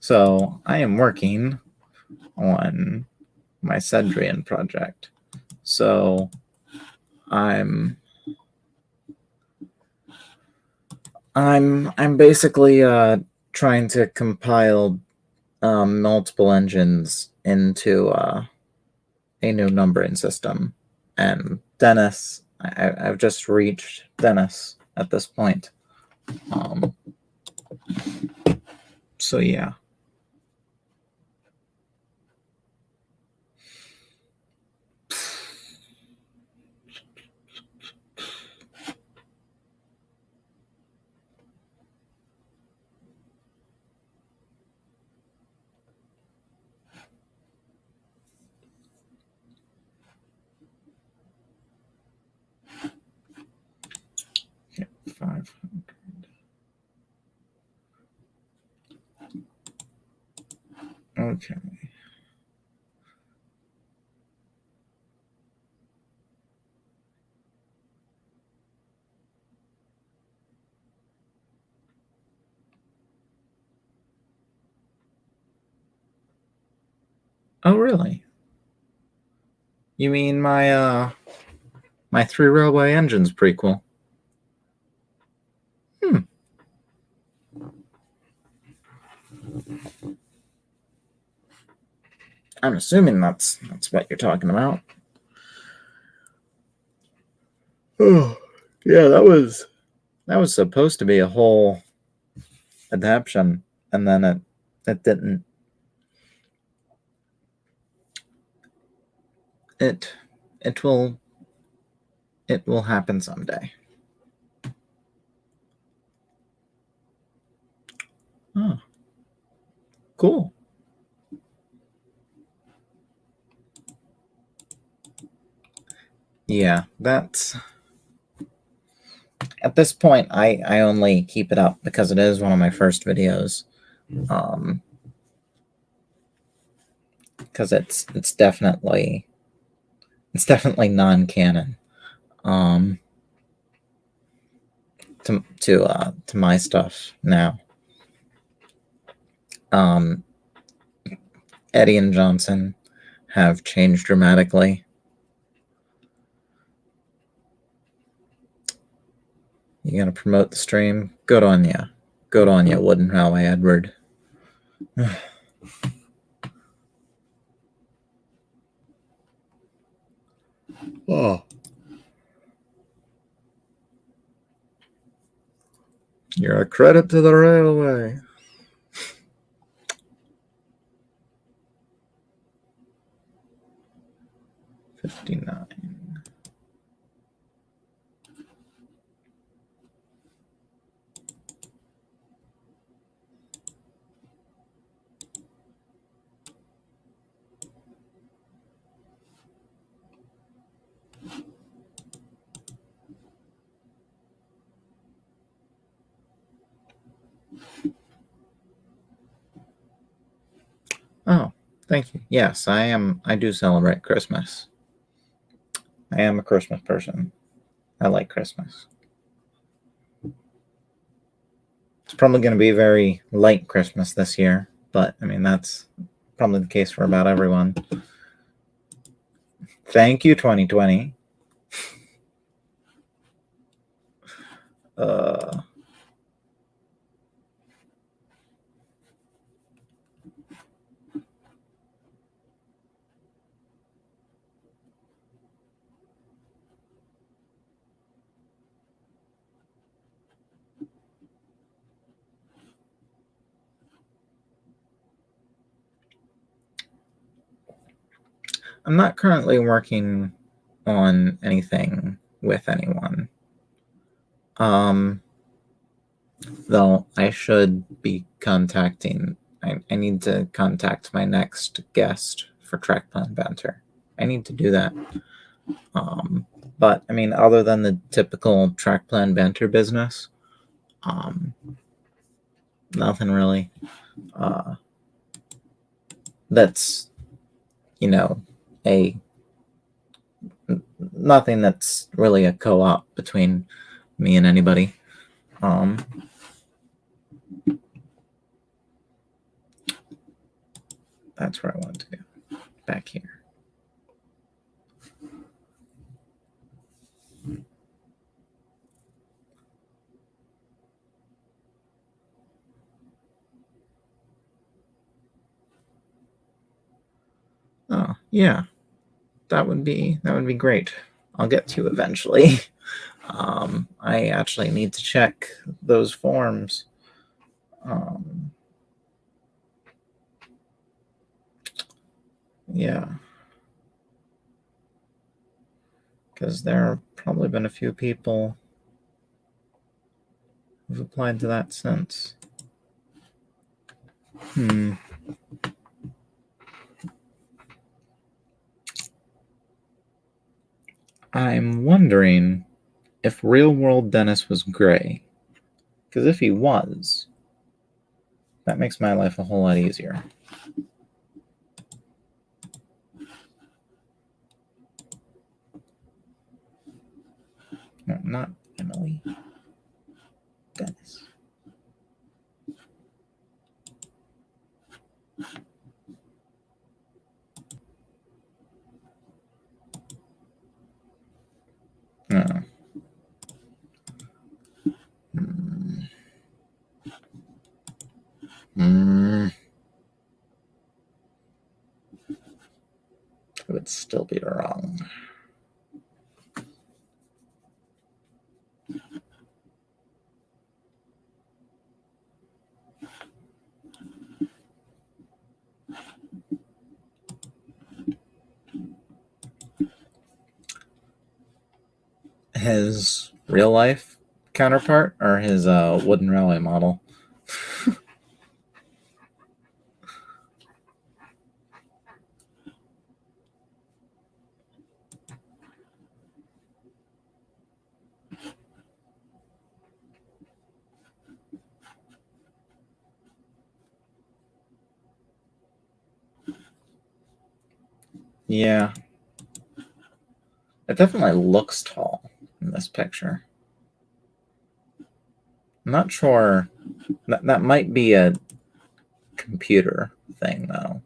So I am working on my Cedrian project. So I'm basically trying to compile multiple engines into a new numbering system. And Dennis, I've just reached Dennis at this point. So yeah. Yeah, 500. Okay. Oh, really? You mean my 3 Railway Engines prequel? I'm assuming that's what you're talking about. Oh, yeah, that was supposed to be a whole adaptation, and then it didn't. It will happen someday. Oh. Yeah, that's... At this point, I only keep it up because it is one of my first videos. Because it's definitely non-canon. To my stuff now. Eddie and Johnson have changed dramatically. You gonna promote the stream? Good on ya. Good on ya, Wooden Railway Edward. Oh. You're a credit to the railway. $59. Oh, thank you. Yes, I am. I do celebrate Christmas. I am a Christmas person. I like Christmas. It's probably going to be a very light Christmas this year, but I mean, that's probably the case for about everyone. Thank you, 2020. I'm not currently working on anything with anyone. Though I should be contacting. I need to contact my next guest for Track Plan Banter. I need to do that. But I mean, other than the typical Track Plan Banter business, nothing really. That's, you know, nothing that's really a co-op between me and anybody. That's where I wanted to go. Back here. Oh, yeah. That would be great. I'll get to eventually. I actually need to check those forms. Yeah. Because there have probably been a few people who've applied to that since. I'm wondering if Real World Dennis was gray. Because if he was, that makes my life a whole lot easier. No, not Emily. Dennis. No. It would still be wrong. His real life counterpart or his wooden railway model? Yeah. It definitely looks tall in this picture. I'm not sure. That might be a computer thing, though.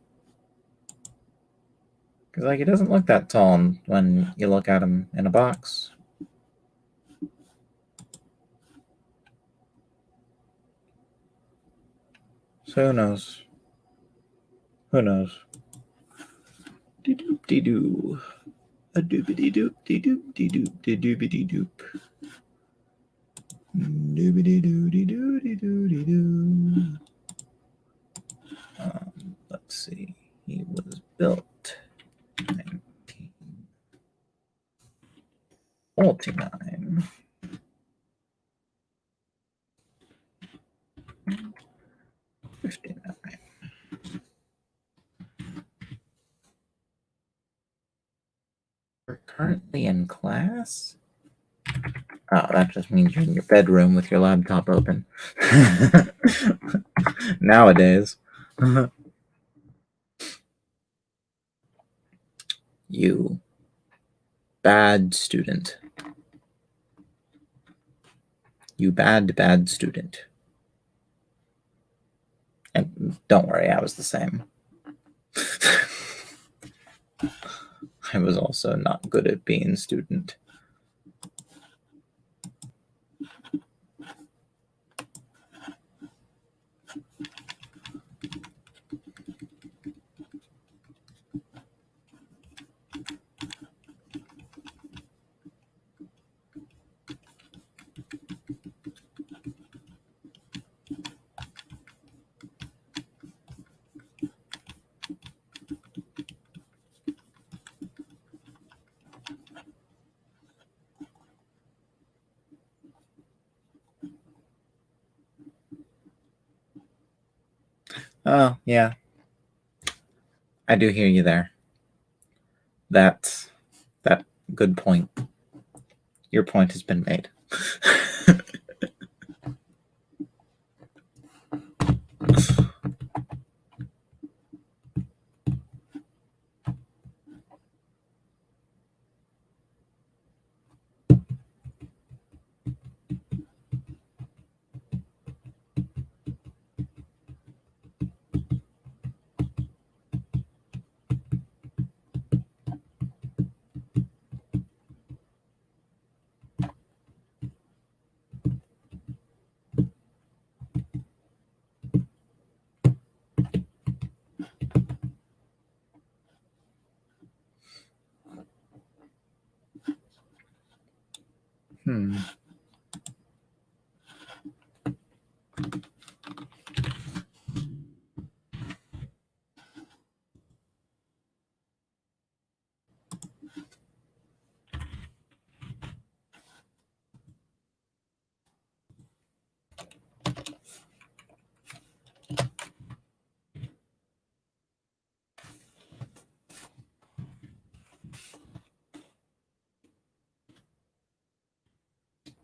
Because, like, it doesn't look that tall when you look at him in a box. So who knows? Who knows? Dee-doop-dee-doo. A doobity-doop, dee-doop, dee-doop, dee-doobity-doop. Doobity-doo-dee-doo-dee-doo-dee-doo. Let's see. He was built 1949. We're currently in class? Oh, that just means you're in your bedroom with your laptop open. Nowadays. You bad student. You bad student. And don't worry, I was the same. I was also not good at being a student. Oh, yeah. I do hear you there. That good point. Your point has been made.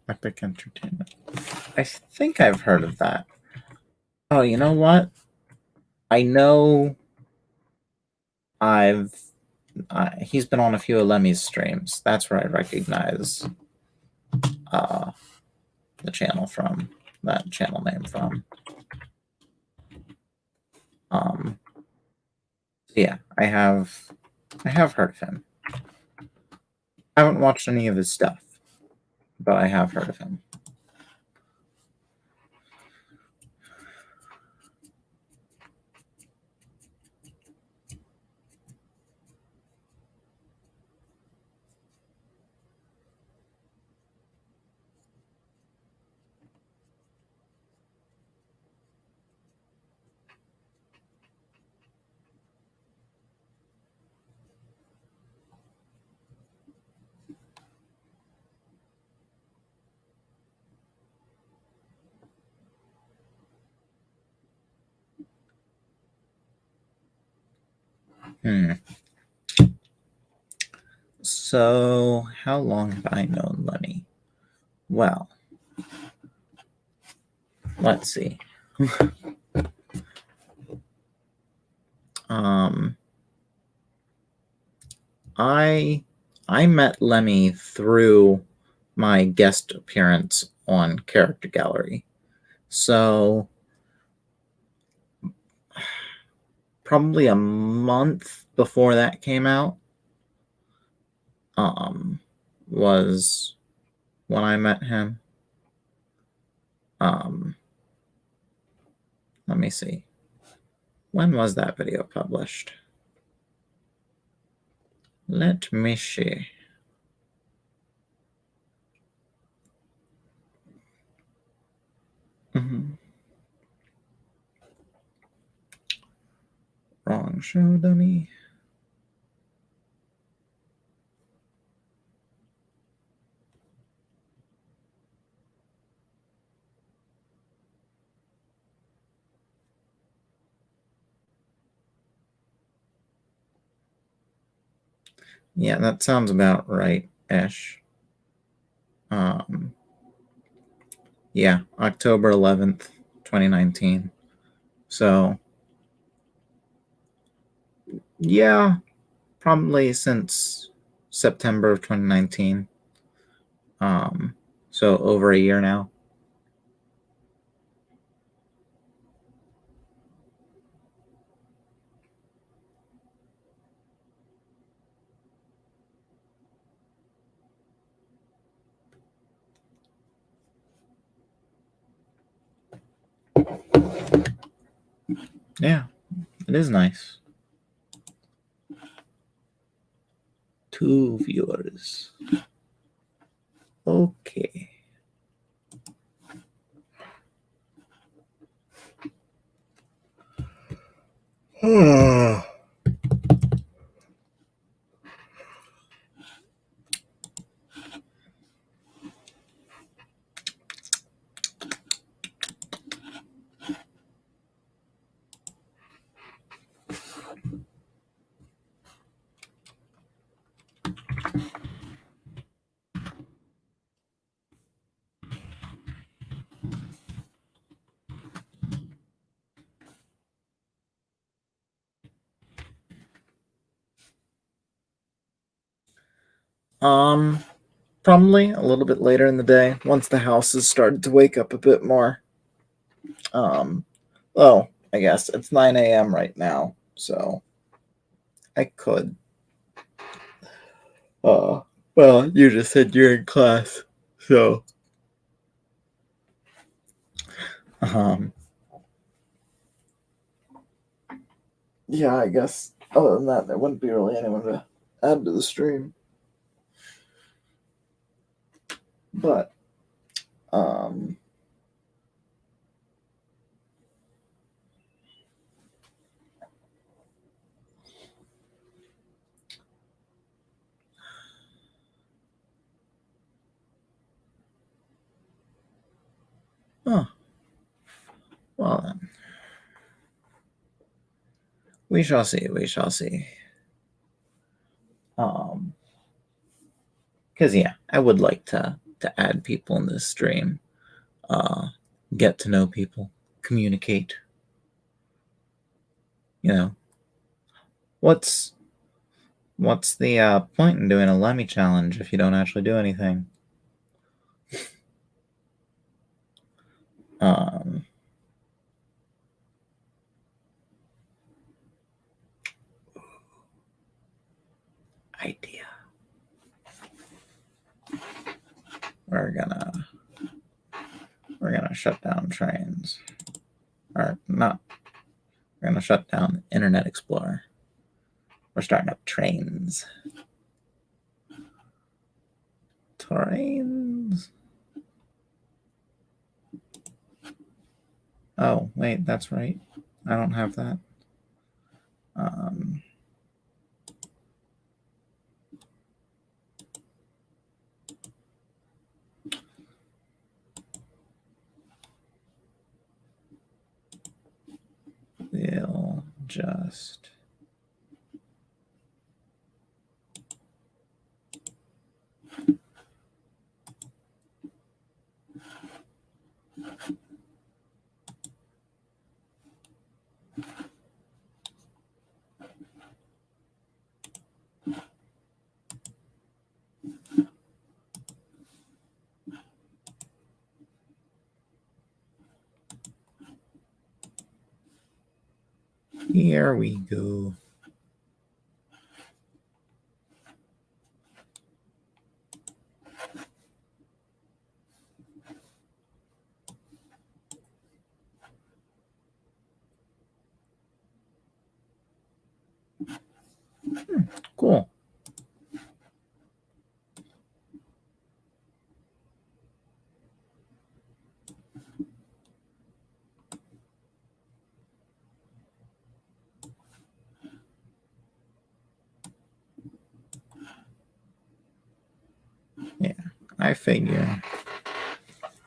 Epic Entertainment. I think I've heard of that. Oh, you know what? I know he's been on a few of Lemmy's streams. That's where I recognize the channel from, that channel name from. Yeah, I have heard of him. I haven't watched any of his stuff, but I have heard of him. So, how long have I known Lemmy? Well, let's see. I met Lemmy through my guest appearance on Character Gallery. So probably a month before that came out was when I met him. Let me see. When was that video published? Let me see. Wrong show, dummy. Yeah, that sounds about right-ish. Yeah, October 11th, 2019. So, yeah, probably since September of 2019. So over a year now. Yeah, it is nice. 2 viewers. Okay. Probably a little bit later in the day, once the house has started to wake up a bit more. Well, I guess it's 9 a.m. right now, so I could. Well, you just said you're in class, so. Yeah, I guess other than that, there wouldn't be really anyone to add to the stream. But, oh, well then. We shall see, we shall see. Because, yeah, I would like to add people in this stream, get to know people, communicate. You know, what's the point in doing a Lemmy challenge if you don't actually do anything? Idea. We're gonna shut down trains. Or not. We're gonna shut down Internet Explorer. We're starting up trains. Trains. Oh, wait, that's right. I don't have that. We'll just Here we go. Cool. Yeah, I figure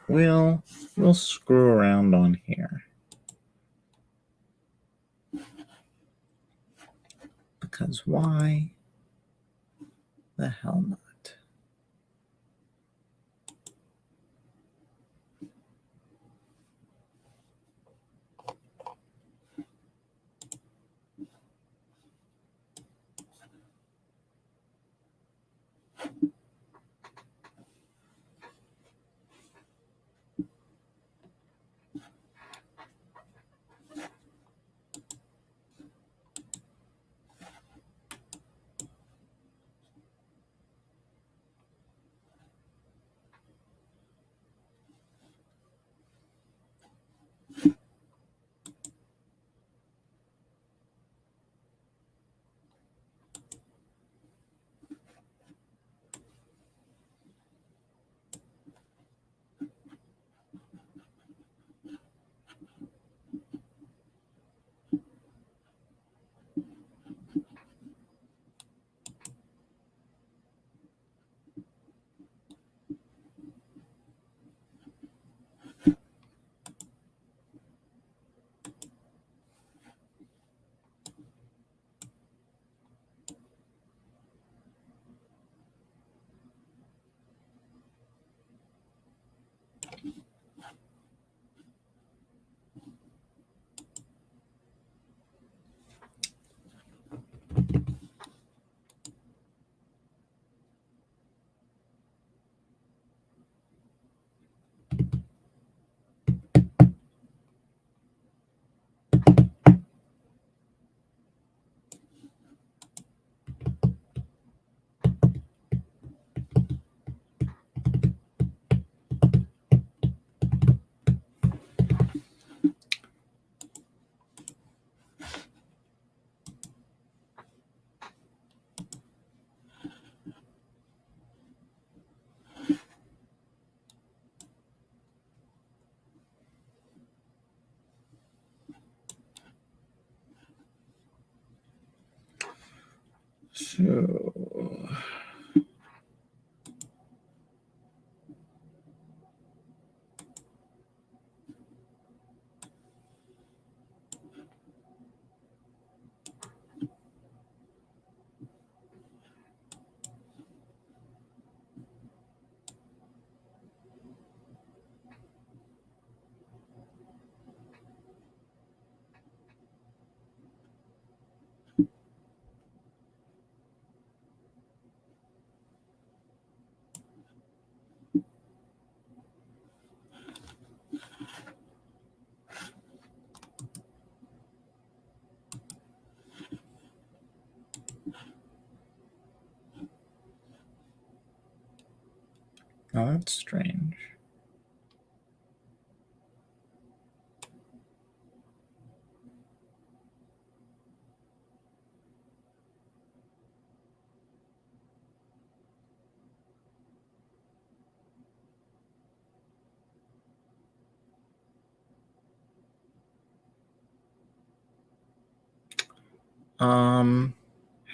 we'll screw around on here. Because why the hell not? So oh, that's strange.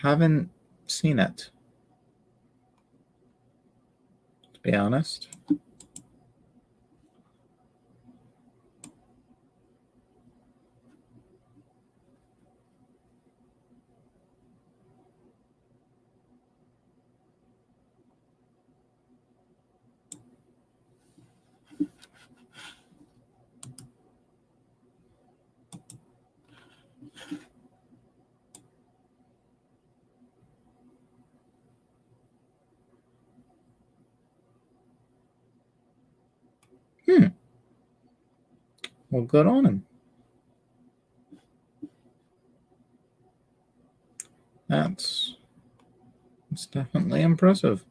Haven't seen it, to be honest. Well, good on him. It's definitely impressive.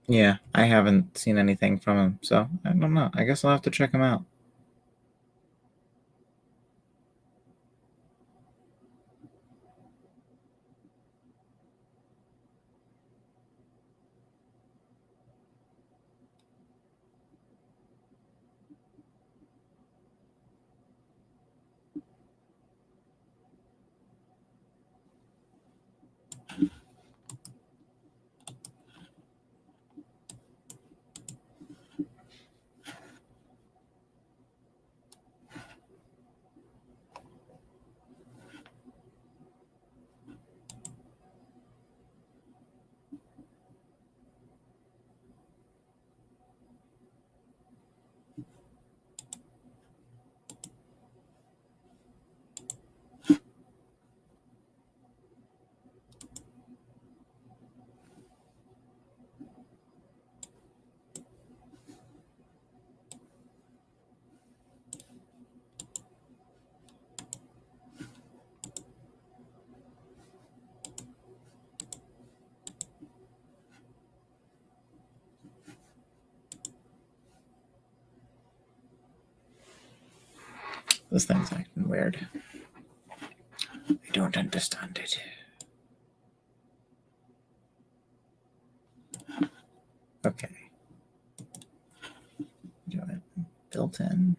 Yeah, I haven't seen anything from him, so I don't know. I guess I'll have to check him out. This thing's acting weird. I don't understand it. Okay. Do it. Built in.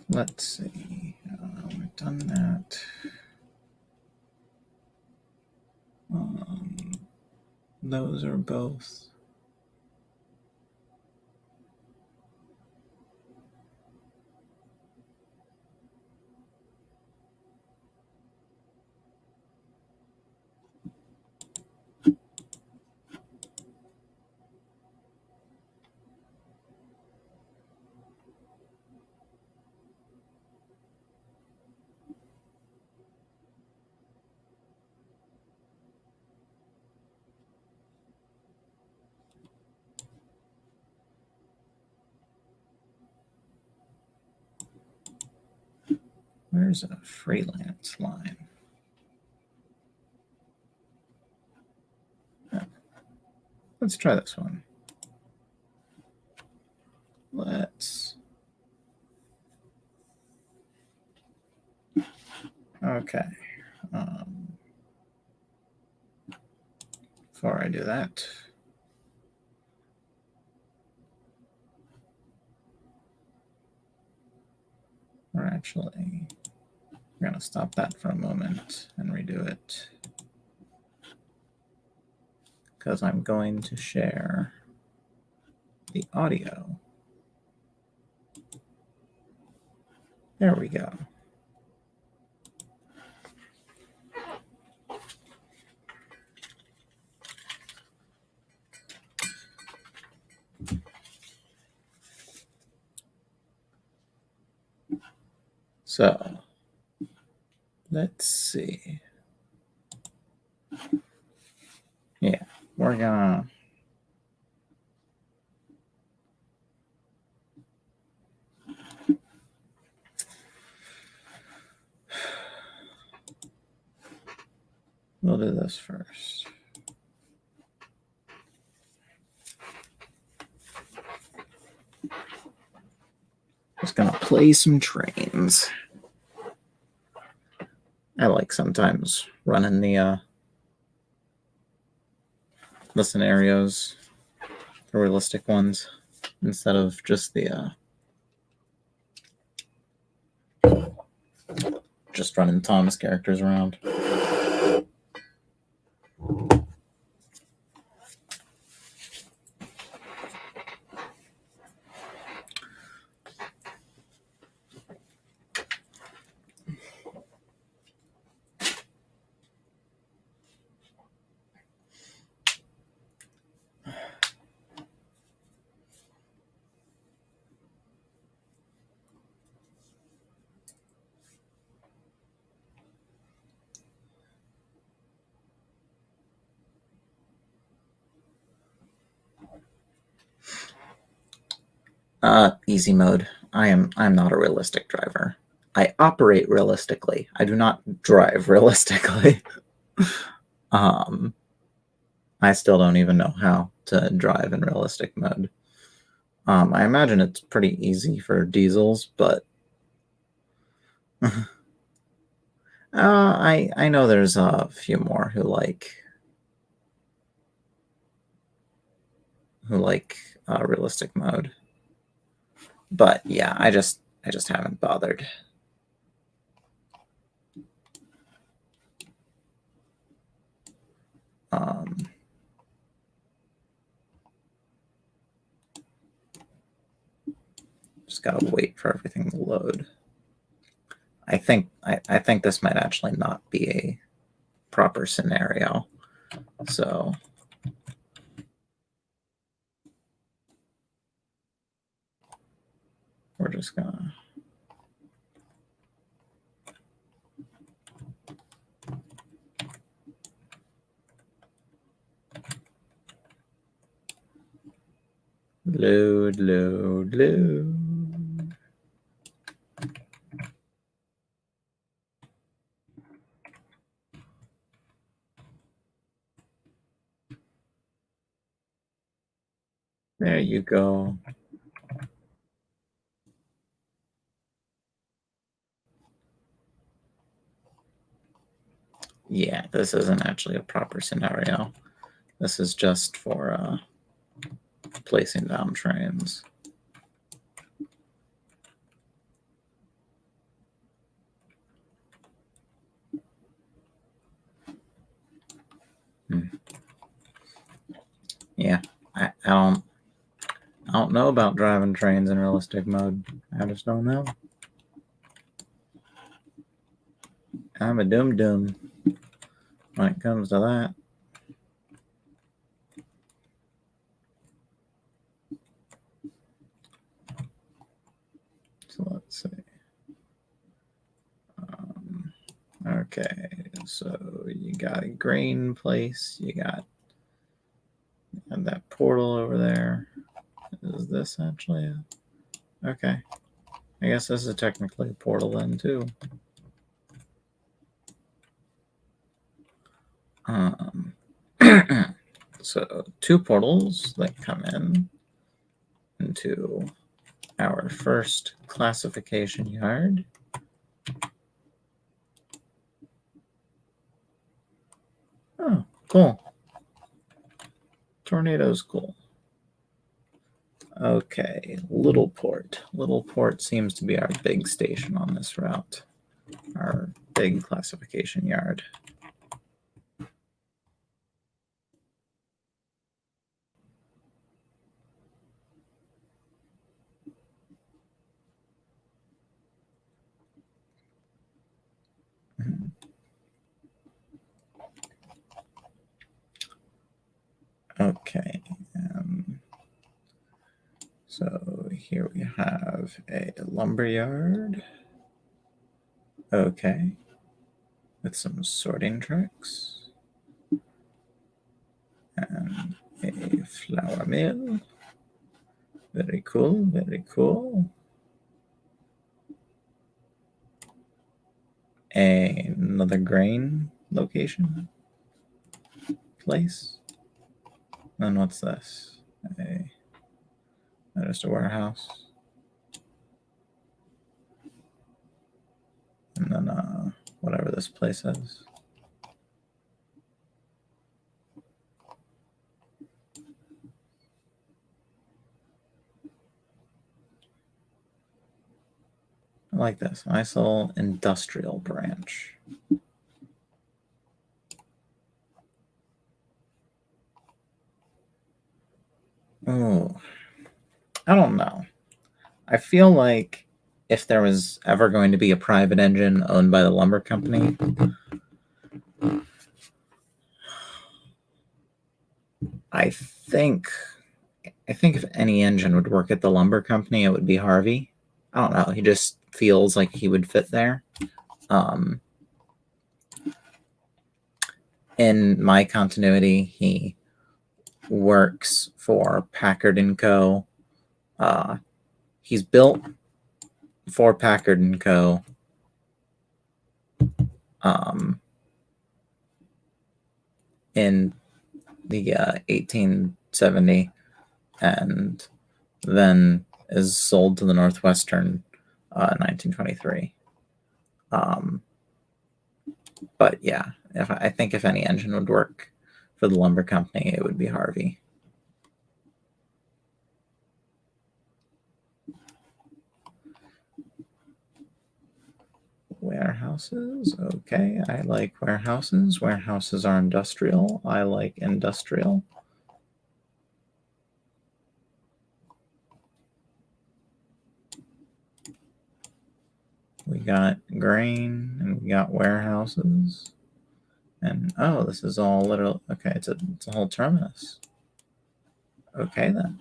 Let's see. We've done that. Those are both. Where's a freelance line? Let's try this one. Let's. Okay. Before I do that, we're going to stop that for a moment and redo it, because I'm going to share the audio. There we go. So let's see. Yeah, we're gonna we'll do this first. Just gonna play some trains. I like sometimes running the scenarios realistic ones instead of just the just running Thomas characters around. Easy mode. I'm not a realistic driver. I operate realistically. I do not drive realistically. I still don't even know how to drive in realistic mode. I imagine it's pretty easy for diesels, but I know there's a few more who like realistic mode. But yeah, I just haven't bothered. Just gotta wait for everything to load. I think this might actually not be a proper scenario. So we're just gonna load. There you go. Yeah, this isn't actually a proper scenario. This is just for placing down trains. Yeah, I don't know about driving trains in realistic mode. I just don't know. I'm a dum-dum when it comes to that. So let's see. Okay, so you got a grain place. You got that portal over there. Is this actually a... Okay. I guess this is technically a portal then too. So 2 portals that come into our first classification yard. Oh, cool. Tornado's cool. Okay, Little Port. Little Port seems to be our big station on this route. Our big classification yard. Okay. So here we have a lumber yard. Okay. With some sorting trucks. And a flour mill. Very cool, very cool. Another grain location place. And what's this? Just a warehouse. And then whatever this place is. I like this. ISIL industrial branch. Oh, I don't know. I feel like if there was ever going to be a private engine owned by the lumber company, I think if any engine would work at the lumber company, it would be Harvey. I don't know. He just feels like he would fit there. In my continuity, he works for Packard & Co. He's built for Packard & Co. In the 1870, and then is sold to the Northwestern 1923. But yeah, I think if any engine would work for the lumber company, it would be Harvey. Warehouses, okay. I like warehouses. Warehouses are industrial. I like industrial. We got grain and we got warehouses. And oh, this is all literal. Okay, it's a whole terminus. Okay then.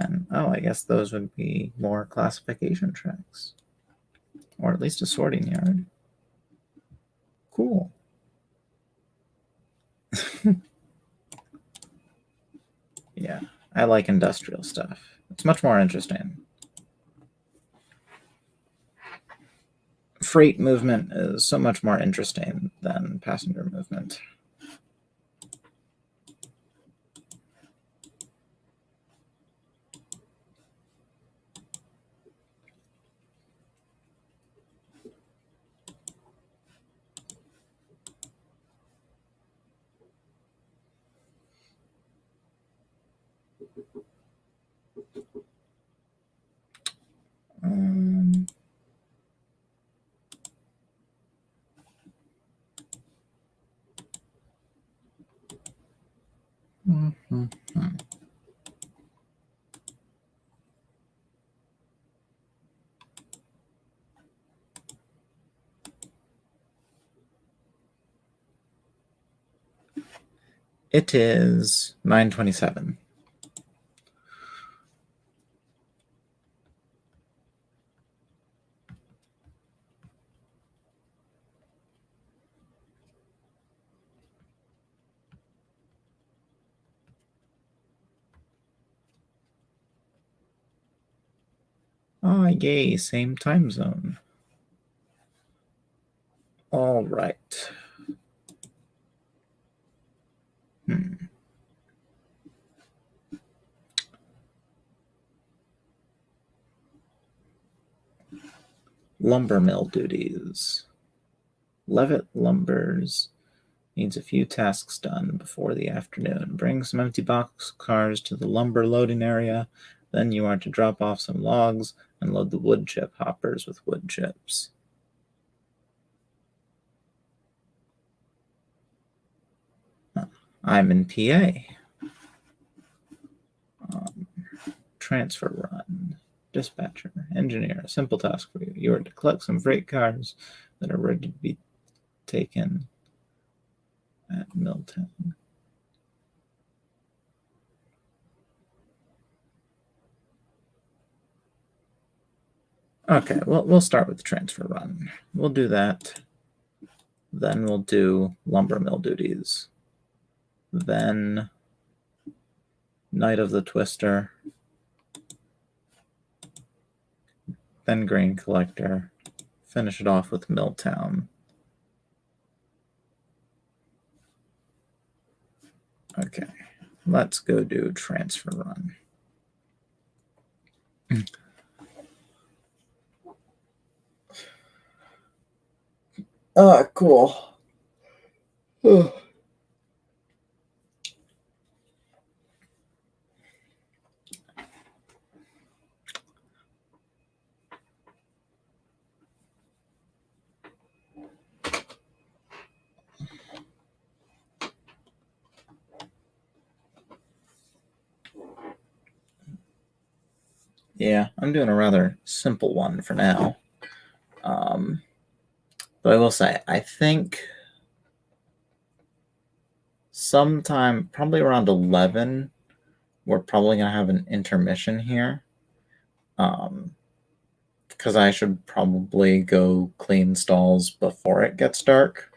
And oh, I guess those would be more classification tracks, or at least a sorting yard. Cool. Yeah, I like industrial stuff. It's much more interesting. Freight movement is so much more interesting than passenger movement. It is 9:27. Oh, yay, same time zone. All right. Lumber mill duties. Levitt Lumbers needs a few tasks done before the afternoon. Bring some empty box cars to the lumber loading area. Then you are to drop off some logs and load the wood chip hoppers with wood chips. I'm in PA. Transfer run. Dispatcher. Engineer. Simple task for you. You are to collect some freight cars that are ready to be taken at Milltown. Okay, well, we'll start with the transfer run. We'll do that. Then we'll do lumber mill duties. Then Night of the Twister. Then Grain Collector. Finish it off with Milltown. Okay, let's go do transfer run. Cool. Yeah, I'm doing a rather simple one for now. But I will say, I think sometime, probably around 11, we're probably going to have an intermission here. Because I should probably go clean stalls before it gets dark.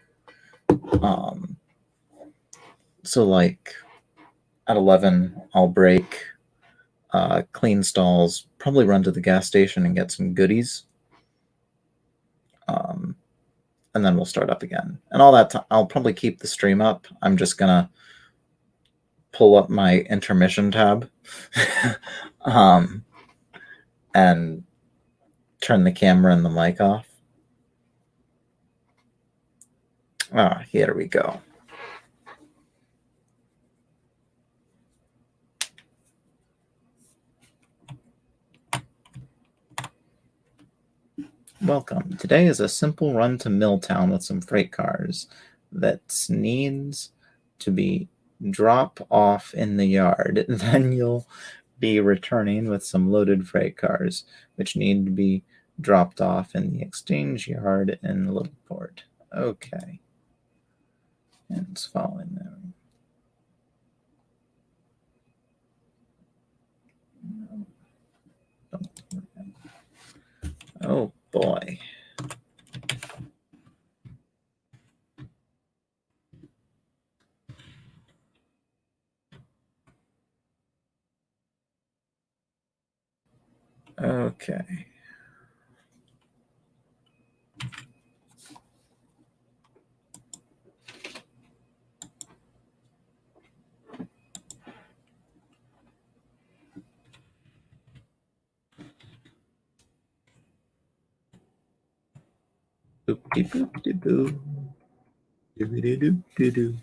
So, like, at 11, I'll break, clean stalls, probably run to the gas station and get some goodies. And then we'll start up again. And all that time, I'll probably keep the stream up. I'm just going to pull up my intermission tab and turn the camera and the mic off. Here we go. Welcome. Today is a simple run to Milltown with some freight cars that needs to be drop off in the yard. Then you'll be returning with some loaded freight cars, which need to be dropped off in the exchange yard in Littleport. Okay. And it's following them. Oh boy. Okay. Boop-de-boop-de-boo. Doobity-doop-de-doo.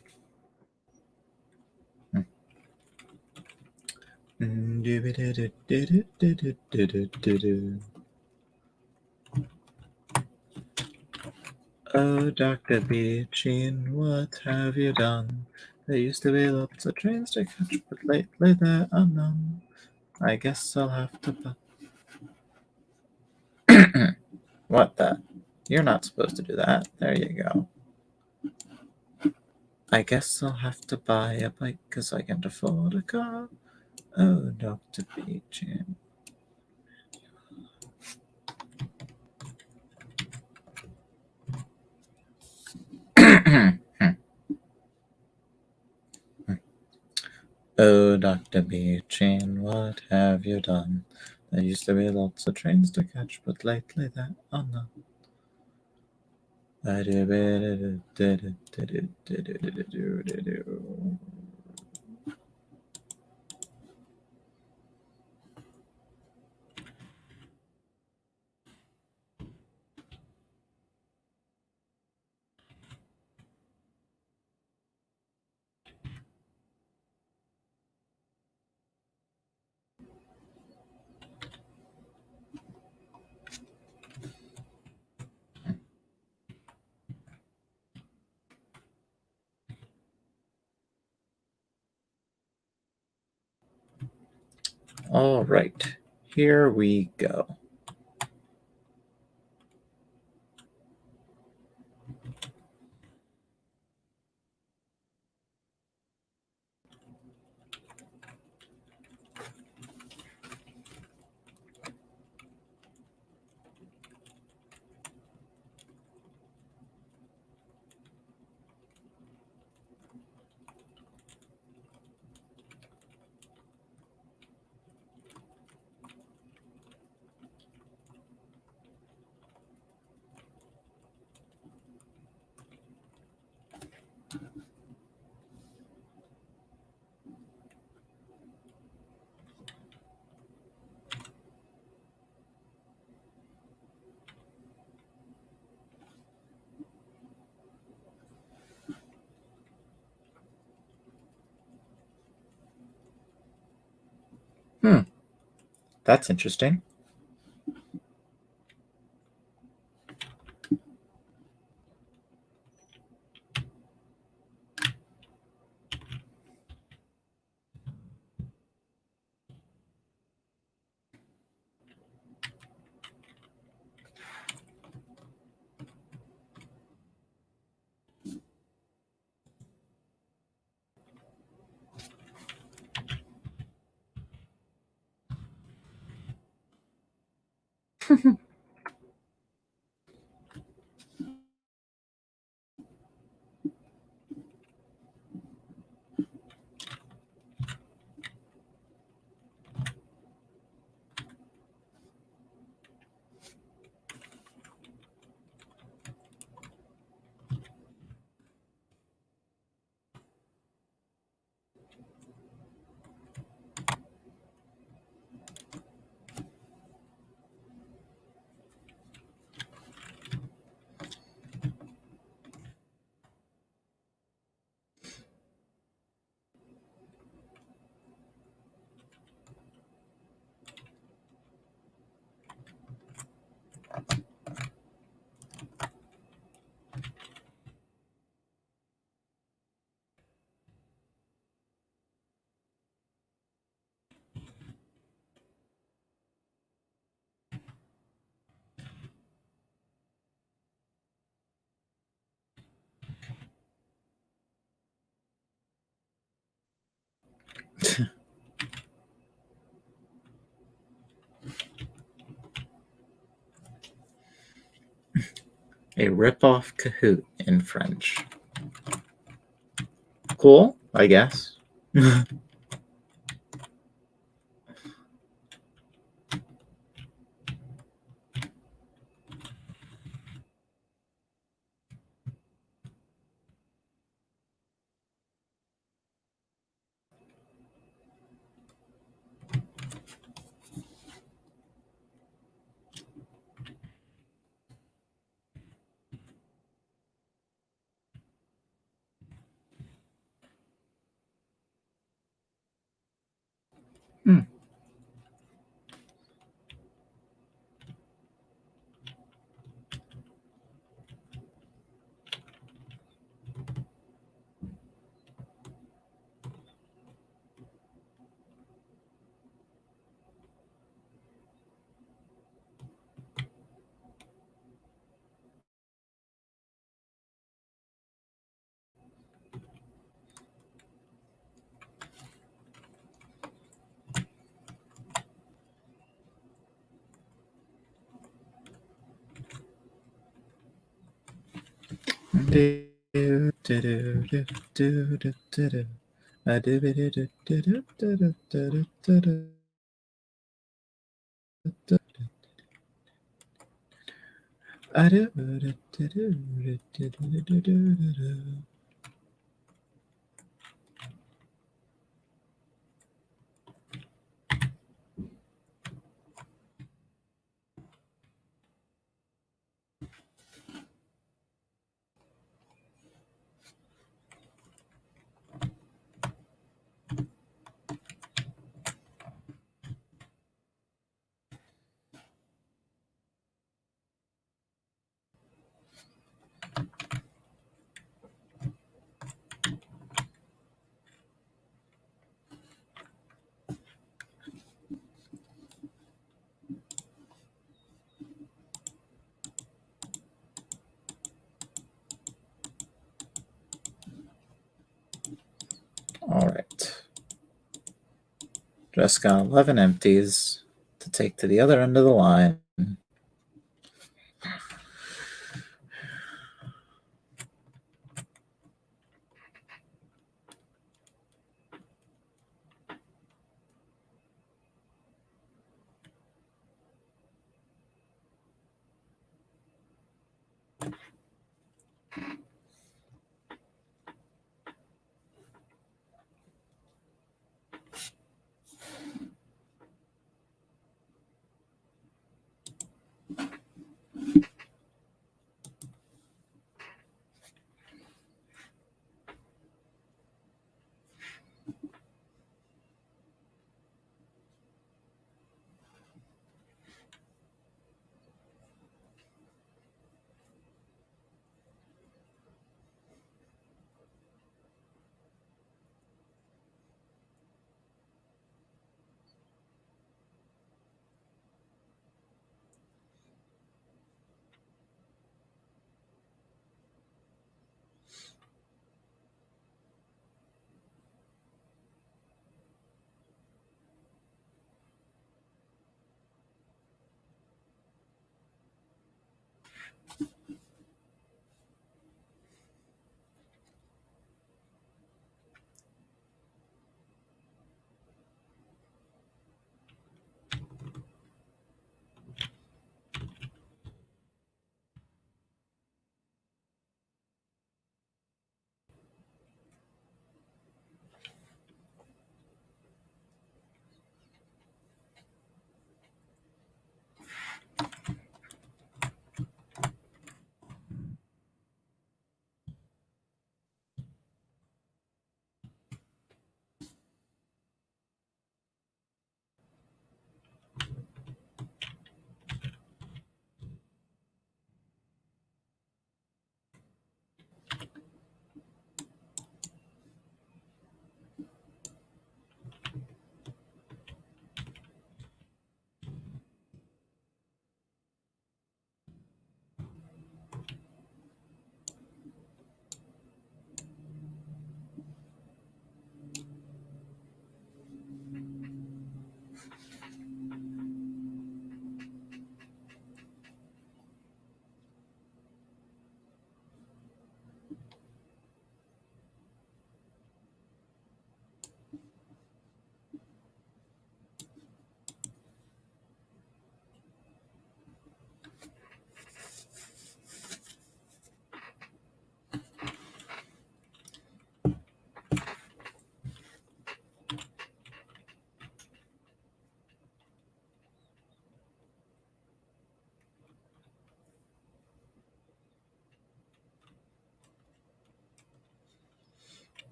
Oh, Dr. Beachin, what have you done? There used to be lots of trains to catch, but lately there are none. I guess I'll have to buy. What the? You're not supposed to do that. There you go. I guess I'll have to buy a bike because I can't afford a car. Oh, Dr. Beachin. Oh, Dr. Beachin, what have you done? There used to be lots of trains to catch, but lately there are none. All right, here we go. That's interesting. A rip-off Kahoot in French. Cool, I guess. All right. Just got 11 empties to take to the other end of the line.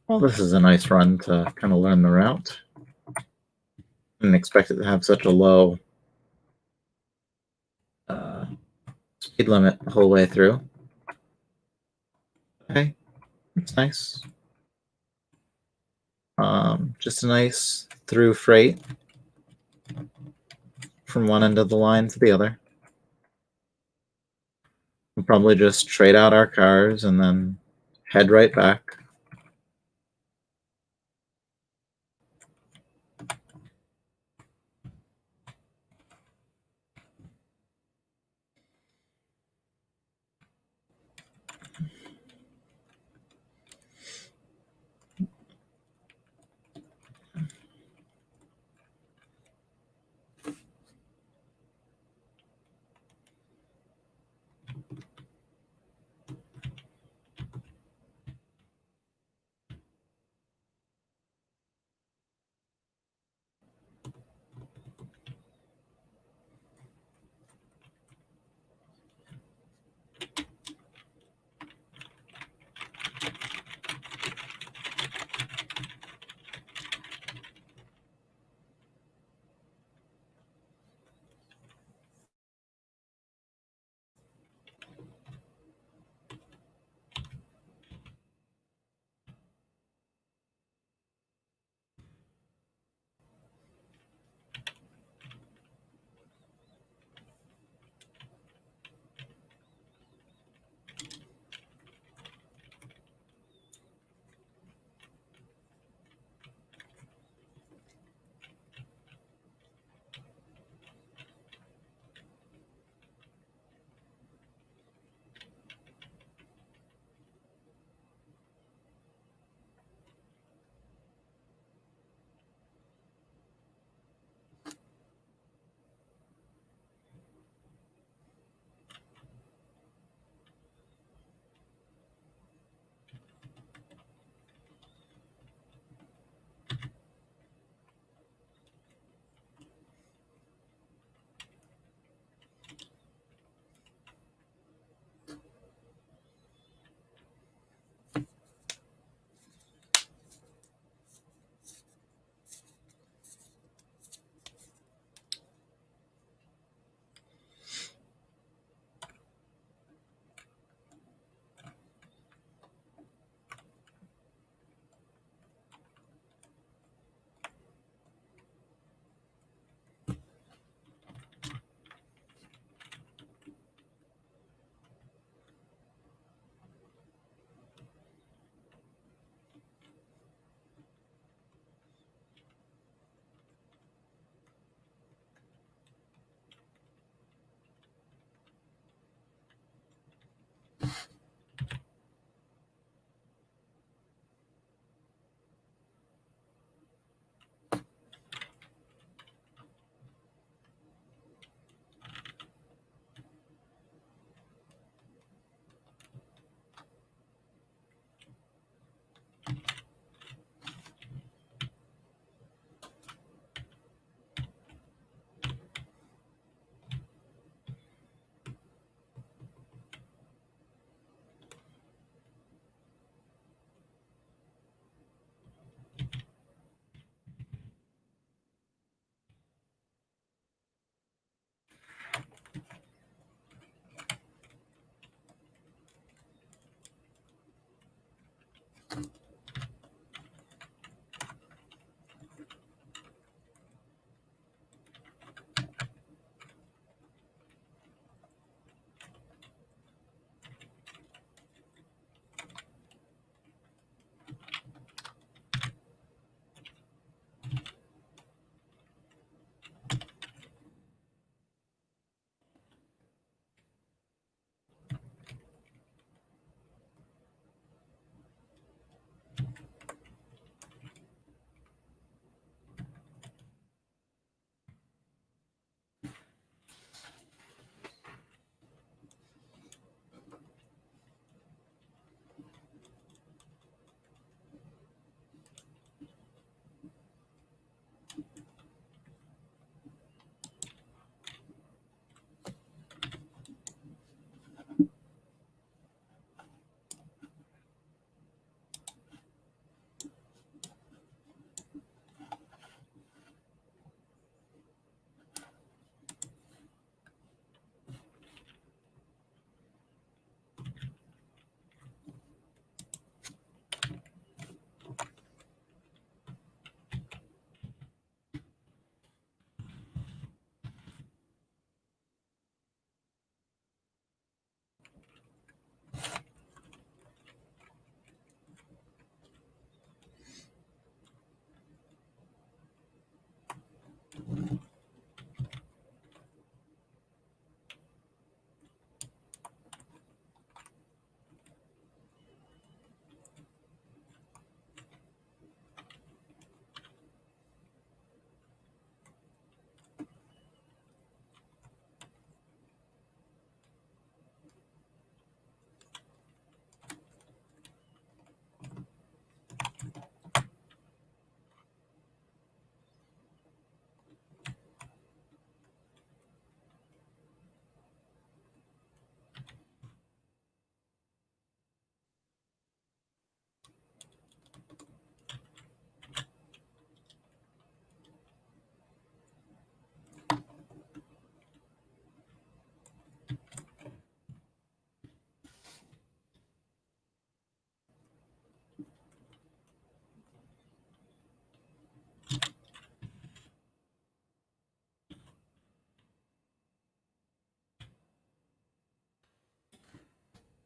Well, this is a nice run to kind of learn the route. Didn't expect it to have such a low speed limit the whole way through. Okay, it's nice. Just a nice through freight from one end of the line to the other. We'll probably just trade out our cars and then head right back.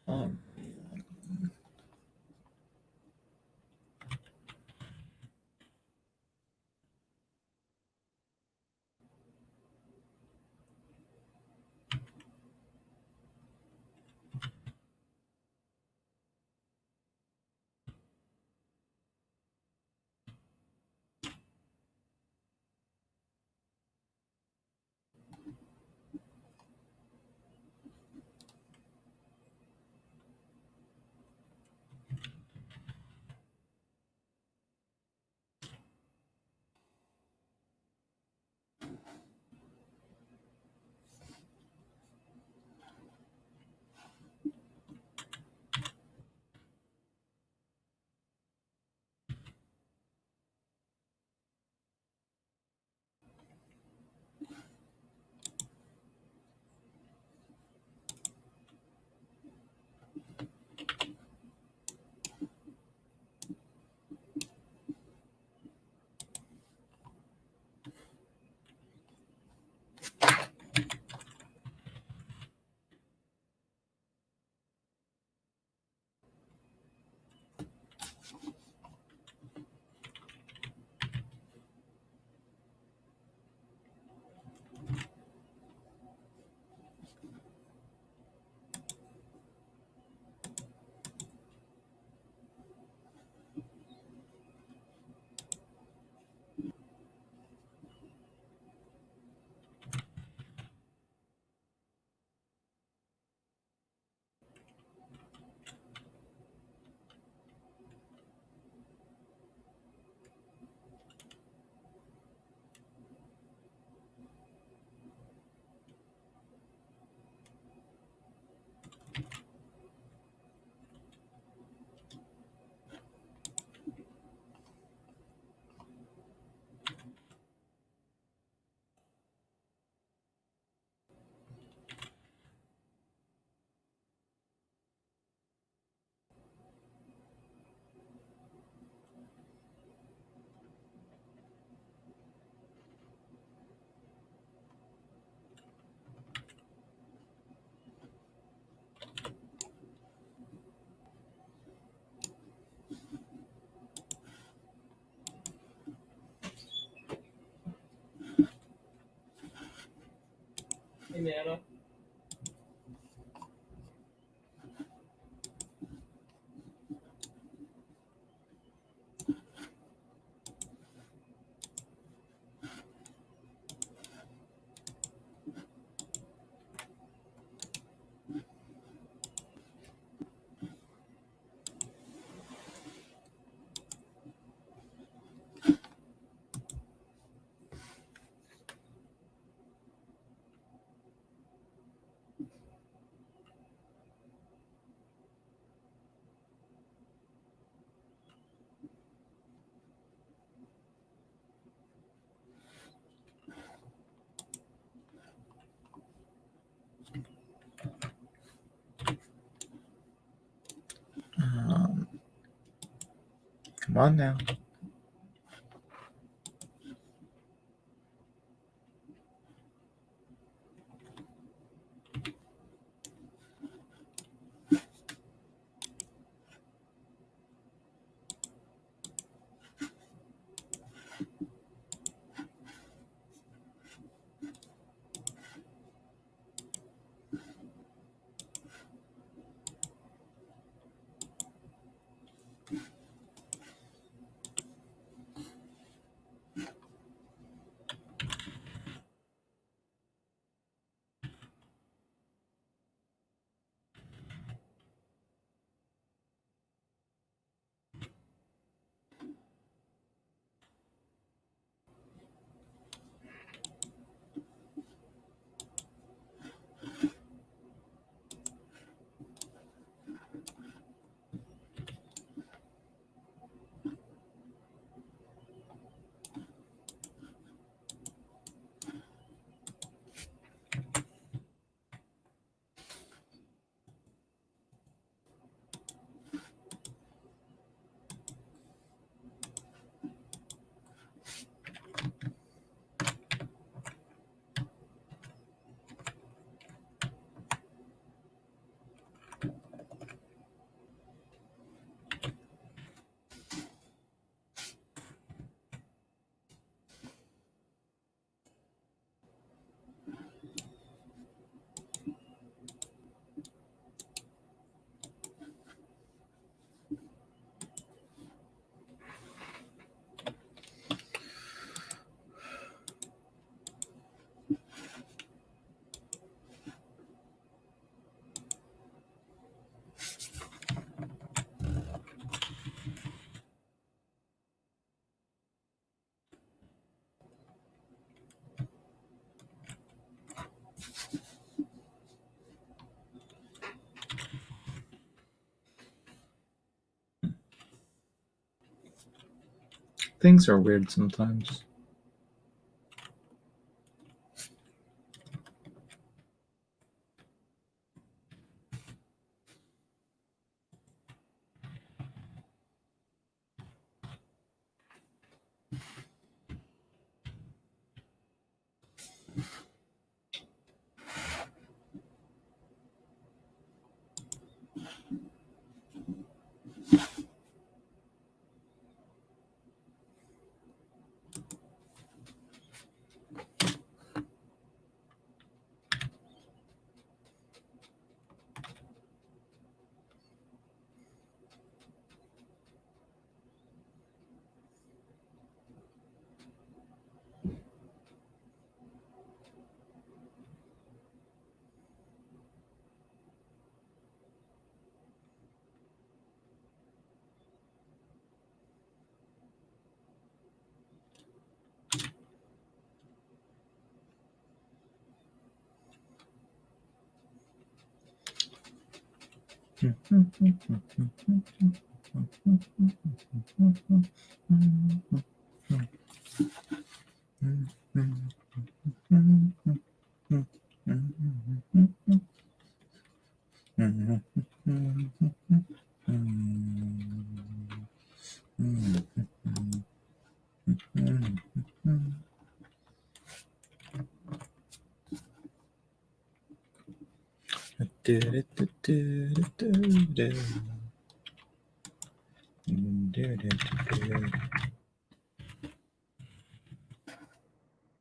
Um, Hey, Nana. come on now. Things are weird sometimes.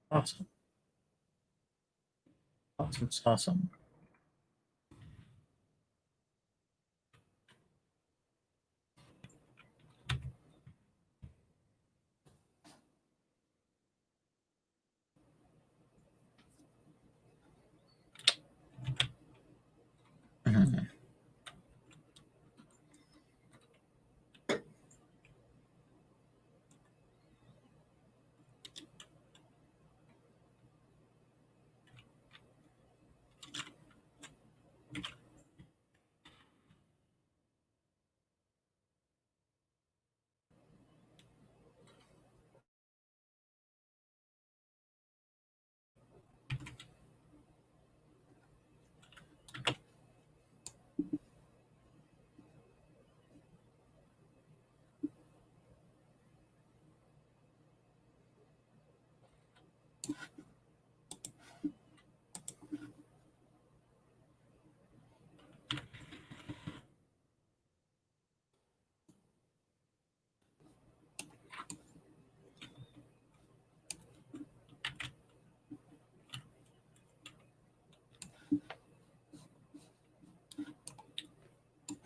Awesome. Awesome.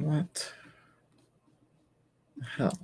What the hell?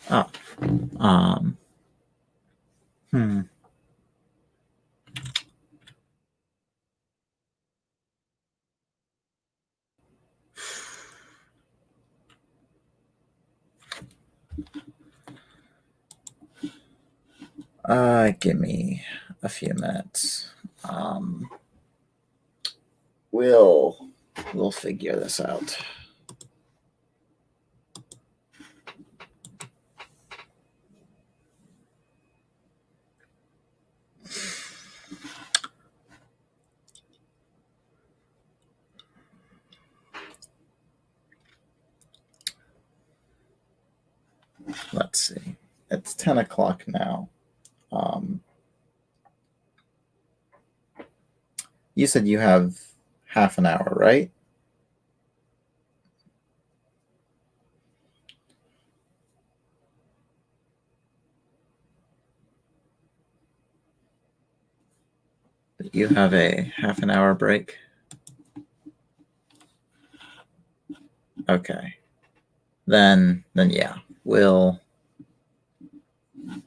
Oh, um, hmm. Give me a few minutes. We'll figure this out. Let's see. It's 10 o'clock now. You said you have half an hour, right? You have a half an hour break? Okay. Then yeah, we'll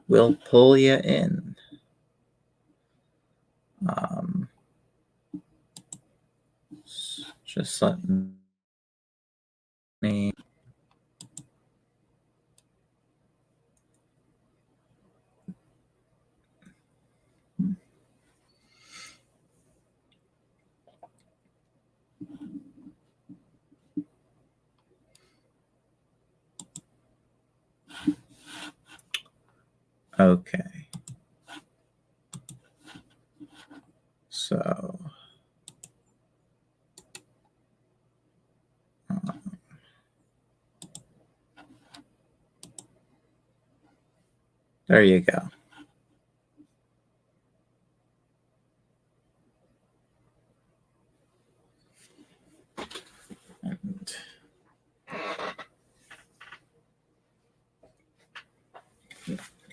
pull you in. Just let me. Okay. So. There you go. And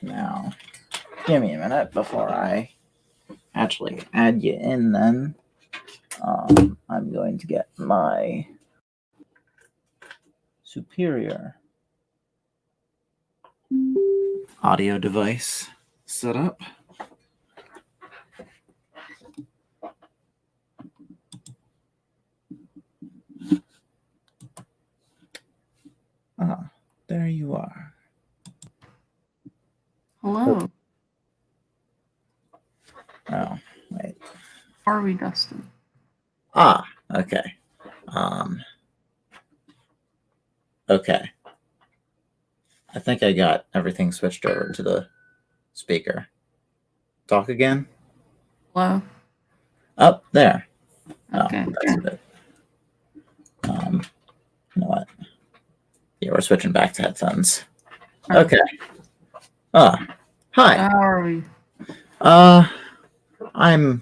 now, give me a minute before I actually add you in then. I'm going to get my superior audio device set up. Ah, there you are. Hello. Oh, wait. How are we, Dustin? Ah, okay. Okay. I think I got everything switched over to the speaker. Talk again? Hello. Up there. Okay. Oh, that's good. You know what? Yeah, we're switching back to headphones. Okay. Hi. How are we? I'm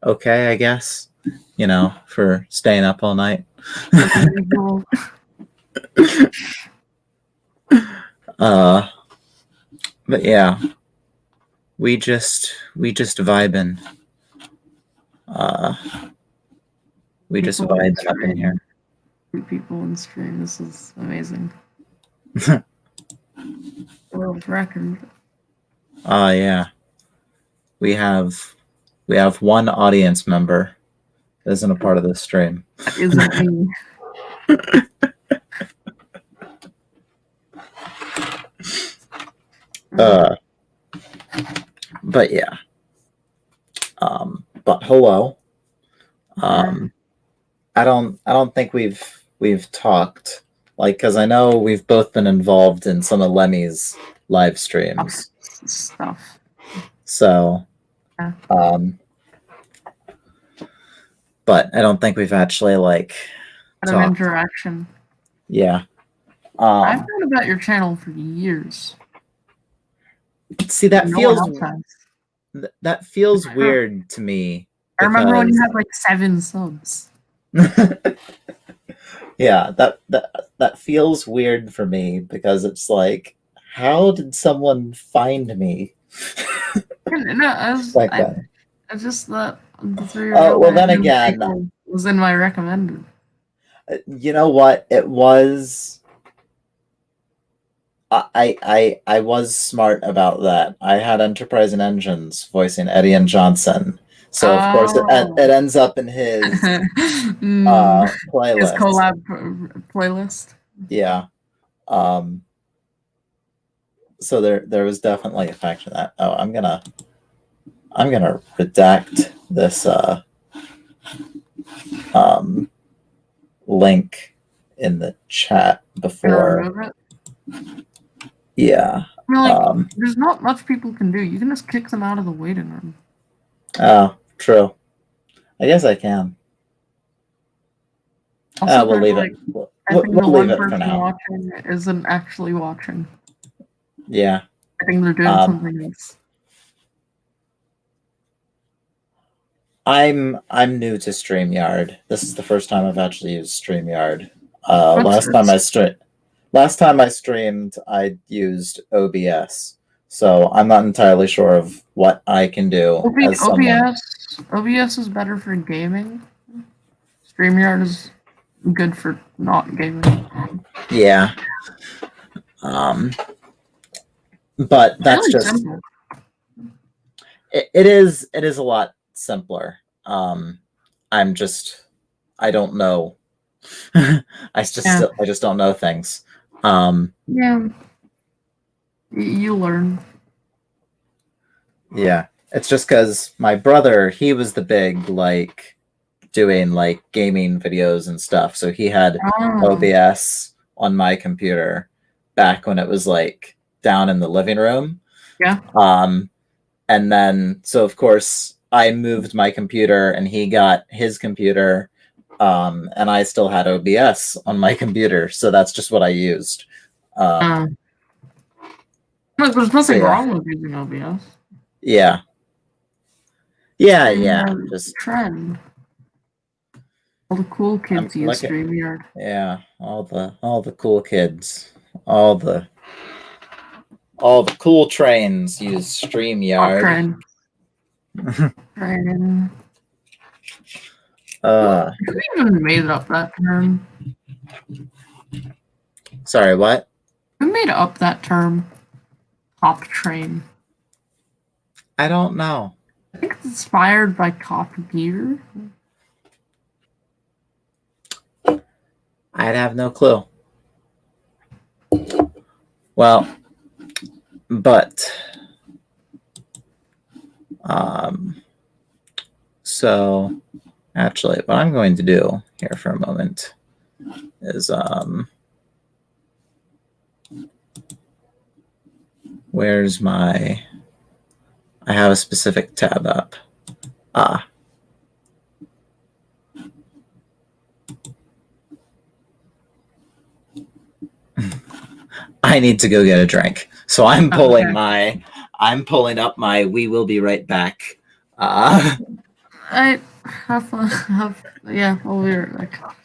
okay, I guess. You know, for staying up all night. But yeah, we just vibing. We just vibing up in here. 2 people in stream. This is amazing. World record. Yeah. We have one audience member that isn't a part of this stream. That isn't me. But yeah. But hello. I don't think we've talked, like, because I know we've both been involved in some of Lemmy's live streams. Stuff. So, Yeah. but I don't think we've actually like had an interaction. Yeah. I've heard about your channel for years. See, that feels weird to me. I remember when you had like 7 subs. Yeah, that feels weird for me because it's like, how did someone find me? No, I just thought the 3 well, then again, was in my recommended. You know what? It was. I was smart about that. I had Enterprise and Engines voicing Eddie and Johnson, so of course it ends up in his playlist. His collab playlist. Yeah. So there was definitely a factor in that. Oh, I'm gonna redact this link in the chat before. Yeah. I mean, like, there's not much people can do. You can just kick them out of the waiting room. Oh, true. I guess I can. Also, we'll leave it. I think the leave one it for person now. watching isn't actually watching. Yeah. I think they're doing something else. I'm new to StreamYard. This is the first time I've actually used StreamYard. Last time I streamed, I used OBS. So I'm not entirely sure of what I can do. OBS is better for gaming. StreamYard is good for not gaming. Yeah. But that's really just simple. It is a lot simpler. I don't know. I just don't know things. Yeah. You learn. Yeah. It's just because my brother, he was the big, like, doing, like, gaming videos and stuff. So he had OBS on my computer back when it was, like, down in the living room. Yeah. And then, so of course, I moved my computer and he got his computer, and I still had OBS on my computer. So that's just what I used. There's nothing wrong with using OBS. Yeah. Yeah. Just trend. All the cool kids use StreamYard. Yeah, all the cool kids. All the cool trains use StreamYard. Train. Who even made up that term? Sorry, what? Who made up that term? Cop train. I don't know. I think it's inspired by Cop Gear. I'd have no clue. Well, but So actually, what I'm going to do here for a moment is where's my? I have a specific tab up. I need to go get a drink. So I'm pulling I'm pulling up my we will be right back. I have fun. Yeah, I'll be right back.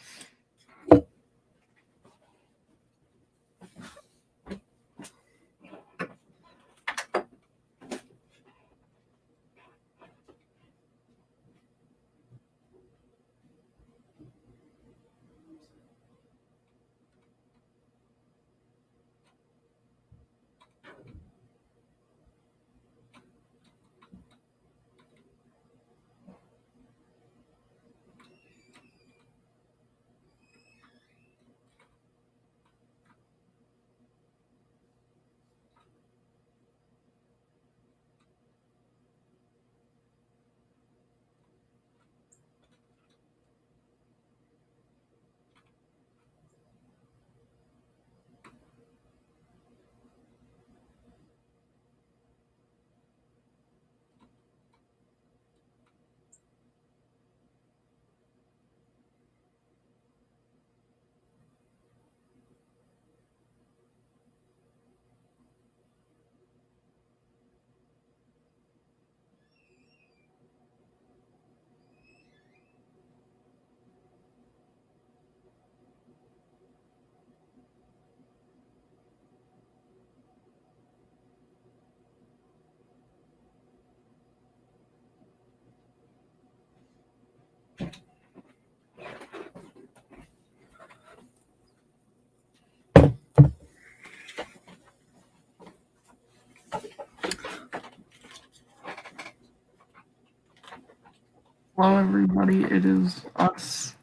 Hello, everybody. It is us.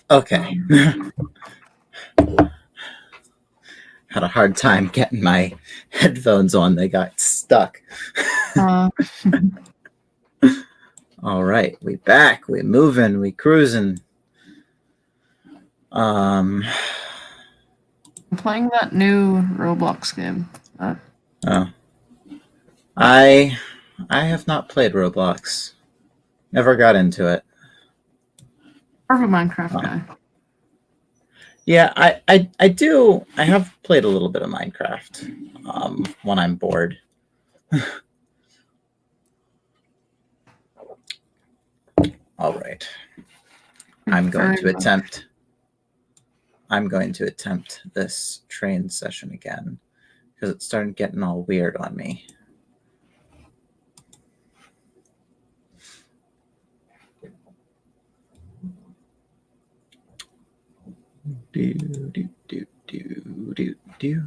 Okay. Had a hard time getting my headphones on. They got stuck. All right, we back. We moving. We cruising. I'm playing that new Roblox game. Oh, I have not played Roblox. Never got into it. More of a Minecraft guy. Yeah, I do. I have played a little bit of Minecraft when I'm bored. All right. I'm going to attempt this train session again because it's starting getting all weird on me. Do, do, do, do, do, do.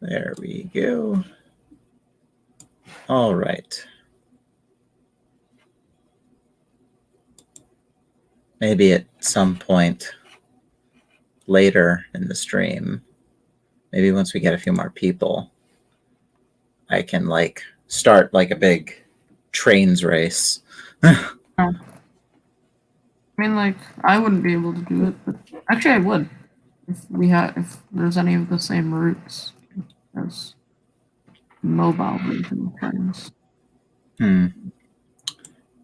There we go. All right. Maybe at some point later in the stream, maybe once we get a few more people, I can like start like a big trains race. I mean, like, I wouldn't be able to do it, but actually, I would if there's any of the same routes as mobile version of trains.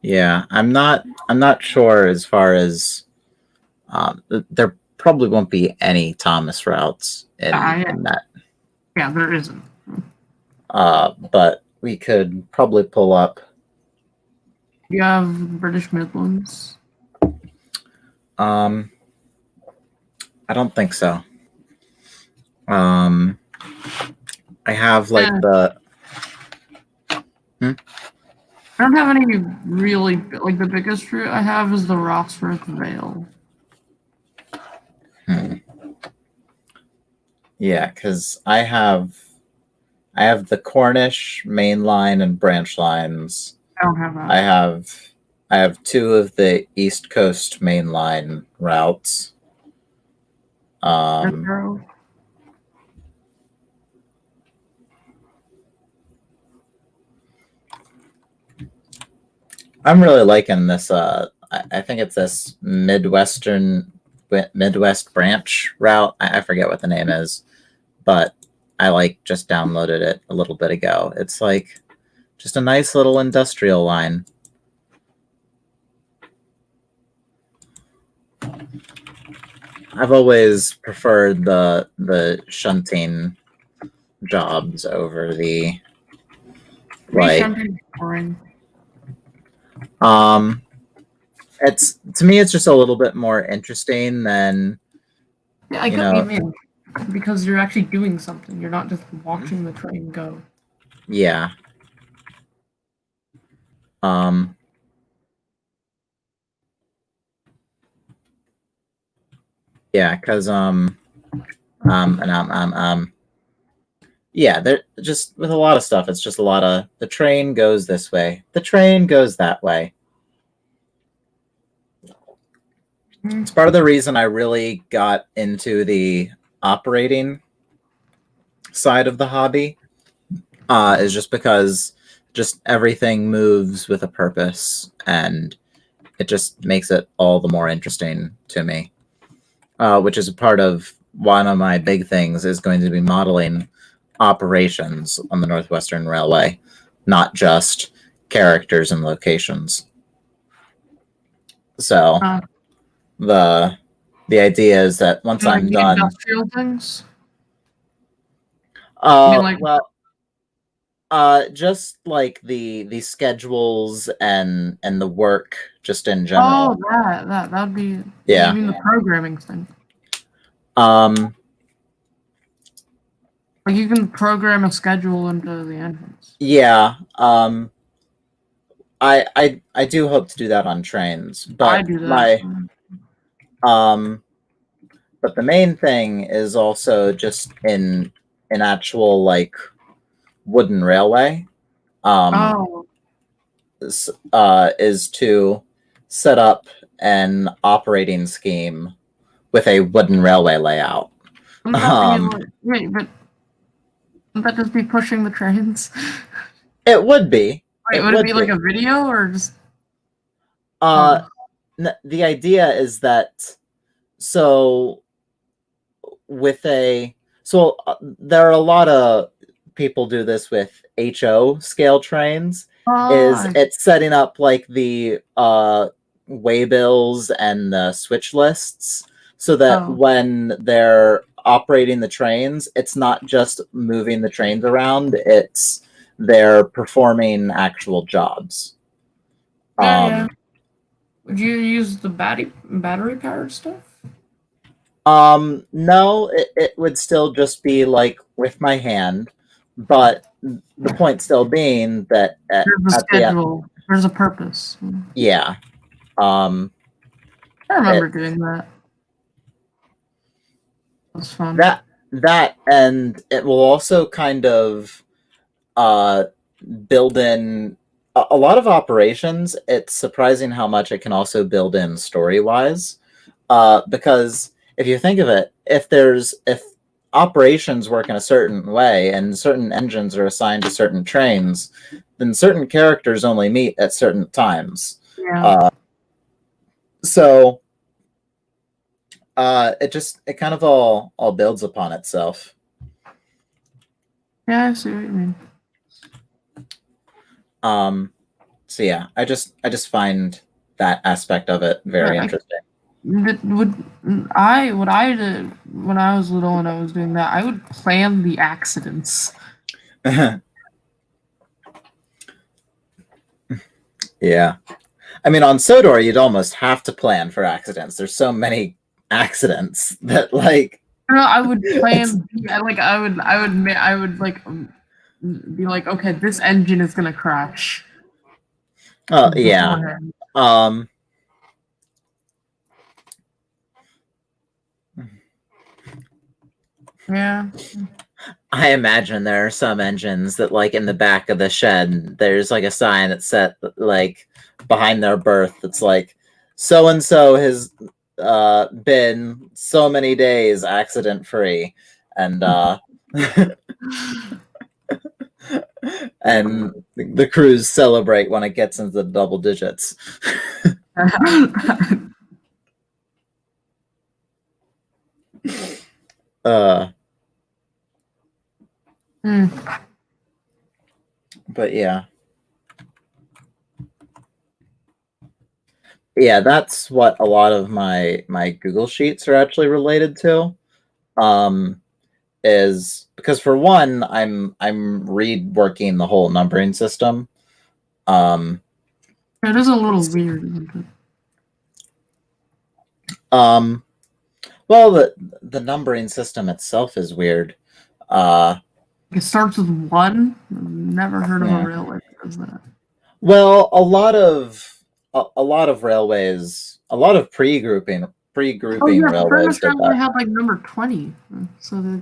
Yeah, I'm not sure as far as there probably won't be any Thomas routes in that. Yeah, there isn't. But we could probably pull up. You have British Midlands? I don't think so. I have like the. I don't have any really like the biggest route I have is the Rossworth Vale. Yeah, because I have the Cornish main line and branch lines. I don't have that. I have two of the East Coast main line routes. Metro. I'm really liking this. I think it's this Midwest branch route. I forget what the name is, but I like just downloaded it a little bit ago. It's like just a nice little industrial line. I've always preferred the shunting jobs over the Shunting boring. It's, to me, it's just a little bit more interesting than, Yeah, I get what you mean. Because you're actually doing something. You're not just watching the train go. Yeah. Yeah, because yeah, they're just with a lot of stuff. It's just a lot of the train goes this way, the train goes that way. It's part of the reason I really got into the operating side of the hobby, is just because just everything moves with a purpose, and it just makes it all the more interesting to me. Which is a part of one of my big things is going to be modeling operations on the Northwestern Railway, not just characters and locations. So the idea is that once I'm done, industrial things. Just like the schedules and the work just in general. Oh, that'd be yeah. You mean the programming thing? Like you can program a schedule into the engines. Yeah. I do hope to do that on trains, but I do that. but the main thing is also just in an actual like wooden railway. Is to set up an operating scheme with a wooden railway layout. Wait, but wouldn't that just be pushing the trains? It would be. Wait, would it be like a video or just? The idea is that there are a lot of people do this with HO scale trains. It's setting up like the waybills and the switch lists so that when they're operating the trains, it's not just moving the trains around, they're performing actual jobs. Yeah. Would you use the battery powered stuff? No, it would still just be like with my hand, but the point still being that there's a schedule, there's a purpose. Yeah. I remember doing that. It was fun. That and it will also kind of build in a lot of operations. It's surprising how much it can also build in story-wise, because if you think of it, if operations work in a certain way and certain engines are assigned to certain trains, then certain characters only meet at certain times. Yeah. So it kind of all builds upon itself. Yeah, I see what you mean. So yeah, I just find that aspect of it very interesting. What I did when I was little and I was doing that, I would plan the accidents. Yeah. I mean, on Sodor, you'd almost have to plan for accidents. There's so many accidents that like. I would plan. Like I would like be like, okay, this engine is gonna crash. Oh yeah. Yeah. I imagine there are some engines that, like, in the back of the shed, there's like a sign that's set like behind their berth. That's like, so and so has been so many days accident free, and and the crews celebrate when it gets into the double digits. But yeah. Yeah, that's what a lot of my Google Sheets are actually related to. Is because for one, I'm reworking the whole numbering system. It is a little weird, isn't it? Well, the numbering system itself is weird. It starts with 1. I've never heard of Yeah. a railway that does that. Well, a lot of railways, a lot of pre-grouping railways did Railway that. had like number 20, so they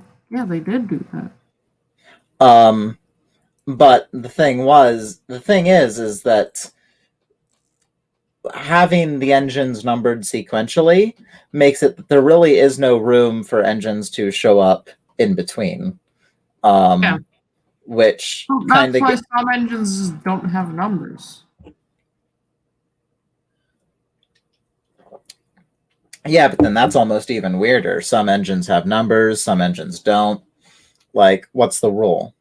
did do that. But the thing is that having the engines numbered sequentially makes it that there really is no room for engines to show up in between. Yeah. Which Well, kind that's of why some engines don't have numbers. Yeah, but then that's almost even weirder. Some engines have numbers, some engines don't. Like, what's the rule?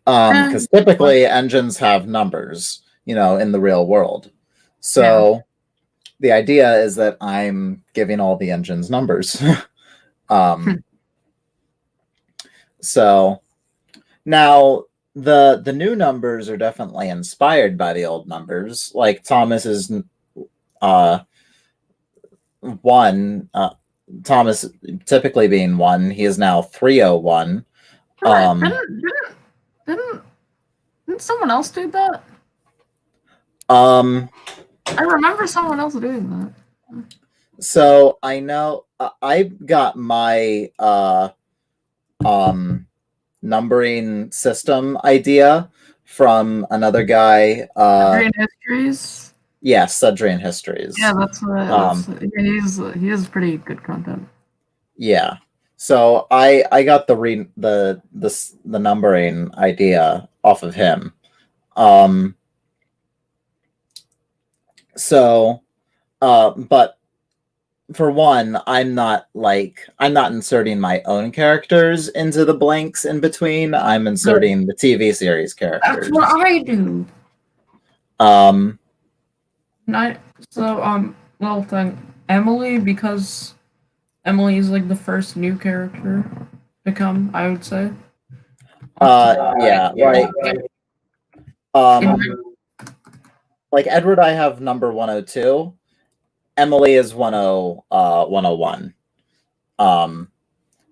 Because typically engines have numbers, in the real world. So the idea is that I'm giving all the engines numbers. So now the new numbers are definitely inspired by the old numbers. Like Thomas is 1. Thomas typically being 1, he is now 301. Didn't someone else do that? I remember someone else doing that. So I know I got my numbering system idea from another guy. Adrian Histories. Yes, Adrian Histories. Yeah, that's what. He has pretty good content. Yeah. So I got the numbering idea off of him. But for one, I'm not inserting my own characters into the blanks in between. I'm inserting the TV series characters. That's what I do. Little thing, Emily, because Emily is like the first new character to come, I would say. Yeah, like Edward, I have number 102. Emily is 101.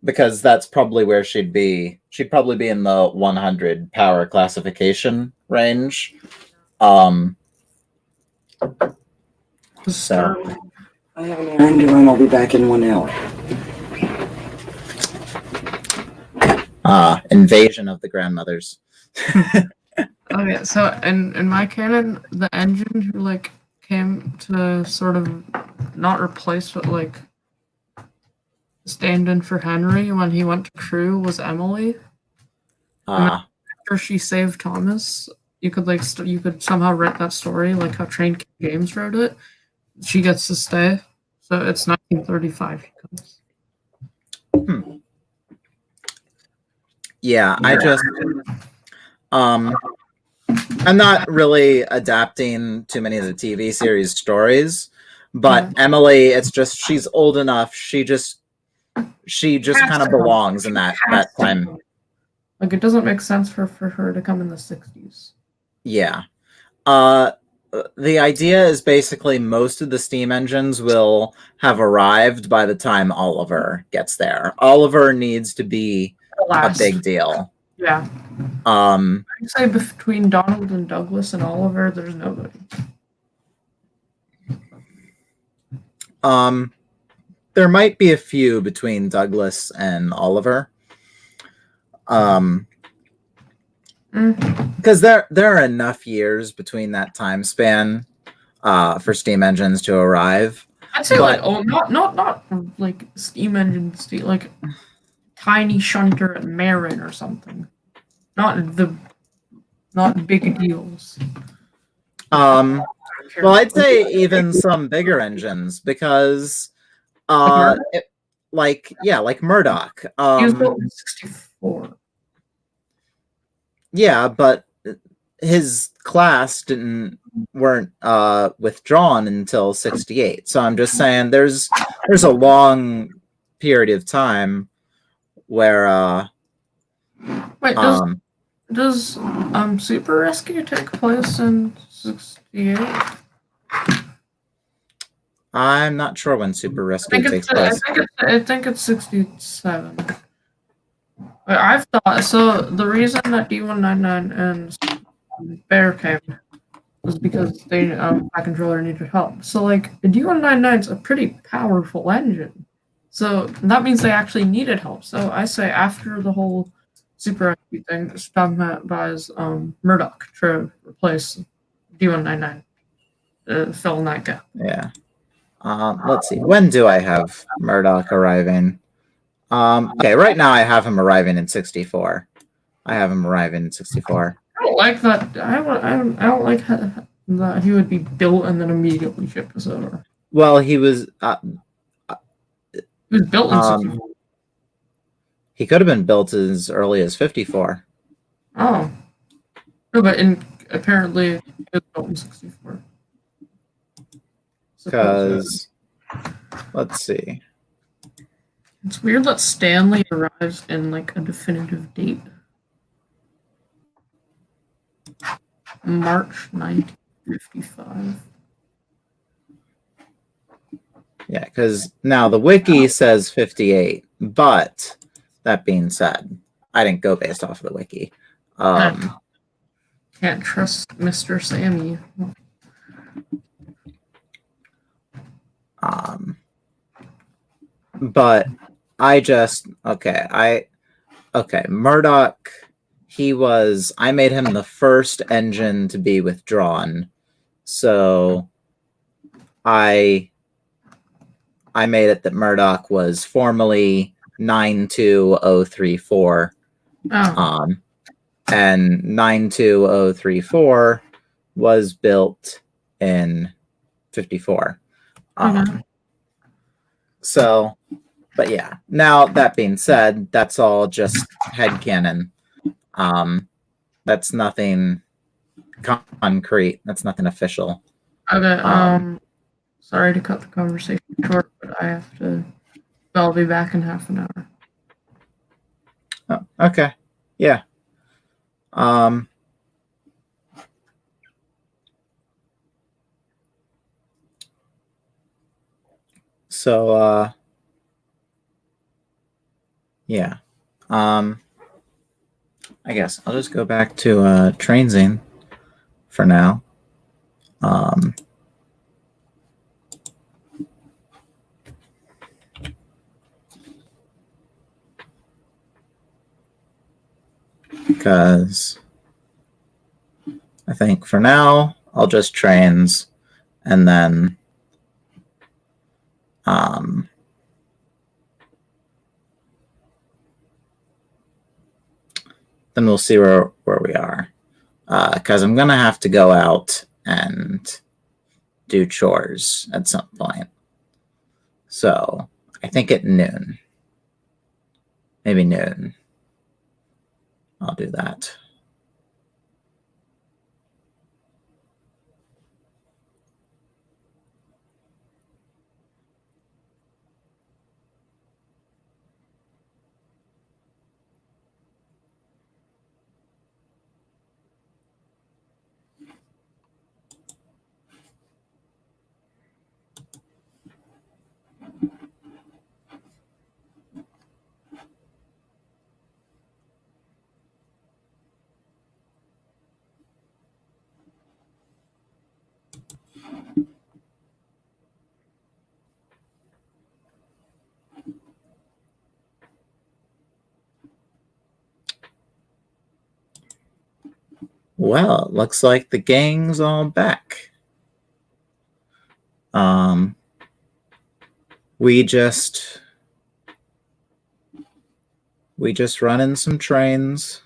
Because that's probably where she'd be. She'd probably be in the 100 power classification range. So I have an errand to run. I'll be back in 1 hour. Invasion of the grandmothers. Okay, so in my canon, the engine who like came to sort of not replace but like stand in for Henry when he went to crew was Emily. After she saved Thomas, you could you could somehow write that story like how Train King James wrote it. She gets to stay, so it's 1935. She comes. Yeah, I just I'm not really adapting too many of the TV series stories, but Emily, it's just she's old enough. She just kind of belongs in that time. Like it doesn't make sense for her to come in the 60s. Yeah. The idea is basically most of the steam engines will have arrived by the time Oliver gets there. Oliver needs to be a big deal. Yeah. I'd say between Donald and Douglas and Oliver, there's nobody. There might be a few between Douglas and Oliver. Because there are enough years between that time span for steam engines to arrive. I'd say But- not like steam engine steel, like tiny shunter and Marin or something. Not big deals. Well, I'd say even some bigger engines because like Murdoch. He was built in 64. Yeah, but his class weren't withdrawn until 68. So I'm just saying there's a long period of time where Wait, does Super Rescue take place in 68? I'm not sure when Super Rescue takes place. I think it's 67. But I've thought so. The reason that D199 and Bear came was because they my controller needed help. So like the D199 is a pretty powerful engine. So that means they actually needed help. So I say after the whole Super Rescue thing, Stogmat buys Murdoch to replace D199. Fill in that gap. Yeah. Let's see. When do I have Murdoch arriving? Okay, right now I have him arriving in 64. I have him arriving in 64. I don't like that. I don't like that he would be built and then immediately shipped us over. Well, he was He was built in 64. he could have been built as early as 54. Oh. No, but apparently it was built in 64. Because let's see. It's weird that Stanley arrives in like a definitive date. March 1955. Yeah, because now the wiki says 58, but that being said, I didn't go based off of the wiki. Can't trust Mr. Sammy. But Murdoch, I made him the first engine to be withdrawn. So I made it that Murdoch was formally 92034. Oh. And 92034 was built in 54. So, but yeah. Now that being said, that's all just headcanon. That's nothing concrete. That's nothing official. Okay. Sorry to cut the conversation short, but I'll be back in half an hour. Oh, okay. Yeah. So yeah. I guess I'll just go back to Trainzine for now. Because I think for now I'll just trains and then we'll see where we are. Because I'm gonna have to go out and do chores at some point. So I think at noon. Maybe noon. I'll do that. Well, it looks like the gang's all back. we just run in some trains.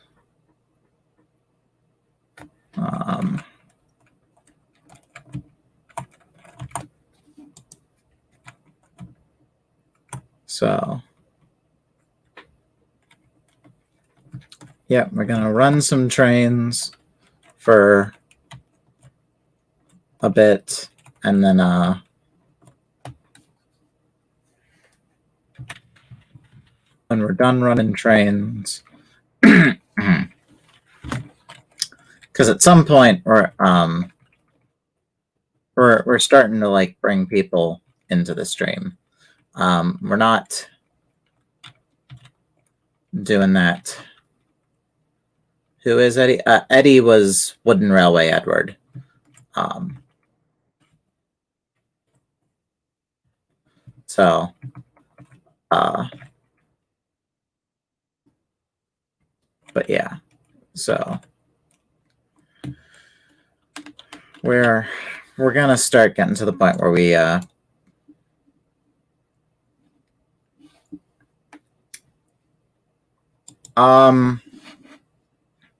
So yeah, we're gonna run some trains for a bit, and then when we're done running trains, because at some point we're starting to like bring people into the stream. We're not doing that. Who is Eddie? Eddie was Wooden Railway Edward. So, but yeah, so we're gonna start getting to the point where we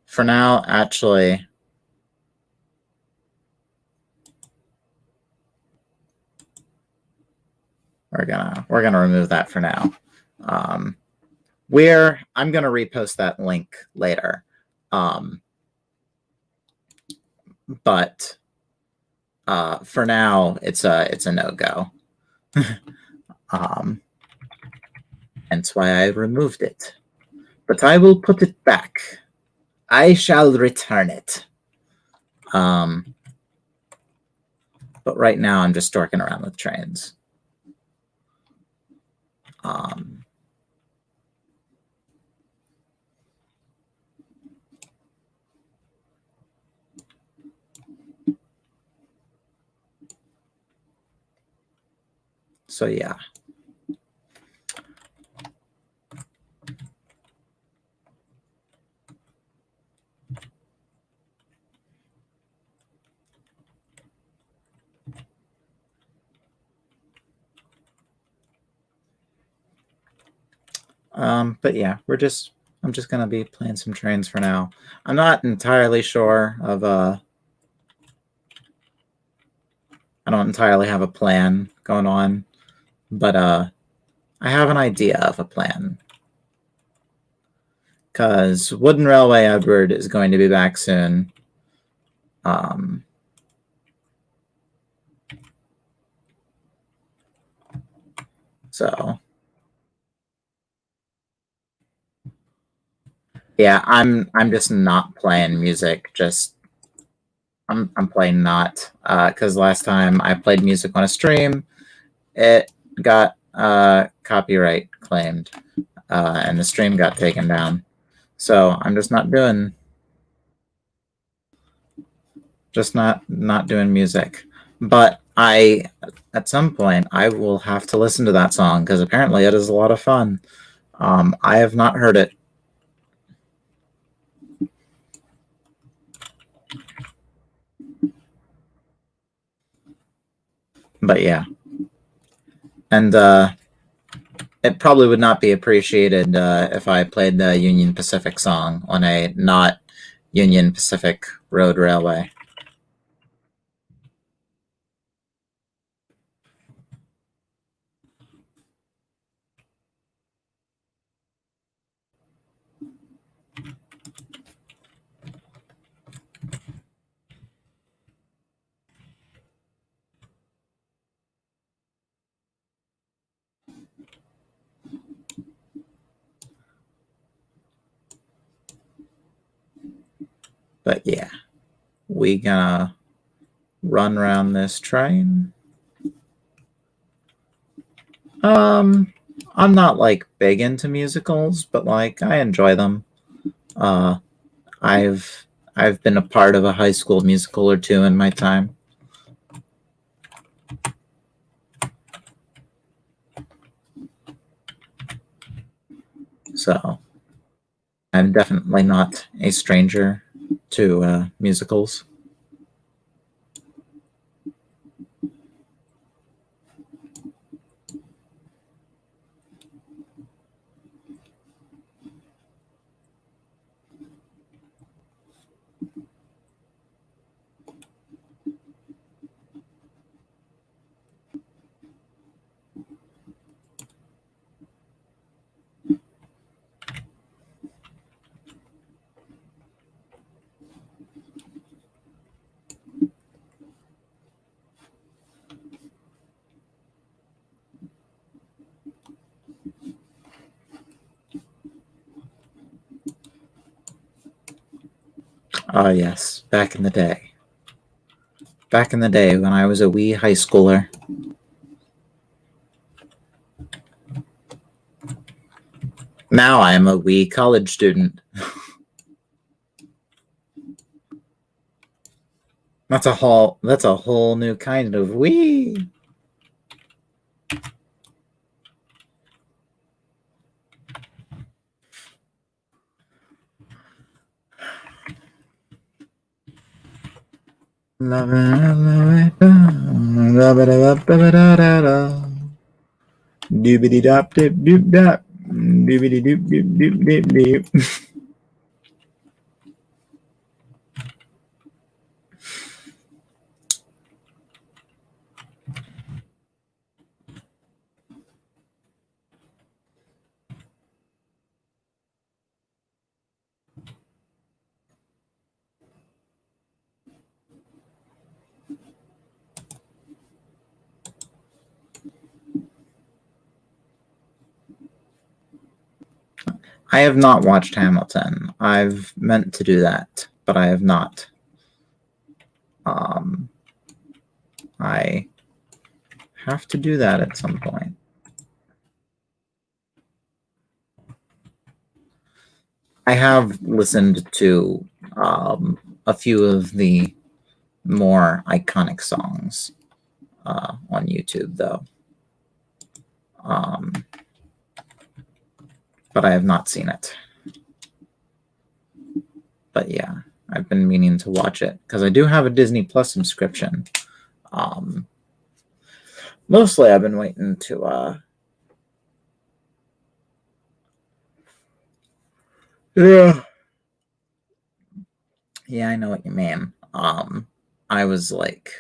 for now, actually, we're gonna remove that for now. I'm gonna repost that link later. But for now, it's a no-go. Hence why I removed it. But I will put it back. I shall return it. But right now, I'm just dorking around with trains. So yeah. But yeah, I'm just gonna be playing some trains for now. I'm not entirely sure of I don't entirely have a plan going on, but I have an idea of a plan. Because Wooden Railway Edward is going to be back soon. So yeah, I'm just not playing music. Just I'm playing not because last time I played music on a stream, it got copyright claimed, and the stream got taken down. So I'm just not doing music. But at some point I will have to listen to that song because apparently it is a lot of fun. I have not heard it. But yeah. And it probably would not be appreciated if I played the Union Pacific song on a not Union Pacific Road Railway. But yeah, we gonna run around this train. I'm not like big into musicals, but like I enjoy them. I've been a part of a high school musical or two in my time. So I'm definitely not a stranger to musicals. Oh, yes, back in the day. Back in the day when I was a wee high schooler. Now I am a wee college student. That's a whole new kind of wee. Doobity dop dip doop dop. Doobity doop doop doop doop doop. I have not watched Hamilton. I've meant to do that, but I have not. I have to do that at some point. I have listened to a few of the more iconic songs on YouTube, though. But I have not seen it. But yeah, I've been meaning to watch it because I do have a Disney Plus subscription. Mostly I've been waiting to yeah, I know what you mean. I was like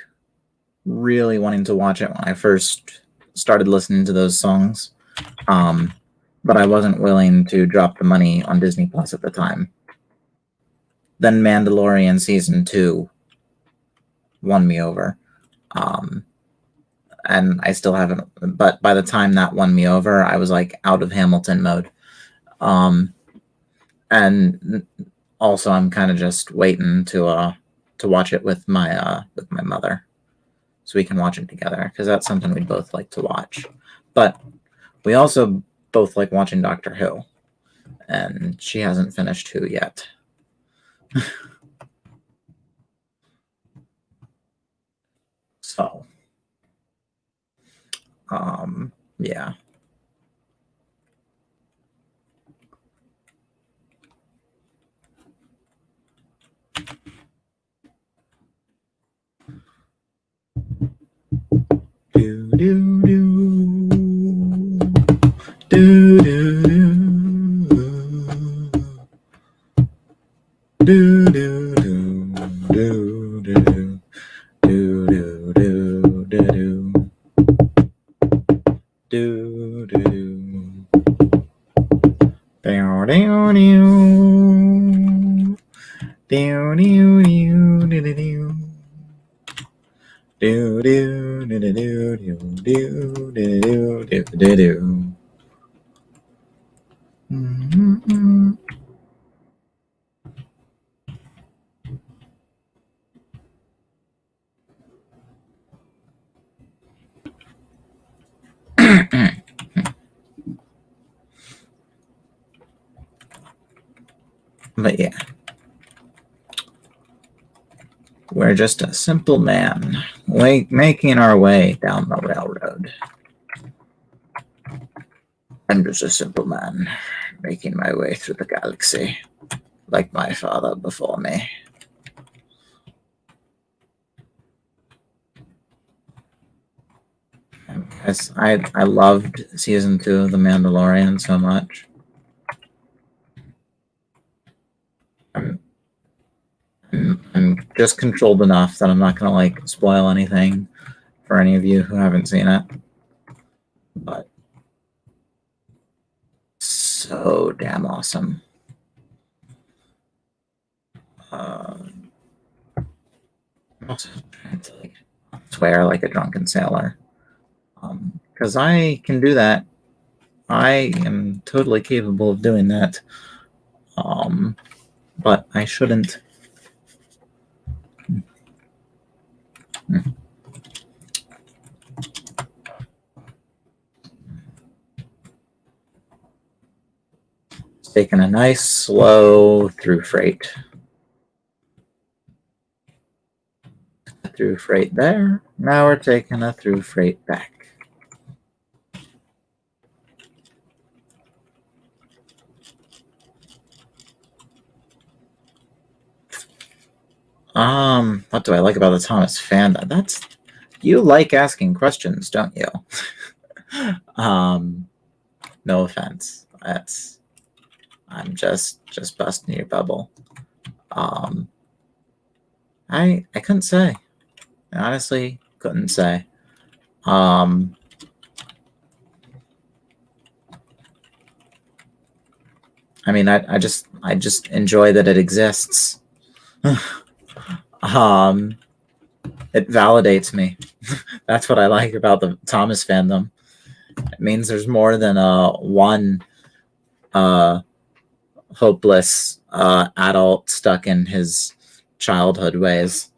really wanting to watch it when I first started listening to those songs. But I wasn't willing to drop the money on Disney Plus at the time. Then Mandalorian Season 2 won me over. And I still haven't, but by the time that won me over, I was like out of Hamilton mode. And also I'm kind of just waiting to watch it with my mother so we can watch it together because that's something we'd both like to watch. But we also both like watching Doctor Who, and she hasn't finished Who yet. So, yeah. Do do do do do do do do do do do do do do do do. Down down down down down down. Do do do do do do do do do do. But yeah, we're just a simple man making our way down the railroad. I'm just a simple man making my way through the galaxy, like my father before me. I loved season 2 of The Mandalorian so much. I'm just controlled enough that I'm not gonna like spoil anything for any of you who haven't seen it. But so damn awesome. I'm also trying to like swear like a drunken sailor. Because I can do that. I am totally capable of doing that. But I shouldn't Taking a nice slow through freight. Through freight there. Now we're taking a through freight back. What do I like about the Thomas Fanda? That's, you like asking questions, don't you? No offense. I'm just busting your bubble. I couldn't say. I honestly couldn't say. I mean, I just enjoy that it exists. It validates me. That's what I like about the Thomas fandom. It means there's more than one hopeless adult stuck in his childhood ways.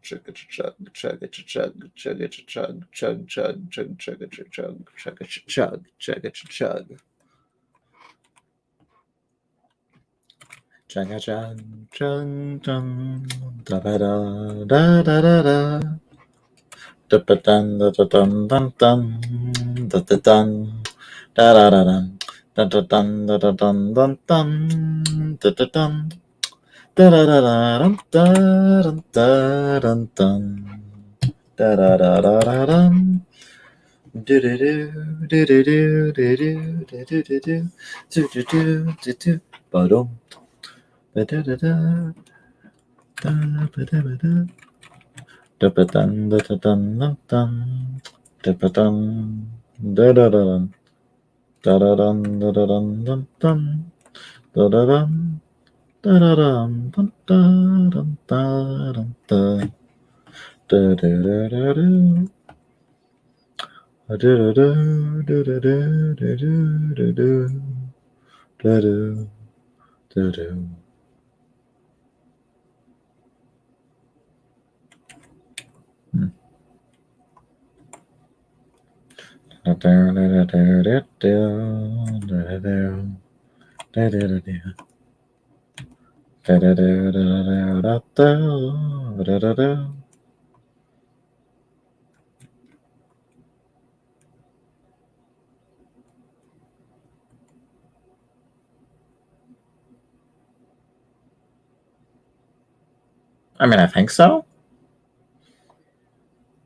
Chug chug chug chug chug chug chug chug chug chug chug chug chug chug chug chug chug. Chugga chug chug chug da da da da da da da da da dun da da dun dun dun da da dun da da da dun da da dun da da dun dun dun da da dun da da da da dun dun dun dun da da da da da dun. Do do do do do do do do do do do do do do do do ba-dum. Da da da da da ba da ba da da ba dun da da dun dun dun da ba dun da da da dun da da dun da da dun dun dun da da dun da da dun dun dun dun dun da da da da da. Do do do do do do do do do do do do. I mean, I think so.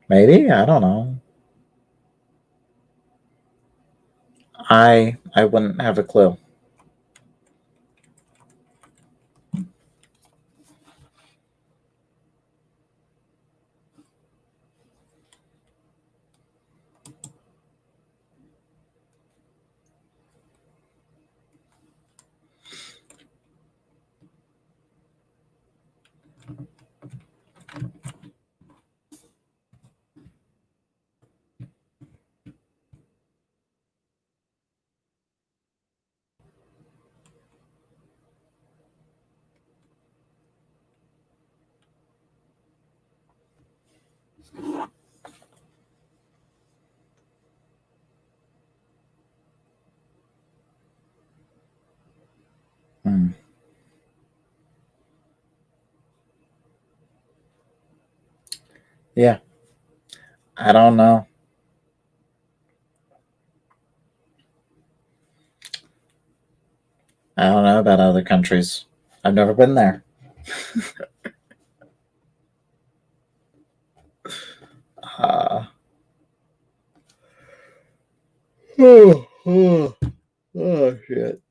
Maybe, I don't know. I wouldn't have a clue. Yeah. I don't know. I don't know about other countries. I've never been there. Oh, shit.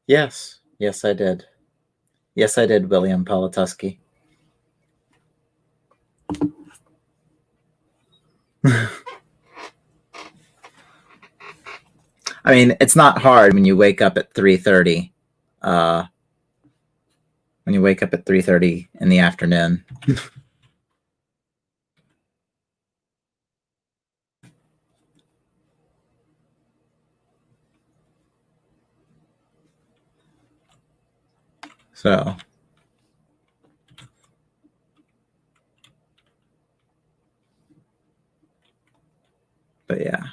Yes. Yes, I did. Yes, I did, William Polituski. I mean, it's not hard when you wake up at 3:30. When you wake up at 3:30 in the afternoon. So, but yeah.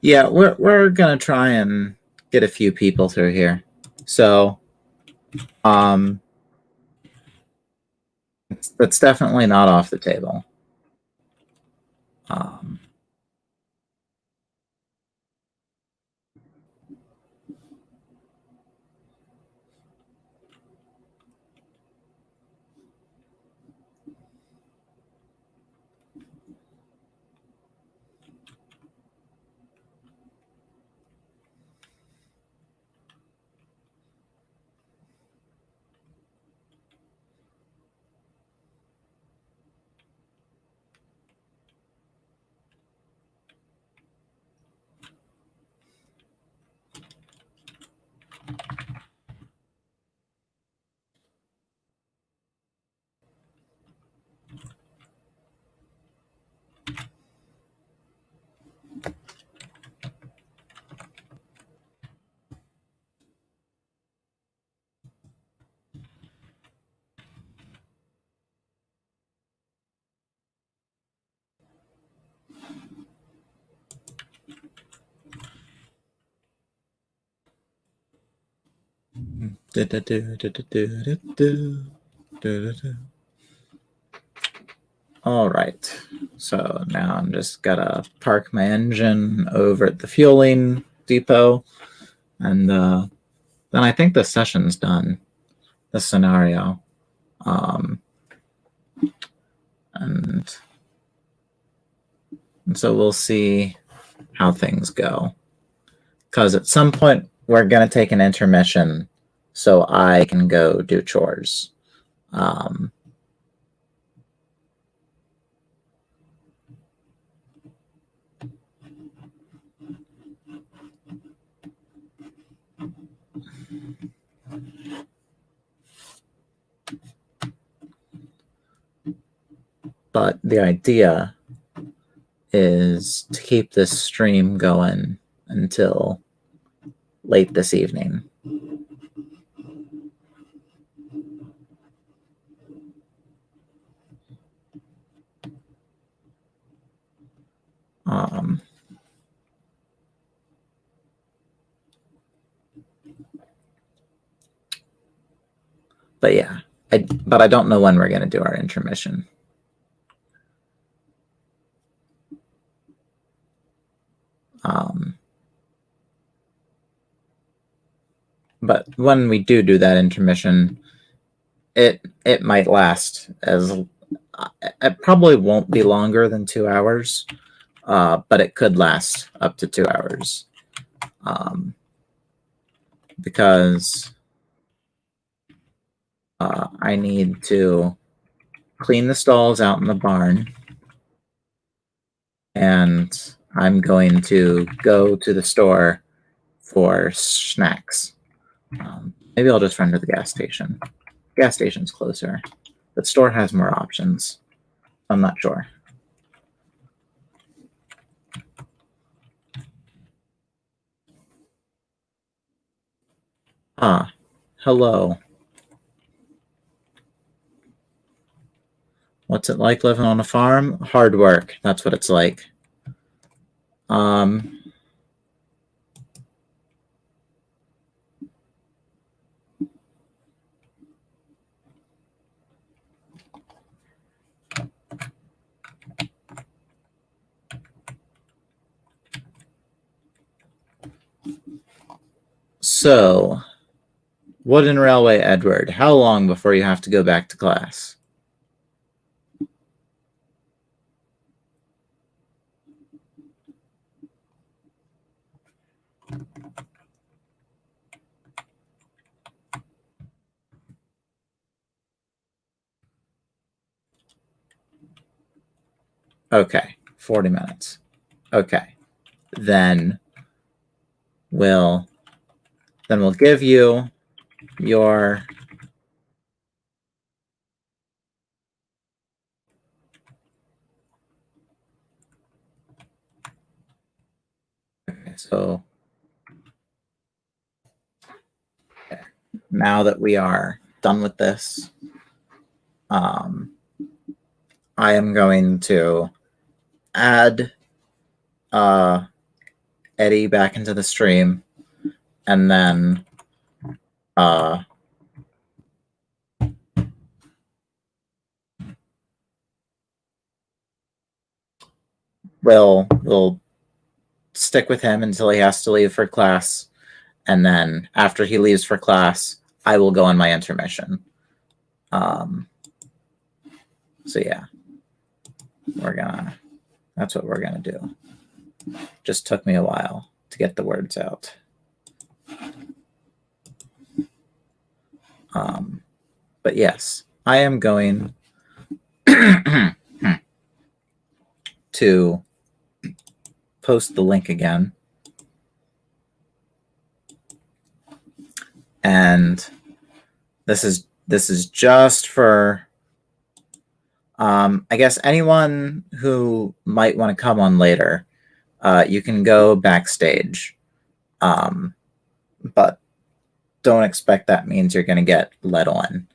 Yeah, we're gonna try and get a few people through here. So, that's definitely not off the table. All right. So now I'm just gotta park my engine over at the fueling depot, and then I think the session's done. The scenario, and so we'll see how things go. Because at some point we're gonna take an intermission, so I can go do chores. But the idea is to keep this stream going until late this evening. But yeah, but I don't know when we're going to do our intermission. But when we do that intermission, it might last as it probably won't be longer than 2 hours, but it could last up to 2 hours, because I need to clean the stalls out in the barn, and I'm going to go to the store for snacks. Maybe I'll just run to the gas station. Gas station's closer. The store has more options. I'm not sure. Ah, hello. What's it like living on a farm? Hard work. That's what it's like. So, Wooden Railway, Edward. How long before you have to go back to class? Okay, 40 minutes. Okay, then we'll give you your so now that we are done with this, I am going to add Eddie back into the stream, and then we'll stick with him until he has to leave for class, and then after he leaves for class, I will go on my intermission. So yeah, that's what we're gonna do. Just took me a while to get the words out. But yes, I am going to post the link again. And this is just for I guess anyone who might want to come on later. You can go backstage, but don't expect that means you're going to get let on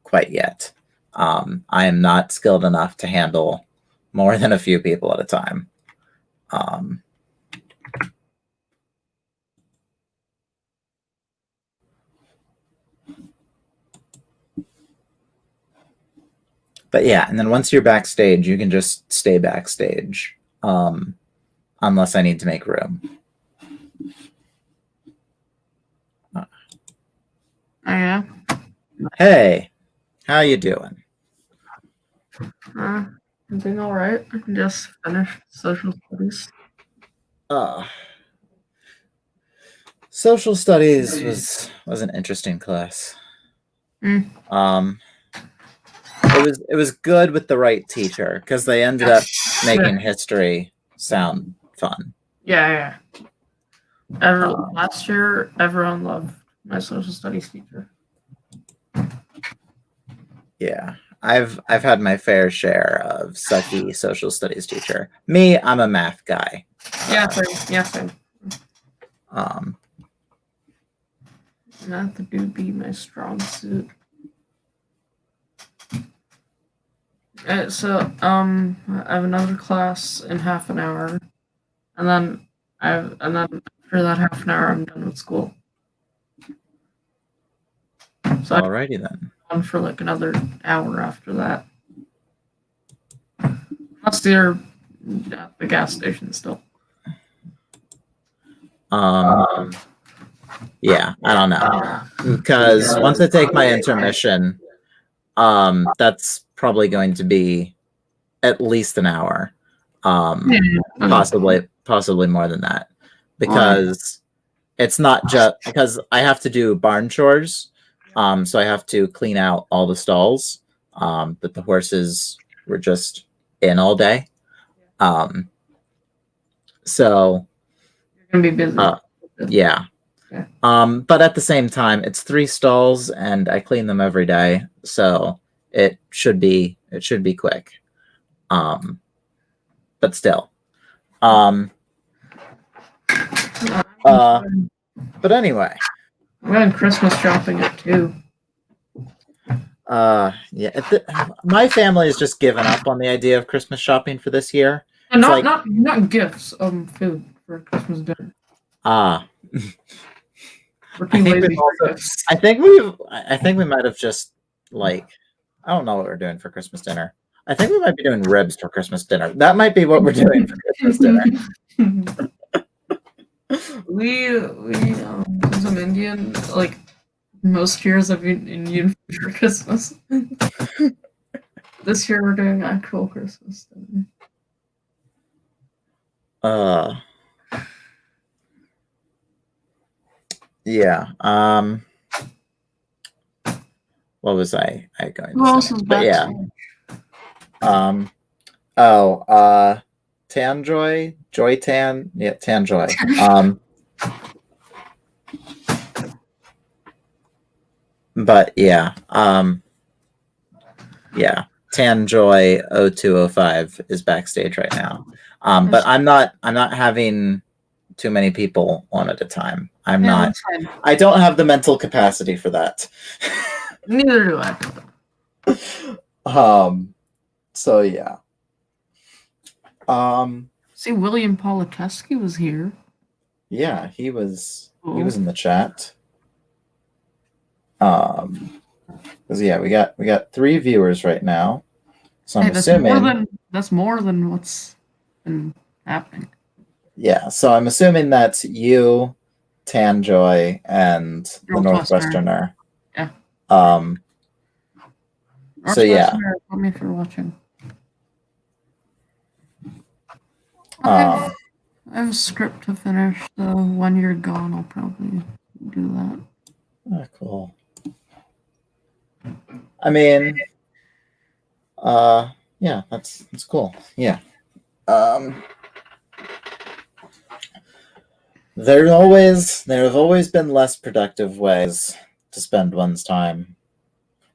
quite yet. I am not skilled enough to handle more than a few people at a time. But yeah, and then once you're backstage, you can just stay backstage, unless I need to make room. Oh, yeah. Hey, how you doing? I'm doing all right. I just finished social studies. Social studies was an interesting class. It was good with the right teacher, because they ended up making history sound fun. Yeah. Last year, everyone loved my social studies teacher. Yeah, I've had my fair share of sucky social studies teacher. Me, I'm a math guy. Yeah, same. Math do be my strong suit. So I have another class in half an hour, and then after that half an hour, I'm done with school. So alrighty then. On for like another hour after that. Plus they're at the gas station still. Yeah, I don't know, because once I take my intermission, That's probably going to be at least an hour. Yeah, Possibly more than that, because it's not just because I have to do barn chores. So I have to clean out all the stalls that the horses were just in all day. So you're gonna be busy. yeah. Okay. But at the same time, it's 3 stalls and I clean them every day, so it should be quick. But still. But anyway. I'm going Christmas shopping at 2. Yeah. My family has just given up on the idea of Christmas shopping for this year. And It's not gifts, food for Christmas dinner. We're too lazy for gifts. I think we might have just I don't know what we're doing for Christmas dinner. I think we might be doing ribs for Christmas dinner. That might be what we're doing for Christmas dinner. we some Indian, like most years I've been Indian food for Christmas. This year we're doing actual Christmas dinner. Yeah. What was I going Who to else say? is But yeah. Tanjoy, Joy Tan, yeah, Tanjoy. But yeah, yeah, Tanjoy 0205 is backstage right now. But I'm not having too many people on at a time. I don't have the mental capacity for that. Neither do I. So yeah. See, William Polakowski was here. Yeah, he was in the chat. Because yeah, we got 3 viewers right now. So I'm assuming that's more than what's been happening. Yeah, so I'm assuming that's you, Tanjoy, and the Northwesterner. Yeah. So yeah. Thank me for watching. I have a script to finish, so when you're gone, I'll probably do that. Oh, cool. I mean, yeah, that's cool. Yeah. There have always been less productive ways to spend one's time,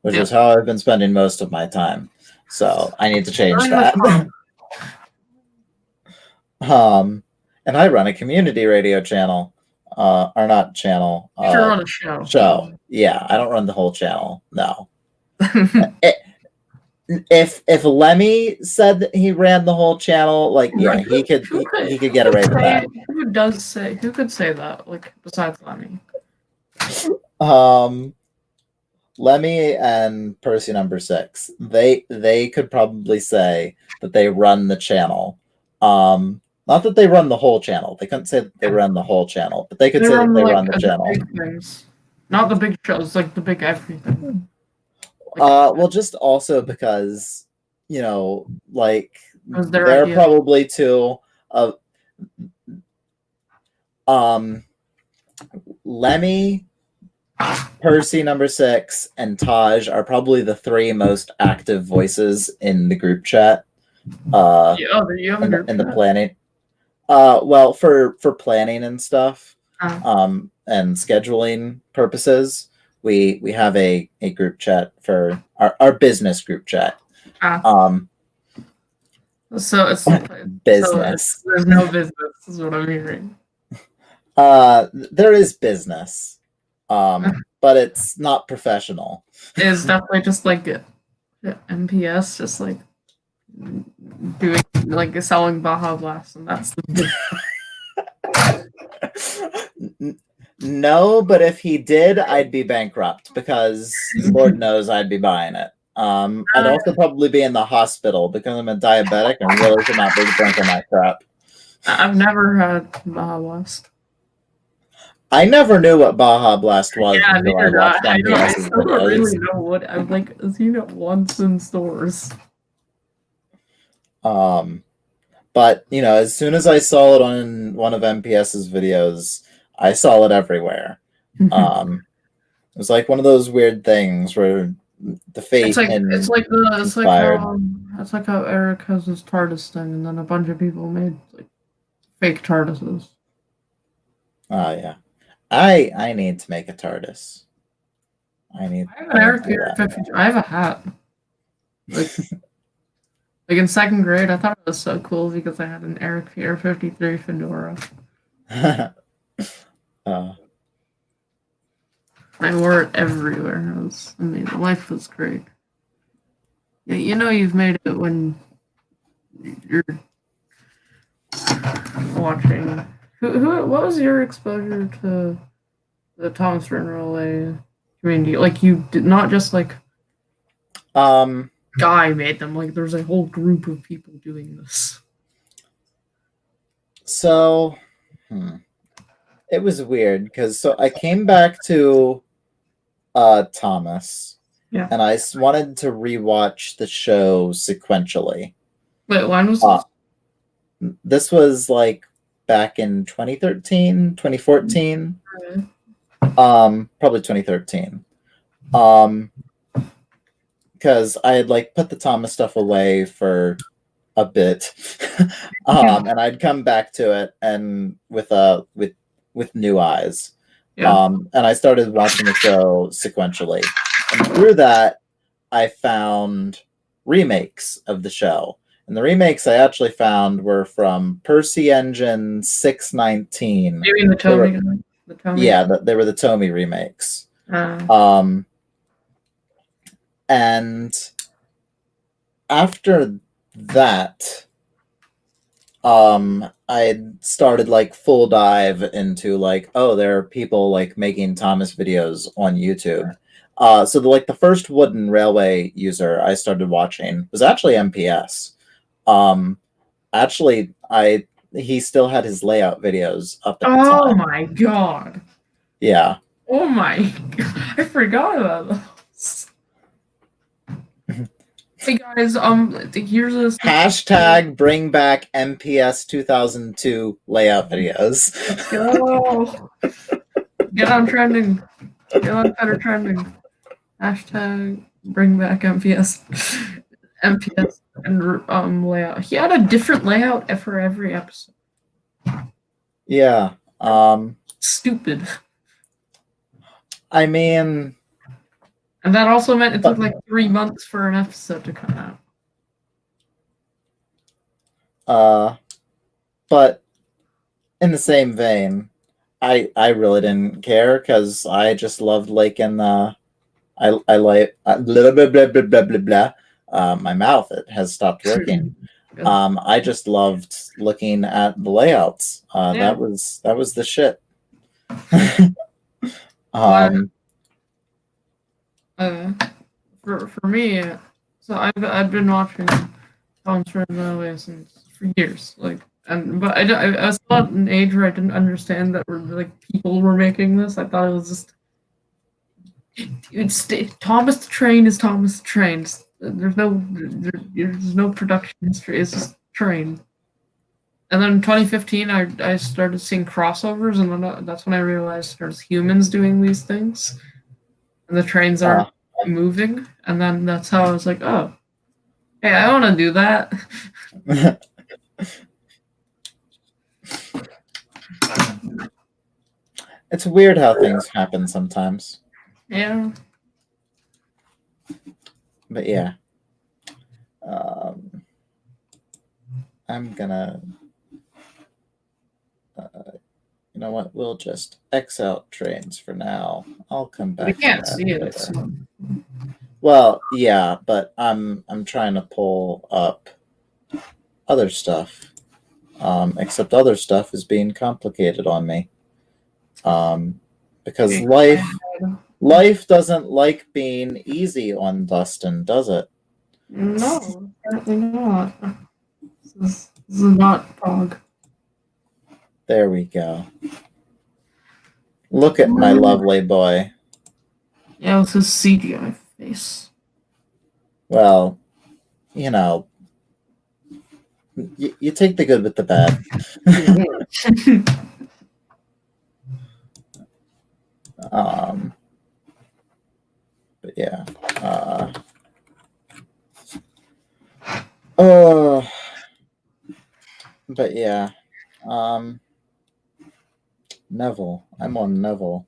which is how I've been spending most of my time. So I need to change that. And I run a community radio channel, or not channel. You run a show. Show. Yeah, I don't run the whole channel. No. If Lemmy said that he ran the whole channel, yeah, he could get away with that. Who could say that? Like besides Lemmy. Lemmy and Percy number 6. They could probably say that they run the channel. Not that they run the whole channel. They couldn't say that they run the whole channel, but they could say that they run the channel. Big things. Not the big shows, like the big everything. Well, just also because, they're idea. probably 2 of Lemmy, Percy number 6, and Taj are probably the 3 most active voices in the group chat. You have a group in the planning. Well, for planning and stuff, and scheduling purposes, we have a group chat for our business group chat. So it's business. So there's no business, is what I'm hearing. There is business, but it's not professional. It's definitely just like MPS, just like doing selling Baja Blast, and that's the No, but if he did, I'd be bankrupt because Lord knows I'd be buying it. I'd also probably be in the hospital because I'm a diabetic and really should not be drinking that crap. I've never had Baja Blast. I never knew what Baja Blast was Yeah, until I neither did I. watched I MPS's still don't videos. really know what I've like seen it once in stores. But as soon as I saw it on one of MPS's videos, I saw it everywhere. It was like one of those weird things where the fate it's like conspired. how Eric has his TARDIS thing, and then a bunch of people made like fake TARDISes. Oh yeah, I need to make a TARDIS. I need I have I an need Eric to do Fear that. 50. I have a hat. Like like in second grade, I thought it was so cool because I had an Eric Fear 53 fedora. I wore it everywhere. It was amazing. Life was great. Yeah, you've made it when you're watching. What was your exposure to the Thomas Rennerle community? Like, you did not just like Guy made them. Like, there's a whole group of people doing this. So, it was weird because I came back to Thomas, Yeah. and I wanted to rewatch the show sequentially. Wait, when was this? This was like back in 2013, 2014. Probably 2013. Because I had like put the Thomas stuff away for a bit, and I'd come back to it and with new eyes. Yeah. And I started watching the show sequentially, and through that, I found remakes of the show. And the remakes I actually found were from Percy Engine 619. Maybe in the Tomy. Yeah, they were the Tomy remakes. Uh, And after that, I started like full dive into like, oh, there are people like making Thomas videos on YouTube. So the first wooden railway user I started watching was actually MPS. Actually, he still had his layout videos up at the time. Oh my god. Yeah. Oh my god. I forgot about those. Hey guys, here's this Hashtag bring back MPS 2002 layout videos. Let's go. Get on trending. Get on better trending. Hashtag bring back MPS. MPS and layout. He had a different layout for every episode. Yeah. Stupid. I mean, and that also meant it took like 3 months for an episode to come out. But in the same vein, I really didn't care because I just loved like in the I like blah blah blah blah blah blah blah. My mouth has stopped working. I just loved looking at the layouts. Yeah. That was the shit. For me, so I've been watching Tom's Rennerle since for years, but I was not an age where I didn't understand that like people were making this. I thought it was just Thomas the Train is Thomas the Train. There's no production history. It's just Train. And then in 2015, I started seeing crossovers, and then that's when I realized there's humans doing these things, and the trains are moving. And then that's how I was like, oh, hey, I want to do that. It's weird how things happen sometimes. Yeah. But yeah. I'm gonna you know what, we'll just X out trains for now. I'll come back. We can't see it. Well, yeah, but I'm trying to pull up other stuff. Except other stuff is being complicated on me. Because life doesn't like being easy on Dustin, does it? No, apparently not. This is not Pog. There we go. Look at my lovely boy. Yeah, with his CGI face. Well, you know, you take the good with the bad. But yeah. Oh, but yeah. Neville. I'm on Neville.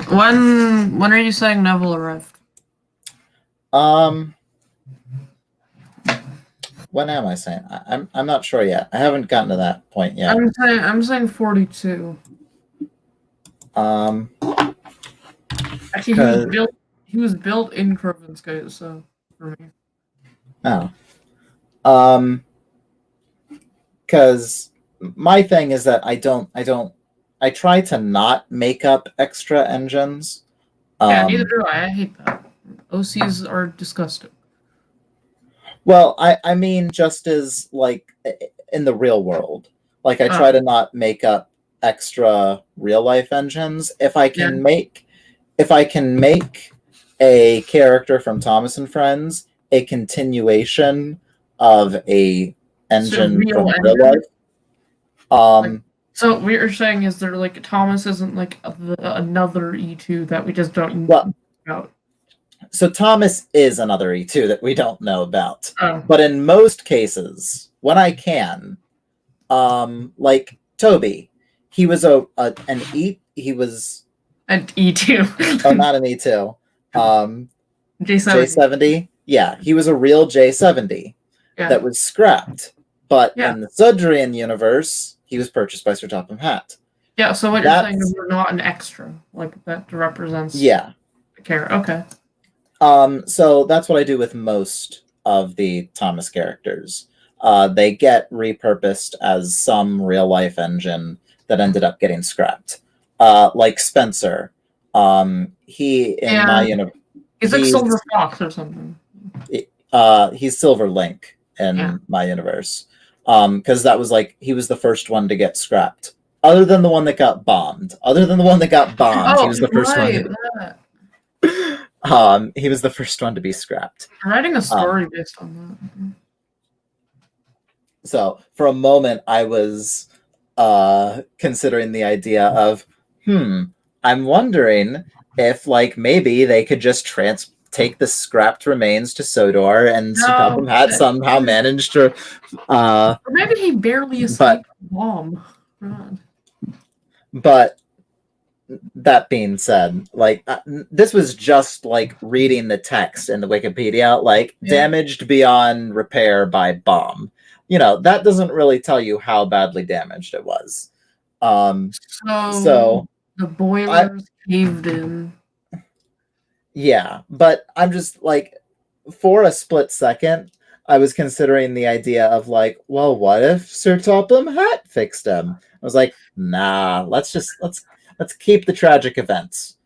When are you saying Neville arrived? When am I saying? I'm not sure yet. I haven't gotten to that point yet. I'm saying 42. Actually, he was built in Krovinskaya, so for me. Oh. Because my thing is that I try to not make up extra engines. Yeah, neither do I. I hate that. OCs are disgusting. Well, I mean, just as like in the real world, like I try to not make up extra real life engines. If I can make a character from Thomas and Friends a continuation of a engine from real life. So what you're saying is there like Thomas isn't like another E2 that we just don't know about. So Thomas is another E2 that we don't know about. Oh. But in most cases, when I can, like Toby, he was an E2. Oh, not an E2. J70. Yeah, he was a real J70 that was scrapped. But in the Sudrian universe, he was purchased by Sir Topham Hatt. Yeah, so what you're saying is we're not an extra, like that represents the character. Okay. So that's what I do with most of the Thomas characters. They get repurposed as some real life engine that ended up getting scrapped. Like Spencer. He's like Silver Fox or something. He's Silver Link in my universe. Because that was like he was the first one to get scrapped. Other than the one that got bombed. He was the first one. He was the first one to be scrapped. I'm writing a story based on that. So for a moment, I was considering the idea of, I'm wondering if like maybe they could just take the scrapped remains to Sodor, and Topham Hatt somehow managed to. Or maybe he barely escaped the bomb. But that being said, like this was just like reading the text in the Wikipedia, like damaged beyond repair by bomb. That doesn't really tell you how badly damaged it was. So the boilers caved in. Yeah, but I'm just like, for a split second, I was considering the idea of like, well, what if Sir Topham Hatt fixed him? I was like, nah, let's keep the tragic events.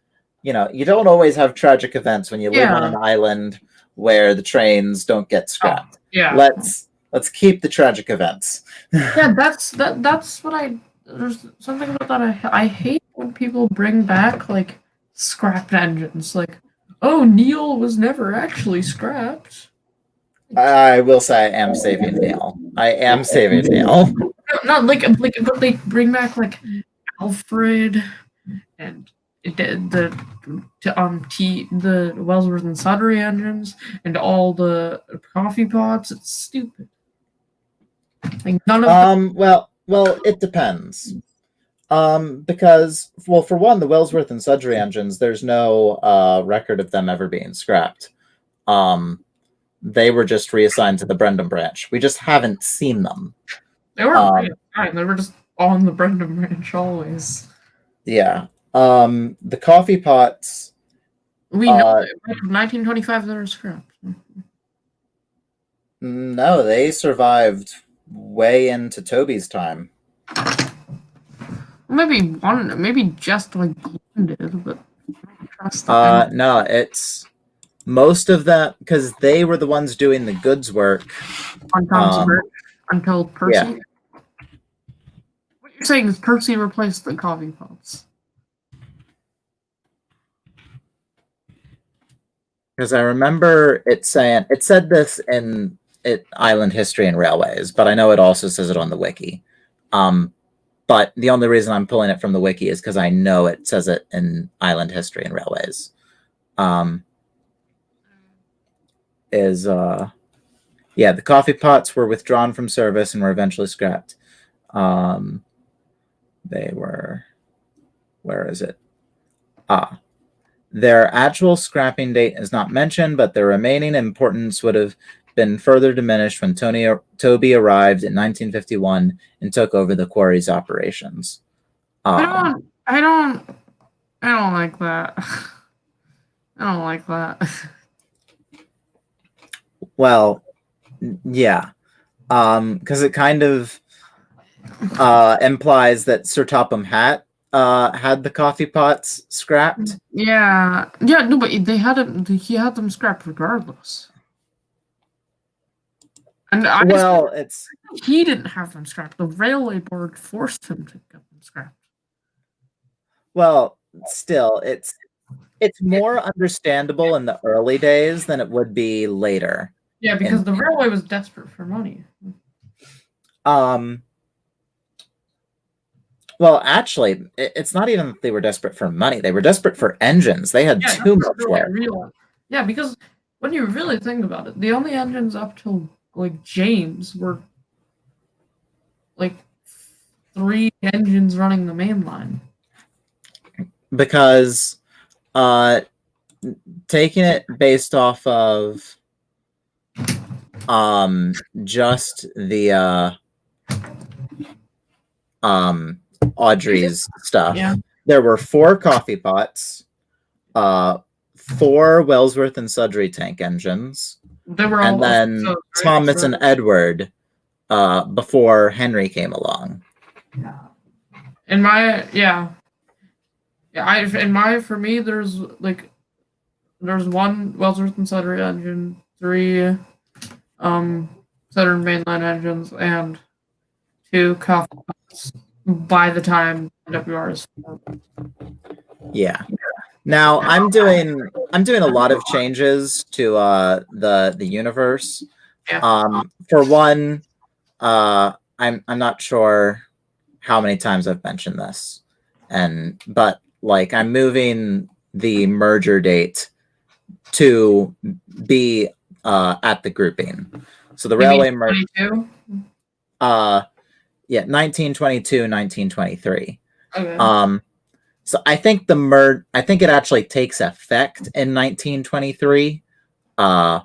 You don't always have tragic events when you live on an island where the trains don't get scrapped. Let's keep the tragic events. That's what there's something about that I hate when people bring back like scrapped engines, like, oh, Neil was never actually scrapped. I will say I am saving Neil. Not like, but they bring back like Alfred and the Wellsworth and Sudbury engines and all the coffee pots. It's stupid. Like none of well, it depends. Because, well, for one, the Wellsworth and Sudbury engines, there's no record of them ever being scrapped. They were just reassigned to the Brendan branch. We just haven't seen them. They were reassigned. They were just on the Brendan branch always. Yeah. The coffee pots. We know that 1925 they were scrapped. No, they survived way into Toby's time. Maybe just like Glenn did, but no, it's most of that because they were the ones doing the goods work on Tom's work until Percy. What you're saying is Percy replaced the coffee pots. Because I remember it saying it said this in Island History and Railways, but I know it also says it on the wiki. But the only reason I'm pulling it from the wiki is because I know it says it in Island History and Railways. Yeah, the coffee pots were withdrawn from service and were eventually scrapped. They were, where is it? Their actual scrapping date is not mentioned, but their remaining importance would have been further diminished when Toby arrived in 1951 and took over the quarry's operations. I don't like that. I don't like that. Well, yeah, because it kind of implies that Sir Topham Hatt had the coffee pots scrapped. Yeah, no, but they had him. He had them scrapped regardless. And he didn't have them scrapped. The railway board forced him to get them scrapped. Well, still, it's more understandable in the early days than it would be later. Yeah, because the railway was desperate for money. Well, actually, it's not even that they were desperate for money. They were desperate for engines. They had too much work. Yeah, because when you really think about it, the only engines up till like James were like 3 engines running the main line. Because taking it based off of just the Audrey's stuff, there were 4 coffee pots, 4 Wellsworth and Sudbury tank engines, and then Thomas and Edward before Henry came along. For me, there's 1 Wellsworth and Sudbury engine, 3 Southern mainline engines, and 2 coffee pots by the time WR is formed. Yeah. Now I'm doing a lot of changes to the universe. For one, I'm not sure how many times I've mentioned this, but like I'm moving the merger date to be at the grouping. So the railway merger. 1922, 1923. Okay. So I think I think it actually takes effect in 1923, but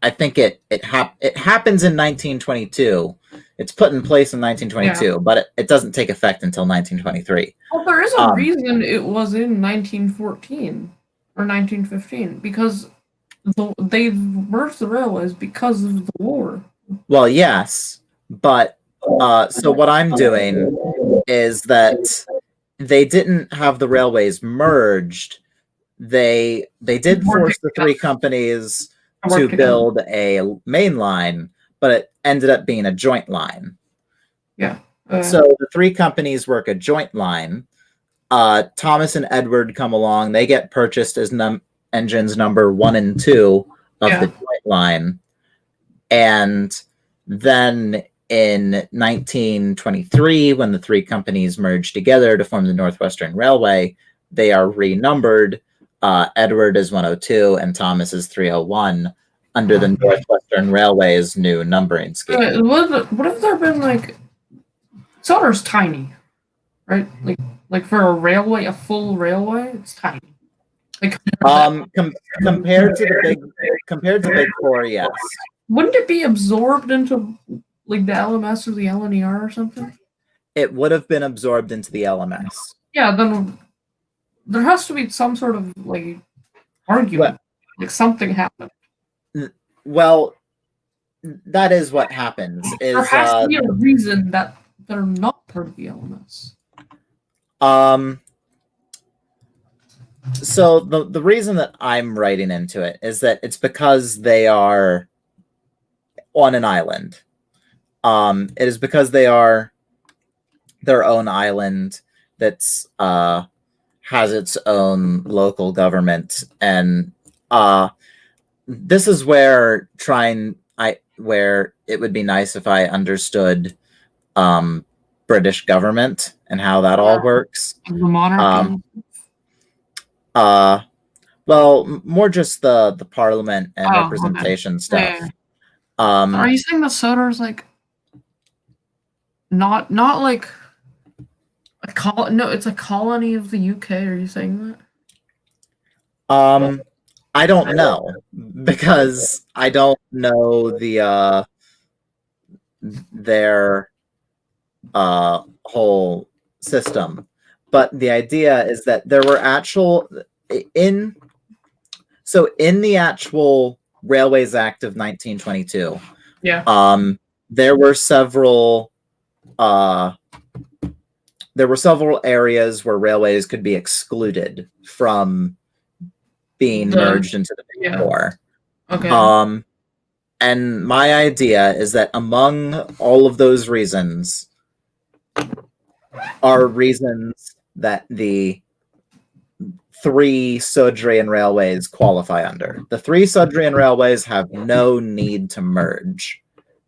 I think it happens in 1922. It's put in place in 1922, but it doesn't take effect until 1923. Well, there is a reason it was in 1914 or 1915 because they merged the railways because of the war. Well, yes, but so what I'm doing is that they didn't have the railways merged. They did force the 3 companies to build a main line, but it ended up being a joint line. Yeah. So the 3 companies work a joint line. Thomas and Edward come along. They get purchased as engines number 1 and 2 of the joint line. And then in 1923, when the 3 companies merged together to form the Northwestern Railway, they are renumbered. Edward is 102 and Thomas is 301 under the Northwestern Railway's new numbering scheme. What if there been like Sauter's tiny, right? Like for a railway, a full railway, it's tiny. Like compared to Big 4, yes. Wouldn't it be absorbed into like the LMS or the LNER or something? It would have been absorbed into the LMS. Yeah, then there has to be some sort of like argument, like something happened. Well, that is what happens. There has to be a reason that they're not part of the LMS. So the reason that I'm writing into it is that it's because they are on an island. It is because they are their own island that's has its own local government, and this is where where it would be nice if I understood British government and how that all works. The monarchy. Well, more just the parliament and Oh, representation stuff. Yeah. Are you saying the Soda is like not like a no, it's a colony of the UK? Are you saying that? I don't know, because I don't know their whole system. But the idea is that there were in the actual Railways Act of 1922, there were several areas where railways could be excluded from being merged into the Big Four. Okay. And my idea is that among all of those reasons are reasons that the 3 Sudrian railways qualify under. The 3 Sudrian railways have no need to merge.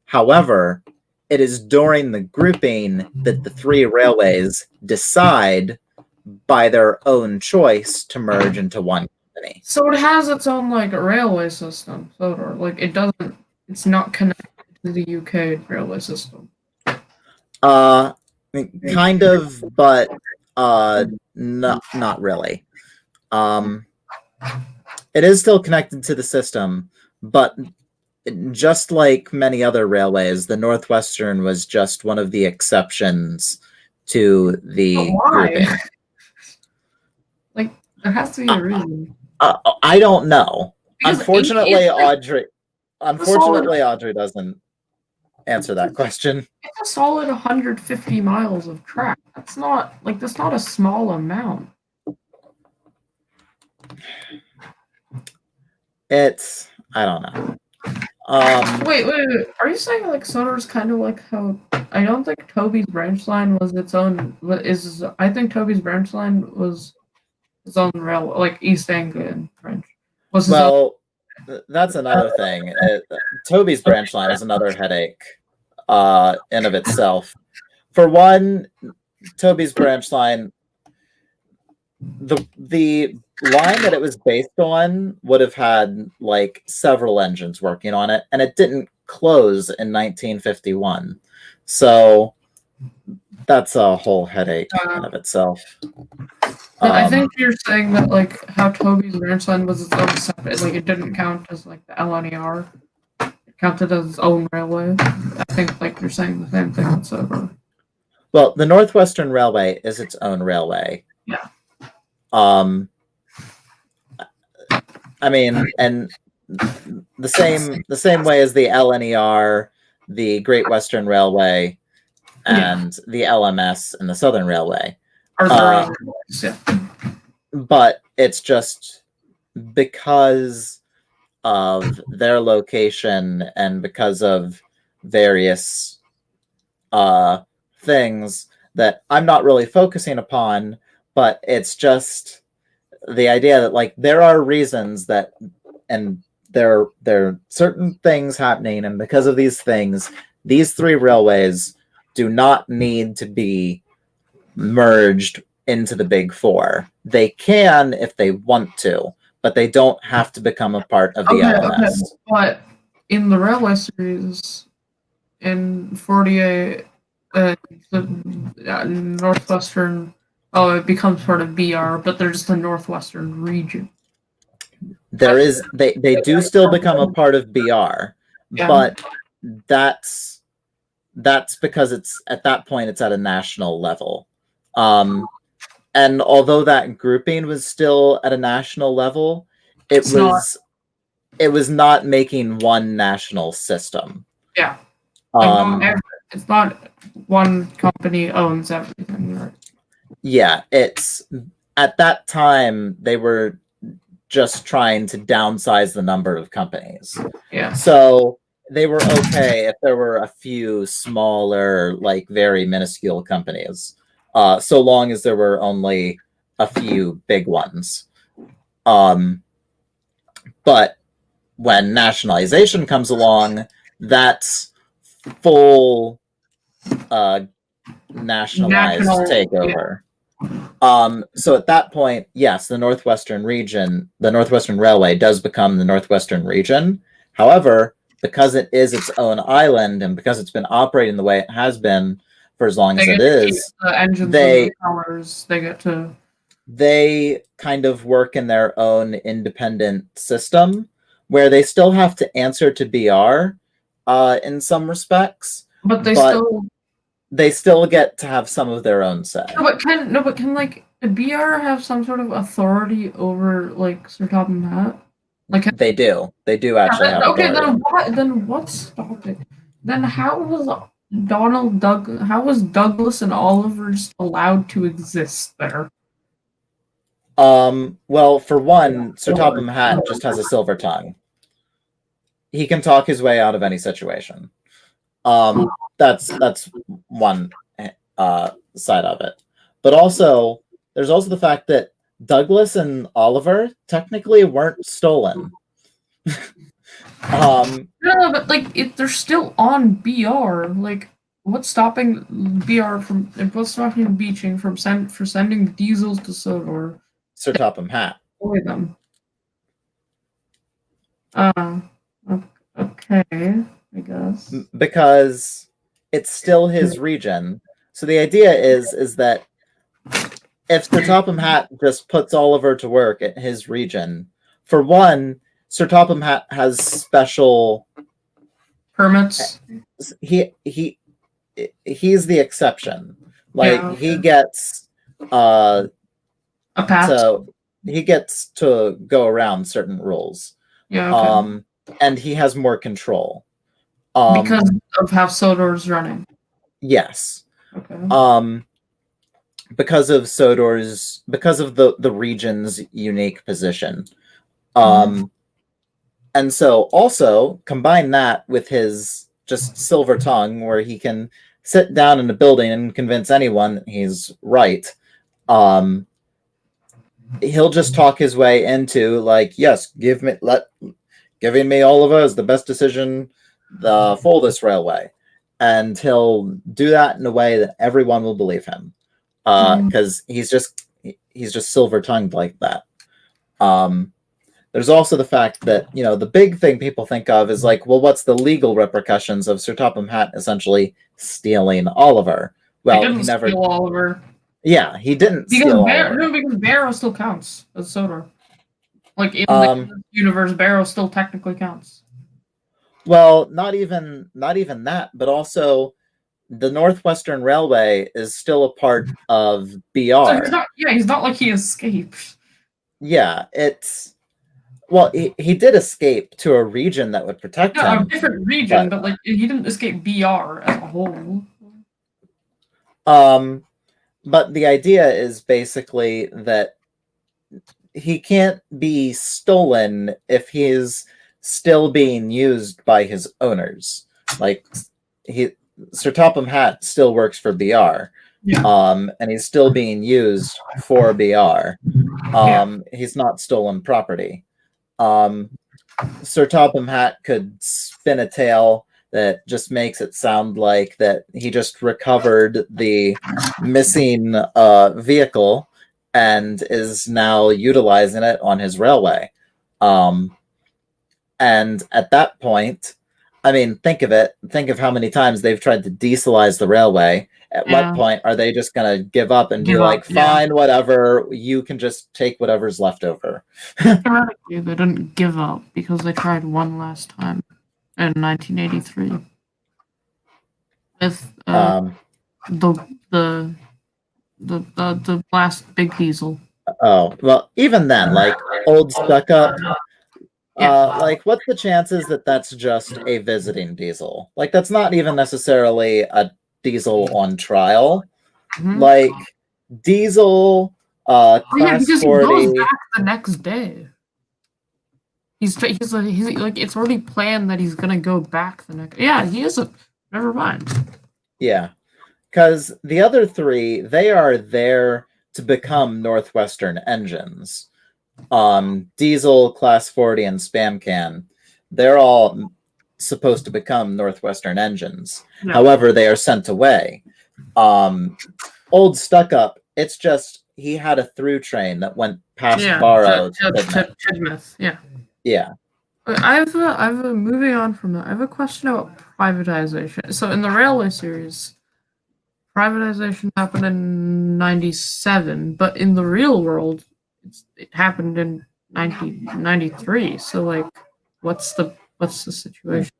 However, it is during the grouping that the 3 railways decide by their own choice to merge into one company. So it has its own like railway system, sort of like it's not connected to the UK railway system. Kind of, but not really. It is still connected to the system, but just like many other railways, the Northwestern was just one of the exceptions to the grouping. Like, there has to be a reason. I don't know. Because Unfortunately, Audrey doesn't answer that question. It's a solid 150 miles of track. That's not a small amount. I don't know. Wait. Are you saying like Sonor's kind of like how I don't think Toby's branch line was its own? I think Toby's branch line was its own rail, like East Anglian branch. That's another thing. Toby's branch line is another headache in of itself. For one, Toby's branch line, the line that it was based on would have had like several engines working on it, and it didn't close in 1951. So that's a whole headache in of itself. I think you're saying that like how Toby's branch line was its own separate, like it didn't count as like the LNER. It counted as its own railway. I think like you're saying the same thing with Sober. Well, the Northwestern Railway is its own railway. Yeah. I mean, and the same way as the LNER, the Great Western Railway, and the LMS and the Southern Railway. But it's just because of their location and because of various things that I'm not really focusing upon, but it's just the idea that like there are reasons that, and there are certain things happening, and because of these things, these 3 railways do not need to be merged into the Big Four. They can if they want to, but they don't have to become a part of the LMS. Okay. But in the railway series, in 48, the Northwestern, it becomes part of BR, but they're just the Northwestern region. They do still become a part of BR, but that's because it's at that point it's at a national level. And although that grouping was still at a national level, it was not making one national system. Yeah. It's not one company owns everything, right? Yeah, it's at that time they were just trying to downsize the number of companies. Yeah. So they were okay if there were a few smaller, like very minuscule companies, so long as there were only a few big ones. But when nationalization comes along, that's full nationalized takeover. So at that point, yes, the Northwestern region, the Northwestern Railway does become the Northwestern region. However, because it is its own island and because it's been operating the way it has been for as long as it is, the engines and the powers, they kind of work in their own independent system where they still have to answer to BR in some respects, but they still get to have some of their own say. But can like the BR have some sort of authority over like Sir Topham Hatt? Like they do actually have okay, authority. then what's stopping? Then how was Douglas and Oliver just allowed to exist there? Well, for one, Sir Topham Hatt just has a silver tongue. He can talk his way out of any situation. That's one side of it. But also, there's also the fact that Douglas and Oliver technically weren't stolen. No, but like they're still on BR. Like, what's stopping BR from? What's stopping Beeching from sending diesels to Sodor? Sir Topham Hatt. Destroy them. Okay, I guess. Because it's still his region. So the idea is that if Sir Topham Hatt just puts Oliver to work at his region, for one, Sir Topham Hatt has special permits. He's the exception. Like he gets a pass. So he gets to go around certain rules. Yeah. Okay. And he has more control. Because of how Sodor's running. Yes. Okay. Because of the region's unique position. And so also combine that with his just silver tongue where he can sit down in a building and convince anyone he's right. He'll just talk his way into like, yes, giving me Oliver is the best decision for this railway. And he'll do that in a way that everyone will believe him. Because he's just silver-tongued like that. There's also the fact that, the big thing people think of is like, well, what's the legal repercussions of Sir Topham Hatt essentially stealing Oliver? Well, he never steal Oliver. Yeah, he didn't steal Oliver. No, because Barrow still counts as Sodor. Like in the universe, Barrow still technically counts. Well, not even that, but also the Northwestern Railway is still a part of BR. So he's not like he escaped. Yeah, he did escape to a region that would protect him. A different region, but like he didn't escape BR as a whole. But the idea is basically that he can't be stolen if he's still being used by his owners. Like Sir Topham Hatt still works for BR. Yeah. And he's still being used for BR. He's not stolen property. Sir Topham Hatt could spin a tale that just makes it sound like that he just recovered the missing vehicle and is now utilizing it on his railway. And at that point, I mean, think of it. Think of how many times they've tried to dieselize the railway. At what point are they just going to give up and be like, fine, whatever, you can just take whatever's left over? Theoretically, they didn't give up because they tried one last time in 1983 with the last big diesel. Oh, well, even then, like old stuck up. Like, what's the chances that that's just a visiting diesel? Like, that's not even necessarily a diesel on trial. Mm-hmm. Like, diesel, class 40. He goes back the next day. He's like, it's already planned that he's gonna go back the next. Yeah, he isn't. Never mind. Yeah, because the other three, they are there to become Northwestern engines. Diesel, Class 40, and Spam Can, they're all supposed to become Northwestern engines. Yeah. However, they are sent away. Old Stuck Up, it's just he had a through train that went past Barrow to Tidmouth. Yeah. Yeah. Moving on from that, I have a question about privatization. So in the railway series, privatization happened in 97, but in the real world, it happened in 1993. So like, what's the situation?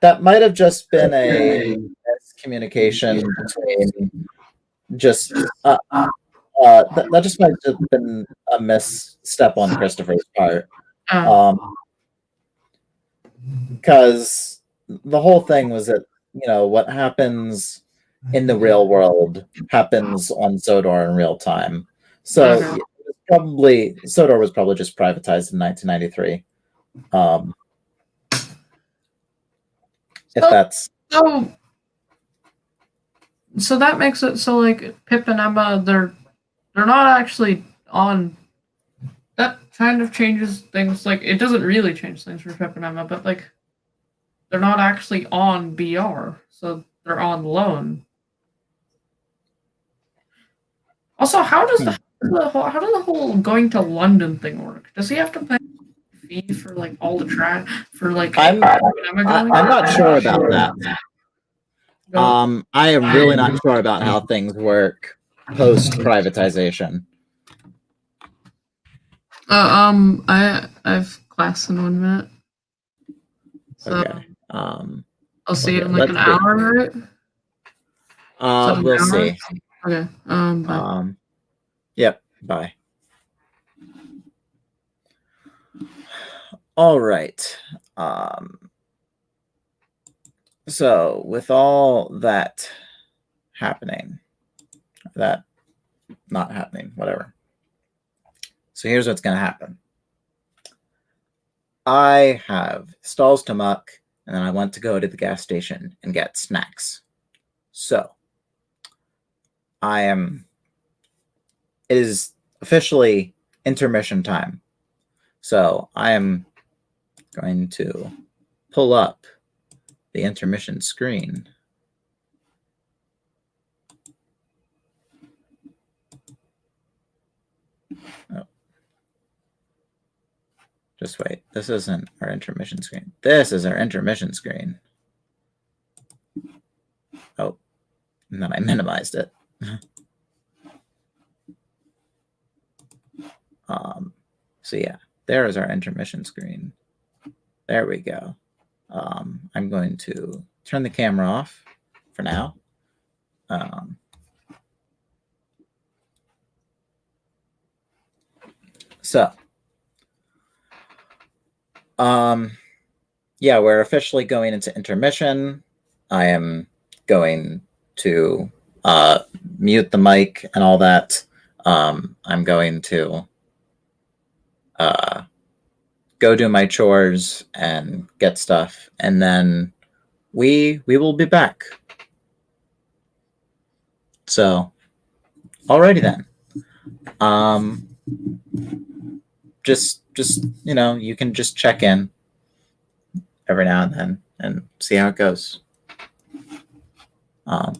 That might have just been a miscommunication between just that just might have been a misstep on Christopher's part. Because the whole thing was that, what happens in the real world happens on Sodor in real time. So Okay. Sodor was probably just privatized in 1993. If that's so that makes it so like Pip and Emma, they're not actually on. That kind of changes things. Like it doesn't really change things for Pip and Emma, but like they're not actually on BR, so they're on loan. Also, how does the whole going to London thing work? Does he have to pay a fee for like all the track for like? I'm not sure about that. I am really not sure about how things work post privatization. I have class in 1 minute. So Okay. I'll see you in like an hour, right? We'll see. Okay. Bye. Yep. Bye. All right. So with all that happening, that not happening, whatever. So here's what's going to happen. I have stalls to muck, and then I want to go to the gas station and get snacks. So it is officially intermission time. So I am going to pull up the intermission screen. Oh. Just wait. This isn't our intermission screen. This is our intermission screen. Oh, and then I minimized it. So yeah, there is our intermission screen. There we go. I'm going to turn the camera off for now. Yeah, we're officially going into intermission. I am going to mute the mic and all that. I'm going to go do my chores and get stuff, and then we will be back. So, alrighty then. Just you can just check in every now and then and see how it goes. Oh.